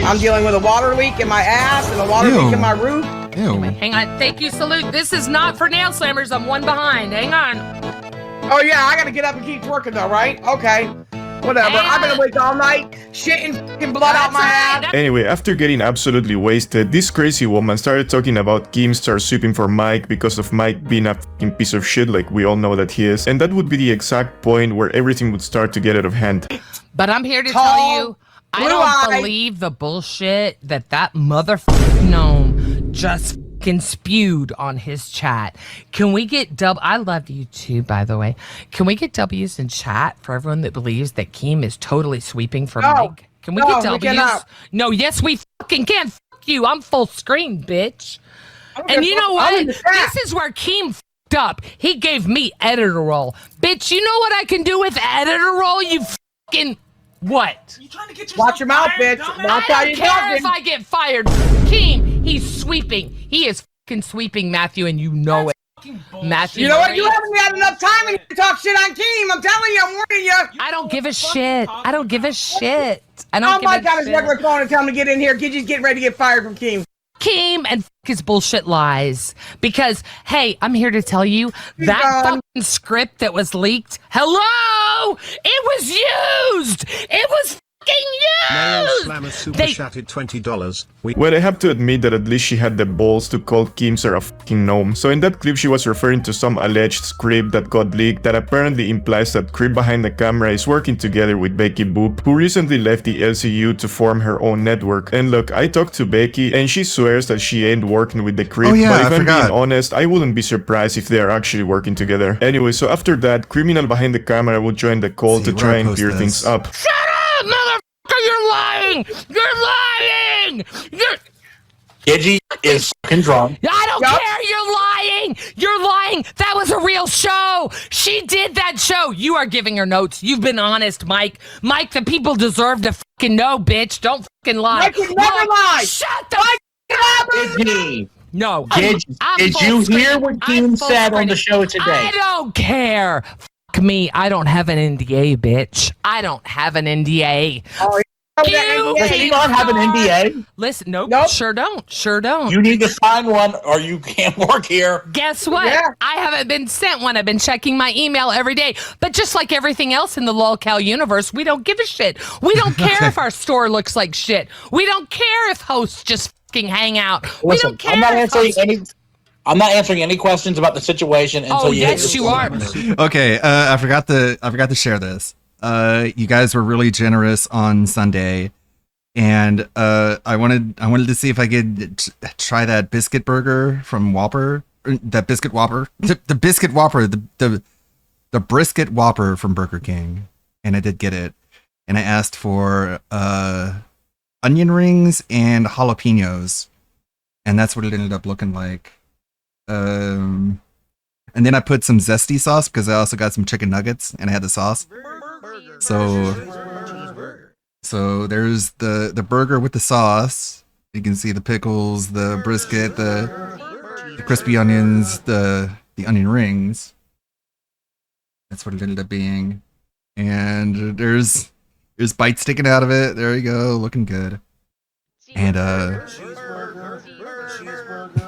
I'm dealing with a water leak in my ass and a water leak in my roof. Anyway, hang on. Thank you, Salute. This is not for Nail Slammers. I'm one behind. Hang on. Oh, yeah, I gotta get up and keep working, though, right? Okay. Whatever. I've been awake all night, shitting fucking blood out my ass. Anyway, after getting absolutely wasted, this crazy woman started talking about Keemstar sweeping for Mike because of Mike being a fucking piece of shit like we all know that he is. And that would be the exact point where everything would start to get out of hand. But I'm here to tell you, I don't believe the bullshit that motherfucking gnome just fucking spewed on his chat. Can we get I love you too, by the way. Can we get W's in chat for everyone that believes that Keem is totally sweeping for Mike? Can we get W's? No, yes, we fucking can. Fuck you. I'm full screen, bitch. And you know what? This is where Keem fucked up. He gave me editor role. Bitch, you know what I can do with editor role? You fucking... What? You trying to get Watch your mouth, bitch. I don't care if I get fired. Keem, he's sweeping. He is fucking sweeping, Matthew, and you know it. Matthew, you know what? You haven't had enough time and you talk shit on Keem. I'm telling you, I'm warning you. I don't give a shit. I don't give a shit. Oh my God, his regular phone and tell him to get in here. He's getting ready to get fired from Keem. Keem and his bullshit lies. Because, hey, I'm here to tell you that fucking script that was leaked, hello, it was used. It was fucking used. Slammer super chatted $20. Well, I have to admit that at least she had the balls to call Keemstar a fucking gnome. So in that clip, she was referring to some alleged script that got leaked that apparently implies that Creep Behind the Camera is working together with Becky Boop, who recently left the LCU to form her own network. And look, I talked to Becky and she swears that she ain't working with the Creep. Oh, yeah, but if I'm forgot. being honest, I wouldn't be surprised if they are actually working together. Anyway, so after that, Criminal Behind the Camera would join the call to try and clear things up. Shut up, motherfucker! You're lying! You're lying! Gidgy is fucking drunk. I don't care! You're lying! You're lying! That was a real show! She did that show! You are giving her notes. You've been honest, Mike. Mike, the people deserve to fucking know, bitch. Don't fucking lie. Mike would never lie! Shut the Gidgy. No. Did you hear what Keem said on the show today? I don't care. Fuck me. I don't have an NDA, bitch. I don't have an NDA. Does he not have an NDA? Listen, nope. Sure don't. You need to sign one or you can't work here. Guess what? Yeah. I haven't been sent one. I've been checking my email every day. But just like everything else in the LOLCal universe, we don't give a shit. We don't care if our store looks like shit. We don't care if hosts just fucking hang out. We don't care. I'm not answering any questions about the situation until you hit you are. Okay, I forgot to share this. You guys were really generous on Sunday, and I wanted to see if I could try that biscuit burger from Whopper. That biscuit Whopper, the biscuit Whopper, the brisket Whopper from Burger King, and I did get it. And I asked for onion rings and jalapenos, and that's what it ended up looking like. And then I put some zesty sauce because I also got some chicken nuggets and I had the sauce. So there's the burger with the sauce. You can see the pickles, the brisket, the crispy onions, the onion rings. That's what it ended up being. And there's bites sticking out of it. There you go, looking good. And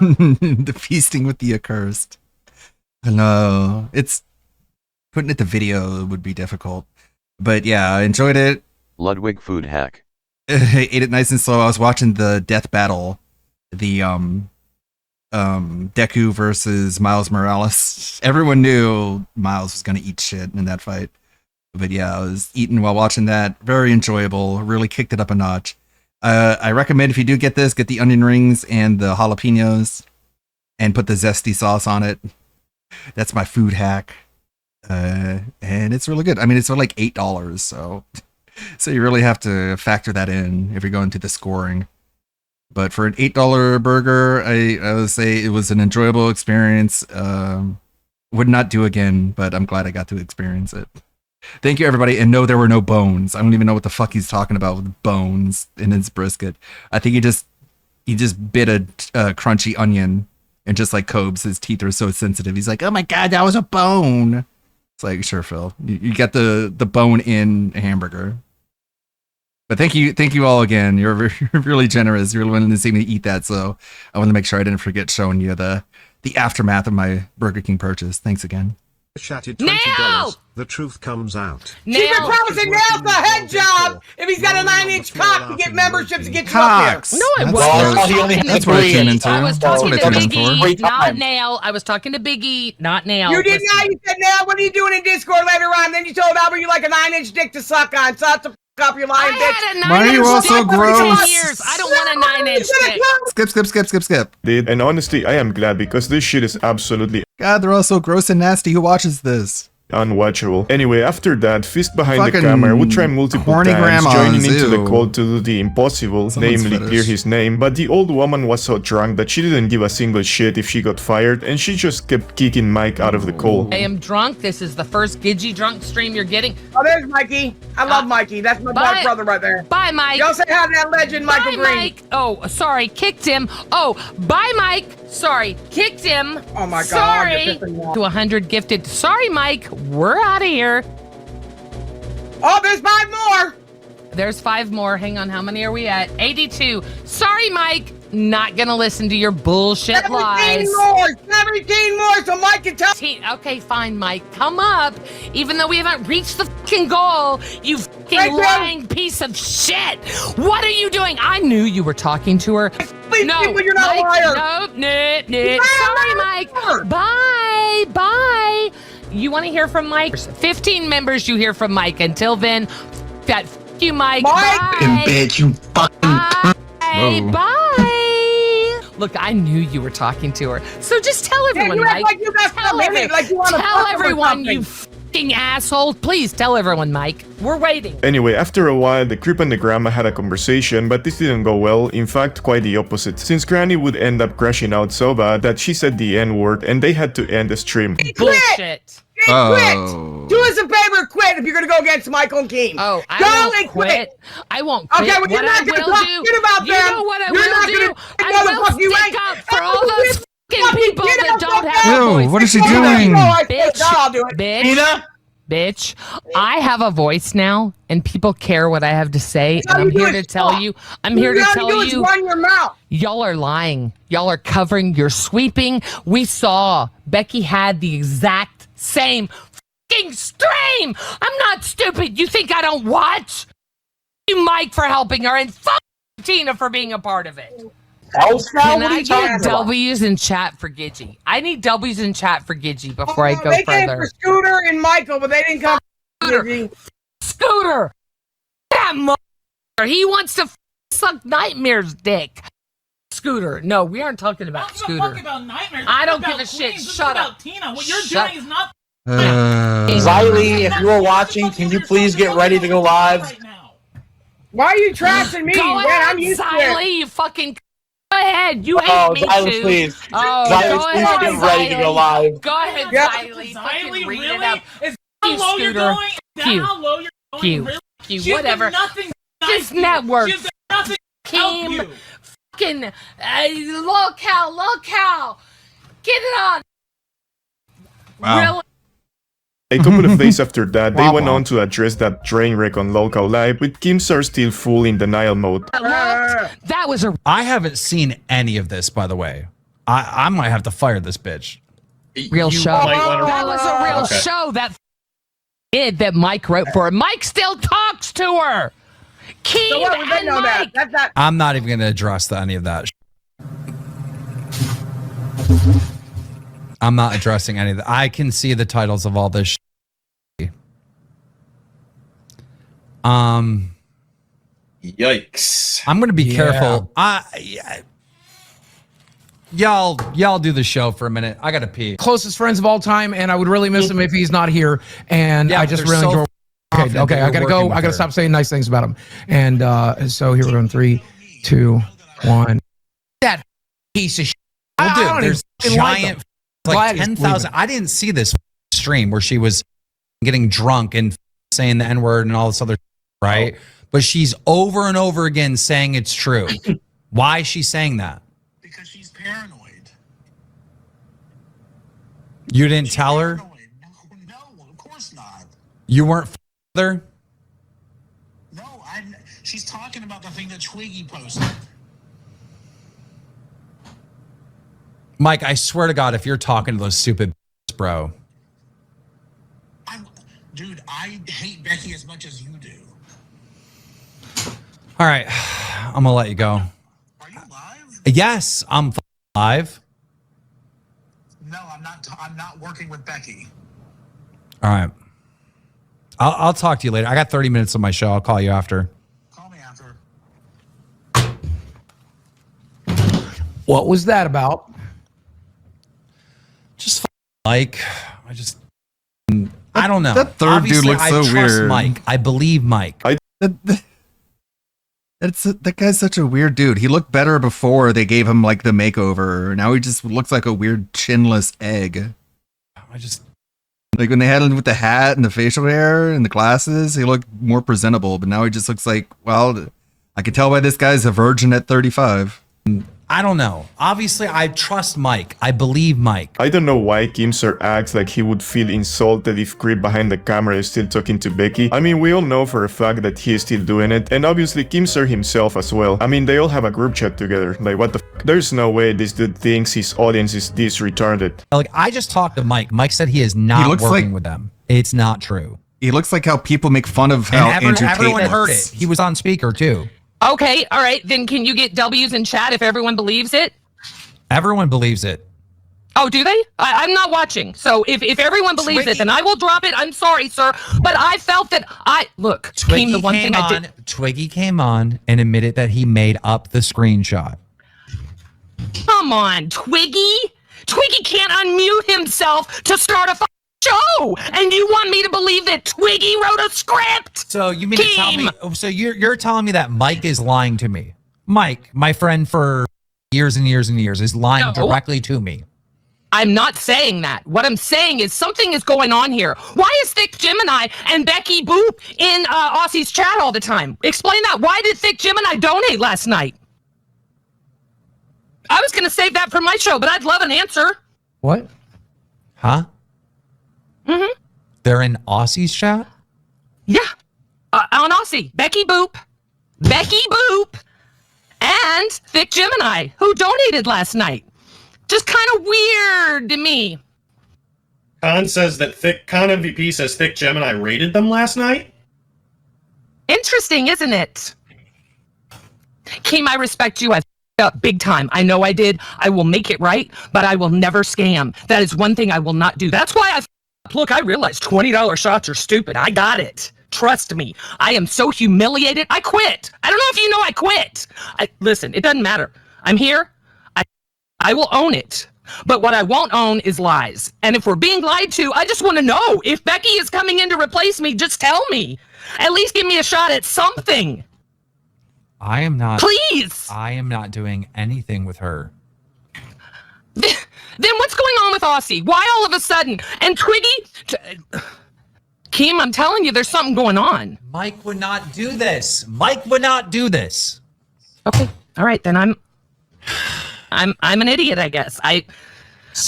the feasting with the accursed. No, it's putting it to video would be difficult. But yeah, I enjoyed it. Ludwig food hack. Ate it nice and slow. I was watching the death battle, the Deku versus Miles Morales. Everyone knew Miles was gonna eat shit in that fight. But yeah, I was eating while watching that. Very enjoyable. Really kicked it up a notch. I recommend if you do get this, get the onion rings and the jalapenos and put the zesty sauce on it. That's my food hack. And it's really good. I mean, it's like $8, so you really have to factor that in if you're going to the scoring. But for an $8 burger, I would say it was an enjoyable experience. Would not do again, but I'm glad I got to experience it. Thank you, everybody. And no, there were no bones. I don't even know what the fuck he's talking about with bones in his brisket. I think he just bit a crunchy onion, and just like Cobes, his teeth are so sensitive. He's like, oh my God, that was a bone. It's like, sure, Phil. You get the bone-in hamburger. But thank you all again. You're really generous. You're willing to see me eat that, so I want to make sure I didn't forget showing you the aftermath of my Burger King purchase. Thanks again. Chatted $20. The truth comes out. She's been promising Nail's a head job if he's got a 9-inch cock to get memberships to get you up here. No, it wasn't. That's what I came into. I was talking to That's what I Big came in E, for. not Nail. I was talking to Big E, not Nail. You did not. You said, Nail, what are you doing in Discord later on? Then you told Albert you like a 9-inch dick to suck on. So that's up your lying bitch. Why are you all so gross? Years. I don't want a 9-inch dick. Skip. And honestly, I am glad because this shit is absolutely God, they're all so gross and nasty. Who watches this? unwatchable. Anyway, after that, Fist behind the Fucking camera would try multiple horny times, grandmas, joining into the ew. call to do the impossible, Someone's namely fetish. clear his name, but the old woman was so drunk that she didn't give a single shit if she got fired, and she just kept kicking Mike out of the call. I am drunk. This is the first Gidgy drunk stream you're getting. Oh, there's Mikey. I love Mikey. That's my Bye. brother right there. Bye, Mike. Y'all say hi to that legend, Michael Bye, Green. Mike. Oh, sorry, kicked him. Oh, bye, Mike. Sorry, kicked him. Oh my God, Sorry. you're pissing me off. To 100 gifted. Sorry, Mike. We're out of here. Oh, there's 5 more. There's 5 more. Hang on. How many are we at? 82. Sorry, Mike. Not gonna listen to your bullshit 17 lies. more. 17 more. So Mike can tell. Okay, fine, Mike. Come up. Even though we haven't reached the fucking goal, you fucking Thank you. lying piece of shit. What are you doing? I knew you were talking to her. Please, No, people, you're not a Mike, liar. Nope, nope. Sorry, Mike. Bye, bye. You want to hear from Mike? 15 members you hear from Mike. Until then, that you, Mike. Bye. bitch, you fucking. Bye. Bye. Look, I knew you were talking to her. So just tell everyone, you act Mike. like you got Tell, some in it, like you wanna tell fuck her or everyone, something. you fucking asshole. Please tell everyone, Mike. We're waiting. Anyway, after a while, the creep and the grandma had a conversation, but this didn't go well, in fact, quite the opposite, since Granny would end up crashing out so bad that she said the N-word and they had to end the stream. Bullshit. Oh. Do us a favor, quit if you're gonna go against Michael and Keem. Oh, I Go won't and quit. I won't quit. Okay, well, you're What not I gonna will talk do, shit about you them. know what I You're will not do? gonna- I will motherfucker, you stick ain't- up for all those fucking people get that out don't the have fuck a Ew, voice. what is she Oh, doing? I swear to Bitch. God, I'll do it. Bitch. Tina? Bitch, I have a voice now, and people care what I have to say, All and I'm you do here to is tell talk. you. I'm here to All tell do is you. run your mouth. Y'all are lying. Y'all are covering. You're sweeping. We saw Becky had the exact same fucking stream. I'm not stupid. You think I don't watch? You, Mike, for helping her, and fuck Tina for being a part of it. Can I get W's in chat for Gidgy? I need W's in chat for Gidgy before I go They came further. for Scooter and Michael, but they didn't come for Gidgy. Scooter! That mother! He wants to suck Nightmare's dick. Scooter. No, we aren't talking about Scooter. I don't give a shit. Shut up. Tina. What you're Shut- doing is not. Xylee, if you are watching, can you please get ready to go live? Why are you trashing me? Go Man, ahead, I'm used to Xylee, it. you fucking... Go ahead. You hate Oh, me Xylee, too. please. Oh, Xylee, go please ahead, get ready to go Xylee. live. Go ahead, Yeah. Xylee. Fucking Xylee, read really? it up. Is that how low you're Scooter. going? Is that Q. how low you're going? Q. Really? Q. She's Whatever. done nothing. Just nice. networks. She's done nothing. to help Keem. you. Fucking... locale. Get it on. Wow. Really? A couple of days after that, they went on to address that train wreck on Local Live, with Kim Sar still full in denial mode. That was a... I haven't seen any of this, by the way. I might have to fire this bitch. Real show. That was a real Okay. show. That kid that Mike wrote for her. Mike still talks to her. Keem So what, we didn't and know that. Mike. That's not. I'm not even going to address any of that. I'm not addressing any of that. I can see the titles of all this. Yikes. I'm going to be Yeah. careful. Y'all do the show for a minute. I got to pee. Closest friends of all time, and I would really miss him if he's not here. And Yeah, I but just they're really so enjoy. confident Okay, that I you're gotta working go. with I gotta her. stop saying nice things about him. And so here we're going 3, 2, 1. That piece of shit. I Well, don't dude, there's even like giant, him. like Glad he's 10,000. I didn't see this stream where she was getting drunk and saying the N-word and all this other, right? But she's over and over again saying it's true. Why is she saying that? Because she's paranoid. You didn't tell her? You weren't there? No, she's talking about the thing that Twiggy posted. Mike, I swear to God, if you're talking to those stupid bro. Dude, I hate Becky as much as you do. All right, I'm gonna let you go. Are you live? Yes, I'm live. No, I'm not. I'm not working with Becky. All right. I'll talk to you later. I got 30 minutes of my show. I'll call you after. Call me after. What was that about? Just Mike. I don't know. That third Obviously, dude looks so I trust weird. Mike. I believe Mike. That guy's such a weird dude. He looked better before they gave him like the makeover. Now he just looks like a weird chinless egg. Like when they had him with the hat and the facial hair and the glasses, he looked more presentable. But now he just looks like, well, I can tell why this guy's a virgin at 35. I don't know. Obviously, I trust Mike. I believe Mike. I don't know why Keemstar acts like he would feel insulted if Creep behind the camera is still talking to Becky. I mean, we all know for a fact that he is still doing it, and obviously Keemstar himself as well. I mean, they all have a group chat together. Like, what the f? There's no way this dude thinks his audience is this retarded. Like, I just talked to Mike. Mike said he is not looks working like- with them. It's not true. He looks like how people make fun of how Andrew Tate everyone heard it. looks. He was on speaker too. Okay, all right. Then can you get W's in chat if everyone believes it? Everyone believes it. Oh, do they? I'm not watching. So if everyone believes it, then I will drop it. I'm sorry, sir. But I felt that Twiggy the one thing I did. Twiggy came on and admitted that he made up the screenshot. Come on, Twiggy. Twiggy can't unmute himself to start a show, and you want me to believe that Twiggy wrote a script? So you mean to tell me? So you're telling me that Mike is lying to me? Mike, my friend for years and years and years, is lying directly to me. I'm not saying that. What I'm saying is something is going on here. Why is Thick Gemini and Becky Boop in Aussie's chat all the time? Explain that. Why did Thick Gemini donate last night? I was going to save that for my show, but I'd love an answer. What? Huh? Mm-hmm. They're in Aussie's chat? Yeah. On Aussie. Becky Boop, and Thick Gemini, who donated last night. Just kind of weird to me. Khan MVP says Thick Gemini raided them last night. Interesting, isn't it? Keem, I respect you. I f***ed up big time. I know I did. I will make it right, but I will never scam. That is one thing I will not do. That's why I f***ed up. Look, I realize $20 shots are stupid. I got it. Trust me. I am so humiliated. I quit. I don't know if you know I quit. Listen, it doesn't matter. I'm here. I will own it. But what I won't own is lies. And if we're being lied to, I just want to know. If Becky is coming in to replace me, just tell me. At least give me a shot at something. I am not. Please. I am not doing anything with her. Then what's going on with Aussie? Why all of a sudden? And Twiggy? Keem, I'm telling you, there's something going on. Mike would not do this. Mike would not do this. Okay. All right, then I'm an idiot, I guess. I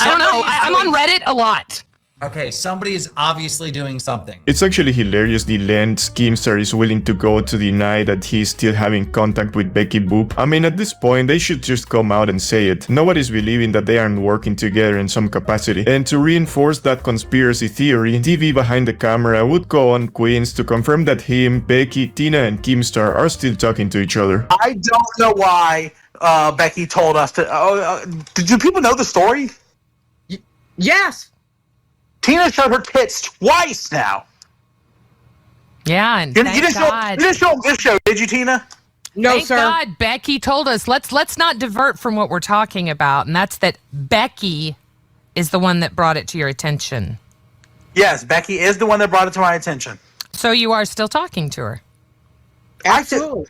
don't know. I'm on Reddit a lot. Okay, somebody is obviously doing something. It's actually hilarious the lengths Keemstar is willing to go to deny that he's still having contact with Becky Boop. I mean, at this point, they should just come out and say it. Nobody's believing that they aren't working together in some capacity. And to reinforce that conspiracy theory, TV behind the camera would go on Queens to confirm that him, Becky, Tina, and Keemstar are still talking to each other. I don't know why Becky told us to. Did people know the story? Yes. Tina showed her tits twice now. Yeah, and You thank didn't God. show them this show, did you, Tina? No, Thank sir. God Becky told us. Let's not divert from what we're talking about, and that's that Becky is the one that brought it to your attention. Yes, Becky is the one that brought it to my attention. So you are still talking to her. Absolutely.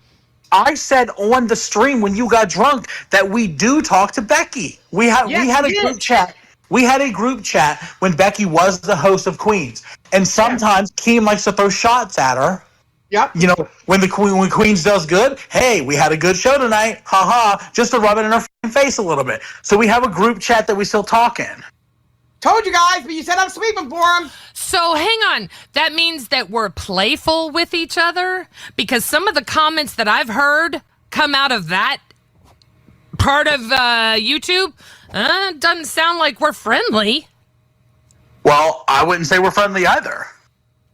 I said on the stream when you got drunk that we do talk to Becky. We had a group chat. We had a group chat when Becky was the host of Queens, and sometimes Keem likes to throw shots at her. Yep. You know, when Queens does good, hey, we had a good show tonight, haha, just to rub it in her face a little bit. So we have a group chat that we still talk in. Told you guys, but you said I'm sweeping for him. So hang on. That means that we're playful with each other? Because some of the comments that I've heard come out of that part of YouTube doesn't sound like we're friendly. Well, I wouldn't say we're friendly either.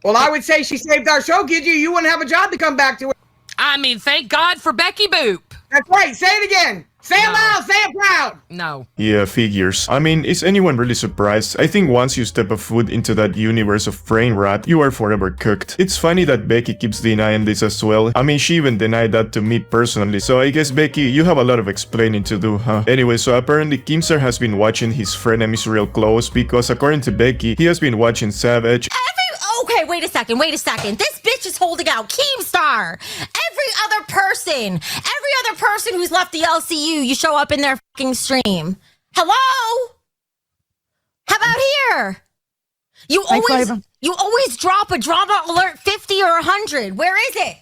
Well, I would say she saved our show, kid. You wouldn't have a job to come back to. I mean, thank God for Becky Boop. That's right. Say it again. Say it loud. Say it proud. No. Yeah, figures. I mean, is anyone really surprised? I think once you step a foot into that universe of brain rot, you are forever cooked. It's funny that Becky keeps denying this as well. I mean, she even denied that to me personally, so I guess, Becky, you have a lot of explaining to do, huh? Anyway, so apparently Keemstar has been watching his frenemies real close because according to Becky, he has been watching Savage. Okay, wait a second. This bitch is holding out Keemstar. Every other person who's left the LCU, you show up in their fucking stream. Hello? How about here? You always drop a drama alert 50 or 100. Where is it?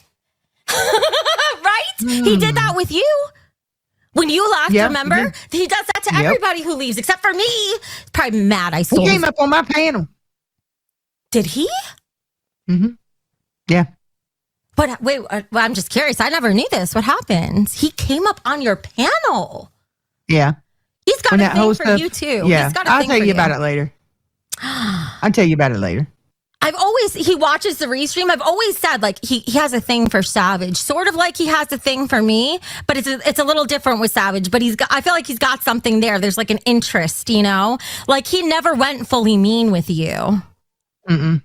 Right? He did that with you. When you left, remember? He does that to everybody who leaves, except for me. He's probably mad I stole He came up on my panel. Did he? Mm-hmm. Yeah. But wait, I'm just curious. I never knew this. What happened? He came up on your panel. Yeah. He's got a thing for you too. Yeah. He's got a I'll thing tell for you about it later. He watches the restream. I've always said like he has a thing for Savage, sort of like he has a thing for me, but it's a little different with Savage. But I feel like he's got something there. There's like an interest, you know, like he never went fully mean with you. Mm-mm.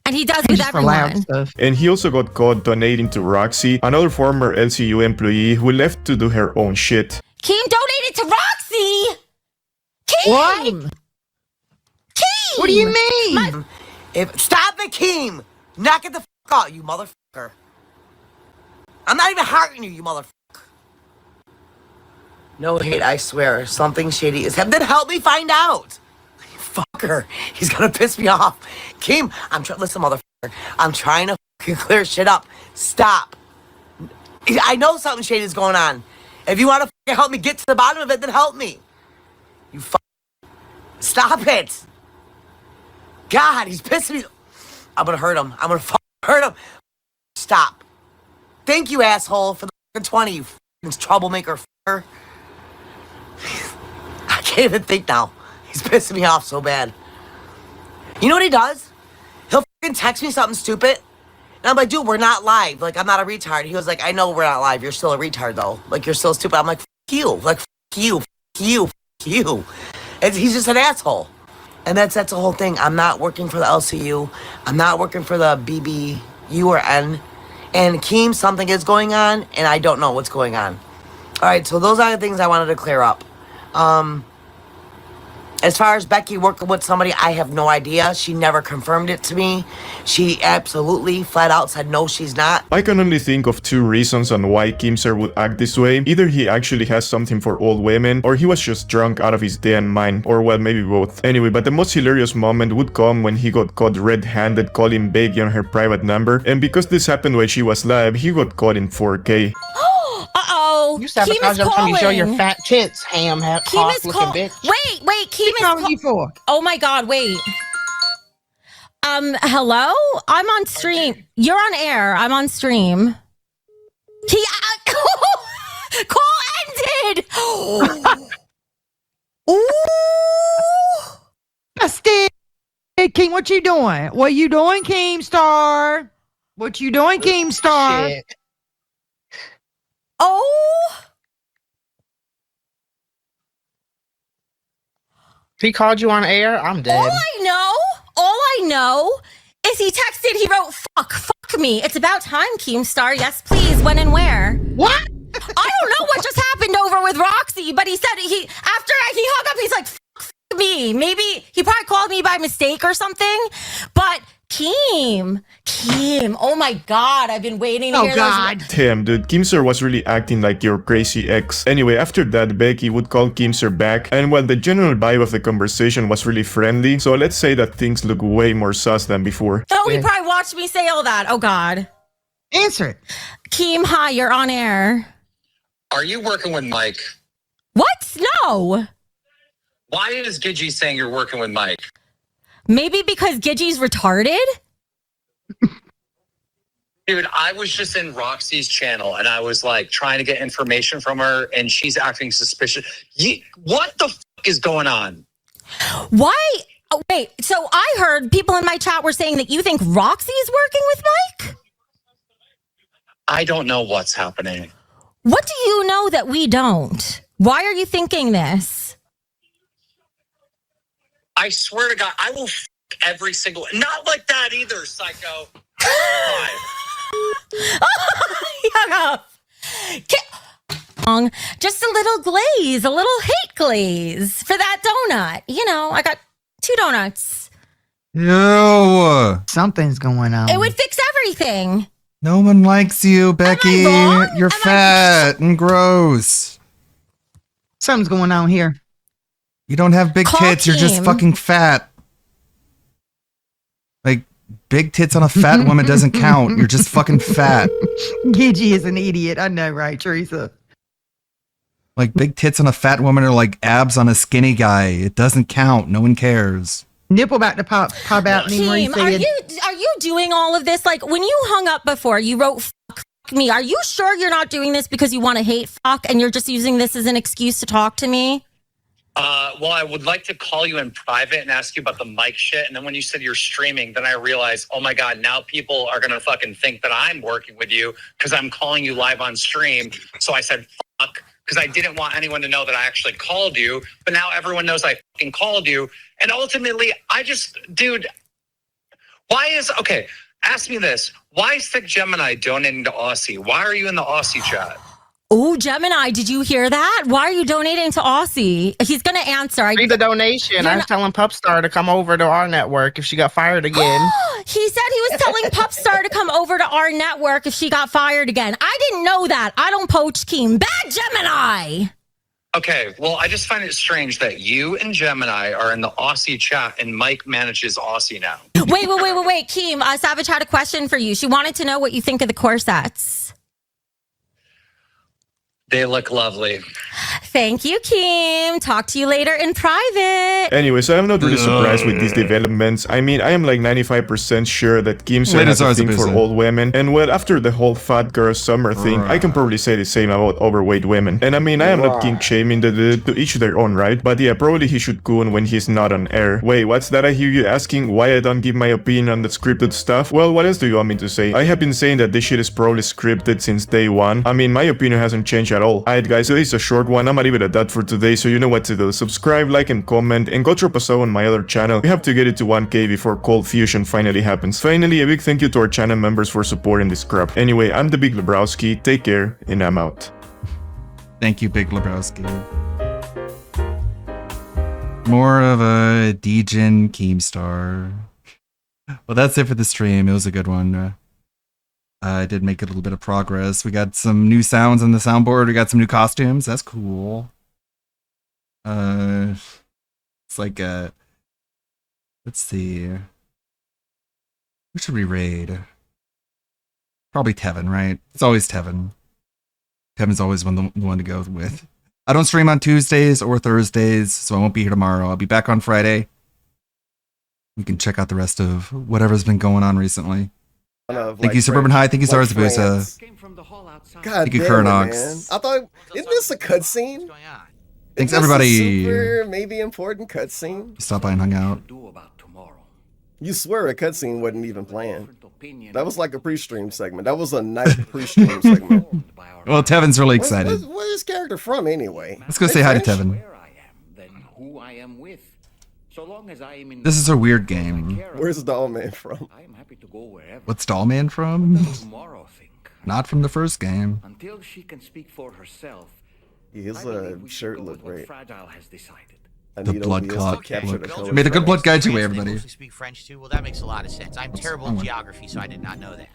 And he does with everyone. And he also got caught donating to Roxy, another former LCU employee who left to do her own shit. Keem donated to Roxy. Keem. What? Keem. What do you mean? Stop it, Keem! Knock it the fuck out, you motherfucker. I'm not even hurting you, you motherfucker. No hate, I swear. Something shady is happening. Then help me find out. Fucker. He's gonna piss me off. Keem, listen, motherfucker. I'm trying to fucking clear shit up. Stop. I know something shady is going on. If you want to fucking help me get to the bottom of it, then help me. You fuck. Stop it. God, he's pissing me. I'm gonna hurt him. I'm gonna fucking hurt him. Stop. Thank you, asshole, for the fucking 20, you fucking troublemaker fucker. I can't even think now. He's pissing me off so bad. You know what he does? He'll fucking text me something stupid. And I'm like, dude, we're not live. Like, I'm not a retard. He was like, I know we're not live. You're still a retard, though. Like, you're still stupid. I'm like, fuck you. Like, fuck you. Fuck you. Fuck you. And he's just an asshole. And that's the whole thing. I'm not working for the LCU. I'm not working for the BBU or N. And Keem, something is going on, and I don't know what's going on. All right, so those are the things I wanted to clear up. As far as Becky working with somebody, I have no idea. She never confirmed it to me. She absolutely flat out said no, she's not. I can only think of two reasons on why Keemstar would act this way. Either he actually has something for old women, or he was just drunk out of his damn mind, or well, maybe both. Anyway, but the most hilarious moment would come when he got caught red-handed calling Becky on her private number, and because this happened when she was live, he got caught in 4K. Uh-oh. You sabotage every time you show your fat tits, ham, hot looking bitch. Wait, Keem is calling you for. Oh my God, wait. Hello? I'm on stream. You're on air. I'm on stream. Call ended. Ooh. Hey, King, what you doing? What you doing, Keemstar? What you doing, Keemstar? Shit. Oh. He called you on air? I'm dead. All I know is he texted, he wrote, fuck me. It's about time, Keemstar. Yes, please. When and where? What? I don't know what just happened over with Roxy, but he said after he hung up, he's like, fuck me. Maybe he probably called me by mistake or something, but Keem, oh my God, I've been waiting to hear those. Damn, dude, Keemstar was really acting like your crazy ex. Anyway, after that, Becky would call Keemstar back, and while the general vibe of the conversation was really friendly, so let's say that things look way more sus than before. Oh, he probably watched me say all that. Oh God. Answer it. Keem, hi, you're on air. Are you working with Mike? What? No. Why is Gidgey saying you're working with Mike? Maybe because Gidgey's retarded? Dude, I was just in Roxy's channel and I was like trying to get information from her and she's acting suspicious. What the fuck is going on? Why? Oh, wait, so I heard people in my chat were saying that you think Roxy's working with Mike? I don't know what's happening. What do you know that we don't? Why are you thinking this? I swear to God, I will fuck every single... Not like that either, psycho. Shut up. Just a little glaze, a little hate glaze for that donut. You know, I got 2 donuts. Ew. Something's going on. It would fix everything. No one likes you, Becky. You're fat and gross. Something's going on here. You don't have big tits. You're just fucking fat. Like, big tits on a fat woman doesn't count. You're just fucking fat. Gidgey is an idiot. I know, right, Teresa? Like, big tits on a fat woman are like abs on a skinny guy. It doesn't count. No one cares. Nipple about to pop out. Team, are you doing all of this? Like, when you hung up before, you wrote fuck me. Are you sure you're not doing this because you want to hate fuck and you're just using this as an excuse to talk to me? Well, I would like to call you in private and ask you about the mic shit. And then when you said you're streaming, then I realized, oh my God, now people are going to fucking think that I'm working with you because I'm calling you live on stream. So I said, fuck, because I didn't want anyone to know that I actually called you. But now everyone knows I fucking called you. And ultimately, dude, okay, ask me this. Why is Thick Gemini donating to Aussie? Why are you in the Aussie chat? Oh, Gemini, did you hear that? Why are you donating to Aussie? He's going to answer. Read the donation. I was telling Pupstar to come over to our network if she got fired again. He said he was telling Pupstar to come over to our network if she got fired again. I didn't know that. I don't poach Keem. Bad Gemini. Okay, well, I just find it strange that you and Gemini are in the Aussie chat and Mike manages Aussie now. Wait, Keem, Savage had a question for you. She wanted to know what you think of the corsets. They look lovely. Thank you, Keem. Talk to you later in private. Anyways, I'm not really surprised with these developments. I mean, I am like 95% sure that Kim Sir has a thing for old women. And well, after the whole fat girl summer thing, I can probably say the same about overweight women. And I mean, I am not kink shaming to each their own, right? But yeah, probably he should goon when he's not on air. Wait, what's that I hear you asking? Why I don't give my opinion on the scripted stuff? Well, what else do you want me to say? I have been saying that this shit is probably scripted since day one. I mean, my opinion hasn't changed at all. Alright guys, so this is a short one. I'm gonna leave it at that for today, so you know what to do. Subscribe, like, and comment, and go drop a sub on my other channel. We have to get it to 1k before Cold Fusion finally happens. Finally, a big thank you to our channel members for supporting this crap. Anyway, I'm the Big Lebrowski. Take care, and I'm out. Thank you, Big Lebrowski. More of a Degen Keemstar. Well, that's it for the stream. It was a good one. I did make a little bit of progress. We got some new sounds on the soundboard. We got some new costumes. That's cool. It's like let's see. Who should we raid? Probably Tevin, right? It's always Tevin. Tevin's always the one to go with. I don't stream on Tuesdays or Thursdays, so I won't be here tomorrow. I'll be back on Friday. We can check out the rest of whatever's been going on recently. Thank you, Suburban High. Thank you, Stars Abusa. God Thank you, damn it, Kurnox. man. I thought, isn't this a cutscene? Thanks, everybody. Super, maybe important cutscene. Stop by and hung out. You swear a cutscene wasn't even planned. That was like a pre-stream segment. That was a nice pre-stream segment. Well, Tevin's really excited. Where's this character from anyway? Let's go say hi to Tevin. This is a weird game. Where's Dollman from? What's Dollman from? Not from the first game. Until she can speak for herself. His shirt look great. The blood clot. May the good blood guide your way, everybody. Speak French too? Well, that makes a lot of sense. I'm terrible in geography, so I did not know that.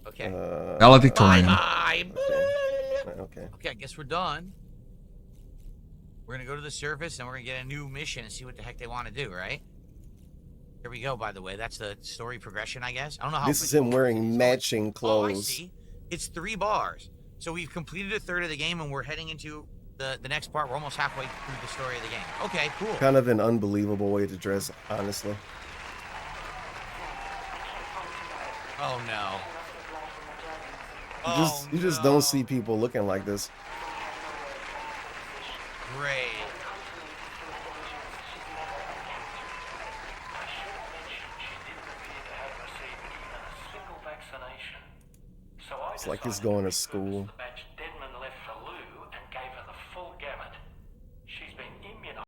Okay. Valedictorian. Okay. Okay, I guess we're done. We're gonna go to the surface and we're gonna get a new mission and see what the heck they want to do, right? Here we go, by the way. That's the story progression, I guess. I don't know how. This is him wearing matching clothes. Oh, I see. It's 3 bars. So we've completed a third of the game and we're heading into the next part. We're almost halfway through the story of the game. Okay, cool. Kind of an unbelievable way to dress, honestly. Oh no. You just don't see people looking like this. Great. It's like he's going to school.